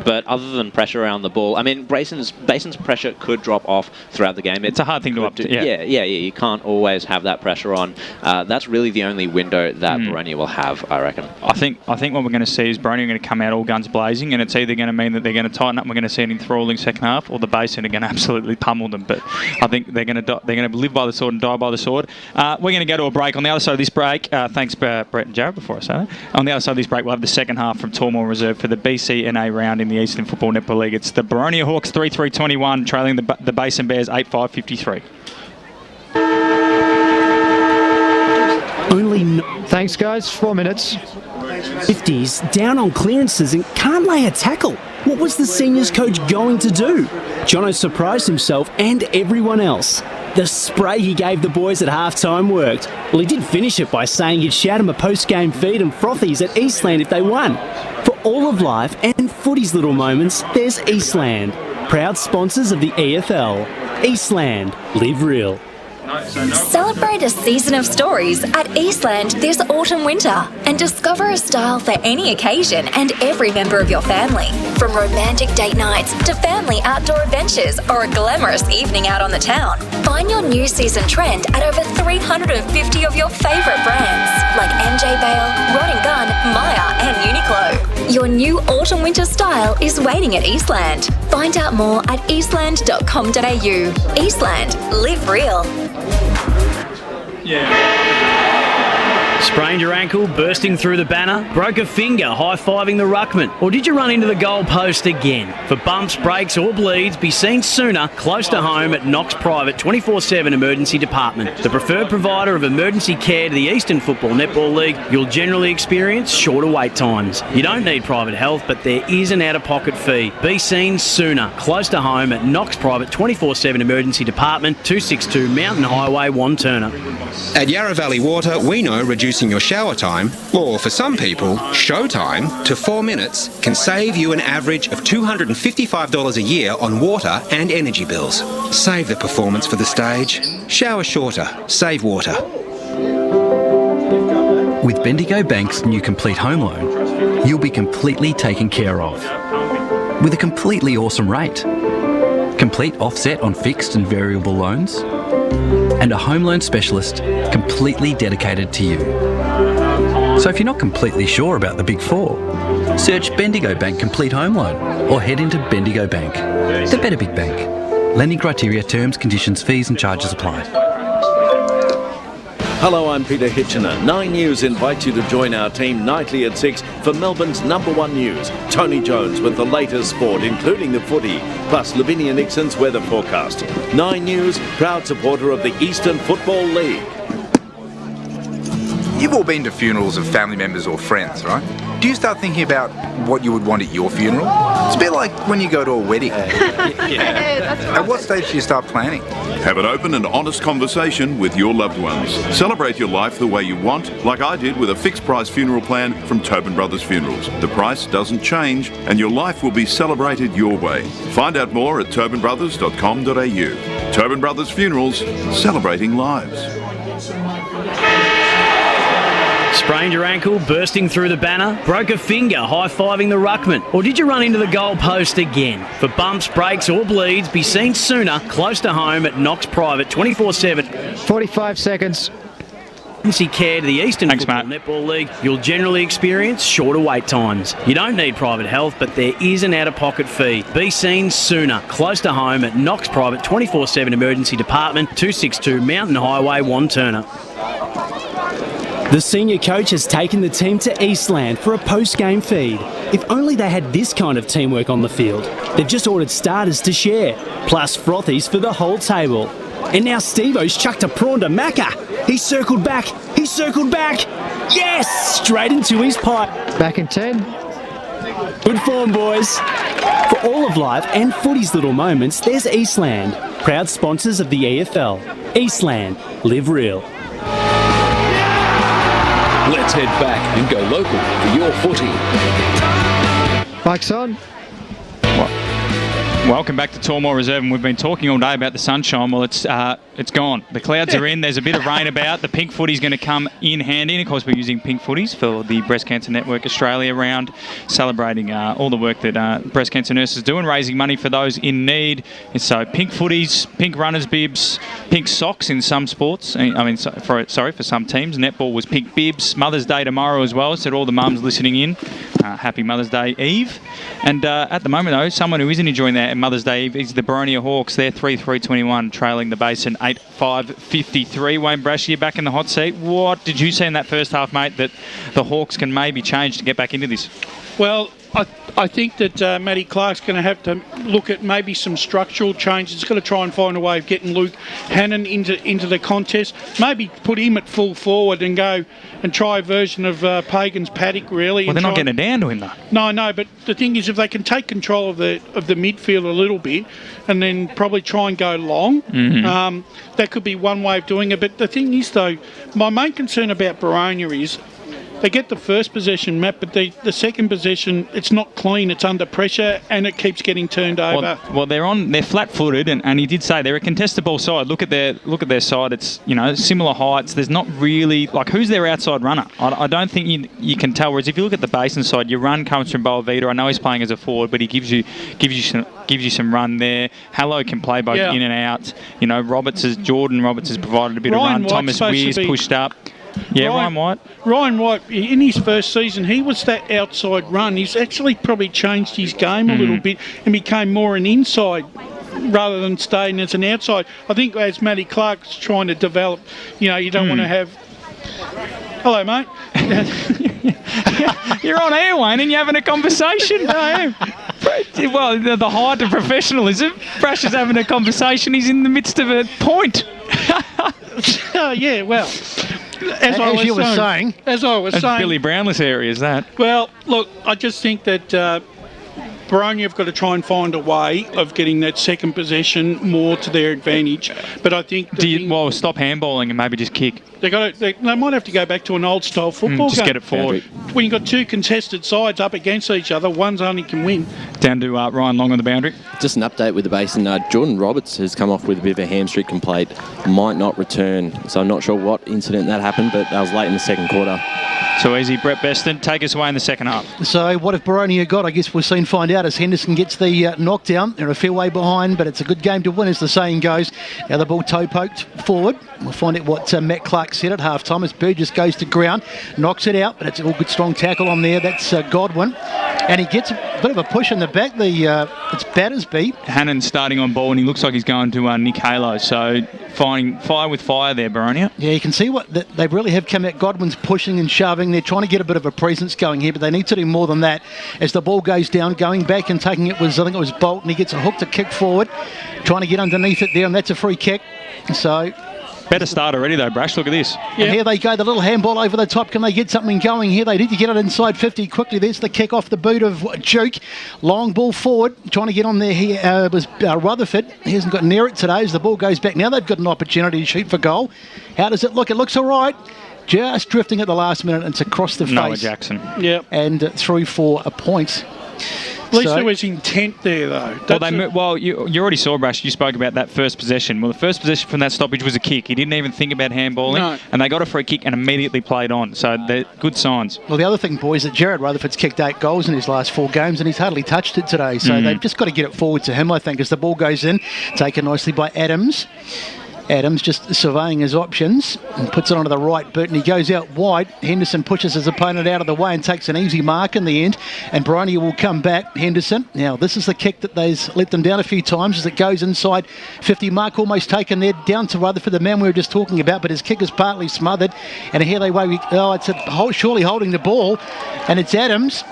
[SPEAKER 10] but other than pressure around the ball, I mean, Basin's pressure could drop off throughout the game. It's
[SPEAKER 1] a hard thing to up to.
[SPEAKER 10] Yeah, you can't always have that pressure on. That's really the only window that Boronia will have, I reckon.
[SPEAKER 1] I think what we're going to see is Boronia going to come out all guns blazing, and it's either going to mean that they're going to tighten up and we're going to see an enthralling second half, or the Basin are going to absolutely pummel them. But I think they're going to live by the sword and die by the sword. We're going to go to a break. On the other side of this break, thanks Brett and Jared before I say that. On the other side of this break, we'll have the second half from Tormore Reserve for the BCNA round in the Eastland Football Netball League. It's the Boronia Hawks 3-3-21 trailing the Basin Bears 8-5-53.
[SPEAKER 17] Thanks, guys. 4 minutes.
[SPEAKER 5] 50s down on clearances and can't lay a tackle. What was the seniors coach going to do? Jono surprised himself and everyone else. The spray he gave the boys at half-time worked. Well, he did finish it by saying he'd shout him a post-game feed and frothies at Eastland if they won. For all of life and footy's little moments, there's Eastland. Proud sponsors of the EFL. Eastland. Live real.
[SPEAKER 12] Celebrate a season of stories at Eastland this autumn-winter and discover a style for any occasion and every member of your family. From romantic date nights to family outdoor adventures or a glamorous evening out on the town. Find your new season trend at over 350 of your favourite brands like MJ Bale, Rod & Gun, Maya and Uniqlo. Your new autumn-winter style is waiting at Eastland. Find out more at eastland.com.au. Eastland. Live real.
[SPEAKER 4] Sprained your ankle, bursting through the banner? Broke a finger, high-fiving the ruckman? Or did you run into the goal post again? For bumps, breaks or bleeds, be seen sooner, close to home at Knox Private 24/7 Emergency Department. The preferred provider of emergency care to the Eastern Football Netball League, you'll generally experience shorter wait times. You don't need private health, but there is an out-of-pocket fee. Be seen sooner, close to home at Knox Private 24/7 Emergency Department, 262 Mountain Highway, Wanturna.
[SPEAKER 6] At Yarra Valley Water, we know reducing your shower time, or for some people, show time, to 4 minutes can save you an average of $255 a year on water and energy bills. Save the performance for the stage. Shower shorter. Save water.
[SPEAKER 15] With Bendigo Bank's new Complete Home Loan, you'll be completely taken care of. With a completely awesome rate. Complete offset on fixed and variable loans. And a home loan specialist completely dedicated to you. So if you're not completely sure about the Big Four, search Bendigo Bank Complete Home Loan or head into Bendigo Bank, the better big bank. Lending criteria, terms, conditions, fees and charges apply.
[SPEAKER 8] Hello, I'm Peter Hitchener. 9 News invites you to join our team nightly at 6 for Melbourne's #1 news. Tony Jones with the latest sport, including the footy, plus Lavinia Nixon's weather forecast. 9 News, proud supporter of the Eastern Football League.
[SPEAKER 9] You've all been to funerals of family members or friends, right? Do you start thinking about what you would want at your funeral? It's a bit like when you go to a wedding. At what stage do you start planning?
[SPEAKER 11] Have an open and honest conversation with your loved ones. Celebrate your life the way you want, like I did with a fixed price funeral plan from Tobin Brothers Funerals. The price doesn't change and your life will be celebrated your way. Find out more at tobinbrothers.com.au. Tobin Brothers Funerals, celebrating lives.
[SPEAKER 4] Sprained your ankle, bursting through the banner? Broke a finger, high-fiving the ruckman? Or did you run into the goal post again? For bumps, breaks or bleeds, be seen sooner, close to home at Knox Private 24/7.
[SPEAKER 17] 45 seconds.
[SPEAKER 4] Emergency care to the Eastern Football Netball League, you'll generally experience shorter wait times. You don't need private health, but there is an out-of-pocket fee. Be seen sooner, close to home at Knox Private 24/7 Emergency Department, 262 Mountain Highway, Wanturna.
[SPEAKER 5] The senior coach has taken the team to Eastland for a post-game feed. If only they had this kind of teamwork on the field. They've just ordered starters to share, plus frothies for the whole table. And now Steve-O's chucked a prawn to Macca. He circled back. Yes! Straight into his pipe.
[SPEAKER 17] Back in 10.
[SPEAKER 5] Good form, boys. For all of life and footy's little moments, there's Eastland. Proud sponsors of the EFL. Eastland. Live real.
[SPEAKER 16] Let's head back and go local for your footy.
[SPEAKER 17] Mike's on.
[SPEAKER 1] Welcome back to Tormore Reserve, and we've been talking all day about the sunshine. Well, it's gone. The clouds are in. There's a bit of rain about. The pink footy's going to come in handy. And of course, we're using pink footies for the Breast Cancer Network Australia round, celebrating all the work that breast cancer nurses do and raising money for those in need. And so pink footies, pink runners' bibs, pink socks in some sports. For some teams. Netball was pink bibs. Mother's Day tomorrow as well. So all the mums listening in, happy Mother's Day Eve. And at the moment, though, someone who isn't enjoying that Mother's Day Eve is the Boronia Hawks. They're 3-3-21, trailing the Basin 8-5-53. Wayne Brasher, you're back in the hot seat. What did you see in that first half, mate, that the Hawks can maybe change to get back into this?
[SPEAKER 2] Well, I think that Matty Clark's going to have to look at maybe some structural changes. He's got to try and find a way of getting Luke Hannon into the contest. Maybe put him at full forward and go and try a version of Pagan's Paddock, really.
[SPEAKER 1] Well, they're not getting it down to him, though.
[SPEAKER 2] No, but the thing is, if they can take control of the midfield a little bit and then probably try and go long, that could be one way of doing it. But the thing is, though, my main concern about Boronia is they get the first possession, Matt, but the second possession, it's not clean. It's under pressure, and it keeps getting turned over.
[SPEAKER 1] Well, they're flat-footed, and he did say they're a contested ball side. Look at their side. It's similar heights. There's not really who's their outside runner. I don't think you can tell. Whereas if you look at the Basin side, your run comes from Boavita. I know he's playing as a forward, but he gives you some run there. Hallow can play both in and out. Jordan Roberts has provided a bit of run. Thomas Weir's pushed up. Yeah, Ryan White.
[SPEAKER 2] Ryan White, in his first season, he was that outside run. He's actually probably changed his game a little bit and became more an inside rather than staying as an outside. I think as Matty Clark's trying to develop, you don't want to have... Hello, mate.
[SPEAKER 1] You're on air, Wayne, and you're having a conversation. Well, the height of professionalism. Brash is having a conversation. He's in the midst of a point.
[SPEAKER 2] Yeah, well... As I was saying,
[SPEAKER 1] Billy Brownless area is that?
[SPEAKER 2] Well, look, I just think that Boronia have got to try and find a way of getting that second possession more to their advantage. But I think
[SPEAKER 1] stop handballing and maybe just kick.
[SPEAKER 2] They might have to go back to an old style football game.
[SPEAKER 1] Just get it forward.
[SPEAKER 2] When you've got two contested sides up against each other, one's only can win.
[SPEAKER 1] Down to Ryan Long on the boundary.
[SPEAKER 3] Just an update with the Basin. Jordan Roberts has come off with a bit of a hamstring complaint. Might not return. So I'm not sure what incident that happened, but that was late in the second quarter.
[SPEAKER 1] So easy, Brett Beston. Take us away in the second half.
[SPEAKER 18] So what have Boronia got? I guess we'll soon find out as Henderson gets the knockdown. They're a fair way behind, but it's a good game to win, as the saying goes. Now the ball toe poked forward. We'll find out what Matt Clark said at half-time as Burgess goes to ground, knocks it out, but it's a good strong tackle on there. That's Godwin. And he gets a bit of a push in the back. It's Battersby.
[SPEAKER 1] Hannon's starting on ball, and he looks like he's going to Nick Halo. So fire with fire there, Boronia.
[SPEAKER 18] Yeah, you can see they really have come out. Godwin's pushing and shoving. They're trying to get a bit of a presence going here, but they need to do more than that. As the ball goes down, going back and taking it was, I think it was Bolton. He gets a hook to kick forward, trying to get underneath it there, and that's a free kick. So...
[SPEAKER 1] better start already though, Brash. Look at this.
[SPEAKER 18] Yeah. And here they go, the little handball over the top. Can they get something going here? They need to get it inside 50 quickly. There's the kick off the boot of Duke. Long ball forward, trying to get on there here was Rutherford. He hasn't got near it today as the ball goes back. Now they've got an opportunity to shoot for goal. How does it look? It looks all right. Just drifting at the last minute, and it's across the face.
[SPEAKER 1] Noah Jackson.
[SPEAKER 2] Yeah.
[SPEAKER 18] And through for a point.
[SPEAKER 2] At least there was intent there, though.
[SPEAKER 1] You already saw, Brash, you spoke about that first possession. Well, the first possession from that stoppage was a kick. He didn't even think about handballing, and they got a free kick and immediately played on. So they're good signs.
[SPEAKER 18] Well, the other thing, boys, that Jared Rutherford's kicked 8 goals in his last 4 games, and he's hardly touched it today. So they've just got to get it forward to him, I think, as the ball goes in. Taken nicely by Adams. Adams just surveying his options and puts it onto the right boot, and he goes out wide. Henderson pushes his opponent out of the way and takes an easy mark in the end, and Boronia will come back. Henderson, now this is the kick that they've let them down a few times as it goes inside 50 mark, almost taken there, down to Rutherford, the man we were just talking about, but his kick is partly smothered, and here they wait. It's surely holding the ball, and it's Adams.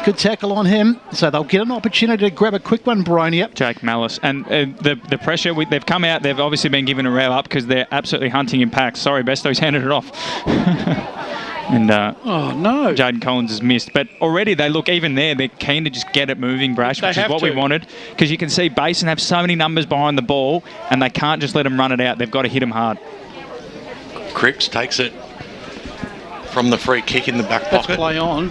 [SPEAKER 18] Good tackle on him, so they'll get an opportunity to grab a quick one, Boronia.
[SPEAKER 1] Jake Mallis, and the pressure, they've come out, they've obviously been given a rev up because they're absolutely hunting in packs. Sorry, Besto's handed it off. And Jaden Collins has missed. But already they look, even there, they're keen to just get it moving, Brash, which is what we wanted. Because you can see Basin have so many numbers behind the ball, and they can't just let them run it out. They've got to hit them hard.
[SPEAKER 19] Cripps takes it from the free kick in the back pocket.
[SPEAKER 2] Let's play on.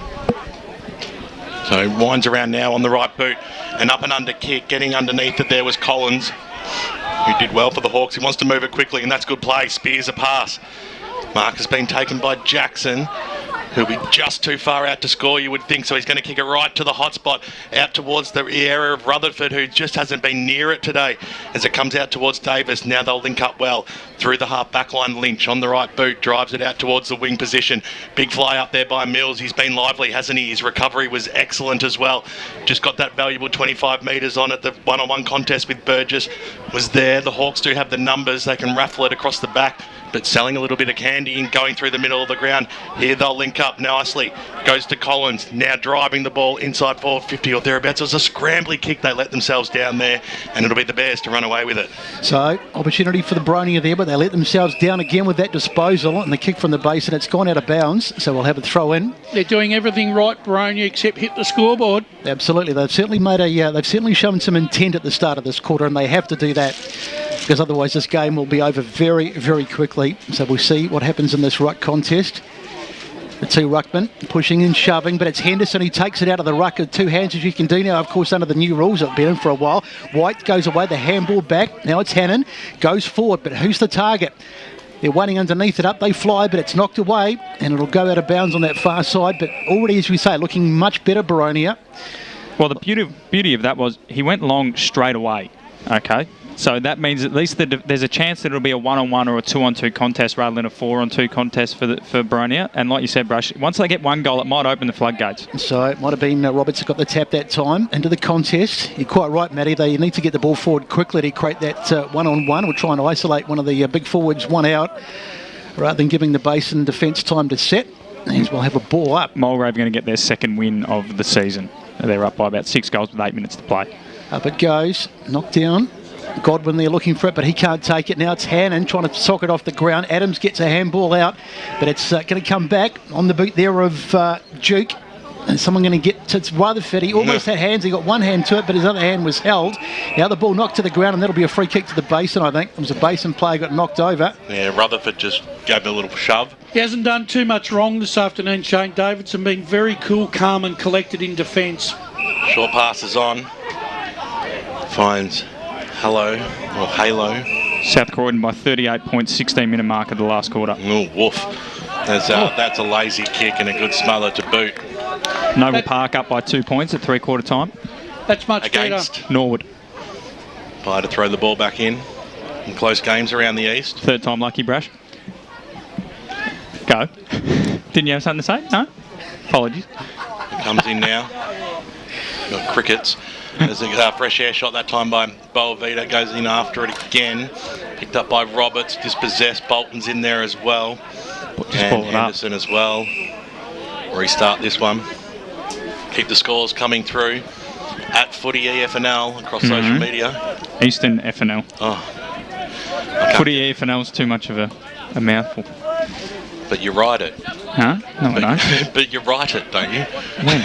[SPEAKER 19] So winds around now on the right boot. An up and under kick. Getting underneath it there was Collins, who did well for the Hawks. He wants to move it quickly, and that's good play. Spears a pass. Mark has been taken by Jackson, who'll be just too far out to score, you would think. So he's going to kick it right to the hot spot, out towards the area of Rutherford, who just hasn't been near it today. As it comes out towards Davis, now they'll link up well. Through the half back line, Lynch on the right boot, drives it out towards the wing position. Big fly up there by Mills. He's been lively, hasn't he? His recovery was excellent as well. Just got that valuable 25 metres on it. The one-on-one contest with Burgess was there. The Hawks do have the numbers. They can raffle it across the back. but selling a little bit of candy and going through the middle of the ground. Here they'll link up nicely. Goes to Collins, now driving the ball inside forward 50 or thereabouts. It was a scrambly kick. They let themselves down there, and it'll be the Bears to run away with it.
[SPEAKER 18] So, opportunity for the Boronia there, but they let themselves down again with that disposal and the kick from the Basin. It's gone out of bounds, so we'll have a throw in.
[SPEAKER 2] They're doing everything right, Boronia, except hit the scoreboard.
[SPEAKER 18] Absolutely. They've certainly they've certainly shown some intent at the start of this quarter, and they have to do that, because otherwise this game will be over very, very quickly. So we'll see what happens in this ruck contest. The two ruckmen pushing and shoving, but it's Henderson who takes it out of the ruck with two hands, as you can do now, of course, under the new rules that have been in for a while. White goes away, the handball back. Now it's Hannon, goes forward, but who's the target? They're waiting underneath it up. They fly, but it's knocked away, and it'll go out of bounds on that far side. But already, as we say, looking much better, Boronia.
[SPEAKER 1] Well, the beauty of that was he went long straight away. Okay. So that means at least there's a chance that it'll be a 1-on-1 or a 2-on-2 contest rather than a 4-on-2 contest for Boronia. And like you said, Brush, once they get one goal, it might open the floodgates.
[SPEAKER 18] So it might have been Roberts who got the tap that time into the contest. You're quite right, Matty. They need to get the ball forward quickly to create that 1-on-1 or try and isolate one of the big forwards one out rather than giving the Basin defence time to set. And we'll have a ball up.
[SPEAKER 1] Mulgrave going to get their second win of the season. They're up by about 6 goals with 8 minutes to play.
[SPEAKER 18] Up it goes. Knocked down. Godwin there looking for it, but he can't take it. Now it's Hannon trying to sock it off the ground. Adams gets a handball out, but it's going to come back on the boot there of Duke. And someone going to get to, it's Rutherford. He almost had hands. He got one hand to it, but his other hand was held. Now the ball knocked to the ground, and that'll be a free kick to the Basin, I think. It was a Basin player got knocked over.
[SPEAKER 19] Yeah, Rutherford just gave him a little shove.
[SPEAKER 2] He hasn't done too much wrong this afternoon, Shane Davidson, being very cool, calm and collected in defence.
[SPEAKER 19] Short passes on. Finds Halo.
[SPEAKER 1] South Croydon by 38 points, 16-minute mark of the last quarter.
[SPEAKER 19] Oh, woof. That's a lazy kick and a good smother to boot.
[SPEAKER 1] Noble Park up by 2 points at three-quarter time.
[SPEAKER 2] That's much
[SPEAKER 19] against
[SPEAKER 2] better.
[SPEAKER 1] Norwood.
[SPEAKER 19] By to throw the ball back in close games around the east.
[SPEAKER 1] Third time lucky, Brash. Go. Didn't you have something to say? No? Apologies.
[SPEAKER 19] It comes in now. Got crickets. There's a fresh air shot that time by Boavita. Goes in after it again. Picked up by Roberts. Dispossessed. Bolton's in there as well. And Henderson as well. Restart this one. Keep the scores coming through. At Footy EFNL across social media.
[SPEAKER 1] Eastern FNL. Footy EFNL is too much of a mouthful.
[SPEAKER 19] But you write it.
[SPEAKER 1] Huh? No, I don't.
[SPEAKER 19] But you write it, don't you?
[SPEAKER 1] When?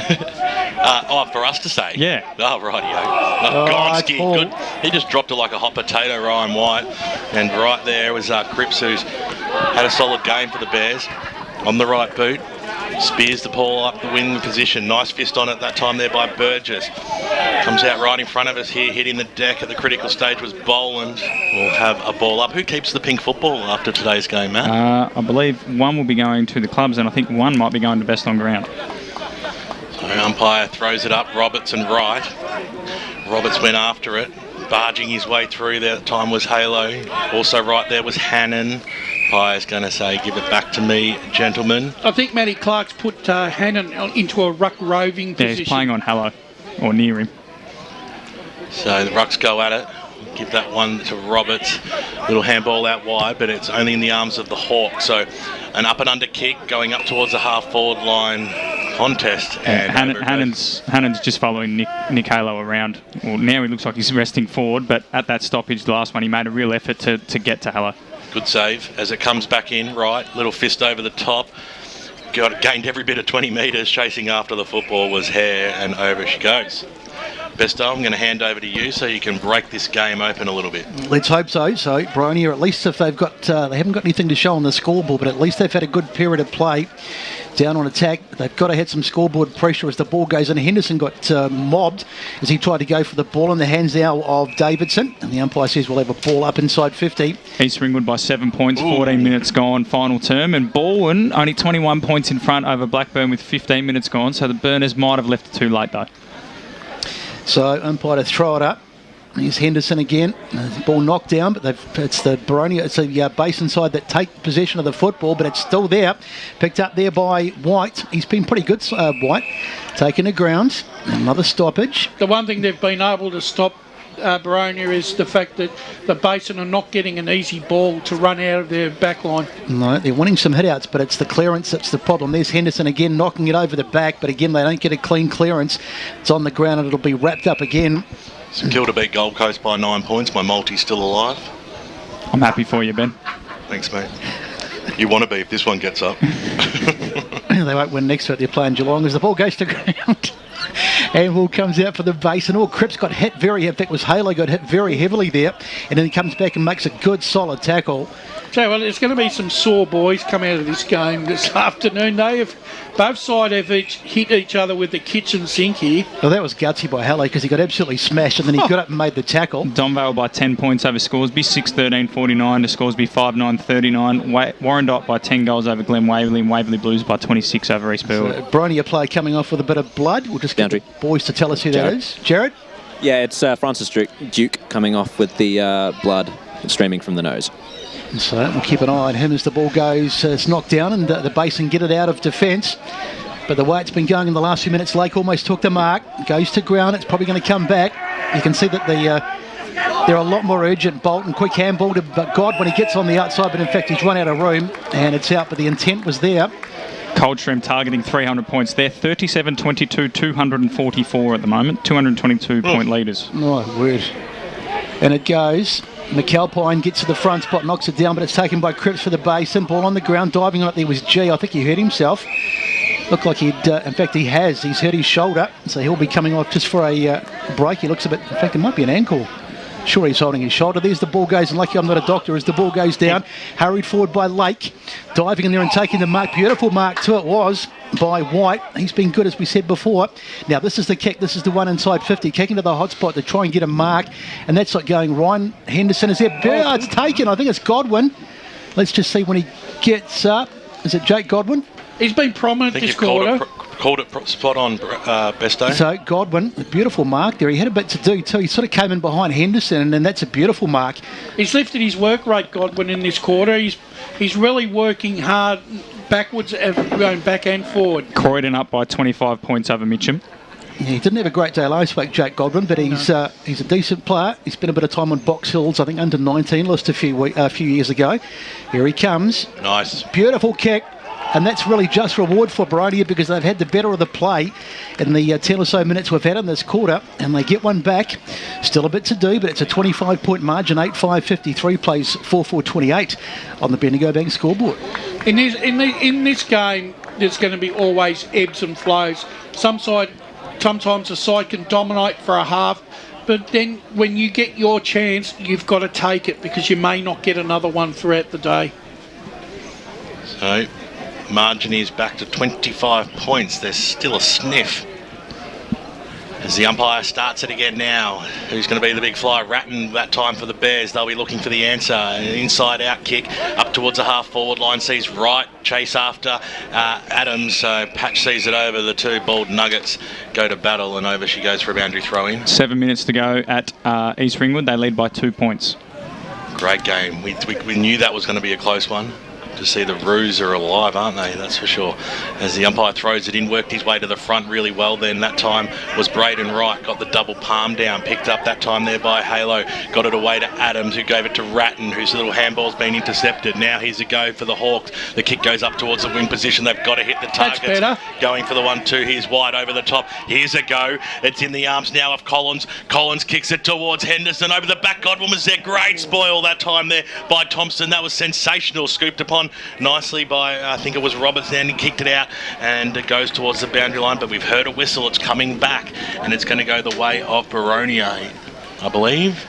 [SPEAKER 19] For us to say?
[SPEAKER 1] Yeah.
[SPEAKER 19] Oh, rightio. Gonski, good. He just dropped it like a hot potato, Ryan White. And right there was Cripps, who's had a solid game for the Bears. On the right boot. Spears the ball up the wing position. Nice fist on it that time there by Burgess. Comes out right in front of us here, hitting the deck at the critical stage was Boland. We'll have a ball up. Who keeps the pink football after today's game, Matt?
[SPEAKER 1] I believe one will be going to the clubs, and I think one might be going to best on ground.
[SPEAKER 19] So umpire throws it up, Roberts and Wright. Roberts went after it, barging his way through there. That time was Halo. Also right there was Hannon. Umpire's going to say, give it back to me, gentlemen.
[SPEAKER 2] I think Matty Clark's put Hannon into a ruck roving position.
[SPEAKER 1] Yeah, he's playing on Halo, or near him.
[SPEAKER 19] So the rucks go at it. Give that one to Roberts. Little handball out wide, but it's only in the arms of the Hawk. So an up and under kick going up towards the half forward line contest. And
[SPEAKER 1] Hannon's just following Nick Halo around. Well, now he looks like he's resting forward, but at that stoppage, the last one, he made a real effort to get to Halo.
[SPEAKER 19] Good save as it comes back in, right. Little fist over the top. Gained every bit of 20 metres. Chasing after the football was Hare, and over she goes. Besto, I'm going to hand over to you so you can break this game open a little bit.
[SPEAKER 18] Let's hope so. So, Boronia, at least if they've got, they haven't got anything to show on the scoreboard, but at least they've had a good period of play. Down on attack, they've got to have some scoreboard pressure as the ball goes in. Henderson got mobbed as he tried to go for the ball in the hands now of Davidson, and the umpire says we'll have a ball up inside 50.
[SPEAKER 1] East Ringwood by 7 points, 14 minutes gone, final term, and Baldwin only 21 points in front over Blackburn with 15 minutes gone, so the Burners might have left it too late though.
[SPEAKER 18] So umpire to throw it up. Here's Henderson again. The ball knocked down, but it's the Boronia, it's the Basin side that take possession of the football, but it's still there. Picked up there by White. He's been pretty good, White. Taking the ground. Another stoppage.
[SPEAKER 2] The one thing they've been able to stop Boronia, is the fact that the Basin are not getting an easy ball to run out of their back line.
[SPEAKER 18] No, they're winning some hit-outs, but it's the clearance that's the problem. There's Henderson again knocking it over the back, but again, they don't get a clean clearance. It's on the ground and it'll be wrapped up again.
[SPEAKER 19] St Kilda beat Gold Coast by 9 points. My multi's still alive.
[SPEAKER 1] I'm happy for you, Ben.
[SPEAKER 19] Thanks, mate. You want to be if this one gets up.
[SPEAKER 18] They won't win next to it. They're playing Geelong as the ball goes to ground. Handball comes out for the Basin. Cripps got hit very, in fact, was Halo got hit very heavily there, and then he comes back and makes a good, solid tackle.
[SPEAKER 2] So, well, there's going to be some sore boys come out of this game this afternoon. Both sides have each hit each other with the kitchen sink here.
[SPEAKER 18] Well, that was gutsy by Halo because he got absolutely smashed, and then he got up and made the tackle.
[SPEAKER 1] Donvale by 10 points over Scoresby, 6-13-49 to Scoresby 5-9-39. Warrandyte by 10 goals over Glen Waverley, and Waverley Blues by 26 over East Burwood.
[SPEAKER 18] So, Boronia player coming off with a bit of blood. We'll just get the boys to tell us who that is. Jared?
[SPEAKER 10] Yeah, it's Francis Duke coming off with the blood streaming from the nose.
[SPEAKER 18] So we'll keep an eye on him as the ball goes. It's knocked down and the Basin get it out of defence. But the way it's been going in the last few minutes, Lake almost took the mark. Goes to ground. It's probably going to come back. You can see that they're a lot more urgent. Bolton, quick handball to Godwin. He gets on the outside, but in fact he's run out of room and it's out, but the intent was there.
[SPEAKER 1] Coldstream targeting 300 points there. 37-22, 244 at the moment. 222 point leaders.
[SPEAKER 18] My word. And it goes. McAlpine gets to the front spot, knocks it down, but it's taken by Cripps for the Basin. Ball on the ground, diving on it there was G. I think he hurt himself. Looked like in fact he has. He's hurt his shoulder, so he'll be coming off just for a break. He looks a bit, in fact it might be an ankle. Sure, he's holding his shoulder. There's the ball goes, and lucky I'm not a doctor, as the ball goes down. Hurried forward by Lake. Diving in there and taking the mark. Beautiful mark too it was by White. He's been good, as we said before. Now, this is the kick. This is the one inside 50. Kicking to the hot spot to try and get a mark. And that's not going. Ryan Henderson is there. Oh, it's taken. I think it's Godwin. Let's just see when he gets up. Is it Jake Godwin?
[SPEAKER 2] He's been prominent this quarter.
[SPEAKER 19] Called it spot on, Besto.
[SPEAKER 18] So Godwin, a beautiful mark there. He had a bit to do too. He sort of came in behind Henderson, and that's a beautiful mark.
[SPEAKER 2] He's lifted his work rate, Godwin, in this quarter. He's really working hard backwards, going back and forward.
[SPEAKER 1] Croydon up by 25 points over Mitcham.
[SPEAKER 18] Yeah, he didn't have a great day last week, Jake Godwin, but he's a decent player. He spent a bit of time on Box Hills, I think under 19, lost a few years ago. Here he comes.
[SPEAKER 19] Nice.
[SPEAKER 18] Beautiful kick. And that's really just reward for Boronia because they've had the better of the play in the 10 or so minutes we've had in this quarter, and they get one back. Still a bit to do, but it's a 25-point margin. 8-5-53 plays 4-4-28 on the Bendigo Bank scoreboard.
[SPEAKER 2] In this game, there's going to be always ebbs and flows. Sometimes a side can dominate for a half, but then when you get your chance, you've got to take it because you may not get another one throughout the day.
[SPEAKER 19] So, margin is back to 25 points. There's still a sniff. As the umpire starts it again now. Who's going to be the big fly? Ratton that time for the Bears. They'll be looking for the answer. An inside-out kick up towards the half-forward line. Sees Wright chase after Adams. So Patch sees it over. The two bald Nuggets go to battle, and over she goes for a boundary throw-in.
[SPEAKER 1] 7 minutes to go at East Ringwood. They lead by 2 points.
[SPEAKER 19] Great game. We knew that was going to be a close one. To see the Roos are alive, aren't they? That's for sure. As the umpire throws it in, worked his way to the front really well then. That time was Braden Wright. Got the double palm down. Picked up that time there by Halo. Got it away to Adams, who gave it to Ratton, whose little handball's been intercepted. Now here's a go for the Hawks. The kick goes up towards the wing position. They've got to hit the targets.
[SPEAKER 2] That's better.
[SPEAKER 19] Going for the 1-2. Here's White over the top. Here's a go. It's in the arms now of Collins. Collins kicks it towards Henderson. Over the back. Godwin was there. Great spoil that time there by Thompson. That was sensational. Scooped upon nicely by, I think it was Roberts, and he kicked it out and it goes towards the boundary line, but we've heard a whistle. It's coming back and it's going to go the way of Boronia, I believe.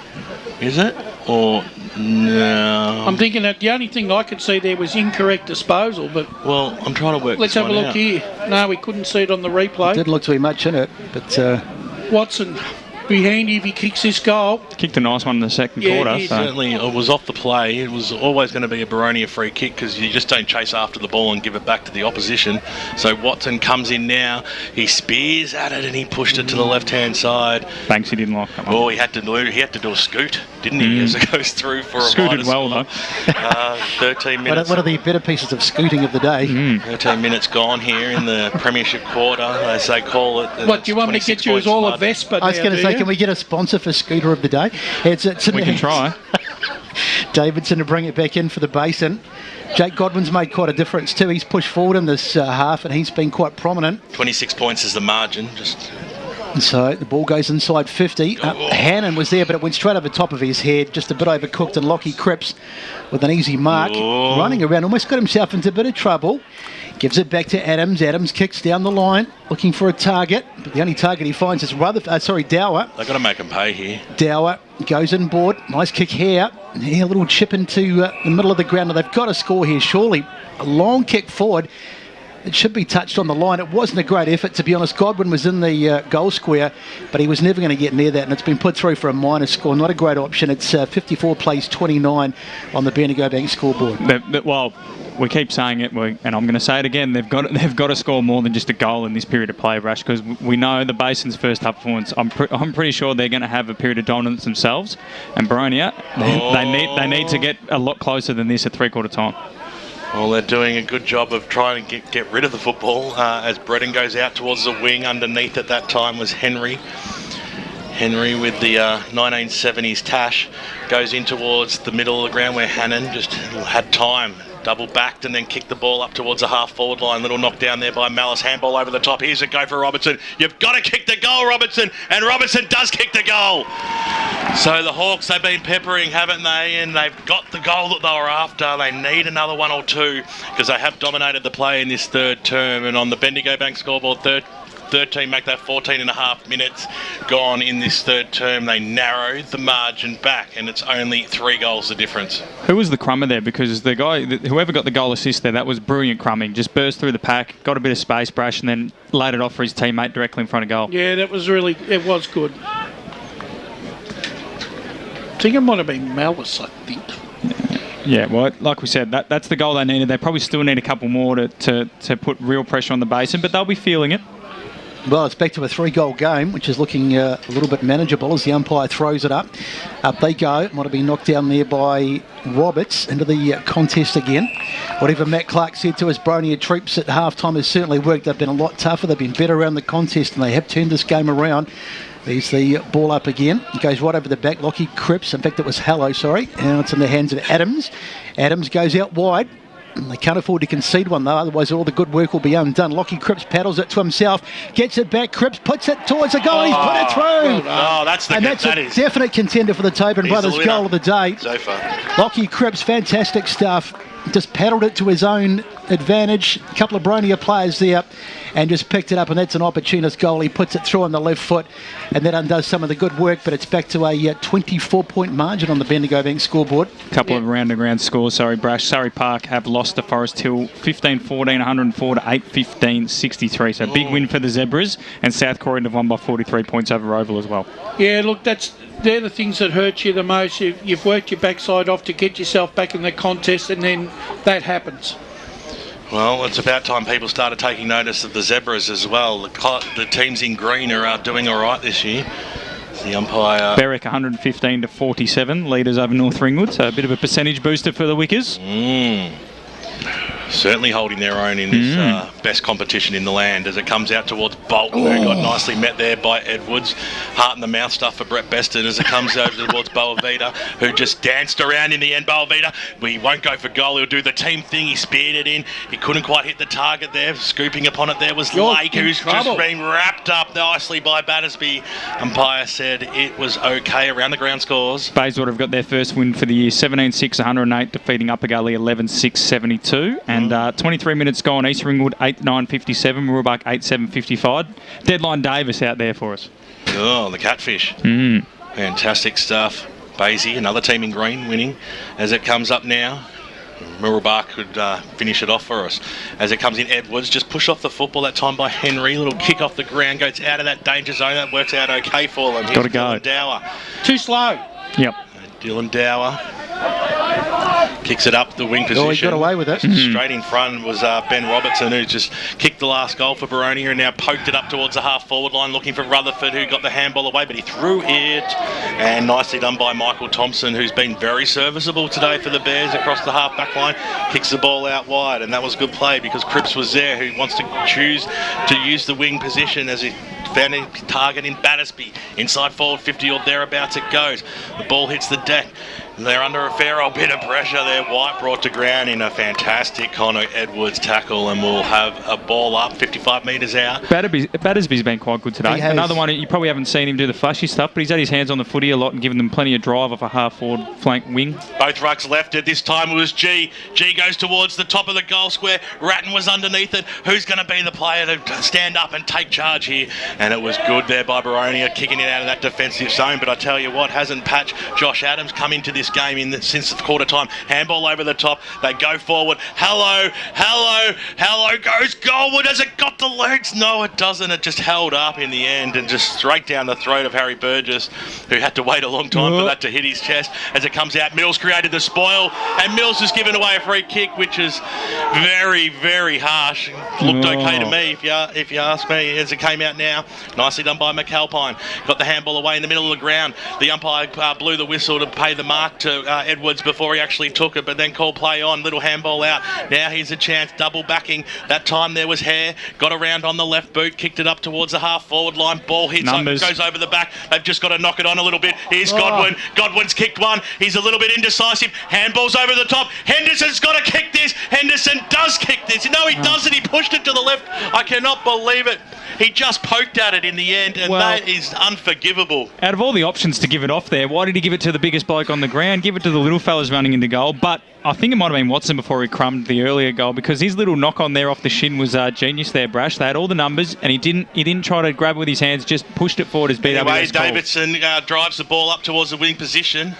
[SPEAKER 19] Is it? Or no?
[SPEAKER 2] I'm thinking that the only thing I could see there was incorrect disposal, but...
[SPEAKER 19] Well, I'm trying to work
[SPEAKER 2] Let's
[SPEAKER 19] this
[SPEAKER 2] have a
[SPEAKER 19] one
[SPEAKER 2] look
[SPEAKER 19] out.
[SPEAKER 2] here. No, we couldn't see it on the replay.
[SPEAKER 18] Didn't look to be much in it, but...
[SPEAKER 2] Watson, be handy if he kicks this goal.
[SPEAKER 1] Kicked a nice one in the second quarter.
[SPEAKER 19] Certainly, it was off the play. It was always going to be a Boronia free kick because you just don't chase after the ball and give it back to the opposition. So Watson comes in now. He spears at it and he pushed it to the left-hand side.
[SPEAKER 1] Thanks, he didn't like that one.
[SPEAKER 19] Oh, he had to do a scoot, didn't he? As it goes through for a
[SPEAKER 1] Scooted well, though.
[SPEAKER 19] 13 minutes.
[SPEAKER 18] One of the better pieces of scooting of the day.
[SPEAKER 19] 13 minutes gone here in the Premiership quarter, as they call it.
[SPEAKER 2] What, do you want me to get you as all a Vespa?
[SPEAKER 18] I was going to say, Can we get a sponsor for Scooter of the Day? We
[SPEAKER 1] can try.
[SPEAKER 18] Davidson to bring it back in for the Basin. Jake Godwin's made quite a difference too. He's pushed forward in this half and he's been quite prominent.
[SPEAKER 19] 26 points is the margin.
[SPEAKER 18] So the ball goes inside 50. Hannon was there, but it went straight over the top of his head, just a bit overcooked, and Lockie Cripps with an easy mark, running around, almost got himself into a bit of trouble. Gives it back to Adams. Adams kicks down the line, looking for a target, but the only target he finds is Dower.
[SPEAKER 19] They've got to make him pay here.
[SPEAKER 18] Dower goes inboard. Nice kick here. A little chip into the middle of the ground. Now they've got to score here, surely. A long kick forward. It should be touched on the line. It wasn't a great effort, to be honest. Godwin was in the goal square, but he was never going to get near that, and it's been put through for a minus score. Not a great option. It's 54 plays 29 on the Bendigo Bank scoreboard.
[SPEAKER 1] Well, we keep saying it, and I'm going to say it again. They've got to score more than just a goal in this period of play, Rash, because we know the Basin's first half performance. I'm pretty sure they're going to have a period of dominance themselves, and Boronia, they need to get a lot closer than this at three-quarter time.
[SPEAKER 19] Well, they're doing a good job of trying to get rid of the football as Breton goes out towards the wing. Underneath at that time was Henry. Henry with the 1970s tash goes in towards the middle of the ground where Hannon just had time. Double backed and then kicked the ball up towards the half forward line. Little knock down there by Malice. Handball over the top. Here's a go for Robertson. You've got to kick the goal, Robertson. And Robertson does kick the goal. So the Hawks, they've been peppering, haven't they? And they've got the goal that they were after. They need another one or two because they have dominated the play in this third term. And on the Bendigo Bank scoreboard, third team make that 14 and a half minutes gone in this third term. They narrow the margin back, and it's only 3 goals the difference.
[SPEAKER 1] Who was the crummer there? Because the guy, whoever got the goal assist there, that was brilliant crumbing. Just burst through the pack, got a bit of space, Brash, and then laid it off for his teammate directly in front of goal.
[SPEAKER 2] Yeah, it was good. I think it might have been Malice, I think.
[SPEAKER 1] Yeah, well, like we said, that's the goal they needed. They probably still need a couple more to put real pressure on the Basin, but they'll be feeling it.
[SPEAKER 18] Well, it's back to a 3-goal game, which is looking a little bit manageable as the umpire throws it up. Up they go. Might have been knocked down there by Roberts into the contest again. Whatever Matt Clark said to his Boronia troops at half-time has certainly worked. They've been a lot tougher. They've been better around the contest, and they have turned this game around. There's the ball up again. It goes right over the back. Lockie Cripps. In fact, it was Hallow, sorry. Now it's in the hands of Adams. Adams goes out wide. They can't afford to concede one, though, otherwise all the good work will be undone. Lockie Cripps paddles it to himself, gets it back. Cripps puts it towards the goal, and he's put it through.
[SPEAKER 19] That's
[SPEAKER 18] a definite contender for the Tobin Brothers goal of the day.
[SPEAKER 19] So far.
[SPEAKER 18] Lockie Cripps, fantastic stuff. Just paddled it to his own advantage. A couple of Boronia players there and just picked it up, and that's an opportunist goal. He puts it through on the left foot, and that undoes some of the good work, but it's back to a 24-point margin on the Bendigo Bank scoreboard.
[SPEAKER 1] A couple of round-to-ground scores, Brash. Surrey Park have lost to Forest Hill 15-14, 104 to 8-15, 63. So big win for the Zebras, and South Corrigan have won by 43 points over Oval as well.
[SPEAKER 2] Yeah, look, they're the things that hurt you the most. You've worked your backside off to get yourself back in the contest, and then that happens.
[SPEAKER 19] Well, it's about time people started taking notice of the Zebras as well. The teams in green are doing all right this year. The umpire...
[SPEAKER 1] Berwick 115 to 47, leaders over North Ringwood, so a bit of a percentage booster for the Wickers.
[SPEAKER 19] Certainly holding their own in this best competition in the land as it comes out towards Bolton, who got nicely met there by Edwards. Heart in the mouth stuff for Brett Beston as it comes over towards Boavita, who just danced around in the end. Boavita, he won't go for goal. He'll do the team thing. He speared it in. He couldn't quite hit the target there. Scooping upon it there was Lake, who's just been wrapped up nicely by Battersby. Umpire said it was okay. Around the ground scores.
[SPEAKER 1] Bayswater have got their first win for the year, 17-6, 108, defeating Upper Gully 11-6, 72. And 23 minutes gone, East Ringwood 8-9, 57, Mooroolbark 8-7, 55. Deadline Davis out there for us.
[SPEAKER 19] Oh, the catfish. Fantastic stuff. Basie, another team in green, winning as it comes up now. Mooroolbark could finish it off for us. As it comes in, Edwards just pushed off the football that time by Henry. Little kick off the ground, goes out of that danger zone. That works out okay for them.
[SPEAKER 1] Got to go.
[SPEAKER 19] Dylan Dower.
[SPEAKER 2] Too slow.
[SPEAKER 1] Yep.
[SPEAKER 19] Dylan Dower kicks it up the wing position.
[SPEAKER 18] Oh, he got away with it.
[SPEAKER 19] Straight in front was Ben Robertson, who just kicked the last goal for Boronia and now poked it up towards the half-forward line, looking for Rutherford, who got the handball away, but he threw it. And nicely done by Michael Thompson, who's been very serviceable today for the Bears across the half-back line. Kicks the ball out wide, and that was good play because Cripps was there, who wants to choose to use the wing position as he found a target in Battersby. Inside forward 50 or thereabouts it goes. The ball hits the deck. They're under a fair old bit of pressure there. White brought to ground in a fantastic Connor Edwards tackle, and we'll have a ball up 55 metres out.
[SPEAKER 1] Battersby's been quite good today. Another one, you probably haven't seen him do the flashy stuff, but he's had his hands on the footy a lot and given them plenty of drive off a half-forward flank wing.
[SPEAKER 19] Both rucks left it. This time it was G. G goes towards the top of the goal square. Ratton was underneath it. Who's going to be the player to stand up and take charge here? And it was good there by Boronia, kicking it out of that defensive zone. But I tell you what, hasn't Patch Josh Adams come into this game since the quarter time? Handball over the top. They go forward. Hello goes Goldwood. Has it got the legs? No, it doesn't. It just held up in the end and just straight down the throat of Harry Burgess, who had to wait a long time for that to hit his chest. As it comes out, Mills created the spoil, and Mills has given away a free kick, which is very, very harsh. Looked okay to me, if you ask me, as it came out now. Nicely done by McAlpine. Got the handball away in the middle of the ground. The umpire blew the whistle to pay the mark to Edwards before he actually took it, but then called play on. Little handball out. Now here's a chance, double backing. That time there was Hare. Got around on the left boot, kicked it up towards the half-forward line. Ball hits, goes over the back. They've just got to knock it on a little bit. Here's Godwin. Godwin's kicked one. He's a little bit indecisive. Handball's over the top. Henderson's got to kick this. Henderson does kick this. No, he doesn't. He pushed it to the left. I cannot believe it. He just poked at it in the end, and that is unforgivable.
[SPEAKER 1] Out of all the options to give it off there, why did he give it to the biggest bloke on the ground? Give it to the little fellas running into goal. But I think it might have been Watson before he crumbed the earlier goal, because his little knock on there off the shin was genius there, Brash. They had all the numbers, and he didn't try to grab it with his hands, just pushed it forward as BWS
[SPEAKER 19] anyway,
[SPEAKER 1] called.
[SPEAKER 19] Davidson drives the ball up towards the wing position.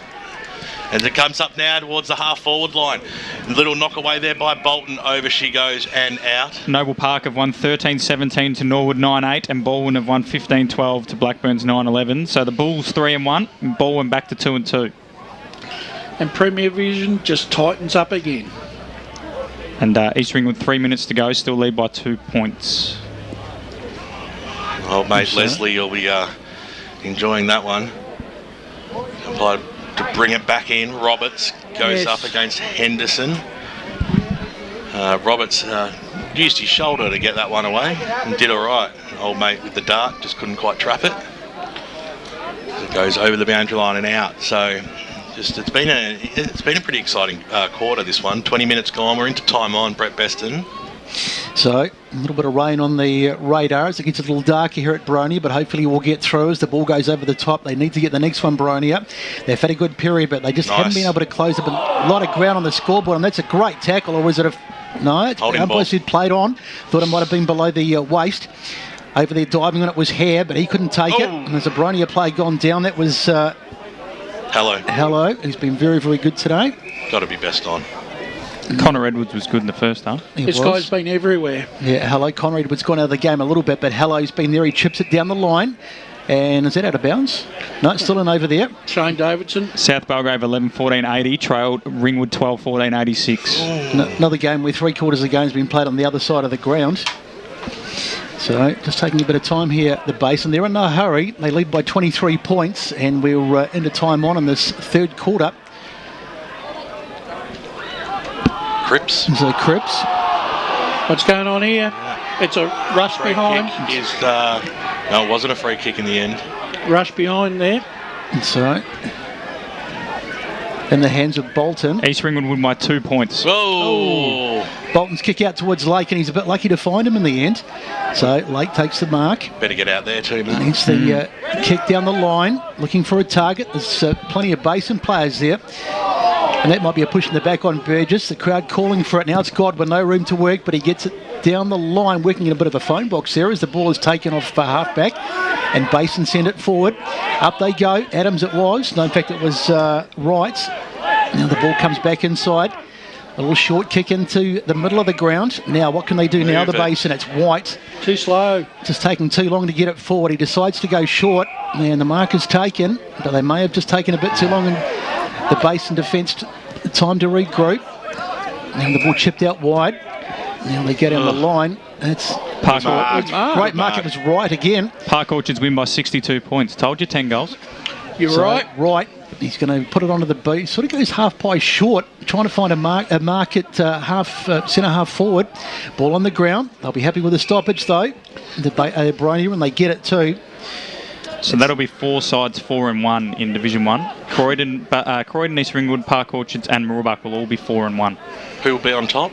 [SPEAKER 19] As it comes up now towards the half-forward line. Little knock away there by Bolton. Over she goes and out.
[SPEAKER 1] Noble Park have won 13-17 to Norwood 9-8, and Baldwin have won 15-12 to Blackburn's 9-11. So the Bulls 3-1, and Baldwin back to 2-2.
[SPEAKER 2] And Premier Vision just tightens up again.
[SPEAKER 1] And East Ring with 3 minutes to go, still lead by 2 points.
[SPEAKER 19] Old mate Leslie, you'll be enjoying that one. Applied to bring it back in. Roberts goes up against Henderson. Roberts used his shoulder to get that one away and did all right. Old mate with the dart just couldn't quite trap it. It goes over the boundary line and out. So it's been a pretty exciting quarter, this one. 20 minutes gone. We're into time on. Brett Beston.
[SPEAKER 18] So, a little bit of rain on the radar as it gets a little darker here at Boronia, but hopefully we'll get through as the ball goes over the top. They need to get the next one, Boronia. They've had a good period, but they just haven't been able to close up a lot of ground on the scoreboard, and that's a great tackle. Or was it no, it's umpires who'd played on. Thought it might have been below the waist. Over there diving on it was Hare, but he couldn't take it. And there's a Boronia play gone down. That was Hello. He's been very, very good today.
[SPEAKER 19] Got to be best on.
[SPEAKER 1] Connor Edwards was good in the first half.
[SPEAKER 2] This guy's been everywhere.
[SPEAKER 18] Yeah, Connor Edwards gone out of the game a little bit, but Hello's been there. He chips it down the line. And is that out of bounds? No, it's still in over there.
[SPEAKER 2] Shane Davidson.
[SPEAKER 1] South Belgrave 11-14-80, trailed Ringwood 12-14-86.
[SPEAKER 18] Another game where 3/4 of the game's been played on the other side of the ground. So just taking a bit of time here, the Basin. They're in no hurry. They lead by 23 points, and we're into time on in this third quarter.
[SPEAKER 19] Cripps.
[SPEAKER 18] So Cripps.
[SPEAKER 2] What's going on here? It's a rush behind.
[SPEAKER 19] No, it wasn't a free kick in the end.
[SPEAKER 2] Rush behind there.
[SPEAKER 18] And so, in the hands of Bolton.
[SPEAKER 1] East Ringwood win by 2 points.
[SPEAKER 19] Whoa!
[SPEAKER 18] Bolton's kick out towards Lake, and he's a bit lucky to find him in the end. So Lake takes the mark.
[SPEAKER 19] Better get out there too, mate.
[SPEAKER 18] It's the kick down the line, looking for a target. There's plenty of Basin players there. And that might be a push in the back on Burgess. The crowd calling for it now. It's Godwin, no room to work, but he gets it down the line, working in a bit of a phone box there as the ball is taken off for half-back. And Basin send it forward. Up they go. Adams it was. No, in fact, it was Wright. Now the ball comes back inside. A little short kick into the middle of the ground. Now, what can they do now, the Basin? It's White.
[SPEAKER 2] Too slow.
[SPEAKER 18] Just taking too long to get it forward. He decides to go short. And the mark is taken, but they may have just taken a bit too long. And the Basin defence time to regroup. Now the ball chipped out wide. Now they get down the line. It's
[SPEAKER 1] Park
[SPEAKER 18] great mark. It was Wright again.
[SPEAKER 1] Park Orchards win by 62 points. Told you 10 goals.
[SPEAKER 2] You're right.
[SPEAKER 18] Right. He's going to put it onto the boot. Sort of goes half pie short, trying to find a mark at centre half forward. Ball on the ground. They'll be happy with the stoppage though. Boronia, when they get it too.
[SPEAKER 1] So that'll be 4 sides, 4 and 1 in Division 1. Croydon, East Ringwood, Park Orchards and Mooroolbark will all be 4 and 1.
[SPEAKER 19] Who will be on top?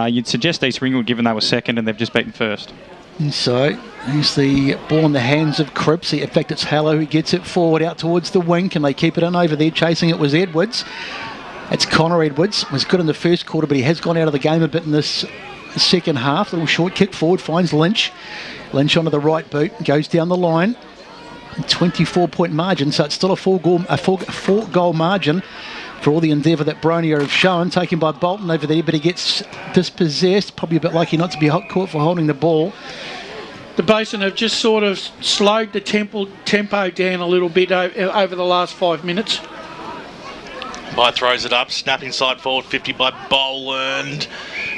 [SPEAKER 1] You'd suggest East Ringwood, given they were second and they've just beaten first.
[SPEAKER 18] And so here's the ball in the hands of Cripps. In fact, it's Hallow who gets it forward out towards the wing. Can they keep it in over there? Chasing it was Edwards. It's Connor Edwards. Was good in the first quarter, but he has gone out of the game a bit in this second half. Little short kick forward, finds Lynch. Lynch onto the right boot, goes down the line. 24-point margin, so it's still a four goal margin for all the endeavour that Boronia have shown. Taken by Bolton over there, but he gets dispossessed. Probably a bit lucky not to be caught for holding the ball.
[SPEAKER 2] The Basin have just sort of slowed the tempo down a little bit over the last 5 minutes.
[SPEAKER 19] By throws it up, snap inside forward, 50 by Boland.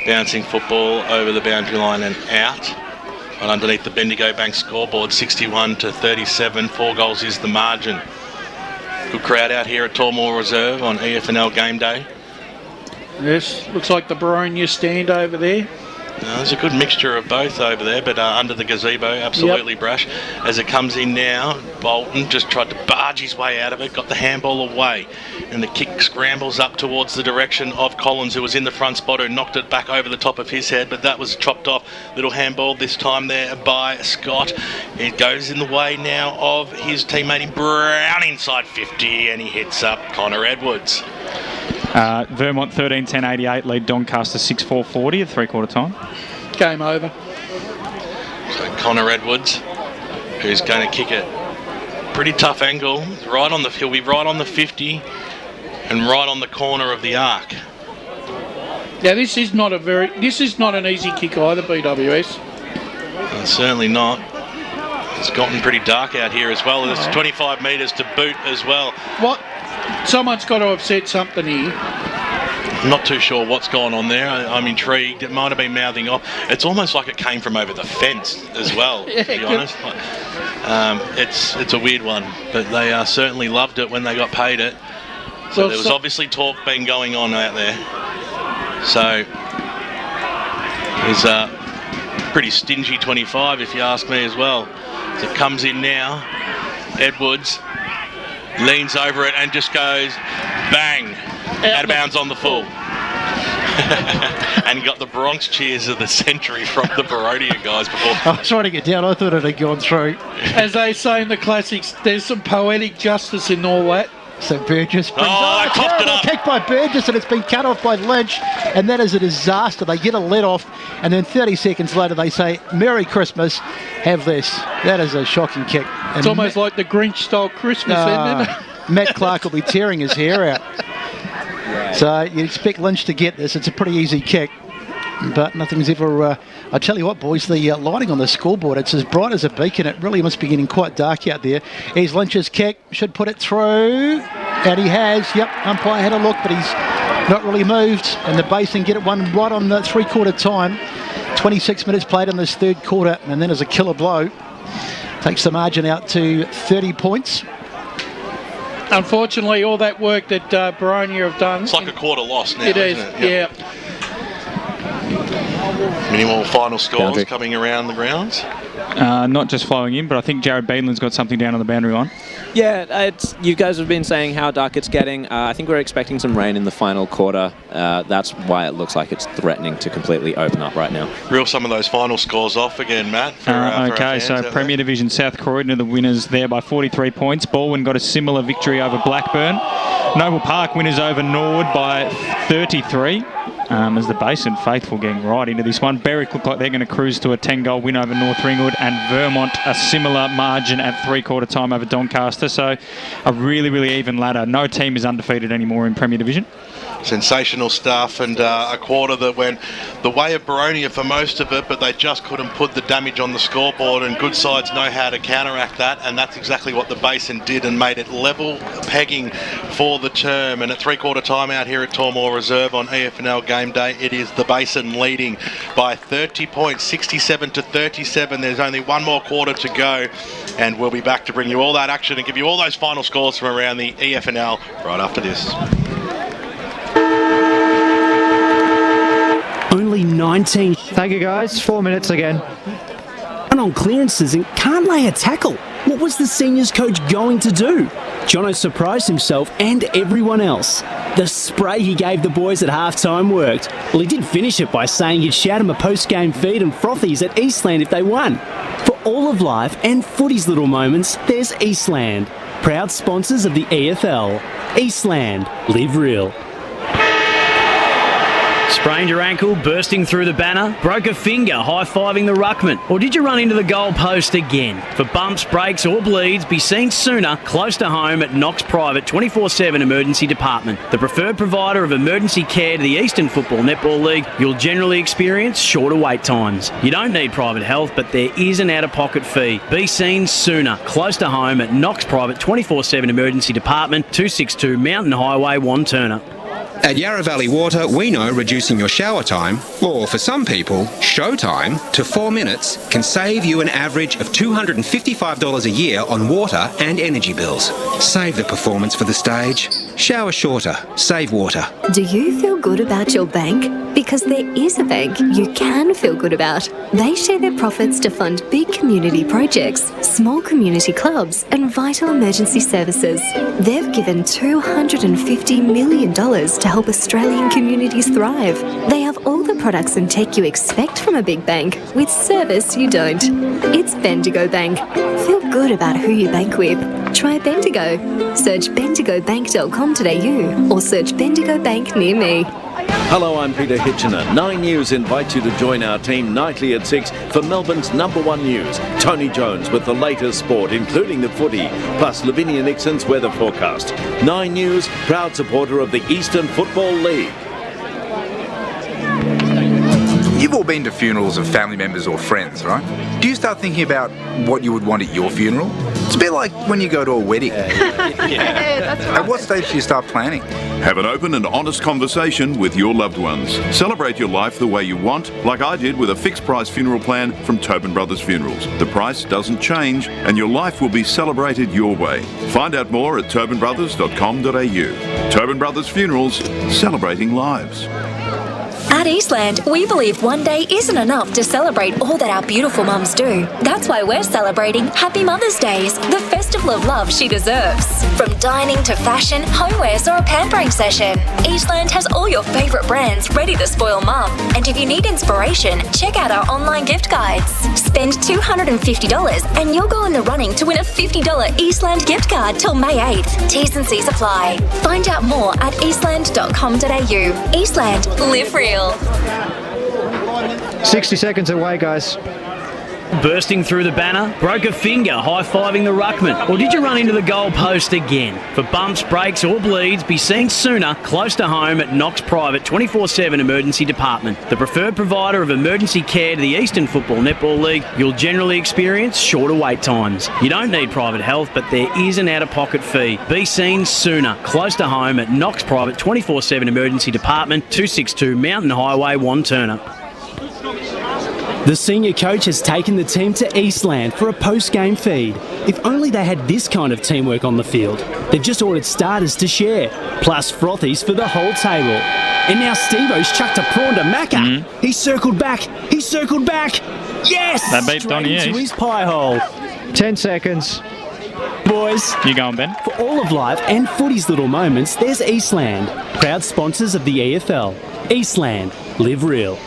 [SPEAKER 19] Bouncing football over the boundary line and out. And underneath the Bendigo Bank scoreboard, 61-37, 4 goals is the margin. Good crowd out here at Tormore Reserve on EFNL game day.
[SPEAKER 2] Yes, looks like the Boronia stand over there.
[SPEAKER 19] There's a good mixture of both over there, but under the gazebo, absolutely brash. As it comes in now, Bolton just tried to barge his way out of it, got the handball away, and the kick scrambles up towards the direction of Collins, who was in the front spot, who knocked it back over the top of his head, but that was chopped off. Little handball this time there by Scott. It goes in the way now of his teammate Brown inside 50, and he hits up Connor Edwards.
[SPEAKER 1] Vermont 13-10-88 lead Doncaster 6-4-40 at three-quarter time.
[SPEAKER 2] Game over.
[SPEAKER 19] So Connor Edwards, who's going to kick it. Pretty tough angle. Right on he'll be right on the 50 and right on the corner of the arc.
[SPEAKER 2] Yeah, this is not an easy kick either, BWS.
[SPEAKER 19] Certainly not. It's gotten pretty dark out here as well. There's 25 metres to boot as well.
[SPEAKER 2] What? Someone's got to have said something here.
[SPEAKER 19] I'm not too sure what's gone on there. I'm intrigued. It might have been mouthing off. It's almost like it came from over the fence as well, to be honest. It's a weird one, but they certainly loved it when they got paid it. So there was obviously talk been going on out there. So it's a pretty stingy 25 if you ask me as well. So it comes in now. Edwards leans over it and just goes bang, out of bounds on the full. And got the Bronx cheers of the century from the Boronia guys before.
[SPEAKER 18] I was trying to get down. I thought it had gone through.
[SPEAKER 2] As they say in the classics, there's some poetic justice in all that.
[SPEAKER 18] So Burgess brings a terrible kick by Burgess, and it's been cut off by Lynch, and that is a disaster. They get a let off, and then 30 seconds later they say, "Merry Christmas, have this." That is a shocking kick.
[SPEAKER 2] It's almost like the Grinch stole Christmas, isn't it?
[SPEAKER 18] Matt Clark will be tearing his hair out. So you expect Lynch to get this. It's a pretty easy kick, but nothing's ever... I tell you what, boys, the lighting on the scoreboard, it's as bright as a beacon. It really must be getting quite dark out there. Here's Lynch's kick. Should put it through. And he has. Yep, umpire had a look, but he's not really moved. And the Basin get it one right on the three-quarter time. 26 minutes played in this third quarter, and then as a killer blow, takes the margin out to 30 points.
[SPEAKER 2] Unfortunately, all that work that Boronia have done...
[SPEAKER 19] It's like a quarter loss now,
[SPEAKER 2] isn't
[SPEAKER 19] it?
[SPEAKER 2] Yeah.
[SPEAKER 19] Minimal final scores coming around the grounds.
[SPEAKER 1] Not just flowing in, but I think Jared Beadland's got something down on the boundary line.
[SPEAKER 10] Yeah, you guys have been saying how dark it's getting. I think we're expecting some rain in the final quarter. That's why it looks like it's threatening to completely open up right now.
[SPEAKER 19] Reel some of those final scores off again, Matt.
[SPEAKER 1] Okay, so Premier Division South Croydon are the winners there by 43 points. Baldwin got a similar victory over Blackburn. Noble Park winners over Norwood by 33. As the Basin faithful getting right into this one. Berwick look like they're going to cruise to a 10-goal win over North Ringwood, and Vermont a similar margin at three-quarter time over Doncaster. So a really, really even ladder. No team is undefeated anymore in Premier Division.
[SPEAKER 19] Sensational stuff, and a quarter that went the way of Boronia for most of it, but they just couldn't put the damage on the scoreboard, and good sides know how to counteract that, and that's exactly what the Basin did and made it level pegging for the term. And at three-quarter time out here at Tormore Reserve on EFNL game day, it is the Basin leading by 30 points, 67-37. There's only one more quarter to go, and we'll be back to bring you all that action and give you all those final scores from around the EFNL right after this.
[SPEAKER 5] Only 19.
[SPEAKER 17] Thank you, guys. 4 minutes again.
[SPEAKER 5] And down on clearances and can't lay a tackle. What was the seniors coach going to do? Jono surprised himself and everyone else. The spray he gave the boys at halftime worked. Well, he did finish it by saying he'd shout him a post-game feed and frothies at Eastland if they won. For all of life and footy's little moments, there's Eastland. Proud sponsors of the EFL. Eastland. Live real.
[SPEAKER 4] Sprained your ankle, bursting through the banner? Broke a finger, high-fiving the ruckman? Or did you run into the goal post again? For bumps, breaks or bleeds, be seen sooner, close to home at Knox Private 24/7 Emergency Department. The preferred provider of emergency care to the Eastern Football Netball League, you'll generally experience shorter wait times. You don't need private health, but there is an out-of-pocket fee. Be seen sooner, close to home at Knox Private 24/7 Emergency Department, 262 Mountain Highway, Wantirna.
[SPEAKER 6] At Yarra Valley Water, we know reducing your shower time, or for some people, show time, to 4 minutes can save you an average of $255 a year on water and energy bills. Save the performance for the stage. Shower shorter. Save water.
[SPEAKER 7] Do you feel good about your bank? Because there is a bank you can feel good about. They share their profits to fund big community projects, small community clubs and vital emergency services. They've given $250 million to help Australian communities thrive. They have all the products and tech you expect from a big bank, with service you don't. It's Bendigo Bank. Feel good about who you bank with. Try Bendigo. Search bendigobank.com.au or search Bendigo Bank near me.
[SPEAKER 8] Hello, I'm Peter Hitchener. 9 News invites you to join our team nightly at 6 for Melbourne's #1 news. Tony Jones with the latest sport, including the footy, plus Lavinia Nixon's weather forecast. 9 News, proud supporter of the Eastern Football League.
[SPEAKER 9] You've all been to funerals of family members or friends, right? Do you start thinking about what you would want at your funeral? It's a bit like when you go to a wedding. At what stage do you start planning?
[SPEAKER 11] Have an open and honest conversation with your loved ones. Celebrate your life the way you want, like I did with a fixed price funeral plan from Tobin Brothers Funerals. The price doesn't change and your life will be celebrated your way. Find out more at tobinbrothers.com.au. Tobin Brothers Funerals, celebrating lives.
[SPEAKER 12] At Eastland, we believe one day isn't enough to celebrate all that our beautiful mums do. That's why we're celebrating Happy Mother's Days, the festival of love she deserves. From dining to fashion, homewares or a pampering session, Eastland has all your favourite brands ready to spoil mum. And if you need inspiration, check out our online gift guides. Spend $250 and you'll go in the running to win a $50 Eastland gift card till May 8th. T's and C's apply. Find out more at eastland.com.au. Eastland, live real.
[SPEAKER 17] 60 seconds away, guys.
[SPEAKER 4] Bursting through the banner? Broke a finger, high-fiving the ruckman? Or did you run into the goal post again? For bumps, breaks or bleeds, be seen sooner, close to home at Knox Private 24/7 Emergency Department. The preferred provider of emergency care to the Eastern Football Netball League, you'll generally experience shorter wait times. You don't need private health, but there is an out-of-pocket fee. Be seen sooner, close to home at Knox Private 24/7 Emergency Department, 262 Mountain Highway, Wantirna.
[SPEAKER 5] The senior coach has taken the team to Eastland for a post-game feed. If only they had this kind of teamwork on the field. They've just ordered starters to share, plus frothies for the whole table. And now Steve-O's chucked a prawn to Macca. He circled back. Yes!
[SPEAKER 1] That beats
[SPEAKER 5] Straight
[SPEAKER 1] Donny
[SPEAKER 5] into
[SPEAKER 1] East.
[SPEAKER 5] his pie hole.
[SPEAKER 17] 10 seconds.
[SPEAKER 5] Boys.
[SPEAKER 1] You going, Ben?
[SPEAKER 5] For all of life and footy's little moments, there's Eastland. Proud sponsors of the EFL. Eastland. Live real.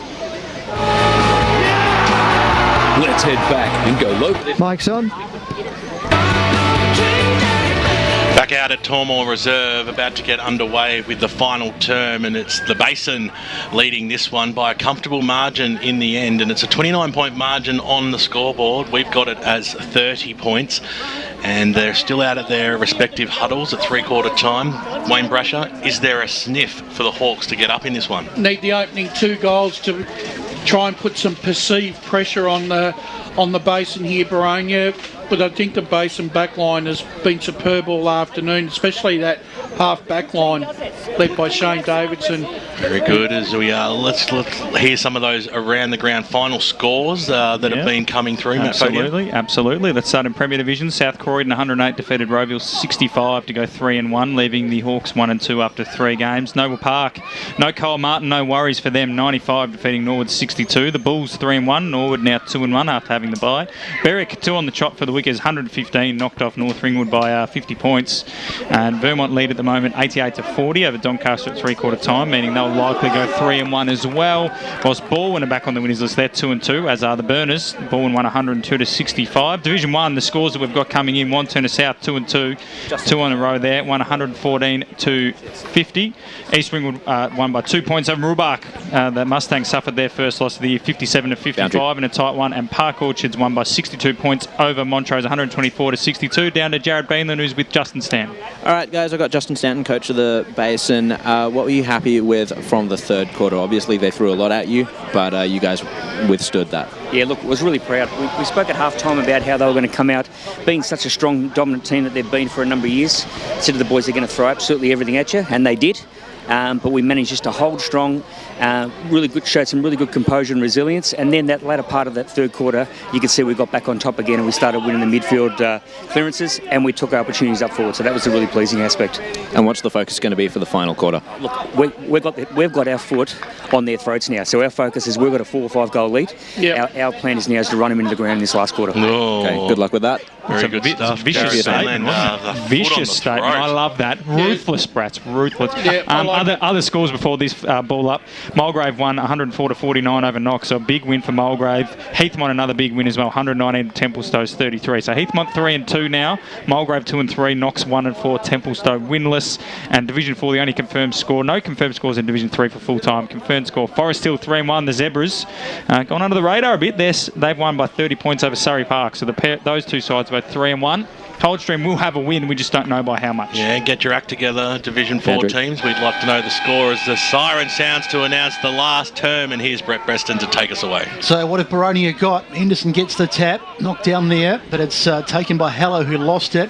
[SPEAKER 16] Let's head back and go local.
[SPEAKER 17] Mike's on.
[SPEAKER 19] Back out at Tormore Reserve, about to get underway with the final term, and it's the Basin leading this one by a comfortable margin in the end, and it's a 29-point margin on the scoreboard. We've got it as 30 points, and they're still out at their respective huddles at three-quarter time. Wayne Brasher, is there a sniff for the Hawks to get up in this one?
[SPEAKER 2] Need the opening 2 goals to try and put some perceived pressure on the Basin here, Boronia. But I think the Basin backline has been superb all afternoon, especially that half-back line led by Shane Davidson.
[SPEAKER 19] Very good. As we let's hear some of those around the ground final scores that have been coming through.
[SPEAKER 1] Absolutely. Let's start in Premier Division. South Croydon 108 defeated Rowville 65 to go 3-1, leaving the Hawks 1-2 after 3 games. Noble Park, no Cole Martin, no worries for them. 95 defeating Norwood 62. The Bulls 3-1. Norwood now 2-1 after having the bye. Berwick 2 on the trot for the Wickers, 115, knocked off North Ringwood by 50 points. And Vermont lead at the moment 88-40 over Doncaster at 3/4 time, meaning they'll likely go 3-1 as well. Whilst Balwyn are back on the winners list, they're 2-2, as are the Burners. Balwyn won 102-65. Division 1, the scores that we've got coming in: Wanturna South 2-2, 2 on a row there, won 114-50. East Ringwood won by 2 points over Rubach. The Mustangs suffered their first loss of the year, 57-55 in a tight one, and Park Orchards won by 62 points over Montrose, 124-62. Down to Jared Beanland, who's with Justin Stanton.
[SPEAKER 21] All right, guys, I've got Justin Stanton, coach of the Basin. What were you happy with from the third quarter? Obviously, they threw a lot at you, but you guys withstood that.
[SPEAKER 13] Yeah, look, I was really proud. We spoke at half-time about how they were going to come out, being such a strong, dominant team that they've been for a number of years. Said to the boys, they're going to throw absolutely everything at you, and they did. But we managed just to hold strong, showed some really good composure and resilience. And then that latter part of that third quarter, you can see we got back on top again and we started winning the midfield clearances and we took our opportunities up forward. So that was a really pleasing aspect.
[SPEAKER 21] And what's the focus going to be for the final quarter?
[SPEAKER 13] Look, we've got our foot on their throats now. So our focus is we've got a 4 or 5 goal lead. Yep. Our plan is now is to run them into the ground in this last quarter.
[SPEAKER 21] Oh. Okay, good luck with that.
[SPEAKER 19] Very good stuff.
[SPEAKER 1] Vicious statement. Vicious statement. I love that. Ruthless, brats. Ruthless. Other scores before this ball up. Mulgrave won 104-49 over Knox, so a big win for Mulgrave. Heathmont another big win as well, 119 to Templestowe's 33. So Heathmont 3-2 now. Mulgrave 2-3. Knox 1-4. Templestowe winless. And Division 4, the only confirmed score. No confirmed scores in Division 3 for full time. Confirmed score: Forest Hill 3-1. The Zebras gone under the radar a bit. They've won by 30 points over Surrey Park. So those two sides both 3-1. Coldstream will have a win, we just don't know by how much.
[SPEAKER 19] Yeah, get your act together, Division 4 teams. We'd like to know the score as the siren sounds to announce the last term, and here's Brett Preston to take us away.
[SPEAKER 18] So what have Boronia got? Henderson gets the tap, knocked down there, but it's taken by Hallow, who lost it.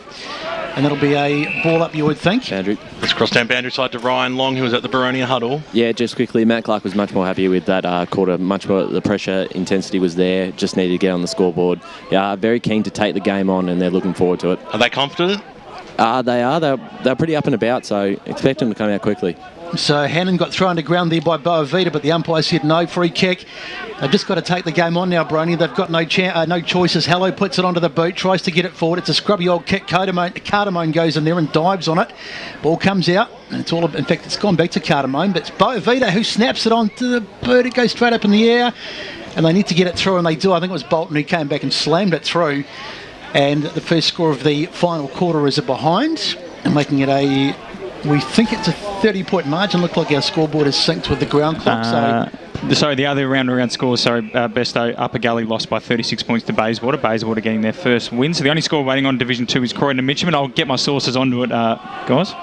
[SPEAKER 18] And that'll be a ball up, you would think.
[SPEAKER 3] Andrew.
[SPEAKER 19] Let's cross down boundary side to Ryan Long, who was at the Boronia huddle.
[SPEAKER 3] Yeah, just quickly, Matt Clark was much more happy with that quarter. Much more, the pressure, intensity was there. Just needed to get on the scoreboard. Yeah, very keen to take the game on, and they're looking forward to it.
[SPEAKER 19] Are they confident?
[SPEAKER 3] They are. They're pretty up and about, so expect them to come out quickly.
[SPEAKER 18] So Hannon got thrown to ground there by Boavita, but the umpire said no, free kick. They've just got to take the game on now, Boronia. They've got no choices. Hallow puts it onto the boot, tries to get it forward. It's a scrubby old kick. Cardamone goes in there and dives on it. Ball comes out. And it's all, in fact, it's gone back to Cardamone, but it's Boavita who snaps it onto the boot. It goes straight up in the air, and they need to get it through, and they do. I think it was Bolton who came back and slammed it through. And the first score of the final quarter is a behind, and making it we think it's a 30-point margin. Look like our scoreboard is synced with the ground clock.
[SPEAKER 1] Sorry, the other round scores. Besto Upper Gully lost by 36 points to Bayswater. Bayswater getting their first win. So the only score waiting on Division 2 is Croydon and Mitcham. I'll get my sources onto it, guys.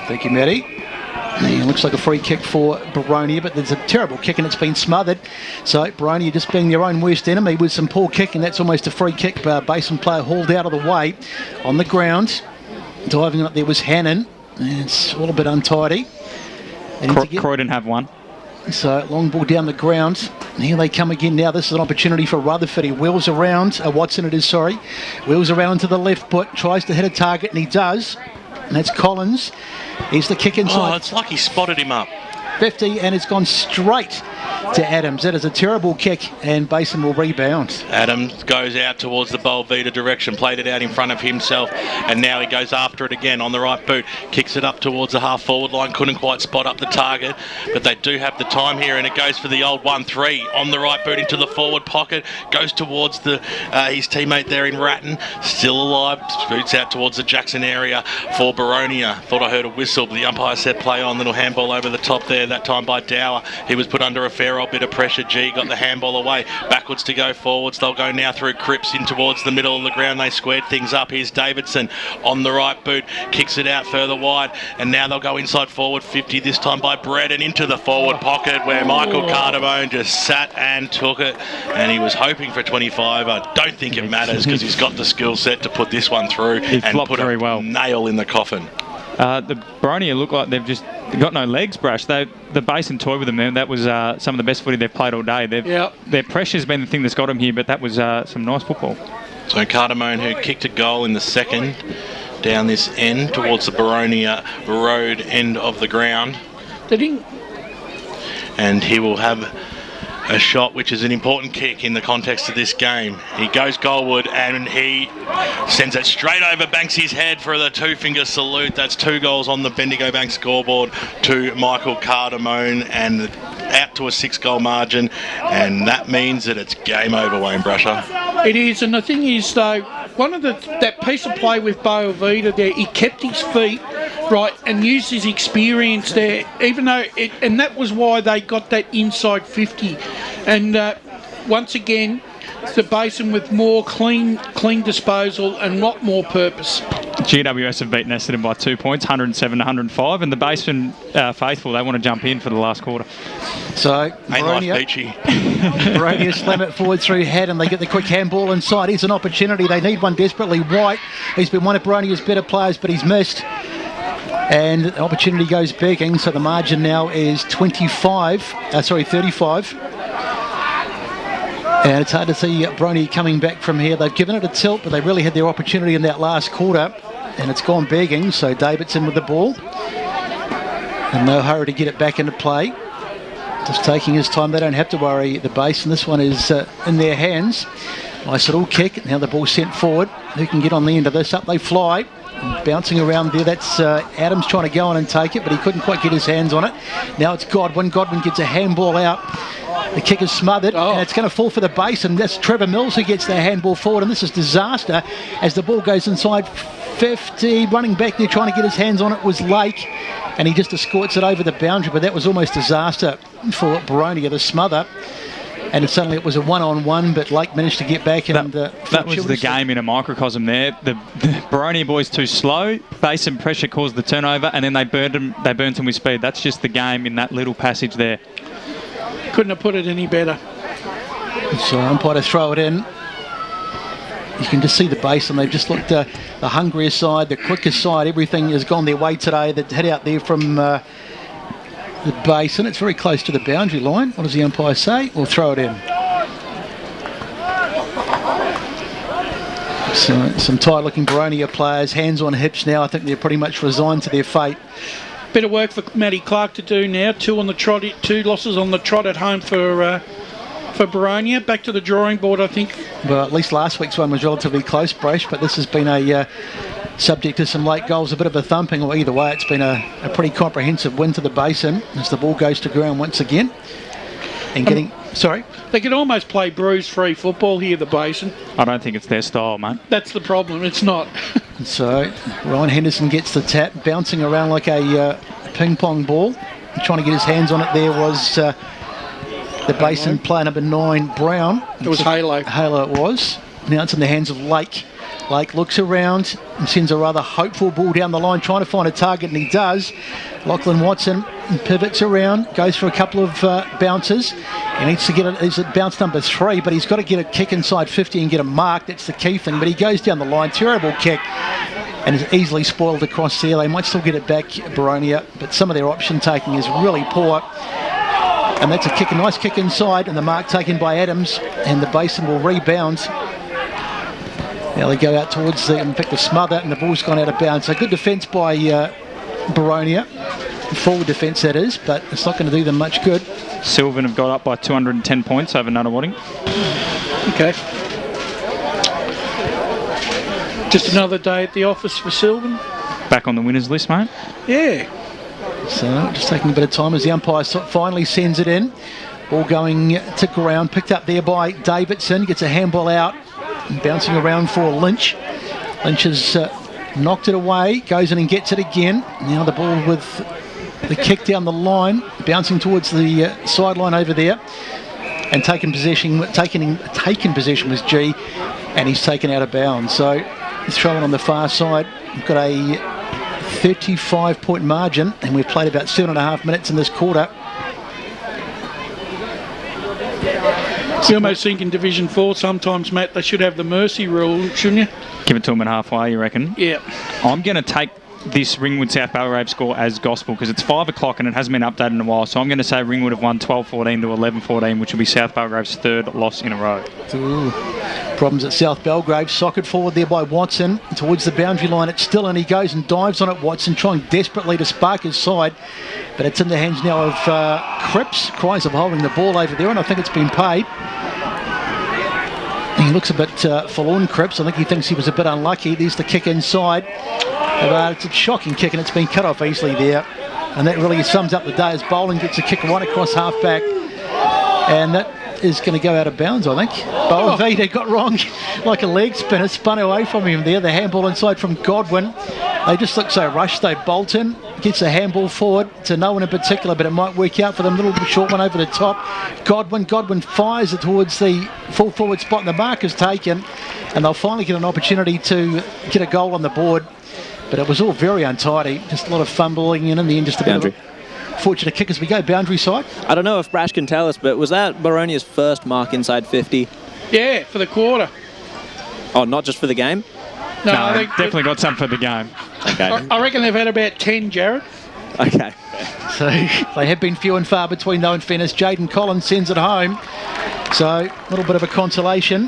[SPEAKER 18] Thank you, Matty. It looks like a free kick for Boronia, but there's a terrible kick and it's been smothered. So Boronia just being their own worst enemy with some poor kicking. That's almost a free kick. Basin player hauled out of the way on the ground. Diving up there was Hannon. And it's all a bit untidy.
[SPEAKER 1] Croydon have one.
[SPEAKER 18] So long ball down the ground. Here they come again now. This is an opportunity for Rutherford. He wheels around. Watson it is, sorry. Wheels around to the left foot. Tries to hit a target, and he does. And that's Collins. Here's the kick inside.
[SPEAKER 19] Oh, it's like he spotted him up.
[SPEAKER 18] 50, and it's gone straight to Adams. That is a terrible kick, and Basin will rebound.
[SPEAKER 19] Adams goes out towards the Boavita direction, played it out in front of himself, and now he goes after it again on the right boot, kicks it up towards the half-forward line, couldn't quite spot up the target, but they do have the time here, and it goes for the old 1-3 on the right boot into the forward pocket, goes towards his teammate there in Ratton, still alive, boots out towards the Jackson area for Boronia. Thought I heard a whistle, but the umpire said play on, little handball over the top there, that time by Dower. He was put under a fair old bit of pressure. G got the handball away, backwards to go forwards. They'll go now through Cripps in towards the middle of the ground. They squared things up. Here's Davidson on the right boot, kicks it out further wide, and now they'll go inside forward 50, this time by Brett, and into the forward pocket where Michael Cardamone just sat and took it, and he was hoping for 25. I don't think it matters because he's got the skill set to put this one through and put a nail in the coffin.
[SPEAKER 1] The Boronia look like they've just got no legs, Brush. The Basin toy with them there, that was some of the best footy they've played all day. Their pressure's been the thing that's got them here, but that was some nice football.
[SPEAKER 19] So Cardamone, who kicked a goal in the second, down this end towards the Boronia Road end of the ground.
[SPEAKER 2] Did he?
[SPEAKER 19] And he will have a shot, which is an important kick in the context of this game. He goes goalward and he sends it straight over Banksy's head for the two-finger salute. That's 2 goals on the Bendigo Bank scoreboard to Michael Cardamone and out to a 6-goal margin, and that means that it's game over, Wayne Brusher.
[SPEAKER 2] It is, and the thing is, though, one of that piece of play with Bo Avita there, he kept his feet right and used his experience there, even though and that was why they got that inside 50. And once again, the Basin with more clean disposal and lot more purpose.
[SPEAKER 1] GWS have beaten Essendon by 2 points, 107-105, and the Basin faithful, they want to jump in for the last quarter.
[SPEAKER 18] So Boronia slam it forward through head, and they get the quick handball inside. Here's an opportunity. They need one desperately. White, he's been one of Boronia's better players, but he's missed. And the opportunity goes begging, so the margin now is 35. And it's hard to see Boronia coming back from here. They've given it a tilt, but they really had their opportunity in that last quarter, and it's gone begging. So Davidson with the ball, and no hurry to get it back into play. Just taking his time. They don't have to worry, the Basin. This one is in their hands. Nice little kick. Now the ball sent forward. Who can get on the end of this? Up they fly. Bouncing around there, that's Adams trying to go on and take it, but he couldn't quite get his hands on it. Now it's Godwin. Godwin gets a handball out. The kick is smothered, and it's going to fall for the Basin. That's Trevor Mills who gets the handball forward, and this is disaster as the ball goes inside 50. Running back there trying to get his hands on it was Lake, and he just escorts it over the boundary, but that was almost disaster for Boronia, the smother. And suddenly it was a one-on-one, but Lake managed to get back. And
[SPEAKER 1] that was the game in a microcosm there. The Boronia boys too slow. Basin pressure caused the turnover, and then they burnt them with speed. That's just the game in that little passage there.
[SPEAKER 2] Couldn't have put it any better.
[SPEAKER 18] So umpire to throw it in. You can just see the Basin. They've just looked the hungrier side, the quicker side. Everything has gone their way today. They head out there from the Basin. It's very close to the boundary line. What does the umpire say? We'll throw it in. So some tight-looking Boronia players, hands on hips now. I think they're pretty much resigned to their fate.
[SPEAKER 2] Bit of work for Matty Clark to do now. 2 on the trot, 2 losses on the trot at home for Boronia. Back to the drawing board, I think.
[SPEAKER 18] Well, at least last week's one was relatively close, Brash, but this has been a subject to some late goals, a bit of a thumping, or either way, it's been a pretty comprehensive win to the Basin as the ball goes to ground once again. And getting... Sorry?
[SPEAKER 2] They could almost play bruise-free football here, the Basin.
[SPEAKER 1] I don't think it's their style, mate.
[SPEAKER 2] That's the problem. It's not.
[SPEAKER 18] So, Ryan Henderson gets the tap, bouncing around like a ping-pong ball. Trying to get his hands on it there was the Basin player number 9, Brown.
[SPEAKER 2] It was Halo.
[SPEAKER 18] Halo it was. Now it's in the hands of Lake. Lake looks around and sends a rather hopeful ball down the line, trying to find a target, and he does. Lachlan Watson pivots around, goes for a couple of bounces. He needs to get it. He's at bounce number 3, but he's got to get a kick inside 50 and get a mark. That's the key thing. But he goes down the line, terrible kick, and is easily spoiled across there. They might still get it back, Boronia, but some of their option taking is really poor. And that's a nice kick inside, and the mark taken by Adams, and the Basin will rebound. Now they go out towards in fact, the smother, and the ball's gone out of bounds. So good defence by Boronia. Forward defence, that is, but it's not going to do them much good.
[SPEAKER 1] Sylvan have got up by 210 points over Nunawading.
[SPEAKER 2] Okay. Just another day at the office for Sylvan.
[SPEAKER 1] Back on the winners list, mate.
[SPEAKER 2] Yeah.
[SPEAKER 18] So just taking a bit of time as the umpire finally sends it in. Ball going to ground, picked up there by Davidson, gets a handball out. Bouncing around for Lynch. Lynch has knocked it away, goes in and gets it again. Now the ball with the kick down the line, bouncing towards the sideline over there, and taken possession was G, and he's taken out of bounds. So he's throwing on the far side. We've got a 35-point margin, and we've played about 7.5 minutes in this quarter.
[SPEAKER 2] You almost think in Division 4 sometimes, Matt, they should have the mercy rule, shouldn't you?
[SPEAKER 1] Give it to them at halfway, you reckon?
[SPEAKER 2] Yeah.
[SPEAKER 1] I'm going to take this Ringwood South Belgrave score as gospel because it's 5 o'clock and it hasn't been updated in a while. So I'm going to say Ringwood have won 12-14 to 11-14, which will be South Belgrave's third loss in a row.
[SPEAKER 18] Ooh. Problems at South Belgrave. Socket forward there by Watson towards the boundary line. It's still in. He goes and dives on it. Watson trying desperately to spark his side, but it's in the hands now of Cripps. Cries of holding the ball over there, and I think it's been paid. He looks a bit forlorn, Cripps. I think he thinks he was a bit unlucky. There's the kick inside. It's a shocking kick and it's been cut off easily there. And that really sums up the day as Bowling gets a kick right across half-back. And that is going to go out of bounds, I think. Boavita got wrong like a leg spinner, spun away from him there. The handball inside from Godwin. They just look so rushed though. Bolton gets a handball forward to no one in particular, but it might work out for them. Little short one over the top. Godwin fires it towards the full forward spot, and the mark is taken, and they'll finally get an opportunity to get a goal on the board. But it was all very untidy. Just a lot of fumbling, and in the end, just a bit of a fortunate kick as we go. Boundary side.
[SPEAKER 21] I don't know if Brash can tell us, but was that Boronia's first mark inside 50?
[SPEAKER 2] Yeah, for the quarter.
[SPEAKER 21] Oh, not just for the game?
[SPEAKER 2] No, I think
[SPEAKER 1] definitely got some for the game.
[SPEAKER 21] Okay.
[SPEAKER 2] I reckon they've had about 10, Jared.
[SPEAKER 21] Okay.
[SPEAKER 18] So they have been few and far between, though, in fairness. Jaden Collins sends it home. So a little bit of a consolation.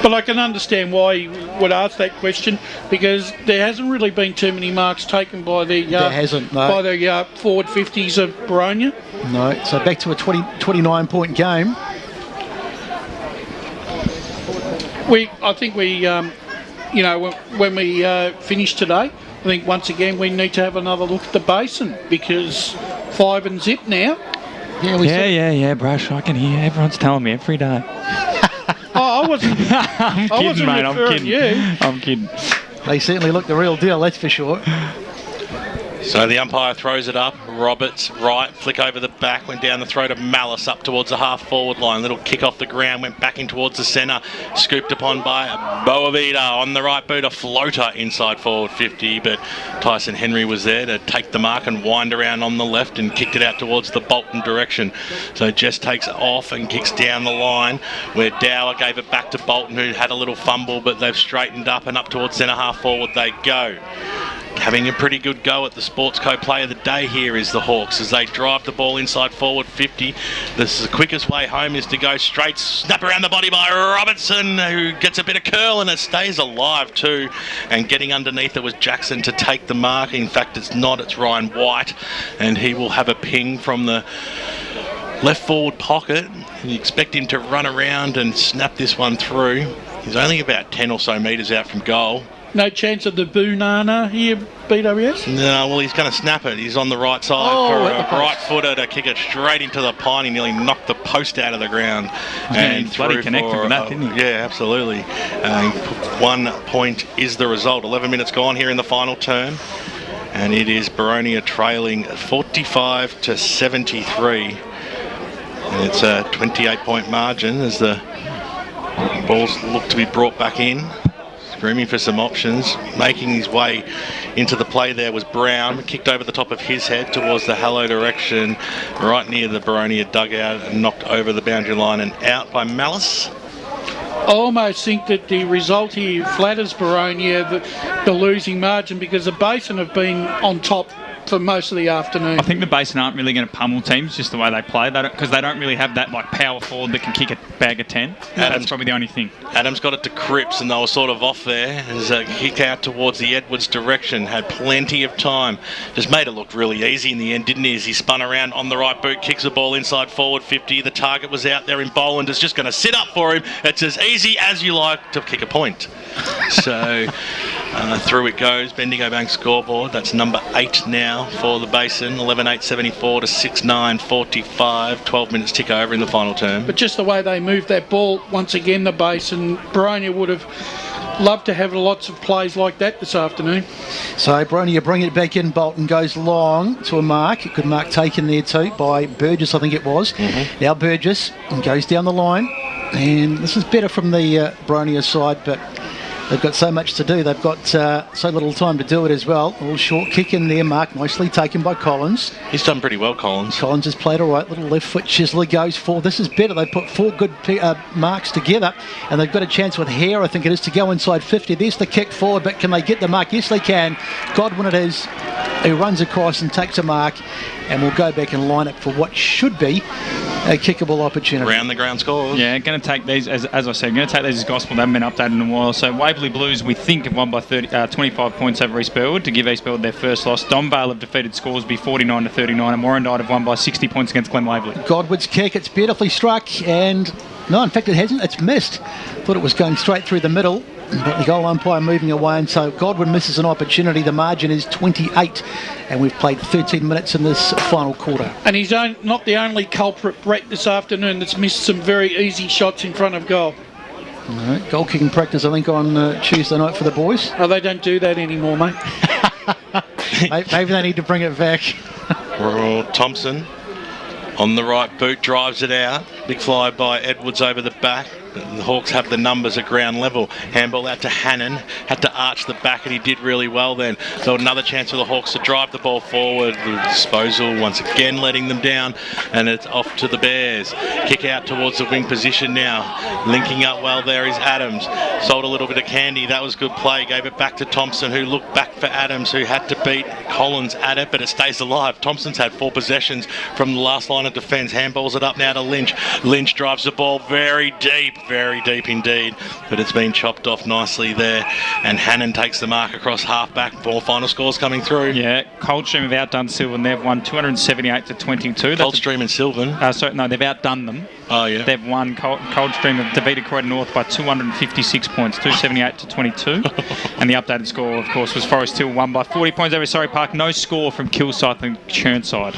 [SPEAKER 2] But I can understand why you would ask that question, because there hasn't really been too many marks taken by the by the forward 50s of Boronia.
[SPEAKER 18] No, so back to a 29-point game.
[SPEAKER 2] I think we, when we finish today, I think once again we need to have another look at the Basin, because 5 and zip now.
[SPEAKER 1] Yeah, Brash, I can hear. Everyone's telling me every day.
[SPEAKER 2] I wasn't.
[SPEAKER 1] I'm kidding, mate. I'm kidding.
[SPEAKER 18] They certainly look the real deal, that's for sure.
[SPEAKER 19] So the umpire throws it up. Roberts, right, flick over the back, went down the throat of Malice up towards the half-forward line. Little kick off the ground, went back in towards the centre. Scooped upon by Boavita on the right boot, a floater inside forward 50. But Tyson Henry was there to take the mark and wind around on the left and kicked it out towards the Bolton direction. So Jess takes it off and kicks down the line, where Dower gave it back to Bolton, who had a little fumble, but they've straightened up and up towards centre half-forward they go. Having a pretty good go at the Sportsco Player of the Day here is the Hawks as they drive the ball inside forward 50. This is the quickest way home is to go straight, snap around the body by Robertson, who gets a bit of curl and it stays alive too. And getting underneath it was Jackson to take the mark. In fact, it's not, it's Ryan White, and he will have a ping from the left forward pocket. You expect him to run around and snap this one through. He's only about 10 or so metres out from goal.
[SPEAKER 2] No chance of the Boonana here, BWS?
[SPEAKER 19] No, well, he's going to snap it. He's on the right side for a right footer to kick it straight into the pine. He nearly knocked the post out of the ground.
[SPEAKER 1] And bloody connected with that, didn't he?
[SPEAKER 19] Yeah, absolutely. 1 point is the result. 11 minutes gone here in the final term. And it is Boronia trailing 45 to 73. And it's a 28-point margin as the balls look to be brought back in. Screaming for some options. Making his way into the play there was Brown. Kicked over the top of his head towards the Hallow direction, right near the Boronia dugout, and knocked over the boundary line and out by Malice.
[SPEAKER 2] I almost think that the result here flatters Boronia, the losing margin, because the Basin have been on top for most of the afternoon.
[SPEAKER 1] I think the Basin aren't really going to pummel teams just the way they play, because they don't really have that power forward that can kick a bag of 10. That's probably the only thing.
[SPEAKER 19] Adams got it to Cripps and they were sort of off there as a kick out towards the Edwards direction. Had plenty of time. Just made it look really easy in the end, didn't he? As he spun around on the right boot, kicks the ball inside forward 50. The target was out there in Boland. It's just going to sit up for him. It's as easy as you like to kick a point. So through it goes. Bendigo Bank scoreboard. That's number 8 now for the Basin. 11-8-74 to 6-9-45. 12 minutes tick over in the final term.
[SPEAKER 2] But just the way they moved that ball, once again, the Basin, Boronia would have loved to have lots of plays like that this afternoon.
[SPEAKER 18] So Boronia bring it back in. Bolton goes long to a mark. Good mark taken there too by Burgess, I think it was. Now Burgess goes down the line. And this is better from the Boronia side, but they've got so much to do. They've got so little time to do it as well. A little short kick in there, Mark, nicely taken by Collins.
[SPEAKER 19] He's done pretty well, Collins.
[SPEAKER 18] Collins has played all right. Little left foot Chisley goes for. This is better. They put 4 good marks together, and they've got a chance with Hare, I think it is, to go inside 50. There's the kick forward, but can they get the mark? Yes, they can. Godwin it is, who runs across and takes a mark, and will go back and line up for what should be a kickable opportunity.
[SPEAKER 19] Round the ground scores.
[SPEAKER 1] Yeah, going to take these, as I said, going to take these as gospel. They haven't been updated in a while. So Waverley Blues, we think, have won by 25 points over East Burwood to give East Burwood their first loss. Donvale have defeated Scoresby 49-39, and Warrandyte have won by 60 points against Glen Waverley.
[SPEAKER 18] Godwin's kick, it's beautifully struck, and no, in fact it hasn't, it's missed. Thought it was going straight through the middle, but the goal umpire moving away, and so Godwin misses an opportunity. The margin is 28, and we've played 13 minutes in this final quarter.
[SPEAKER 2] And he's not the only culprit, Brett, this afternoon that's missed some very easy shots in front of goal.
[SPEAKER 18] All right, goal kicking practice, I think, on Tuesday night for the boys.
[SPEAKER 2] Oh, they don't do that anymore, mate.
[SPEAKER 18] Maybe they need to bring it back.
[SPEAKER 19] Thompson on the right boot, drives it out. Big fly by Edwards over the back. The Hawks have the numbers at ground level. Handball out to Hannon. Had to arch the back, and he did really well then. So another chance for the Hawks to drive the ball forward. The disposal once again letting them down, and it's off to the Bears. Kick out towards the wing position now. Linking up well there is Adams. Sold a little bit of candy. That was good play. Gave it back to Thompson, who looked back for Adams, who had to beat Collins at it, but it stays alive. Thompson's had 4 possessions from the last line of defence. Handballs it up now to Lynch. Lynch drives the ball very deep indeed, but it's been chopped off nicely there, and Hannon takes the mark across half-back. 4 final scores coming through.
[SPEAKER 1] Yeah, Coldstream have outdone Sylvan. They've won 278-22.
[SPEAKER 19] Coldstream and Sylvan?
[SPEAKER 1] No, they've outdone them.
[SPEAKER 19] Oh, yeah.
[SPEAKER 1] They've won. Coldstream have defeated Croydon North by 256 points, 278-22. And the updated score, of course, was Forest Hill won by 40 points over Surrey Park. No score from Kilsyth and Churnside.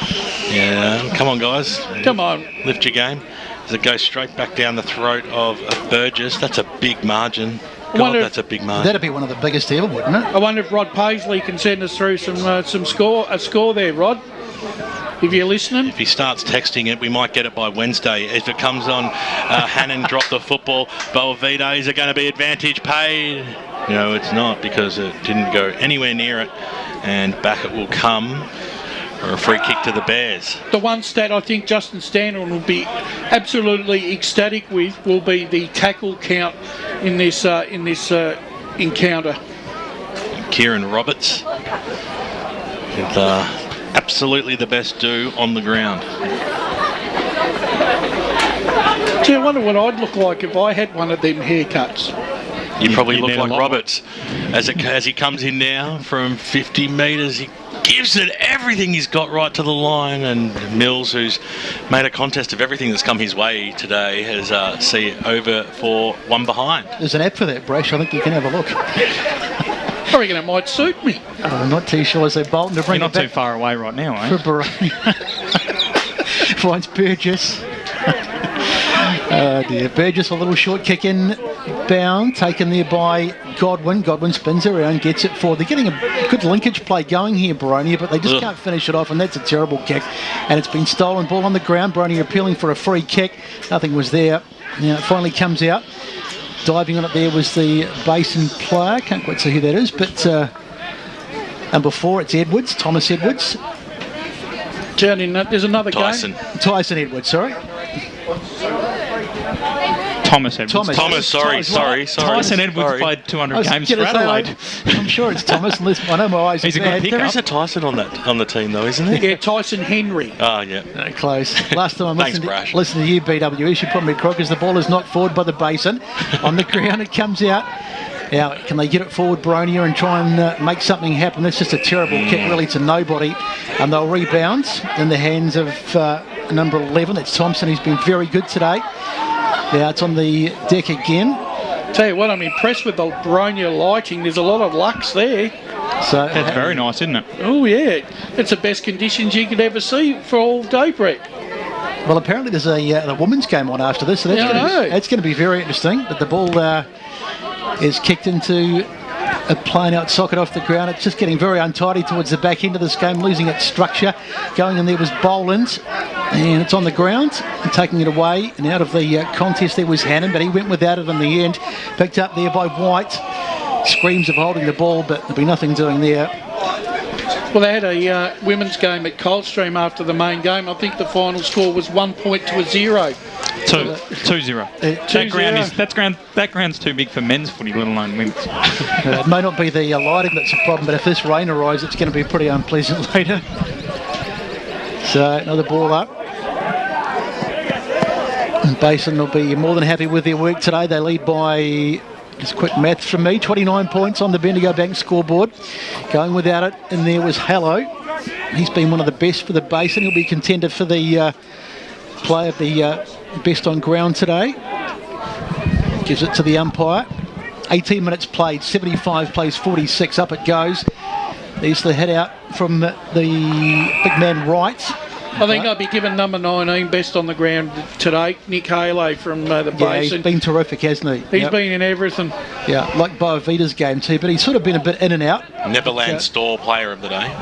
[SPEAKER 19] Yeah, come on, guys.
[SPEAKER 2] Come on.
[SPEAKER 19] Lift your game. As it goes straight back down the throat of Burgess. That's a big margin. God, that's a big margin.
[SPEAKER 18] That'd be one of the biggest ever, wouldn't it?
[SPEAKER 2] I wonder if Rod Paisley can send us through a score there, Rod. If you're listening.
[SPEAKER 19] If he starts texting it, we might get it by Wednesday. If it comes on, Hannon dropped the football. Boavito, is it going to be advantage paid? No, it's not, because it didn't go anywhere near it. And back it will come. Or a free kick to the Bears.
[SPEAKER 2] The one stat I think Justin Stanton will be absolutely ecstatic with will be the tackle count in this encounter.
[SPEAKER 19] Kieran Roberts with absolutely the best do on the ground.
[SPEAKER 2] Gee, I wonder what I'd look like if I had one of them haircuts.
[SPEAKER 19] You probably look like Roberts. As he comes in now from 50 metres, he gives it everything he's got right to the line, and Mills, who's made a contest of everything that's come his way today, has over for one behind.
[SPEAKER 18] There's an app for that, Brash. I think you can have a look.
[SPEAKER 2] I reckon it might suit me.
[SPEAKER 18] I'm not too sure. Is there Bolton to bring
[SPEAKER 1] You're
[SPEAKER 18] it back?
[SPEAKER 1] not too far away right now, eh?
[SPEAKER 18] For Boronia. Finds Burgess. Oh dear. Burgess, a little short kick in bound, taken there by Godwin. Godwin spins around, gets it forward. They're getting a good linkage play going here, Boronia, but they just can't finish it off, and that's a terrible kick. And it's been stolen. Ball on the ground. Boronia appealing for a free kick. Nothing was there. Now it finally comes out. Diving on it there was the Basin player. Can't quite see who that is, but number 4, it's Edwards, Thomas Edwards.
[SPEAKER 2] There's another
[SPEAKER 19] Tyson.
[SPEAKER 18] Tyson Edwards, sorry.
[SPEAKER 1] Thomas Edwards.
[SPEAKER 19] Thomas, sorry.
[SPEAKER 1] Tyson Edwards played 200 games for Adelaide.
[SPEAKER 18] I'm sure it's Thomas, unless I know my eyes
[SPEAKER 1] He's
[SPEAKER 18] are
[SPEAKER 1] a good
[SPEAKER 18] bad.
[SPEAKER 1] pickup.
[SPEAKER 19] There is a Tyson on the team, though, isn't there?
[SPEAKER 2] Yeah, Tyson Henry.
[SPEAKER 19] Oh, yeah.
[SPEAKER 18] Close. Last time I
[SPEAKER 19] Thanks,
[SPEAKER 18] listened to you, BWS, you put me crook as the ball is knocked forward by the Basin. On the ground, it comes out. Now, can they get it forward, Boronia, and try and make something happen? That's just a terrible kick, really, to nobody. And they'll rebound in the hands of number 11. That's Thompson. He's been very good today. Now it's on the deck again.
[SPEAKER 2] Tell you what, I'm impressed with the Boronia lighting. There's a lot of lux there.
[SPEAKER 18] So
[SPEAKER 1] that's very nice, isn't it?
[SPEAKER 2] Oh, yeah. It's the best conditions you could ever see for all day, Brett.
[SPEAKER 18] Well, apparently there's a women's game on after this, so that's going to be very interesting. But the ball is kicked into a plain out socket off the ground. It's just getting very untidy towards the back end of this game, losing its structure. Going in there was Boland, and it's on the ground, and taking it away. And out of the contest there was Hannon, but he went without it in the end. Picked up there by White. screams of holding the ball, but there'll be nothing doing there.
[SPEAKER 2] Well, they had a women's game at Coldstream after the main game. I think the final score was 1 point to a 0.
[SPEAKER 1] 2-0. That ground's too big for men's footy, let alone women's.
[SPEAKER 18] It may not be the lighting that's a problem, but if this rain arrives, it's going to be pretty unpleasant later. So another ball up. And Basin will be more than happy with their work today. They lead by, just quick maths from me, 29 points on the Bendigo Bank scoreboard. Going without it, and there was Hallow. He's been one of the best for the Basin. He'll be contender for the play of the best on ground today. Gives it to the umpire. 18 minutes played, 75 plays 46, up it goes. There's the head out from the big man Wright.
[SPEAKER 2] I think I'd be giving number 19 best on the ground today, Nick Halo from the Basin.
[SPEAKER 18] Yeah, he's been terrific, hasn't he?
[SPEAKER 2] He's been in everything.
[SPEAKER 18] Yeah, like Boavita's game too, but he's sort of been a bit in and out.
[SPEAKER 19] Neverland Store player of the day.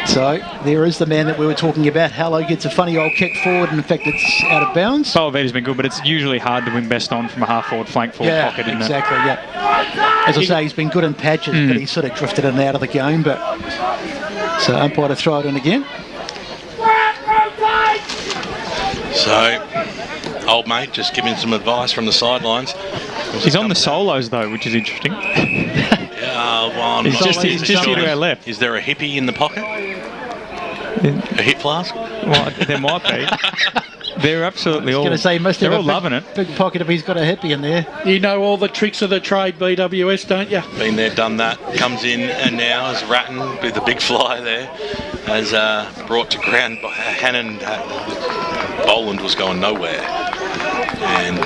[SPEAKER 18] So there is the man that we were talking about. Hallow gets a funny old kick forward, and in fact it's out of bounds.
[SPEAKER 1] Boavita's been good, but it's usually hard to win best on from a half-forward, flank-forward pocket, isn't
[SPEAKER 18] exactly, it? As I say, he's been good in patches, but he's sort of drifted in and out of the game. But so umpire to throw it in again.
[SPEAKER 19] So, old mate just giving some advice from the sidelines.
[SPEAKER 1] He's on the solos though, which is interesting. He's just here to our left.
[SPEAKER 19] Is there a hippie in the pocket? A hip flask?
[SPEAKER 1] Well, there might be. They're absolutely all. They're all loving it.
[SPEAKER 18] Big pocket if he's got a hippie in there.
[SPEAKER 2] You know all the tricks of the trade, BWS, don't you?
[SPEAKER 19] Been there, done that. Comes in and now is Ratton with the big fly there. Has brought to ground by Hannon. Boland was going nowhere. And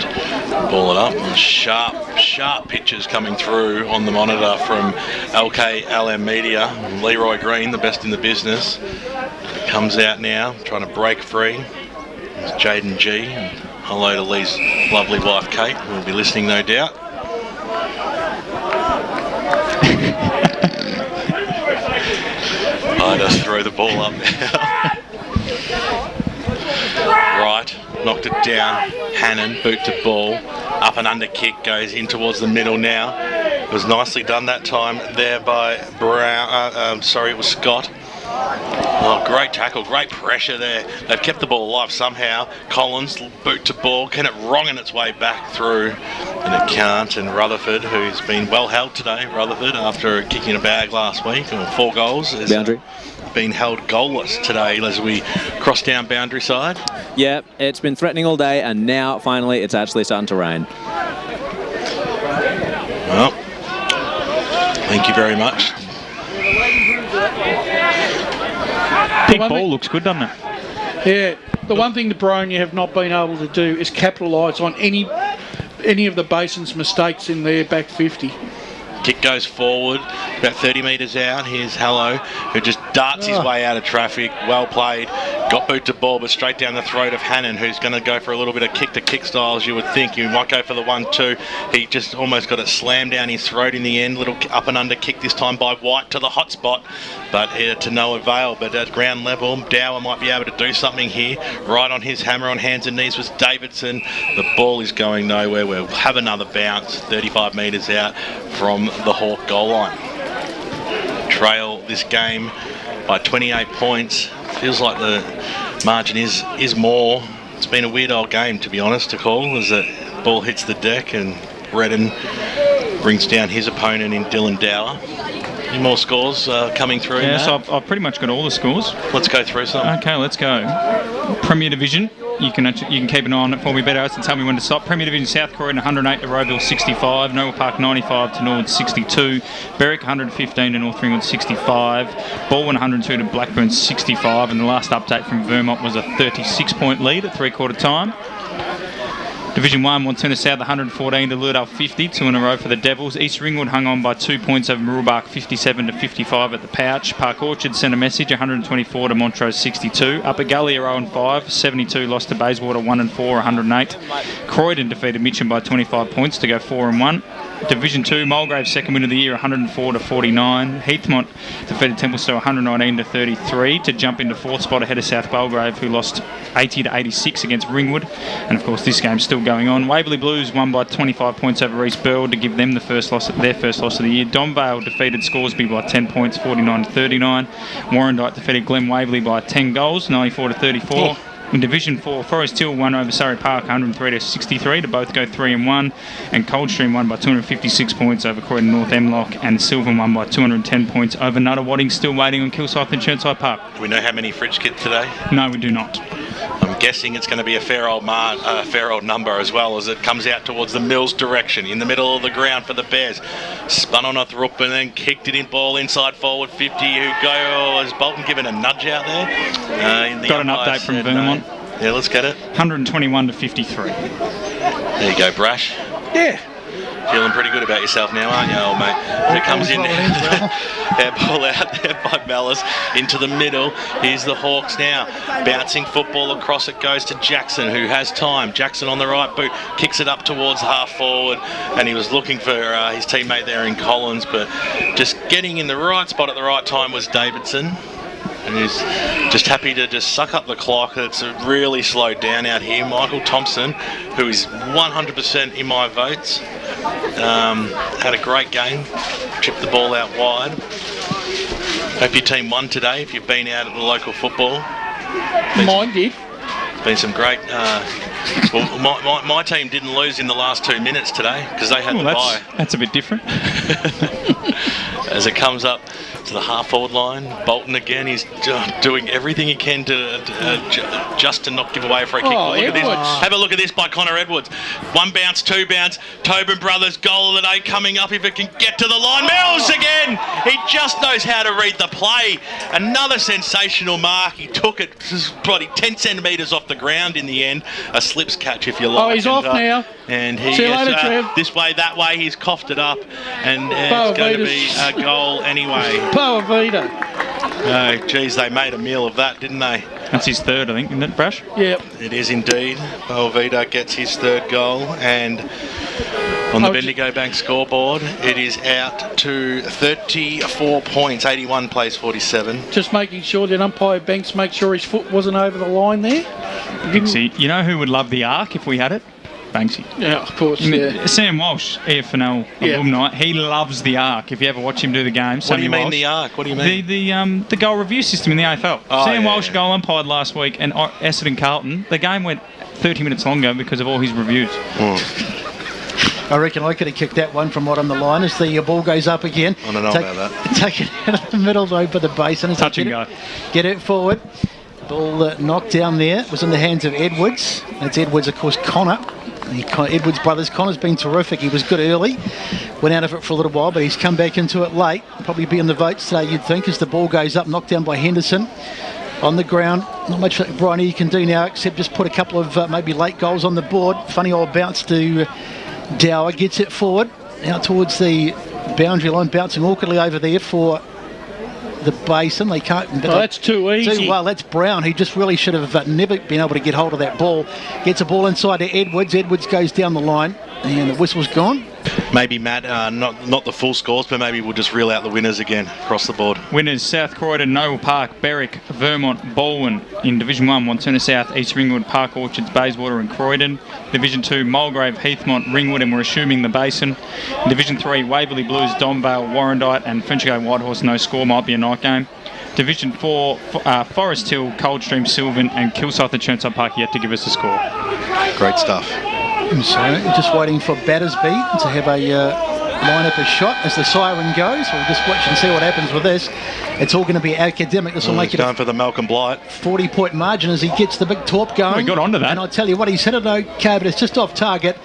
[SPEAKER 19] ball it up. And sharp pitches coming through on the monitor from EFNL Media. Leroy Green, the best in the business, comes out now, trying to break free. It's Jaden G. And hello to Lee's lovely wife Kate, who will be listening no doubt. I just throw the ball up now. Right, knocked it down. Hannon, boot to ball. Up and under kick, goes in towards the middle now. It was nicely done that time there by Brown. It was Scott. Oh, great tackle, great pressure there. They've kept the ball alive somehow. Collins, boot to ball. Can it wrong in its way back through? And it can't. And Rutherford, who's been well held today, after kicking a bag last week, 4 goals.
[SPEAKER 21] Boundary.
[SPEAKER 19] Been held goalless today as we cross down boundary side.
[SPEAKER 21] Yeah, it's been threatening all day, and now finally it's actually starting to rain.
[SPEAKER 19] Well, thank you very much.
[SPEAKER 1] Pink ball looks good, doesn't it?
[SPEAKER 2] Yeah. The one thing the Boronia have not been able to do is capitalise on any of the Basin's mistakes in their back 50.
[SPEAKER 19] Kick goes forward, about 30 metres out. Here's Hallow, who just darts his way out of traffic. Well played. Got boot to ball, but straight down the throat of Hannon, who's going to go for a little bit of kick-to-kick style, as you would think. He might go for the 1-2. He just almost got it slammed down his throat in the end. Little up and under kick this time by White to the hot spot, but to no avail. But at ground level, Dower might be able to do something here. Right on his hammer on hands and knees was Davidson. The ball is going nowhere. We'll have another bounce, 35 metres out from the Hawk goal line. Trail this game by 28 points. Feels like the margin is more. It's been a weird old game, to be honest, to call, as the ball hits the deck and Redden brings down his opponent in Dylan Dower. Any more scores coming through?
[SPEAKER 1] Yeah, so I've pretty much got all the scores.
[SPEAKER 19] Let's go through some.
[SPEAKER 1] Okay, let's go. Premier Division. You can keep an eye on it for me, better and tell me when to stop. Premier Division, South Croydon 108 to Rowville 65, Noel Park 95 to Norwood 62, Berwick 115 to North Ringwood 65, Baldwin 102 to Blackburn 65, and the last update from Vermont was a 36-point lead at three-quarter time. Division 1, Montana South 114 to Lurdale 50, 2 in a row for the Devils. East Ringwood hung on by 2 points over Mooroolbark 57 to 55 at the Pouch. Park Orchard sent a message 124 to Montrose 62. Upper Gully 0-5, 72 lost to Bayswater 1-4, 108. Croydon defeated Mitcham by 25 points to go 4-1. Division 2, Mulgrave second win of the year 104 to 49. Heathmont defeated Templestowe 119 to 33 to jump into 4th spot ahead of South Belgrave, who lost 80 to 86 against Ringwood. And of course this game's still going on. Waverley Blues won by 25 points over East Burwell to give them their first loss of the year. Donvale defeated Scoresby by 10 points, 49-39. Warrandyte defeated Glen Waverley by 10 goals, 94-34. In Division 4, Forest Hill won over Surrey Park 103-63 to both go 3-1, and Coldstream won by 256 points over Croydon North Emlock, and Sylvan won by 210 points over Nuttawading, still waiting on Kilsyth and Chertside Park.
[SPEAKER 14] Do we know how many fridge get today?
[SPEAKER 1] No, we do not.
[SPEAKER 14] I'm guessing it's going to be a fair old number as well, as it comes out towards the Mills direction, in the middle of the ground for the Bears. Spun on a thrup and then kicked it in, ball inside forward 50. Has Bolton given a nudge out there?
[SPEAKER 1] Got an update from Vermont.
[SPEAKER 14] Yeah, let's get it.
[SPEAKER 1] 121-53.
[SPEAKER 14] There you go, Brash.
[SPEAKER 2] Yeah.
[SPEAKER 14] Feeling pretty good about yourself now, aren't you, old mate? As it comes in, ball out there by Mallis into the middle. Here's the Hawks now. Bouncing football across, it goes to Jackson, who has time. Jackson on the right boot, kicks it up towards half forward, and he was looking for his teammate there in Collins, but just getting in the right spot at the right time was Davidson. And he's just happy to just suck up the clock. It's really slowed down out here. Michael Thompson, who is 100% in my votes, had a great game. Chipped the ball out wide. Hope your team won today if you've been out at the local football.
[SPEAKER 2] Mine did.
[SPEAKER 14] Been some great... well, my team didn't lose in the last 2 minutes today because they had the bye.
[SPEAKER 1] That's a bit different.
[SPEAKER 14] As it comes up to the half-forward line, Bolton again, he's doing everything he can to just to not give away a free kick. Look at this. Have a look at this by Connor Edwards. 1 bounce, 2 bounce. Tobin Brothers goal of the day coming up if it can get to the line. Mills again! He just knows how to read the play. Another sensational mark. He took it probably 10 centimetres off the ground in the end. A slips catch, if you like.
[SPEAKER 2] Oh, he's off now.
[SPEAKER 14] And he
[SPEAKER 2] See you later, Trev.
[SPEAKER 14] This way, that way, he's coughed it up, and it's going to be a goal anyway.
[SPEAKER 2] Power Vita.
[SPEAKER 14] Oh, geez, they made a meal of that, didn't they?
[SPEAKER 1] That's his third, I think, isn't it, Brash?
[SPEAKER 2] Yep.
[SPEAKER 14] It is indeed. Power Vita gets his third goal, and on the Bendigo Bank scoreboard, it is out to 34 points. 81 plays 47.
[SPEAKER 2] Just making sure that umpire Banks makes sure his foot wasn't over the line there.
[SPEAKER 1] Banksy. You know who would love the arc if we had it? Banksy.
[SPEAKER 2] Yeah, of course. Yeah.
[SPEAKER 1] Sam Walsh, EFNL alumni, he loves the arc. If you ever watch him do the game,
[SPEAKER 14] what do you mean the arc? What do you mean?
[SPEAKER 1] The goal review system in the AFL. Sam Walsh goal umpired last week, and Essendon Carlton. The game went 30 minutes longer because of all his reviews.
[SPEAKER 18] I reckon I could have kicked that one from what on the line as the ball goes up again.
[SPEAKER 14] I don't know about that.
[SPEAKER 18] Take it out of the middle though for the Basin.
[SPEAKER 1] Touch and go.
[SPEAKER 18] Get it forward. Ball knocked down there. It was in the hands of Edwards. That's Edwards, of course, Connor. Edwards brothers. Connor's been terrific. He was good early. Went out of it for a little while, but he's come back into it late. Probably be in the votes today, you'd think, as the ball goes up. Knocked down by Henderson. On the ground. Not much that Boronia can do now, except just put a couple of maybe late goals on the board. Funny old bounce to Dower. Gets it forward. Out towards the boundary line. Bouncing awkwardly over there for the Basin. They can't.
[SPEAKER 2] That's too easy.
[SPEAKER 18] Well, that's Brown. He just really should have never been able to get hold of that ball. Gets a ball inside to Edwards. Edwards goes down the line, and the whistle's gone.
[SPEAKER 14] Maybe, Matt, not the full scores, but maybe we'll just reel out the winners again across the board.
[SPEAKER 1] Winners: South Croydon, Noble Park, Berwick, Vermont, Baldwin. In Division 1, Montana South, East Ringwood, Park Orchards, Bayswater and Croydon. Division 2, Mulgrave, Heathmont, Ringwood, and we're assuming the Basin. Division 3, Waverley Blues, Donvale, Warrandyte and Frenchgate Whitehorse. No score, might be a night game. Division 4, Forest Hill, Coldstream, Sylvan and Kilsyth and Chertside Park yet to give us a score.
[SPEAKER 14] Great stuff.
[SPEAKER 18] So just waiting for Battersby to have a line up a shot as the siren goes. We'll just watch and see what happens with this. It's all going to be academic. This will make it
[SPEAKER 14] going for the Malcolm Blight
[SPEAKER 18] 40-point margin as he gets the big torp going.
[SPEAKER 1] We got onto that.
[SPEAKER 18] And I'll tell you what, he's hit it okay, but it's just off target.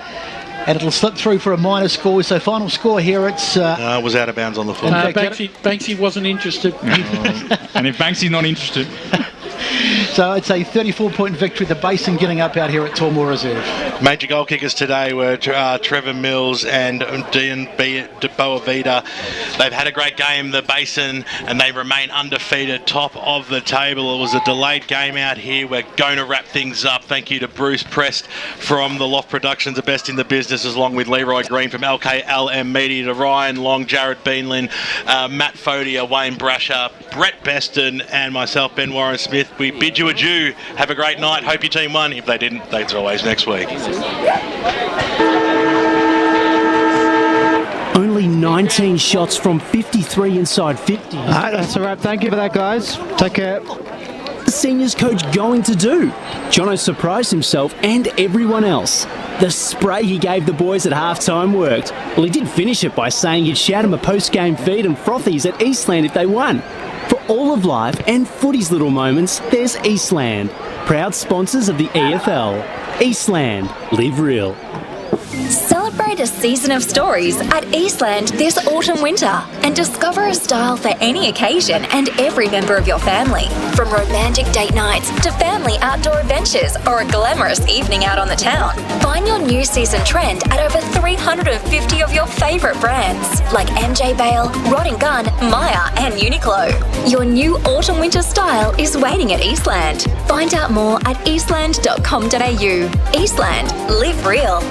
[SPEAKER 18] And it'll slip through for a minor score. So final score here, it's...
[SPEAKER 14] it was out of bounds on the floor.
[SPEAKER 2] Banksy wasn't interested.
[SPEAKER 1] And if Banksy's not interested...
[SPEAKER 18] So it's a 34-point victory. The Basin getting up out here at Tormore Reserve.
[SPEAKER 14] Major goal kickers today were Trevor Mills and Dean Boavita. They've had a great game, the Basin, and they remain undefeated, top of the table. It was a delayed game out here. We're going to wrap things up. Thank you to Bruce Prest from the Loft Productions, the best in the business, along with Leroy Green from LKLM Media, to Ryan Long, Jared Beanlin, Matt Fodia, Wayne Brasher, Brett Beston, and myself, Ben Warren Smith. We bid you adieu. Have a great night. Hope your team won. If they didn't, there's always next week.
[SPEAKER 5] Only 19 shots from 53 inside 50.
[SPEAKER 17] That's a wrap. Thank you for that, guys. Take care.
[SPEAKER 5] The seniors coach going to do? Jono surprised himself and everyone else. The spray he gave the boys at halftime worked. Well, he did finish it by saying he'd shout them a post-game feed and frothies at Eastland if they won. For all of life and footy's little moments, there's Eastland, proud sponsors of the EFL. Eastland, live real.
[SPEAKER 12] Celebrate a season of stories at Eastland this autumn-winter and discover a style for any occasion and every member of your family. From romantic date nights to family outdoor adventures or a glamorous evening out on the town. Find your new season trend at over 350 of your favourite brands like MJ Bale, Rod & Gun, Maya and Uniqlo. Your new autumn-winter style is waiting at Eastland. Find out more at eastland.com.au. Eastland, live real.